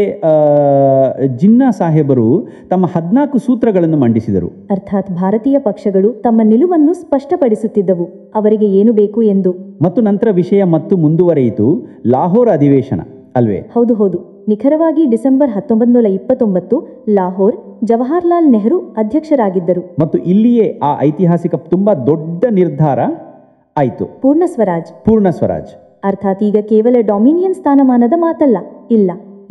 ಜಿನ್ನಾ ಸಾಹೇಬರು ತಮ್ಮ 14 ಸೂತ್ರಗಳನ್ನು ಮಂಡಿಸಿದರು. ಅರ್ಥಾತ್ ಭಾರತೀಯ ಪಕ್ಷಗಳು ತಮ್ಮ ನಿಲುವನ್ನು ಸ್ಪಷ್ಟಪಡಿಸುತ್ತಿದ್ದವು, ಅವರಿಗೆ ಏನು ಬೇಕು ಎಂದು. ಮತ್ತು ನಂತರ ವಿಷಯ ಮತ್ತು ಮುಂದುವರೆಯಿತು. ಲಾಹೋರ್ ಅಧಿವೇಶನ ಅಲ್ವೇ? ಹೌದು ಹೌದು. ನಿಖರವಾಗಿ ಡಿಸೆಂಬರ್ 1929 ಲಾಹೋರ್, ಜವಾಹರ್ಲಾಲ್ ನೆಹರು ಅಧ್ಯಕ್ಷರಾಗಿದ್ದರು. ಮತ್ತು ಇಲ್ಲಿಯೇ ಆ ಐತಿಹಾಸಿಕ ತುಂಬಾ ದೊಡ್ಡ ನಿರ್ಧಾರ ಆಯಿತು. ಪೂರ್ಣ ಸ್ವರಾಜ್. ಪೂರ್ಣ ಸ್ವರಾಜ್ ಅರ್ಥಾತ್ ಈಗ ಕೇವಲ ಡೊಮಿನಿಯನ್ ಸ್ಥಾನಮಾನದ ಮಾತಲ್ಲ, ಇಲ್ಲ,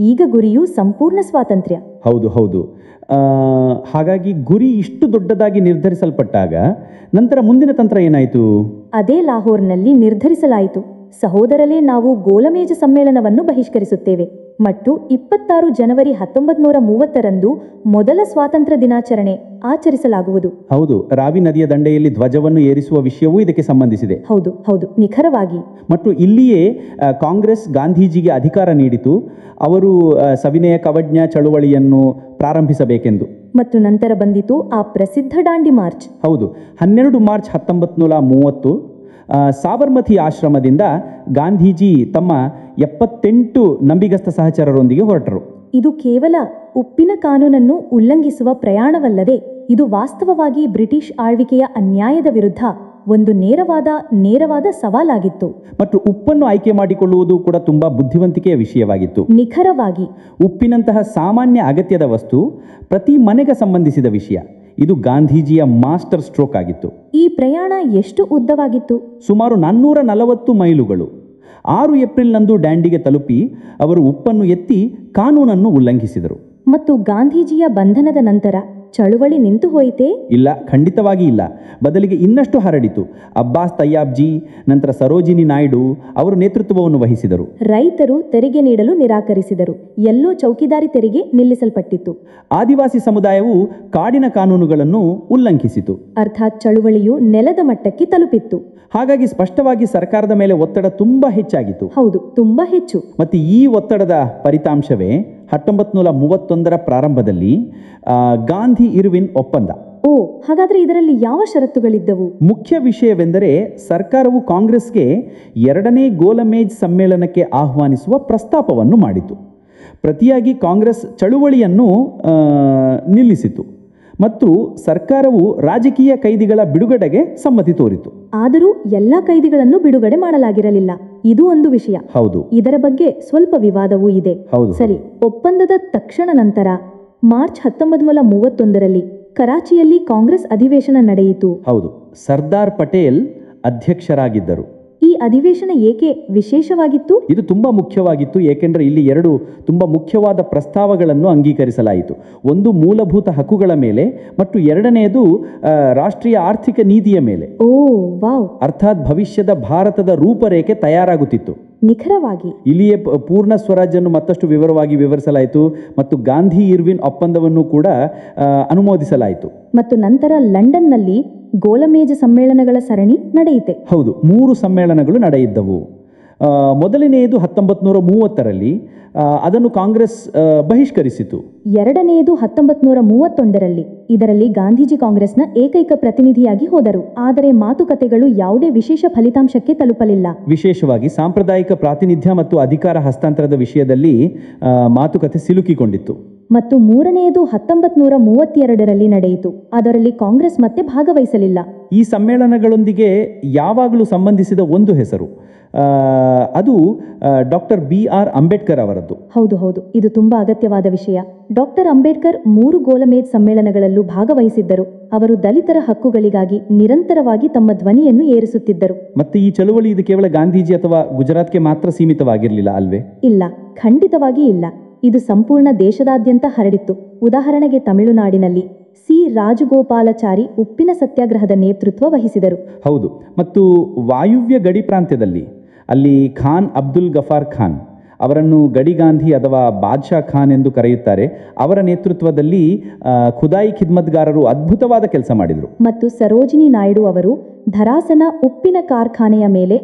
ಈಗ ಗುರಿಯು ಸಂಪೂರ್ಣ ಸ್ವಾತಂತ್ರ್ಯ. ಹೌದು ಹೌದು. ಹಾಗಾಗಿ ಗುರಿ ಇಷ್ಟು ದೊಡ್ಡದಾಗಿ ನಿರ್ಧರಿಸಲ್ಪಟ್ಟಾಗ ನಂತರ ಮುಂದಿನ ತಂತ್ರ ಏನಾಯಿತು? ಅದೇ ಲಾಹೋರ್ನಲ್ಲಿ ನಿರ್ಧರಿಸಲಾಯಿತು, ಸಹೋದರರೇ, ನಾವು ಗೋಲಮೇಜ ಸಮ್ಮೇಳನವನ್ನು ಬಹಿಷ್ಕರಿಸುತ್ತೇವೆ ಮತ್ತು 26 ಜನವರಿ 1930ರಂದು ಮೊದಲ ಸ್ವಾತಂತ್ರ್ಯ ದಿನಾಚರಣೆ ಆಚರಿಸಲಾಗುವುದು. ಹೌದು, ರಾವಿ ನದಿಯ ದಂಡೆಯಲ್ಲಿ ಧ್ವಜವನ್ನು ಏರಿಸುವ ವಿಷಯವೂ ಇದಕ್ಕೆ ಸಂಬಂಧಿಸಿದೆ. ಹೌದು ಹೌದು, ನಿಖರವಾಗಿ. ಮತ್ತು ಇಲ್ಲಿಯೇ ಕಾಂಗ್ರೆಸ್ ಗಾಂಧೀಜಿಗೆ ಅಧಿಕಾರ ನೀಡಿತು, ಅವರು ಸವಿನಯ ಕವಜ್ಞ ಚಳುವಳಿಯನ್ನು ಪ್ರಾರಂಭಿಸಬೇಕೆಂದು. ಮತ್ತು ನಂತರ ಬಂದಿತು ಆ ಪ್ರಸಿದ್ಧ ದಾಂಡಿ ಮಾರ್ಚ್. ಹೌದು, 12 ಮಾರ್ಚ್ 1930 ಸಾಬರ್ಮತಿ ಆಶ್ರಮದಿಂದ ಗಾಂಧೀಜಿ ತಮ್ಮ 78 ನಂಬಿಗಸ್ತ ಸಹಚರರೊಂದಿಗೆ ಹೊರಟರು. ಇದು ಕೇವಲ ಉಪ್ಪಿನ ಕಾನೂನನ್ನು ಉಲ್ಲಂಘಿಸುವ ಪ್ರಯಾಣವಲ್ಲದೆ, ಇದು ವಾಸ್ತವವಾಗಿ ಬ್ರಿಟಿಷ್ ಆಳ್ವಿಕೆಯ ಅನ್ಯಾಯದ ವಿರುದ್ಧ ಒಂದು ನೇರವಾದ ಸವಾಲಾಗಿತ್ತು. ಮತ್ತು ಉಪ್ಪನ್ನು ಆಯ್ಕೆ ಮಾಡಿಕೊಳ್ಳುವುದು ಕೂಡ ತುಂಬಾ ಬುದ್ಧಿವಂತಿಕೆಯ ವಿಷಯವಾಗಿತ್ತು. ನಿಖರವಾಗಿ. ಉಪ್ಪಿನಂತಹ ಸಾಮಾನ್ಯ ಅಗತ್ಯದ ವಸ್ತು ಪ್ರತಿ ಮನೆಗೆ ಸಂಬಂಧಿಸಿದ ವಿಷಯ. ಇದು ಗಾಂಧೀಜಿಯ ಮಾಸ್ಟರ್ ಸ್ಟ್ರೋಕ್ ಆಗಿತ್ತು. ಈ ಪ್ರಯಾಣ ಎಷ್ಟು ಉದ್ದವಾಗಿತ್ತು? ಸುಮಾರು 440 ಮೈಲುಗಳು. 6 ಏಪ್ರಿಲ್ನಂದು ಡ್ಯಾಂಡಿಗೆ ತಲುಪಿ ಅವರು ಉಪ್ಪನ್ನು ಎತ್ತಿ ಕಾನೂನನ್ನು ಉಲ್ಲಂಘಿಸಿದರು. ಮತ್ತು ಗಾಂಧೀಜಿಯ ಬಂಧನದ ನಂತರ ಚಳುವಳಿ ನಿಂತು ಹೋಯಿತೇ? ಇಲ್ಲ, ಖಂಡಿತವಾಗಿ ಇಲ್ಲ. ಬದಲಿಗೆ ಇನ್ನಷ್ಟು ಹರಡಿತು. ಅಬ್ಬಾಸ್ ತಯ್ಯಾಬ್ಜಿ, ನಂತರ ಸರೋಜಿನಿ ನಾಯ್ಡು ಅವರು ನೇತೃತ್ವವನ್ನು ವಹಿಸಿದರು. ರೈತರು ತೆರಿಗೆ ನೀಡಲು ನಿರಾಕರಿಸಿದರು. ಎಲ್ಲೋ ಚೌಕಿದಾರಿ ತೆರಿಗೆ ನಿಲ್ಲಿಸಲ್ಪಟ್ಟಿತ್ತು. ಆದಿವಾಸಿ ಸಮುದಾಯವು ಕಾಡಿನ ಕಾನೂನುಗಳನ್ನು ಉಲ್ಲಂಘಿಸಿತು. ಅರ್ಥಾತ್ ಚಳುವಳಿಯು ನೆಲದ ಮಟ್ಟಕ್ಕೆ ತಲುಪಿತ್ತು. ಹಾಗಾಗಿ ಸ್ಪಷ್ಟವಾಗಿ ಸರ್ಕಾರದ ಮೇಲೆ ಒತ್ತಡ ತುಂಬಾ ಹೆಚ್ಚಾಗಿತ್ತು. ಹೌದು, ತುಂಬಾ ಹೆಚ್ಚು. ಮತ್ತು ಈ ಒತ್ತಡದ ಫಲಿತಾಂಶವೇ 1931ರ ಪ್ರಾರಂಭದಲ್ಲಿ ಗಾಂಧಿ ಇರ್ವಿನ್ ಒಪ್ಪಂದ. ಓ, ಹಾಗಾದ್ರೆ ಇದರಲ್ಲಿ ಯಾವ ಷರತ್ತುಗಳಿದ್ದವು? ಮುಖ್ಯ ವಿಷಯವೆಂದರೆ ಸರ್ಕಾರವು ಕಾಂಗ್ರೆಸ್ಗೆ 2ನೇ ಗೋಲಮೇಜ್ ಸಮ್ಮೇಳನಕ್ಕೆ ಆಹ್ವಾನಿಸುವ ಪ್ರಸ್ತಾಪವನ್ನು ಮಾಡಿತು. ಪ್ರತಿಯಾಗಿ ಕಾಂಗ್ರೆಸ್ ಚಳುವಳಿಯನ್ನು ನಿಲ್ಲಿಸಿತು ಮತ್ತು ಸರ್ಕಾರವು ರಾಜಕೀಯ ಕೈದಿಗಳ ಬಿಡುಗಡೆಗೆ ಸಮ್ಮತಿ ತೋರಿತು. ಆದರೂ ಎಲ್ಲ ಕೈದಿಗಳನ್ನು ಬಿಡುಗಡೆ ಮಾಡಲಾಗಿರಲಿಲ್ಲ. ಇದು ಒಂದು ವಿಷಯ. ಹೌದು, ಇದರ ಬಗ್ಗೆ ಸ್ವಲ್ಪ ವಿವಾದವೂ ಇದೆ. ಹೌದು. ಸರಿ, ಒಪ್ಪಂದದ ತಕ್ಷಣ ನಂತರ ಮಾರ್ಚ್ 1931ರಲ್ಲಿ ಕರಾಚಿಯಲ್ಲಿ ಕಾಂಗ್ರೆಸ್ ಅಧಿವೇಶನ ನಡೆಯಿತು. ಹೌದು, ಸರ್ದಾರ್ ಪಟೇಲ್ ಅಧ್ಯಕ್ಷರಾಗಿದ್ದರು. ಈ ಅಧಿವೇಶನ ಏಕೆ ವಿಶೇಷವಾಗಿತ್ತು? ಇದು ತುಂಬಾ ಮುಖ್ಯವಾಗಿತ್ತು, ಏಕೆಂದರೆ ಇಲ್ಲಿ 2 ತುಂಬಾ ಮುಖ್ಯವಾದ ಪ್ರಸ್ತಾವಗಳನ್ನು ಅಂಗೀಕರಿಸಲಾಯಿತು. ಒಂದು ಮೂಲಭೂತ ಹಕ್ಕುಗಳ ಮೇಲೆ ಮತ್ತು 2ನೇದು ರಾಷ್ಟ್ರೀಯ ಆರ್ಥಿಕ ನೀತಿಯ ಮೇಲೆ. ಓ ವಾವ್! ಅರ್ಥಾತ್ ಭವಿಷ್ಯದ ಭಾರತದ ರೂಪರೇಖೆ ತಯಾರಾಗುತ್ತಿತ್ತು. ನಿಖರವಾಗಿ. ಇಲ್ಲಿಯೇ ಪೂರ್ಣ ಸ್ವರಾಜ್ಯನ್ನು ಮತ್ತಷ್ಟು ವಿವರವಾಗಿ ವಿವರಿಸಲಾಯಿತು ಮತ್ತು ಗಾಂಧಿ ಇರ್ವಿನ್ ಒಪ್ಪಂದವನ್ನು ಕೂಡ ಅನುಮೋದಿಸಲಾಯಿತು. ಮತ್ತು ನಂತರ ಲಂಡನ್ನಲ್ಲಿ ಗೋಲಮೇಜ ಸಮ್ಮೇಳನಗಳ ಸರಣಿ ನಡೆಯಿತೆ. ಹೌದು, 3 ಸಮ್ಮೇಳನಗಳು ನಡೆಯಿದ್ದವು. ಮೊದಲನೆಯದು 1930ರಲ್ಲಿ, ಅದನ್ನು ಕಾಂಗ್ರೆಸ್ ಬಹಿಷ್ಕರಿಸಿತು. 2ನೇದು 1931ರಲ್ಲಿ. ಇದರಲ್ಲಿ ಗಾಂಧೀಜಿ ಕಾಂಗ್ರೆಸ್ನ ಏಕೈಕ ಪ್ರತಿನಿಧಿಯಾಗಿ ಹೋದರು. ಆದರೆ ಮಾತುಕತೆಗಳು ಯಾವುದೇ ವಿಶೇಷ ಫಲಿತಾಂಶಕ್ಕೆ ತಲುಪಲಿಲ್ಲ. ವಿಶೇಷವಾಗಿ ಸಾಂಪ್ರದಾಯಿಕ ಪ್ರಾತಿನಿಧ್ಯ ಮತ್ತು ಅಧಿಕಾರ ಹಸ್ತಾಂತರದ ವಿಷಯದಲ್ಲಿ ಮಾತುಕತೆ ಸಿಲುಕಿಕೊಂಡಿತ್ತು. ಮತ್ತು 3ನೇದು 1932ರಲ್ಲಿ ನಡೆಯಿತು. ಅದರಲ್ಲಿ ಕಾಂಗ್ರೆಸ್ ಮತ್ತೆ ಭಾಗವಹಿಸಲಿಲ್ಲ. ಈ ಸಮ್ಮೇಳನಗಳೊಂದಿಗೆ ಯಾವಾಗಲೂ ಸಂಬಂಧಿಸಿದ ಒಂದು ಹೆಸರು, ಅದು ಡಾಕ್ಟರ್ BR ಅಂಬೇಡ್ಕರ್ ಅವರದ್ದು. ಹೌದು ಹೌದು, ಇದು ತುಂಬಾ ಅಗತ್ಯವಾದ ವಿಷಯ. ಡಾಕ್ಟರ್ ಅಂಬೇಡ್ಕರ್ 3 ಗೋಲಮೇಜ್ ಸಮ್ಮೇಳನಗಳಲ್ಲೂ ಭಾಗವಹಿಸಿದ್ದರು. ಅವರು ದಲಿತರ ಹಕ್ಕುಗಳಿಗಾಗಿ ನಿರಂತರವಾಗಿ ತಮ್ಮ ಧ್ವನಿಯನ್ನು ಏರಿಸುತ್ತಿದ್ದರು. ಮತ್ತೆ ಈ ಚಳುವಳಿ ಇದು ಕೇವಲ ಗಾಂಧೀಜಿ ಅಥವಾ ಗುಜರಾತ್ಗೆ ಮಾತ್ರ ಸೀಮಿತವಾಗಿರಲಿಲ್ಲ ಅಲ್ವೇ? ಇಲ್ಲ, ಖಂಡಿತವಾಗಿ ಇಲ್ಲ. ಇದು ಸಂಪೂರ್ಣ ದೇಶದಾದ್ಯಂತ ಹರಡಿತ್ತು. ಉದಾಹರಣೆಗೆ ತಮಿಳುನಾಡಿನಲ್ಲಿ ಸಿ ರಾಜಗೋಪಾಲಾಚಾರಿ ಉಪ್ಪಿನ ಸತ್ಯಾಗ್ರಹದ ನೇತೃತ್ವ ವಹಿಸಿದರು. ಹೌದು, ಮತ್ತು ವಾಯುವ್ಯ ಗಡಿ ಪ್ರಾಂತ್ಯದಲ್ಲಿ ಅಲ್ಲಿ ಖಾನ್ ಅಬ್ದುಲ್ ಗಫಾರ್ ಖಾನ್ ಅವರನ್ನು ಗಡಿಗಾಂಧಿ ಅಥವಾ ಬಾದ್ಶಾ ಖಾನ್ ಎಂದು ಕರೆಯುತ್ತಾರೆ. ಅವರ ನೇತೃತ್ವದಲ್ಲಿ ಖುದಾಯಿ ಖಿದ್ಮತ್ಗಾರರು ಅದ್ಭುತವಾದ ಕೆಲಸ ಮಾಡಿದರು. ಮತ್ತು ಸರೋಜಿನಿ ನಾಯ್ಡು ಅವರು ಧರಾಸನ ಉಪ್ಪಿನ ಕಾರ್ಖಾನೆಯ ಮೇಲೆ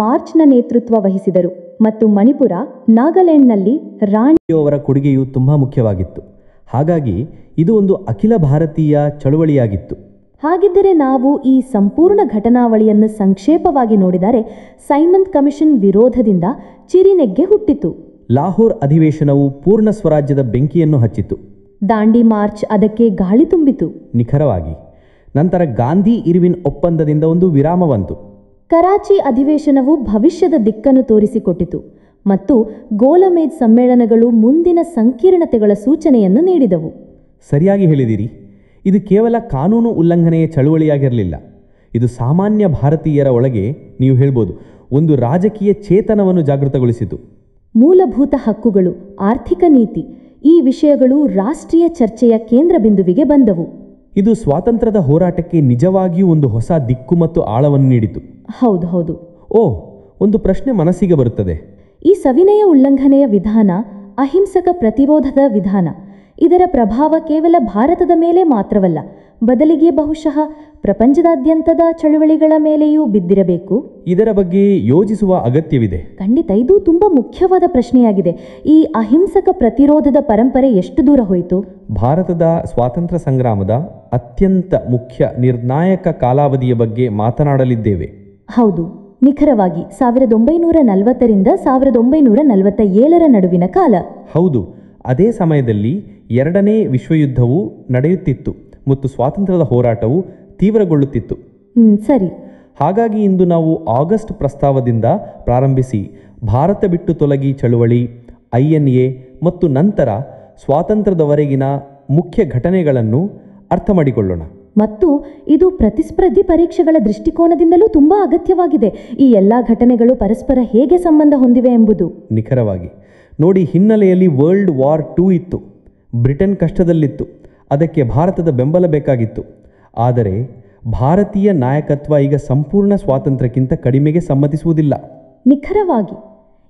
ಮಾರ್ಚ್ನ ನೇತೃತ್ವ ವಹಿಸಿದರು. ಮತ್ತು ಮಣಿಪುರ, ನಾಗಾಲ್ಯಾಂಡ್ನಲ್ಲಿ ರಾಣಿ ಅವರ ಕೊಡುಗೆಯು ತುಂಬ ಮುಖ್ಯವಾಗಿತ್ತು. ಹಾಗಾಗಿ ಇದು ಒಂದು ಅಖಿಲ ಭಾರತೀಯ ಚಳುವಳಿಯಾಗಿತ್ತು. ಹಾಗಿದ್ದರೆ ನಾವು ಈ ಸಂಪೂರ್ಣ ಘಟನಾವಳಿಯನ್ನು ಸಂಕ್ಷೇಪವಾಗಿ ನೋಡಿದರೆ, ಸೈಮನ್ ಕಮಿಷನ್ ವಿರೋಧದಿಂದ ಚಿರಿನೆಗ್ಗೆ ಹುಟ್ಟಿತು. ಲಾಹೋರ್ ಅಧಿವೇಶನವು ಪೂರ್ಣ ಸ್ವರಾಜ್ಯದ ಬೆಂಕಿಯನ್ನು ಹಚ್ಚಿತು. ದಾಂಡಿ ಮಾರ್ಚ್ ಅದಕ್ಕೆ ಗಾಳಿ ತುಂಬಿತು. ನಿಖರವಾಗಿ. ನಂತರ ಗಾಂಧಿ ಇರ್ವಿನ್ ಒಪ್ಪಂದದಿಂದ ಒಂದು ವಿರಾಮ ಬಂತು. ಕರಾಚಿ ಅಧಿವೇಶನವು ಭವಿಷ್ಯದ ದಿಕ್ಕನ್ನು ತೋರಿಸಿಕೊಟ್ಟಿತು ಮತ್ತು ಗೋಲಮೇಜ್ ಸಮ್ಮೇಳನಗಳು ಮುಂದಿನ ಸಂಕೀರ್ಣತೆಗಳ ಸೂಚನೆಯನ್ನು ನೀಡಿದವು. ಸರಿಯಾಗಿ ಹೇಳಿದಿರಿ. ಇದು ಕೇವಲ ಕಾನೂನು ಉಲ್ಲಂಘನೆಯ ಚಳುವಳಿಯಾಗಿರಲಿಲ್ಲ. ಇದು ಸಾಮಾನ್ಯ ಭಾರತೀಯರ ಒಳಗೆ, ನೀವು ಹೇಳ್ಬೋದು, ಒಂದು ರಾಜಕೀಯ ಚೇತನವನ್ನು ಜಾಗೃತಗೊಳಿಸಿತು. ಮೂಲಭೂತ ಹಕ್ಕುಗಳು, ಆರ್ಥಿಕ ನೀತಿ, ಈ ವಿಷಯಗಳು ರಾಷ್ಟ್ರೀಯ ಚರ್ಚೆಯ ಕೇಂದ್ರ ಬಿಂದುವಿಗೆ ಬಂದವು. ಇದು ಸ್ವಾತಂತ್ರ್ಯದ ಹೋರಾಟಕ್ಕೆ ನಿಜವಾಗಿಯೂ ಒಂದು ಹೊಸ ದಿಕ್ಕು ಮತ್ತು ಆಳವನ್ನು ನೀಡಿತು. ಹೌದು. ಒಂದು ಪ್ರಶ್ನೆ ಮನಸ್ಸಿಗೆ ಬರುತ್ತದೆ. ಈ ಸವಿನಯ ಉಲ್ಲಂಘನೆಯ ವಿಧಾನ ಅಹಿಂಸಕ ಪ್ರತಿರೋಧದ ವಿಧಾನ. ಇದರ ಪ್ರಭಾವ ಕೇವಲ ಭಾರತದ ಮೇಲೆ ಮಾತ್ರವಲ್ಲ, ಬದಲಿಗೆ ಬಹುಶಃ ಪ್ರಪಂಚದಾದ್ಯಂತದ ಚಳುವಳಿಗಳ ಮೇಲೆಯೂ ಬಿದ್ದಿರಬೇಕು. ಇದರ ಬಗ್ಗೆ ಯೋಚಿಸುವ ಅಗತ್ಯವಿದೆ. ಖಂಡಿತ, ಇದು ತುಂಬ ಮುಖ್ಯವಾದ ಪ್ರಶ್ನೆಯಾಗಿದೆ. ಈ ಅಹಿಂಸಕ ಪ್ರತಿರೋಧದ ಪರಂಪರೆ ಎಷ್ಟು ದೂರ ಹೋಯಿತು? ಭಾರತದ ಸ್ವಾತಂತ್ರ್ಯ ಸಂಗ್ರಾಮದ ಅತ್ಯಂತ ಮುಖ್ಯ ನಿರ್ಣಾಯಕ ಕಾಲಾವಧಿಯ ಬಗ್ಗೆ ಮಾತನಾಡಲಿದ್ದೇವೆ. ಹೌದು, ನಿಖರವಾಗಿ 1940 ರಿಂದ 1947 ನಡುವಿನ ಕಾಲ. ಹೌದು, ಅದೇ ಸಮಯದಲ್ಲಿ ಎರಡನೇ ವಿಶ್ವಯುದ್ಧವು ನಡೆಯುತ್ತಿತ್ತು ಮತ್ತು ಸ್ವಾತಂತ್ರ್ಯದ ಹೋರಾಟವು ತೀವ್ರಗೊಳ್ಳುತ್ತಿತ್ತು. ಸರಿ. ಹಾಗಾಗಿ ಇಂದು ನಾವು ಆಗಸ್ಟ್ ಪ್ರಸ್ತಾವದಿಂದ ಪ್ರಾರಂಭಿಸಿ ಭಾರತ ಬಿಟ್ಟು ತೊಲಗಿ ಚಳುವಳಿ, INA ಮತ್ತು ನಂತರ ಸ್ವಾತಂತ್ರ್ಯದವರೆಗಿನ ಮುಖ್ಯ ಘಟನೆಗಳನ್ನು ಅರ್ಥ ಮಾಡಿಕೊಳ್ಳೋಣ. ಮತ್ತು ಇದು ಪ್ರತಿಸ್ಪರ್ಧಿ ಪರೀಕ್ಷೆಗಳ ದೃಷ್ಟಿಕೋನದಿಂದಲೂ ತುಂಬ ಅಗತ್ಯವಾಗಿದೆ. ಈ ಎಲ್ಲ ಘಟನೆಗಳು ಪರಸ್ಪರ ಹೇಗೆ ಸಂಬಂಧ ಹೊಂದಿವೆ ಎಂಬುದು. ನಿಖರವಾಗಿ ನೋಡಿ, ಹಿನ್ನೆಲೆಯಲ್ಲಿ ವರ್ಲ್ಡ್ ವಾರ್ II ಇತ್ತು. ಬ್ರಿಟನ್ ಕಷ್ಟದಲ್ಲಿತ್ತು. ಅದಕ್ಕೆ ಭಾರತದ ಬೆಂಬಲ ಬೇಕಾಗಿತ್ತು. ಆದರೆ ಭಾರತೀಯ ನಾಯಕತ್ವ ಈಗ ಸಂಪೂರ್ಣ ಸ್ವಾತಂತ್ರ್ಯಕ್ಕಿಂತ ಕಡಿಮೆಗೆ ಸಮ್ಮತಿಸುವುದಿಲ್ಲ. ನಿಖರವಾಗಿ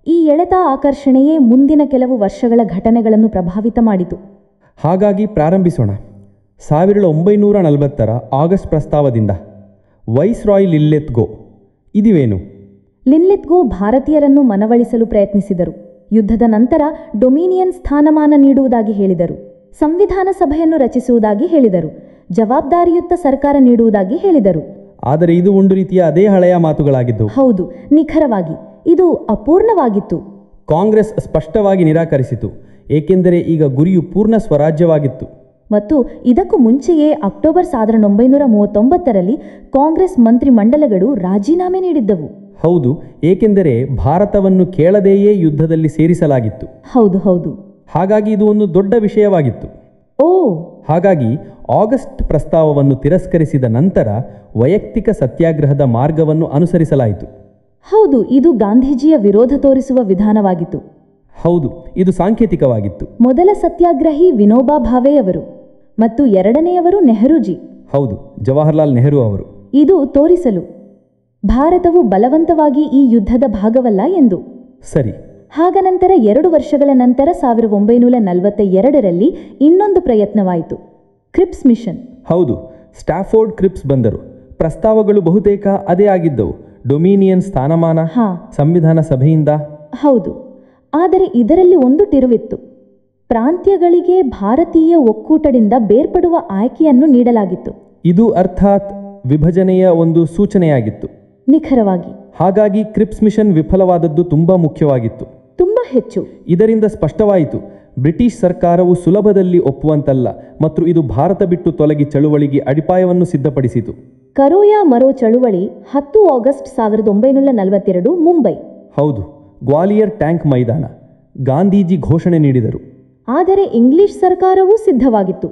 ಈ ಎಳೆತ ಆಕರ್ಷಣೆಯೇ ಮುಂದಿನ ಕೆಲವು ವರ್ಷಗಳ ಘಟನೆಗಳನ್ನು ಪ್ರಭಾವಿತ ಮಾಡಿತು. ಹಾಗಾಗಿ ಪ್ರಾರಂಭಿಸೋಣ. 1940 ಆಗಸ್ಟ್ ಪ್ರಸ್ತಾವದಿಂದ ವೈಸ್ರಾಯ್ ಲಿನ್ಲಿತ್ಗೋ. ಇದುವೇನು? ಲಿನ್ಲಿತ್ಗೋ ಭಾರತೀಯರನ್ನು ಮನವೊಲಿಸಲು ಪ್ರಯತ್ನಿಸಿದರು. ಯುದ್ಧದ ನಂತರ ಡೊಮಿನಿಯನ್ ಸ್ಥಾನಮಾನ ನೀಡುವುದಾಗಿ ಹೇಳಿದರು. ಸಂವಿಧಾನ ಸಭೆಯನ್ನು ರಚಿಸುವುದಾಗಿ ಹೇಳಿದರು. ಜವಾಬ್ದಾರಿಯುತ ಸರ್ಕಾರ ನೀಡುವುದಾಗಿ ಹೇಳಿದರು. ಆದರೆ ಇದು ಒಂದು ರೀತಿಯ ಅದೇ ಹಳೆಯ ಮಾತುಗಳಾಗಿದ್ದು. ಹೌದು, ನಿಖರವಾಗಿ ಇದು ಅಪೂರ್ಣವಾಗಿತ್ತು. ಕಾಂಗ್ರೆಸ್ ಸ್ಪಷ್ಟವಾಗಿ ನಿರಾಕರಿಸಿತು, ಏಕೆಂದರೆ ಈಗ ಗುರಿಯು ಪೂರ್ಣ ಸ್ವರಾಜ್ಯವಾಗಿತ್ತು. ಮತ್ತು ಇದಕ್ಕೂ ಮುಂಚೆಯೇ ಅಕ್ಟೋಬರ್ 1939ರಲ್ಲಿ ಕಾಂಗ್ರೆಸ್ ಮಂತ್ರಿಮಂಡಲಗಳು ರಾಜೀನಾಮೆ ನೀಡಿದ್ದವು. ಹೌದು, ಏಕೆಂದರೆ ಭಾರತವನ್ನು ಕೇಳದೆಯೇ ಯುದ್ಧದಲ್ಲಿ ಸೇರಿಸಲಾಗಿತ್ತು. ಹೌದು. ಹಾಗಾಗಿ ಇದು ಒಂದು ದೊಡ್ಡ ವಿಷಯವಾಗಿತ್ತು. ಹಾಗಾಗಿ ಆಗಸ್ಟ್ ಪ್ರಸ್ತಾವವನ್ನು ತಿರಸ್ಕರಿಸಿದ ನಂತರ ವೈಯಕ್ತಿಕ ಸತ್ಯಾಗ್ರಹದ ಮಾರ್ಗವನ್ನು ಅನುಸರಿಸಲಾಯಿತು. ಹೌದು, ಇದು ಗಾಂಧೀಜಿಯ ವಿರೋಧ ತೋರಿಸುವ ವಿಧಾನವಾಗಿತ್ತು. ಹೌದು, ಇದು ಸಾಂಕೇತಿಕವಾಗಿತ್ತು. ಮೊದಲ ಸತ್ಯಾಗ್ರಹಿ ವಿನೋಬಾ ಭಾವೆಯವರು ಮತ್ತು ಎರಡನೆಯವರು ನೆಹರೂಜಿ. ಹೌದು, ಜವಾಹರ್ಲಾಲ್ ನೆಹರು ಅವರು. ಇದು ತೋರಿಸಲು ಭಾರತವು ಬಲವಂತವಾಗಿ ಈ ಯುದ್ಧದ ಭಾಗವಲ್ಲ ಎಂದು. ಸರಿ. ಹಾಗನಂತರ 2 ವರ್ಷಗಳ ನಂತರ 1942ರಲ್ಲಿ ಇನ್ನೊಂದು ಪ್ರಯತ್ನವಾಯಿತು, ಕ್ರಿಪ್ಸ್ ಮಿಷನ್. ಹೌದು, ಸ್ಟಾಫೋರ್ಡ್ ಕ್ರಿಪ್ಸ್ ಬಂದರು. ಪ್ರಸ್ತಾವಗಳು ಬಹುತೇಕ ಅದೇ ಆಗಿದ್ದವು. ಡೊಮಿನಿಯನ್ ಸ್ಥಾನಮಾನ, ಸಂವಿಧಾನ ಸಭೆಯಿಂದ. ಹೌದು, ಆದರೆ ಇದರಲ್ಲಿ ಒಂದು ತಿರುವಿತ್ತು. ಪ್ರಾಂತ್ಯಗಳಿಗೆ ಭಾರತೀಯ ಒಕ್ಕೂಟದಿಂದ ಬೇರ್ಪಡುವ ಆಯ್ಕೆಯನ್ನು ನೀಡಲಾಗಿತ್ತು. ಇದು ಅರ್ಥಾತ್ ವಿಭಜನೆಯ ಒಂದು ಸೂಚನೆಯಾಗಿತ್ತು. ನಿಖರವಾಗಿ. ಹಾಗಾಗಿ ಕ್ರಿಪ್ಸ್ ಮಿಷನ್ ವಿಫಲವಾದದ್ದು ತುಂಬಾ ಮುಖ್ಯವಾಗಿತ್ತು. ತುಂಬಾ ಹೆಚ್ಚು. ಇದರಿಂದ ಸ್ಪಷ್ಟವಾಯಿತು, ಬ್ರಿಟಿಷ್ ಸರ್ಕಾರವು ಸುಲಭದಲ್ಲಿ ಒಪ್ಪುವಂತಲ್ಲ ಮತ್ತು ಇದು ಭಾರತ ಬಿಟ್ಟು ತೊಲಗಿ ಚಳುವಳಿಗೆ ಅಡಿಪಾಯವನ್ನು ಸಿದ್ಧಪಡಿಸಿತು. ಕರೋಯಾ ಮರೋ ಚಳುವಳಿ 10 ಆಗಸ್ಟ್ 1942 ಮುಂಬೈ. ಹೌದು, ಗ್ವಾಲಿಯರ್ ಟ್ಯಾಂಕ್ ಮೈದಾನ. ಗಾಂಧೀಜಿ ಘೋಷಣೆ ನೀಡಿದರು. ಆದರೆ ಇಂಗ್ಲಿಷ್ ಸರ್ಕಾರವೂ ಸಿದ್ಧವಾಗಿತ್ತು.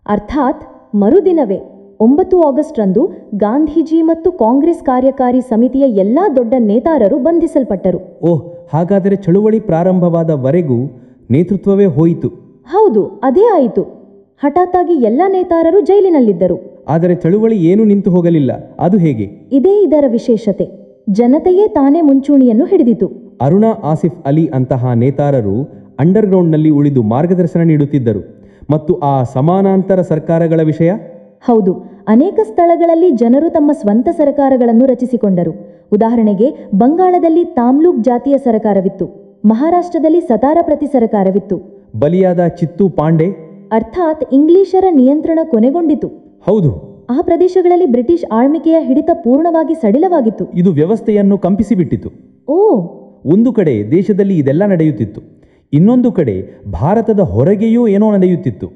ಅರ್ಥಾತ್ ಮರುದಿನವೇ 9 ಆಗಸ್ಟ್ ರಂದು ಗಾಂಧೀಜಿ ಮತ್ತು ಕಾಂಗ್ರೆಸ್ ಕಾರ್ಯಕಾರಿ ಸಮಿತಿಯ ಎಲ್ಲಾ ದೊಡ್ಡ ನೇತಾರರು ಬಂಧಿಸಲ್ಪಟ್ಟರು. ಹಾಗಾದರೆ ಚಳುವಳಿ ಪ್ರಾರಂಭವಾದವರೆಗೂ ನೇತೃತ್ವವೇ ಹೋಯಿತು. ಹೌದು, ಅದೇ ಆಯಿತು. ಹಠಾತ್ತಾಗಿ ಎಲ್ಲ ನೇತಾರರು ಜೈಲಿನಲ್ಲಿದ್ದರು. ಆದರೆ ಚಳುವಳಿ ಏನೂ ನಿಂತು ಹೋಗಲಿಲ್ಲ. ಅದು ಹೇಗೆ? ಇದೇ ಇದರ ವಿಶೇಷತೆ. ಜನತೆಯೇ ತಾನೇ ಮುಂಚೂಣಿಯನ್ನು ಹಿಡಿದಿತು. ಅರುಣಾ ಆಸಿಫ್ ಅಲಿ ಅಂತಹ ನೇತಾರರು ಅಂಡರ್ಗ್ರೌಂಡ್ನಲ್ಲಿ ಉಳಿದು ಮಾರ್ಗದರ್ಶನ ನೀಡುತ್ತಿದ್ದರು. ಮತ್ತು ಆ ಸಮಾನಾಂತರ ಸರ್ಕಾರಗಳ ವಿಷಯ? ಹೌದು, ಅನೇಕ ಸ್ಥಳಗಳಲ್ಲಿ ಜನರು ತಮ್ಮ ಸ್ವಂತ ಸರ್ಕಾರಗಳನ್ನು ರಚಿಸಿಕೊಂಡರು. ಉದಾಹರಣೆಗೆ, ಬಂಗಾಳದಲ್ಲಿ ತಾಮ್ಲೂಕ್ ಜಾತಿಯ ಸರ್ಕಾರವಿತ್ತು. ಮಹಾರಾಷ್ಟ್ರದಲ್ಲಿ ಸತಾರ ಪ್ರತಿ ಸರ್ಕಾರವಿತ್ತು. ಬಲಿಯಾದ ಚಿತ್ತು ಪಾಂಡೆ, ಅರ್ಥಾತ್ ಇಂಗ್ಲಿಷರ ನಿಯಂತ್ರಣ ಕೊನೆಗೊಂಡಿತು. ಹೌದು, ಆ ಪ್ರದೇಶಗಳಲ್ಲಿ ಬ್ರಿಟಿಷ್ ಆಳ್ವಿಕೆಯ ಹಿಡಿತ ಪೂರ್ಣವಾಗಿ ಸಡಿಲವಾಗಿತ್ತು. ಇದು ವ್ಯವಸ್ಥೆಯನ್ನು ಕಂಪಿಸಿಬಿಟ್ಟಿತು. ಓ, ಒಂದು ಕಡೆ ದೇಶದಲ್ಲಿ ಇದೆಲ್ಲ ನಡೆಯುತ್ತಿತ್ತು, ಇನ್ನೊಂದು ಕಡೆ ಭಾರತದ ಹೊರಗೆಯೂ ಏನೋ ನಡೆಯುತ್ತಿತ್ತು.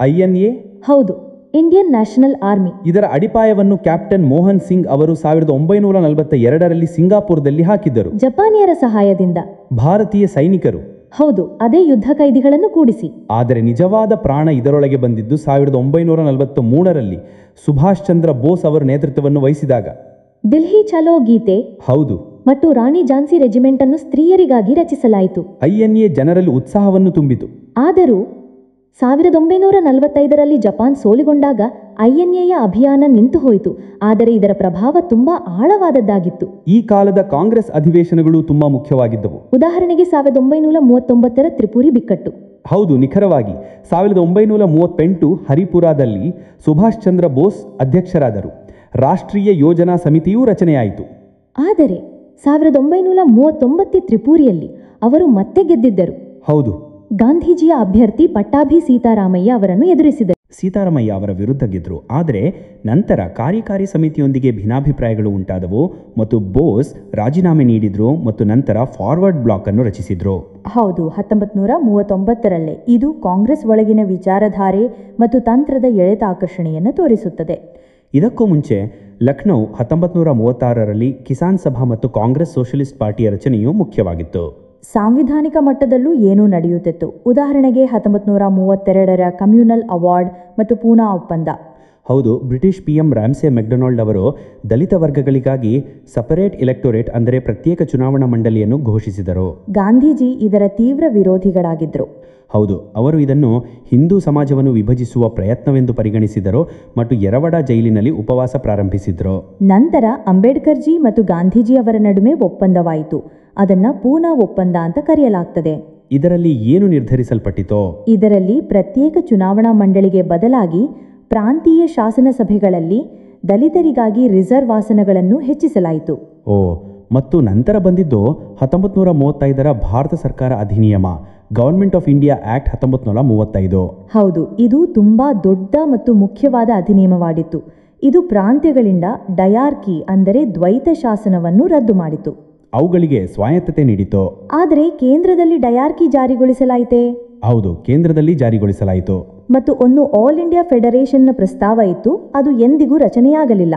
INA, ಹೌದು, ಇಂಡಿಯನ್ ನ್ಯಾಷನಲ್ ಆರ್ಮಿ. ಇದರ ಅಡಿಪಾಯವನ್ನು ಕ್ಯಾಪ್ಟನ್ ಮೋಹನ್ ಸಿಂಗ್ ಅವರು 1942ರಲ್ಲಿ ಸಿಂಗಾಪುರದಲ್ಲಿ ಹಾಕಿದ್ದರು. ಜಪಾನಿಯರ ಸಹಾಯದಿಂದ. ಭಾರತೀಯ ಸೈನಿಕರು. ಹೌದು, ಅದೇ ಯುದ್ಧ ಕೈದಿಗಳನ್ನು ಕೂಡಿಸಿ. ಆದರೆ ನಿಜವಾದ ಪ್ರಾಣ ಇದರೊಳಗೆ ಬಂದಿದ್ದು 1943ರಲ್ಲಿ ಸುಭಾಷ್ ಚಂದ್ರ ಬೋಸ್ ಅವರ ನೇತೃತ್ವವನ್ನು ವಹಿಸಿದಾಗ. ದಿಲ್ಹಿ ಚಲೋ ಗೀತೆ ಹೌದು, ಮತ್ತು ರಾಣಿ ಝಾನ್ಸಿ ರೆಜಿಮೆಂಟ್ ಅನ್ನು ಸ್ತ್ರೀಯರಿಗಾಗಿ ರಚಿಸಲಾಯಿತು. INA ಜನರಲ್ಲಿ ಉತ್ಸಾಹವನ್ನು ತುಂಬಿತು. ಆದರೂ 1945ರಲ್ಲಿ ಜಪಾನ್ ಸೋಲಿಗೊಂಡಾಗ INAಯ ಅಭಿಯಾನ ನಿಂತು ಹೋಯಿತು. ಆದರೆ ಇದರ ಪ್ರಭಾವ ತುಂಬಾ ಆಳವಾದದ್ದಾಗಿತ್ತು. ಈ ಕಾಲದ ಕಾಂಗ್ರೆಸ್ ಅಧಿವೇಶನಗಳು ತುಂಬಾ ಮುಖ್ಯವಾಗಿದ್ದವು. ಉದಾಹರಣೆಗೆ 1939ರ ತ್ರಿಪುರಿ ಬಿಕ್ಕಟ್ಟು. ಹೌದು, ನಿಖರವಾಗಿ 1938 ಹರಿಪುರಾದಲ್ಲಿ ಸುಭಾಷ್ ಚಂದ್ರ ಬೋಸ್ ಅಧ್ಯಕ್ಷರಾದರು. ರಾಷ್ಟ್ರೀಯ ಯೋಜನಾ ಸಮಿತಿಯೂ ರಚನೆಯಾಯಿತು. ಆದರೆ 1939 ತ್ರಿಪುರಿಯಲ್ಲಿ ಅವರು ಮತ್ತೆ ಗೆದ್ದಿದ್ದರು. ಹೌದು, ಗಾಂಧೀಜಿಯ ಅಭ್ಯರ್ಥಿ ಪಟ್ಟಾಭಿ ಸೀತಾರಾಮಯ್ಯ ಅವರನ್ನು ಎದುರಿಸಿದರು. ಸೀತಾರಾಮಯ್ಯ ಅವರ ವಿರುದ್ಧ ಗೆದ್ದರು. ಆದರೆ ನಂತರ ಕಾರ್ಯಕಾರಿ ಸಮಿತಿಯೊಂದಿಗೆ ಭಿನ್ನಾಭಿಪ್ರಾಯಗಳು ಉಂಟಾದವು ಮತ್ತು ಬೋಸ್ ರಾಜೀನಾಮೆ ನೀಡಿದರು ಮತ್ತು ನಂತರ ಫಾರ್ವರ್ಡ್ ಬ್ಲಾಕ್ ಅನ್ನು ರಚಿಸಿದರು. ಹೌದು, 1939ರಲ್ಲೇ. ಇದು ಕಾಂಗ್ರೆಸ್ ಒಳಗಿನ ವಿಚಾರಧಾರೆ ಮತ್ತು ತಂತ್ರದ ಎಳೆತ ಆಕರ್ಷಣೆಯನ್ನು ತೋರಿಸುತ್ತದೆ. ಇದಕ್ಕೂ ಮುಂಚೆ ಲಕ್ನೌ 1936ರಲ್ಲಿ ಕಿಸಾನ್ ಸಭಾ ಮತ್ತು ಕಾಂಗ್ರೆಸ್ ಸೋಷಲಿಸ್ಟ್ ಪಾರ್ಟಿಯ ರಚನೆಯು ಮುಖ್ಯವಾಗಿತ್ತು. ಸಾಂವಿಧಾನಿಕ ಮಟ್ಟದಲ್ಲೂ ಏನೂ ನಡೆಯುತ್ತಿತ್ತು. ಉದಾಹರಣೆಗೆ 1932ರ ಕಮ್ಯುನಲ್ ಅವಾರ್ಡ್ ಮತ್ತು ಪೂನಾ ಒಪ್ಪಂದ. ಹೌದು, ಬ್ರಿಟಿಷ್ PM ರಾಮ್ಸೆ ಮೆಕ್ಡೊನಾಲ್ಡ್ ಅವರು ದಲಿತ ವರ್ಗಗಳಿಗಾಗಿ ಸಪರೇಟ್ ಎಲೆಕ್ಟೋರೇಟ್ ಅಂದರೆ ಪ್ರತ್ಯೇಕ ಚುನಾವಣಾ ಮಂಡಳಿಯನ್ನು ಘೋಷಿಸಿದರು. ಗಾಂಧೀಜಿ ಇದರ ತೀವ್ರ ವಿರೋಧಿಗಳಾಗಿದ್ದರು. ಹೌದು, ಅವರು ಇದನ್ನು ಹಿಂದೂ ಸಮಾಜವನ್ನು ವಿಭಜಿಸುವ ಪ್ರಯತ್ನವೆಂದು ಪರಿಗಣಿಸಿದರು ಮತ್ತು ಯರವಡ ಜೈಲಿನಲ್ಲಿ ಉಪವಾಸ ಪ್ರಾರಂಭಿಸಿದರು. ನಂತರ ಅಂಬೇಡ್ಕರ್ಜಿ ಮತ್ತು ಗಾಂಧೀಜಿ ಅವರ ನಡುವೆ ಒಪ್ಪಂದವಾಯಿತು. ಅದನ್ನ ಪೂನಾ ಒಪ್ಪಂದ ಅಂತ ಕರೆಯಲಾಗ್ತದೆ. ಇದರಲ್ಲಿ ಏನು ನಿರ್ಧರಿಸಲ್ಪಟ್ಟಿತೋ? ಇದರಲ್ಲಿ ಪ್ರತ್ಯೇಕ ಚುನಾವಣಾ ಮಂಡಳಿಗೆ ಬದಲಾಗಿ ಪ್ರಾಂತೀಯ ಶಾಸನ ಸಭೆಗಳಲ್ಲಿ ದಲಿತರಿಗಾಗಿ ರಿಸರ್ವ್ ಆಸನಗಳನ್ನು ಹೆಚ್ಚಿಸಲಾಯಿತು. ಓ, ಮತ್ತು ನಂತರ ಬಂದಿದ್ದು 1935ರ ಭಾರತ ಸರ್ಕಾರ ಅಧಿನಿಯಮ, ಗವರ್ಮೆಂಟ್ ಆಫ್ ಇಂಡಿಯಾ ಆಕ್ಟ್ 1935. ಹೌದು, ಇದು ತುಂಬಾ ದೊಡ್ಡ ಮತ್ತು ಮುಖ್ಯವಾದ ಅಧಿನಿಯಮವಾಗಿತ್ತು. ಇದು ಪ್ರಾಂತ್ಯಗಳಿಂದ ಡಯಾರ್ಕಿ ಅಂದರೆ ದ್ವೈತ ಶಾಸನವನ್ನು ರದ್ದು ಮಾಡಿತು. ಅವುಗಳಿಗೆ ಸ್ವಾಯತ್ತತೆ ನೀಡಿತು. ಆದರೆ ಕೇಂದ್ರದಲ್ಲಿ ಡಯಾರ್ಕಿ ಜಾರಿಗೊಳಿಸಲಾಯಿತೇ? ಹೌದು, ಕೇಂದ್ರದಲ್ಲಿ ಜಾರಿಗೊಳಿಸಲಾಯಿತು. ಮತ್ತು ಒಂದು ಆಲ್ ಇಂಡಿಯಾ ಫೆಡರೇಷನ್ನ ಪ್ರಸ್ತಾವ ಇತ್ತು. ಅದು ಎಂದಿಗೂ ರಚನೆಯಾಗಲಿಲ್ಲ.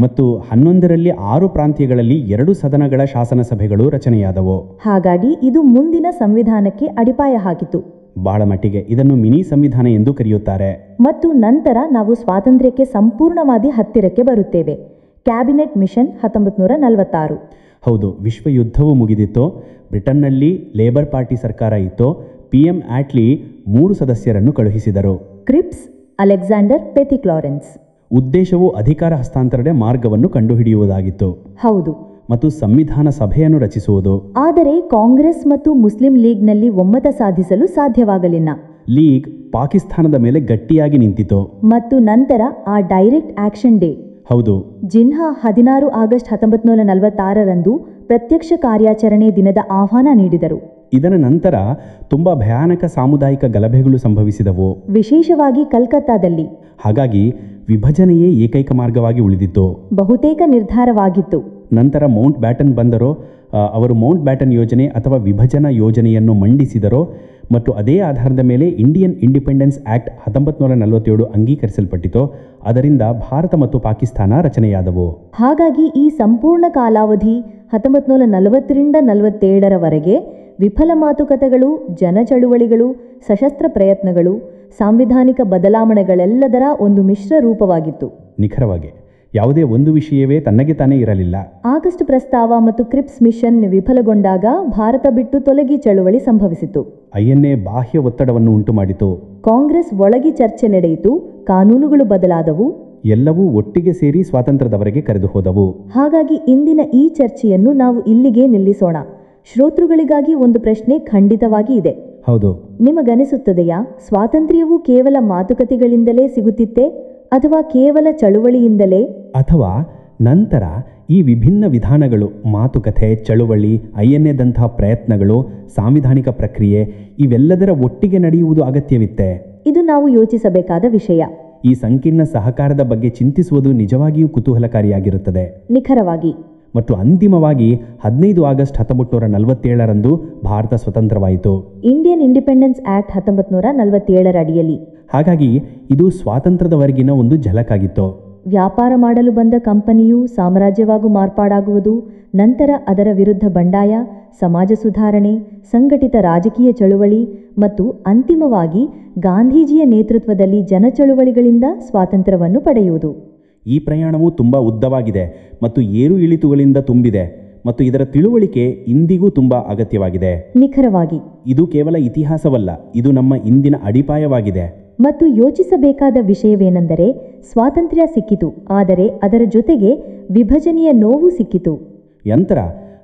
ಮತ್ತು 11ರಲ್ಲಿ 6 ಪ್ರಾಂತ್ಯಗಳಲ್ಲಿ 2 ಸದನಗಳ ಶಾಸನ ಸಭೆಗಳು ರಚನೆಯಾದವು. ಹಾಗಾಗಿ ಇದು ಮುಂದಿನ ಸಂವಿಧಾನಕ್ಕೆ ಅಡಿಪಾಯ ಹಾಕಿತು. ಬಹಳ ಮಟ್ಟಿಗೆ ಇದನ್ನು ಮಿನಿ ಸಂವಿಧಾನ ಎಂದು ಕರೆಯುತ್ತಾರೆ. ಮತ್ತು ನಂತರ ನಾವು ಸ್ವಾತಂತ್ರ್ಯಕ್ಕೆ ಸಂಪೂರ್ಣವಾದಿ ಹತ್ತಿರಕ್ಕೆ ಬರುತ್ತೇವೆ. Cabinet mission 1946. ಹೌದು, ವಿಶ್ವ ಯುದ್ಧವು ಮುಗಿದಿತ್ತು. ಬ್ರಿಟನ್ನಲ್ಲಿ ಲೇಬರ್ ಪಾರ್ಟಿ ಸರ್ಕಾರ ಇತ್ತು. PM ಆಟ್ಲಿ 3 ಸದಸ್ಯರನ್ನು ಕಳುಹಿಸಿದರು. Cripps, Alexander Pethick Lawrence. ಉದ್ದೇಶವು ಅಧಿಕಾರ ಹಸ್ತಾಂತರಣೆ ಮಾರ್ಗವನ್ನು ಕಂಡುಹಿಡಿಯುವುದಾಗಿತ್ತು. ಹೌದು, ಮತ್ತು ಸಂವಿಧಾನ ಸಭೆಯನ್ನು ರಚಿಸುವುದು. ಆದರೆ ಕಾಂಗ್ರೆಸ್ ಮತ್ತು ಮುಸ್ಲಿಂ ಲೀಗ್ನಲ್ಲಿ ಒಮ್ಮತ ಸಾಧಿಸಲು ಸಾಧ್ಯವಾಗಲಿಲ್ಲ. ಲೀಗ್ ಪಾಕಿಸ್ತಾನದ ಮೇಲೆ ಗಟ್ಟಿಯಾಗಿ ನಿಂತಿತು. ಮತ್ತು ನಂತರ ಆ ಡೈರೆಕ್ಟ್ ಆಕ್ಷನ್ ಡೇ. ಹೌದು, ಜಿನ್ಹಾ 16 ಆಗಸ್ಟ್ 1946ರಂದು ಪ್ರತ್ಯಕ್ಷ ಕಾರ್ಯಾಚರಣೆ ದಿನದ ಆಹ್ವಾನ ನೀಡಿದರು. ಇದರ ನಂತರ ತುಂಬಾ ಭಯಾನಕ ಸಾಮುದಾಯಿಕ ಗಲಭೆಗಳು ಸಂಭವಿಸಿದವು, ವಿಶೇಷವಾಗಿ ಕಲ್ಕತ್ತಾದಲ್ಲಿ. ಹಾಗಾಗಿ ವಿಭಜನೆಯೇ ಏಕೈಕ ಮಾರ್ಗವಾಗಿ ಉಳಿದಿತ್ತು. ಬಹುತೇಕ ನಿರ್ಧಾರವಾಗಿತ್ತು. ನಂತರ ಮೌಂಟ್ ಬ್ಯಾಟನ್ ಬಂದರೋ, ಅವರು ಮೌಂಟ್ ಬ್ಯಾಟನ್ ಯೋಜನೆ ಅಥವಾ ವಿಭಜನಾ ಯೋಜನೆಯನ್ನು ಮಂಡಿಸಿದರೋ ಮತ್ತು ಅದೇ ಆಧಾರದ ಮೇಲೆ ಇಂಡಿಯನ್ ಇಂಡಿಪೆಂಡೆನ್ಸ್ ಆಕ್ಟ್ 1947 ಅಂಗೀಕರಿಸಲ್ಪಟ್ಟಿತು. ಅದರಿಂದ ಭಾರತ ಮತ್ತು ಪಾಕಿಸ್ತಾನ ರಚನೆಯಾದವು. ಹಾಗಾಗಿ ಈ ಸಂಪೂರ್ಣ ಕಾಲಾವಧಿ 1940ರಿಂದ 47ರವರೆಗೆ ವಿಫಲ ಮಾತುಕತೆಗಳು, ಜನಚಳುವಳಿಗಳು, ಸಶಸ್ತ್ರ ಪ್ರಯತ್ನಗಳು, ಸಾಂವಿಧಾನಿಕ ಬದಲಾವಣೆಗಳೆಲ್ಲದರ ಒಂದು ಮಿಶ್ರ ರೂಪವಾಗಿತ್ತು. ನಿಖರವಾಗಿ ಯಾವುದೇ ಒಂದು ವಿಷಯವೇ ತನ್ನಗೆ ತಾನೇ ಇರಲಿಲ್ಲ. ಆಗಸ್ಟ್ ಪ್ರಸ್ತಾವ ಮತ್ತು ಕ್ರಿಪ್ಸ್ ಮಿಷನ್ ವಿಫಲಗೊಂಡಾಗ ಭಾರತ ಬಿಟ್ಟು ತೊಲಗಿ ಚಳುವಳಿ ಸಂಭವಿಸಿತು. INA ಬಾಹ್ಯ ಒತ್ತಡವನ್ನು ಉಂಟುಮಾಡಿತು. ಕಾಂಗ್ರೆಸ್ ಒಳಗಿ ಚರ್ಚೆ ನಡೆಯಿತು, ಕಾನೂನುಗಳು ಬದಲಾದವು. ಎಲ್ಲವೂ ಒಟ್ಟಿಗೆ ಸೇರಿ ಸ್ವಾತಂತ್ರ್ಯದವರೆಗೆ ಕರೆದು ಹೋದವು. ಹಾಗಾಗಿ ಇಂದಿನ ಈ ಚರ್ಚೆಯನ್ನು ನಾವು ಇಲ್ಲಿಗೆ ನಿಲ್ಲಿಸೋಣ. ಶ್ರೋತೃಗಳಿಗಾಗಿ ಒಂದು ಪ್ರಶ್ನೆ ಖಂಡಿತವಾಗಿ ಇದೆ. ಹೌದು, ನಿಮಗನಿಸುತ್ತದೆಯಾ ಸ್ವಾತಂತ್ರ್ಯವು ಕೇವಲ ಮಾತುಕತೆಗಳಿಂದಲೇ ಸಿಗುತ್ತಿತ್ತೆ ಅಥವಾ ಕೇವಲ ಚಳುವಳಿಯಿಂದಲೇ? ಅಥವಾ ನಂತರ ಈ ವಿಭಿನ್ನ ವಿಧಾನಗಳು, ಮಾತುಕತೆ, ಚಳುವಳಿ, INAದಂತಹ ಪ್ರಯತ್ನಗಳು, ಸಾಂವಿಧಾನಿಕ ಪ್ರಕ್ರಿಯೆ ಇವೆಲ್ಲದರ ಒಟ್ಟಿಗೆ ನಡೆಯುವುದು ಅಗತ್ಯವಿತ್ತೆ? ಇದು ನಾವು ಯೋಚಿಸಬೇಕಾದ ವಿಷಯ. ಈ ಸಂಕೀರ್ಣ ಸಹಕಾರದ ಬಗ್ಗೆ ಚಿಂತಿಸುವುದು ನಿಜವಾಗಿಯೂ ಕುತೂಹಲಕಾರಿಯಾಗಿರುತ್ತದೆ. ನಿಖರವಾಗಿ. ಮತ್ತು ಅಂತಿಮವಾಗಿ 15 ಆಗಸ್ಟ್ 1947ರಂದು ಭಾರತ ಸ್ವತಂತ್ರವಾಯಿತು. ಇಂಡಿಯನ್ ಇಂಡಿಪೆಂಡೆನ್ಸ್ ಆಕ್ಟ್ 1947 ಅಡಿಯಲ್ಲಿ. ಹಾಗಾಗಿ ಇದು ಸ್ವಾತಂತ್ರ್ಯದವರೆಗಿನ ಒಂದು ಝಲಕಾಗಿತ್ತು. ವ್ಯಾಪಾರ ಮಾಡಲು ಬಂದ ಕಂಪನಿಯು ಸಾಮ್ರಾಜ್ಯವಾಗೂ ಮಾರ್ಪಾಡಾಗುವುದು, ನಂತರ ಅದರ ವಿರುದ್ಧ ಬಂಡಾಯ, ಸಮಾಜ ಸುಧಾರಣೆ, ಸಂಘಟಿತ ರಾಜಕೀಯ ಚಳುವಳಿ ಮತ್ತು ಅಂತಿಮವಾಗಿ ಗಾಂಧೀಜಿಯ ನೇತೃತ್ವದಲ್ಲಿ ಜನಚಳುವಳಿಗಳಿಂದ ಸ್ವಾತಂತ್ರ್ಯವನ್ನು ಪಡೆಯುವುದು. ಈ ಪ್ರಯಾಣವು ತುಂಬ ಉದ್ದವಾಗಿದೆ ಮತ್ತು ಏರು ಇಳಿತುಗಳಿಂದ ತುಂಬಿದೆ ಮತ್ತು ಇದರ ತಿಳುವಳಿಕೆ ಇಂದಿಗೂ ತುಂಬ ಅಗತ್ಯವಾಗಿದೆ. ನಿಖರವಾಗಿ. ಇದು ಕೇವಲ ಇತಿಹಾಸವಲ್ಲ, ಇದು ನಮ್ಮ ಇಂದಿನ ಅಡಿಪಾಯವಾಗಿದೆ. ಮತ್ತು ಯೋಚಿಸಬೇಕಾದ ವಿಷಯವೇನೆಂದರೆ, ಸ್ವಾತಂತ್ರ್ಯ ಸಿಕ್ಕಿತು, ಆದರೆ ಅದರ ಜೊತೆಗೆ ವಿಭಜನೆಯ ನೋವು ಸಿಕ್ಕಿತು. ನಂತರ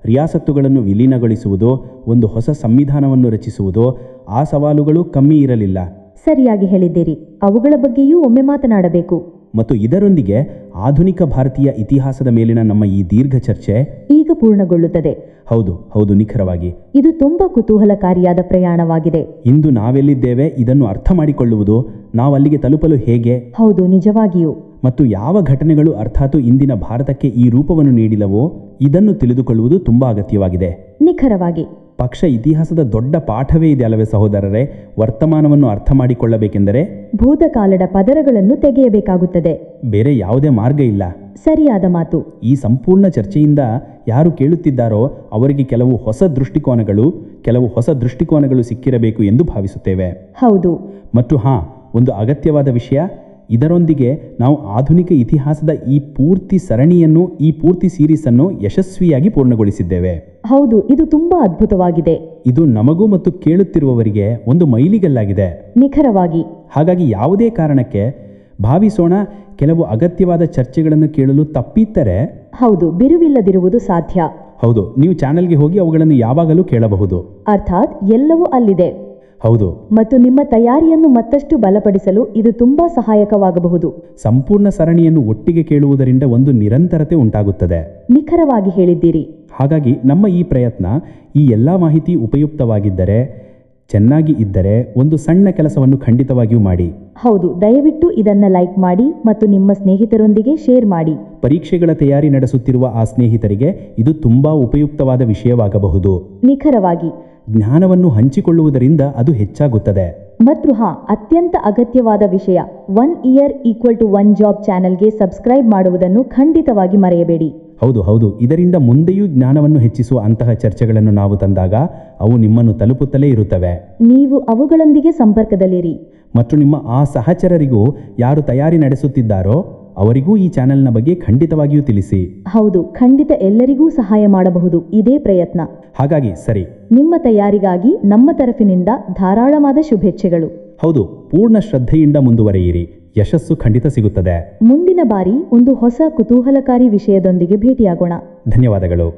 ರಿಯಾಸತ್ತುಗಳನ್ನು ವಿಲೀನಗೊಳಿಸುವುದು, ಒಂದು ಹೊಸ ಸಂವಿಧಾನವನ್ನು ರಚಿಸುವುದು, ಆ ಸವಾಲುಗಳು ಕಮ್ಮಿ ಇರಲಿಲ್ಲ. ಸರಿಯಾಗಿ ಹೇಳಿದ್ದೀರಿ. ಅವುಗಳ ಬಗ್ಗೆಯೂ ಒಮ್ಮೆ ಮಾತನಾಡಬೇಕು. ಮತ್ತು ಇದರೊಂದಿಗೆ ಆಧುನಿಕ ಭಾರತೀಯ ಇತಿಹಾಸದ ಮೇಲಿನ ನಮ್ಮ ಈ ದೀರ್ಘ ಚರ್ಚೆ ಈಗ ಪೂರ್ಣಗೊಳ್ಳುತ್ತದೆ. ಹೌದು, ನಿಖರವಾಗಿ. ಇದು ತುಂಬ ಕುತೂಹಲಕಾರಿಯಾದ ಪ್ರಯಾಣವಾಗಿದೆ. ಇಂದು ನಾವೆಲ್ಲಿದ್ದೇವೆ, ಇದನ್ನು ಅರ್ಥ ಮಾಡಿಕೊಳ್ಳುವುದು, ನಾವು ಅಲ್ಲಿಗೆ ತಲುಪಲು ಹೇಗೆ? ಹೌದು, ನಿಜವಾಗಿಯೂ. ಮತ್ತು ಯಾವ ಘಟನೆಗಳು ಅರ್ಥಾತ್ ಇಂದಿನ ಭಾರತಕ್ಕೆ ಈ ರೂಪವನ್ನು ನೀಡಿಲ್ಲವೋ ಇದನ್ನು ತಿಳಿದುಕೊಳ್ಳುವುದು ತುಂಬ ಅಗತ್ಯವಾಗಿದೆ. ನಿಖರವಾಗಿ. ಪಕ್ಷ ಇತಿಹಾಸದ ದೊಡ್ಡ ಪಾಠವೇ ಇದೆ ಅಲ್ಲವೇ ಸಹೋದರರೇ? ವರ್ತಮಾನವನ್ನು ಅರ್ಥ ಮಾಡಿಕೊಳ್ಳಬೇಕೆಂದರೆ ಭೂತಕಾಲದ ಪದರಗಳನ್ನು ತೆಗೆಯಬೇಕಾಗುತ್ತದೆ. ಬೇರೆ ಯಾವುದೇ ಮಾರ್ಗ ಇಲ್ಲ. ಸರಿಯಾದ ಮಾತು. ಈ ಸಂಪೂರ್ಣ ಚರ್ಚೆಯಿಂದ ಯಾರು ಕೇಳುತ್ತಿದ್ದಾರೋ ಅವರಿಗೆ ಕೆಲವು ಹೊಸ ದೃಷ್ಟಿಕೋನಗಳು ಸಿಕ್ಕಿರಬೇಕು ಎಂದು ಭಾವಿಸುತ್ತೇವೆ. ಹೌದು. ಮತ್ತು ಒಂದು ಅಗತ್ಯವಾದ ವಿಷಯ, ಇದರೊಂದಿಗೆ ನಾವು ಆಧುನಿಕ ಇತಿಹಾಸದ ಈ ಪೂರ್ತಿ ಸರಣಿಯನ್ನು, ಈ ಪೂರ್ತಿ ಸೀರೀಸನ್ನು ಯಶಸ್ವಿಯಾಗಿ ಪೂರ್ಣಗೊಳಿಸಿದ್ದೇವೆ. ಹೌದು, ಇದು ತುಂಬಾ ಅದ್ಭುತವಾಗಿದೆ. ಇದು ನಮಗೂ ಮತ್ತು ಕೇಳುತ್ತಿರುವವರಿಗೆ ಒಂದು ಮೈಲಿಗಲ್ಲಾಗಿದೆ. ನಿಖರವಾಗಿ. ಹಾಗಾಗಿ ಯಾವುದೇ ಕಾರಣಕ್ಕೆ ಭಾವಿಸೋಣ ಕೆಲವು ಅಗತ್ಯವಾದ ಚರ್ಚೆಗಳನ್ನು ಕೇಳಲು ತಪ್ಪಿದ್ದರೆ ಹೌದು, ಬಿರುವಿಲ್ಲದಿರುವುದು ಸಾಧ್ಯ. ಹೌದು, ನೀವು ಚಾನೆಲ್ಗೆ ಹೋಗಿ ಅವುಗಳನ್ನು ಯಾವಾಗಲೂ ಕೇಳಬಹುದು. ಅರ್ಥಾತ್ ಎಲ್ಲವೂ ಅಲ್ಲಿದೆ. ಹೌದು. ಮತ್ತು ನಿಮ್ಮ ತಯಾರಿಯನ್ನು ಮತ್ತಷ್ಟು ಬಲಪಡಿಸಲು ಇದು ತುಂಬಾ ಸಹಾಯಕವಾಗಬಹುದು. ಸಂಪೂರ್ಣ ಸರಣಿಯನ್ನು ಒಟ್ಟಿಗೆ ಕೇಳುವುದರಿಂದ ಒಂದು ನಿರಂತರತೆ ಉಂಟಾಗುತ್ತದೆ. ನಿಖರವಾಗಿ ಹೇಳಿದ್ದೀರಿ. ಹಾಗಾಗಿ ನಮ್ಮ ಈ ಪ್ರಯತ್ನ, ಈ ಎಲ್ಲ ಮಾಹಿತಿ ಉಪಯುಕ್ತವಾಗಿದ್ದರೆ, ಚೆನ್ನಾಗಿ ಇದ್ದರೆ ಒಂದು ಸಣ್ಣ ಕೆಲಸವನ್ನು ಖಂಡಿತವಾಗಿಯೂ ಮಾಡಿ. ಹೌದು, ದಯವಿಟ್ಟು ಇದನ್ನ ಲೈಕ್ ಮಾಡಿ ಮತ್ತು ನಿಮ್ಮ ಸ್ನೇಹಿತರೊಂದಿಗೆ ಶೇರ್ ಮಾಡಿ. ಪರೀಕ್ಷೆಗಳ ತಯಾರಿ ನಡೆಸುತ್ತಿರುವ ಆ ಸ್ನೇಹಿತರಿಗೆ ಇದು ತುಂಬಾ ಉಪಯುಕ್ತವಾದ ವಿಷಯವಾಗಬಹುದು. ನಿಖರವಾಗಿ. ಜ್ಞಾನವನ್ನು ಹಂಚಿಕೊಳ್ಳುವುದರಿಂದ ಅದು ಹೆಚ್ಚಾಗುತ್ತದೆ. ಮತ್ತು ಅತ್ಯಂತ ಅಗತ್ಯವಾದ ವಿಷಯ, 1 year = 1 job ಚಾನೆಲ್ಗೆ ಸಬ್ಸ್ಕ್ರೈಬ್ ಮಾಡುವುದನ್ನು ಖಂಡಿತವಾಗಿ ಮರೆಯಬೇಡಿ. ಹೌದು, ಇದರಿಂದ ಮುಂದೆಯೂ ಜ್ಞಾನವನ್ನು ಹೆಚ್ಚಿಸುವ ಅಂತಹ ಚರ್ಚೆಗಳನ್ನು ನಾವು ತಂದಾಗ ಅವು ನಿಮ್ಮನ್ನು ತಲುಪುತ್ತಲೇ ಇರುತ್ತವೆ. ನೀವು ಅವುಗಳೊಂದಿಗೆ ಸಂಪರ್ಕದಲ್ಲಿರಿ. ಮತ್ತು ನಿಮ್ಮ ಆ ಸಹಚರರಿಗೂ, ಯಾರು ತಯಾರಿ ನಡೆಸುತ್ತಿದ್ದಾರೋ ಅವರಿಗೂ ಈ ಚಾನೆಲ್ನ ಬಗ್ಗೆ ಖಂಡಿತವಾಗಿಯೂ ತಿಳಿಸಿ. ಹೌದು, ಖಂಡಿತ ಎಲ್ಲರಿಗೂ ಸಹಾಯ ಮಾಡಬಹುದು ಇದೇ ಪ್ರಯತ್ನ. ಹಾಗಾಗಿ ಸರಿ, ನಿಮ್ಮ ತಯಾರಿಗಾಗಿ ನಮ್ಮ ತರಫಿನಿಂದ ಧಾರಾಳವಾದ ಶುಭೇಚ್ಛೆಗಳು. ಹೌದು, ಪೂರ್ಣ ಶ್ರದ್ಧೆಯಿಂದ ಮುಂದುವರಿಯಿರಿ. ಯಶಸ್ಸು ಖಂಡಿತ ಸಿಗುತ್ತದೆ. ಮುಂದಿನ ಬಾರಿ ಒಂದು ಹೊಸ ಕುತೂಹಲಕಾರಿ ವಿಷಯದೊಂದಿಗೆ ಭೇಟಿಯಾಗೋಣ. ಧನ್ಯವಾದಗಳು.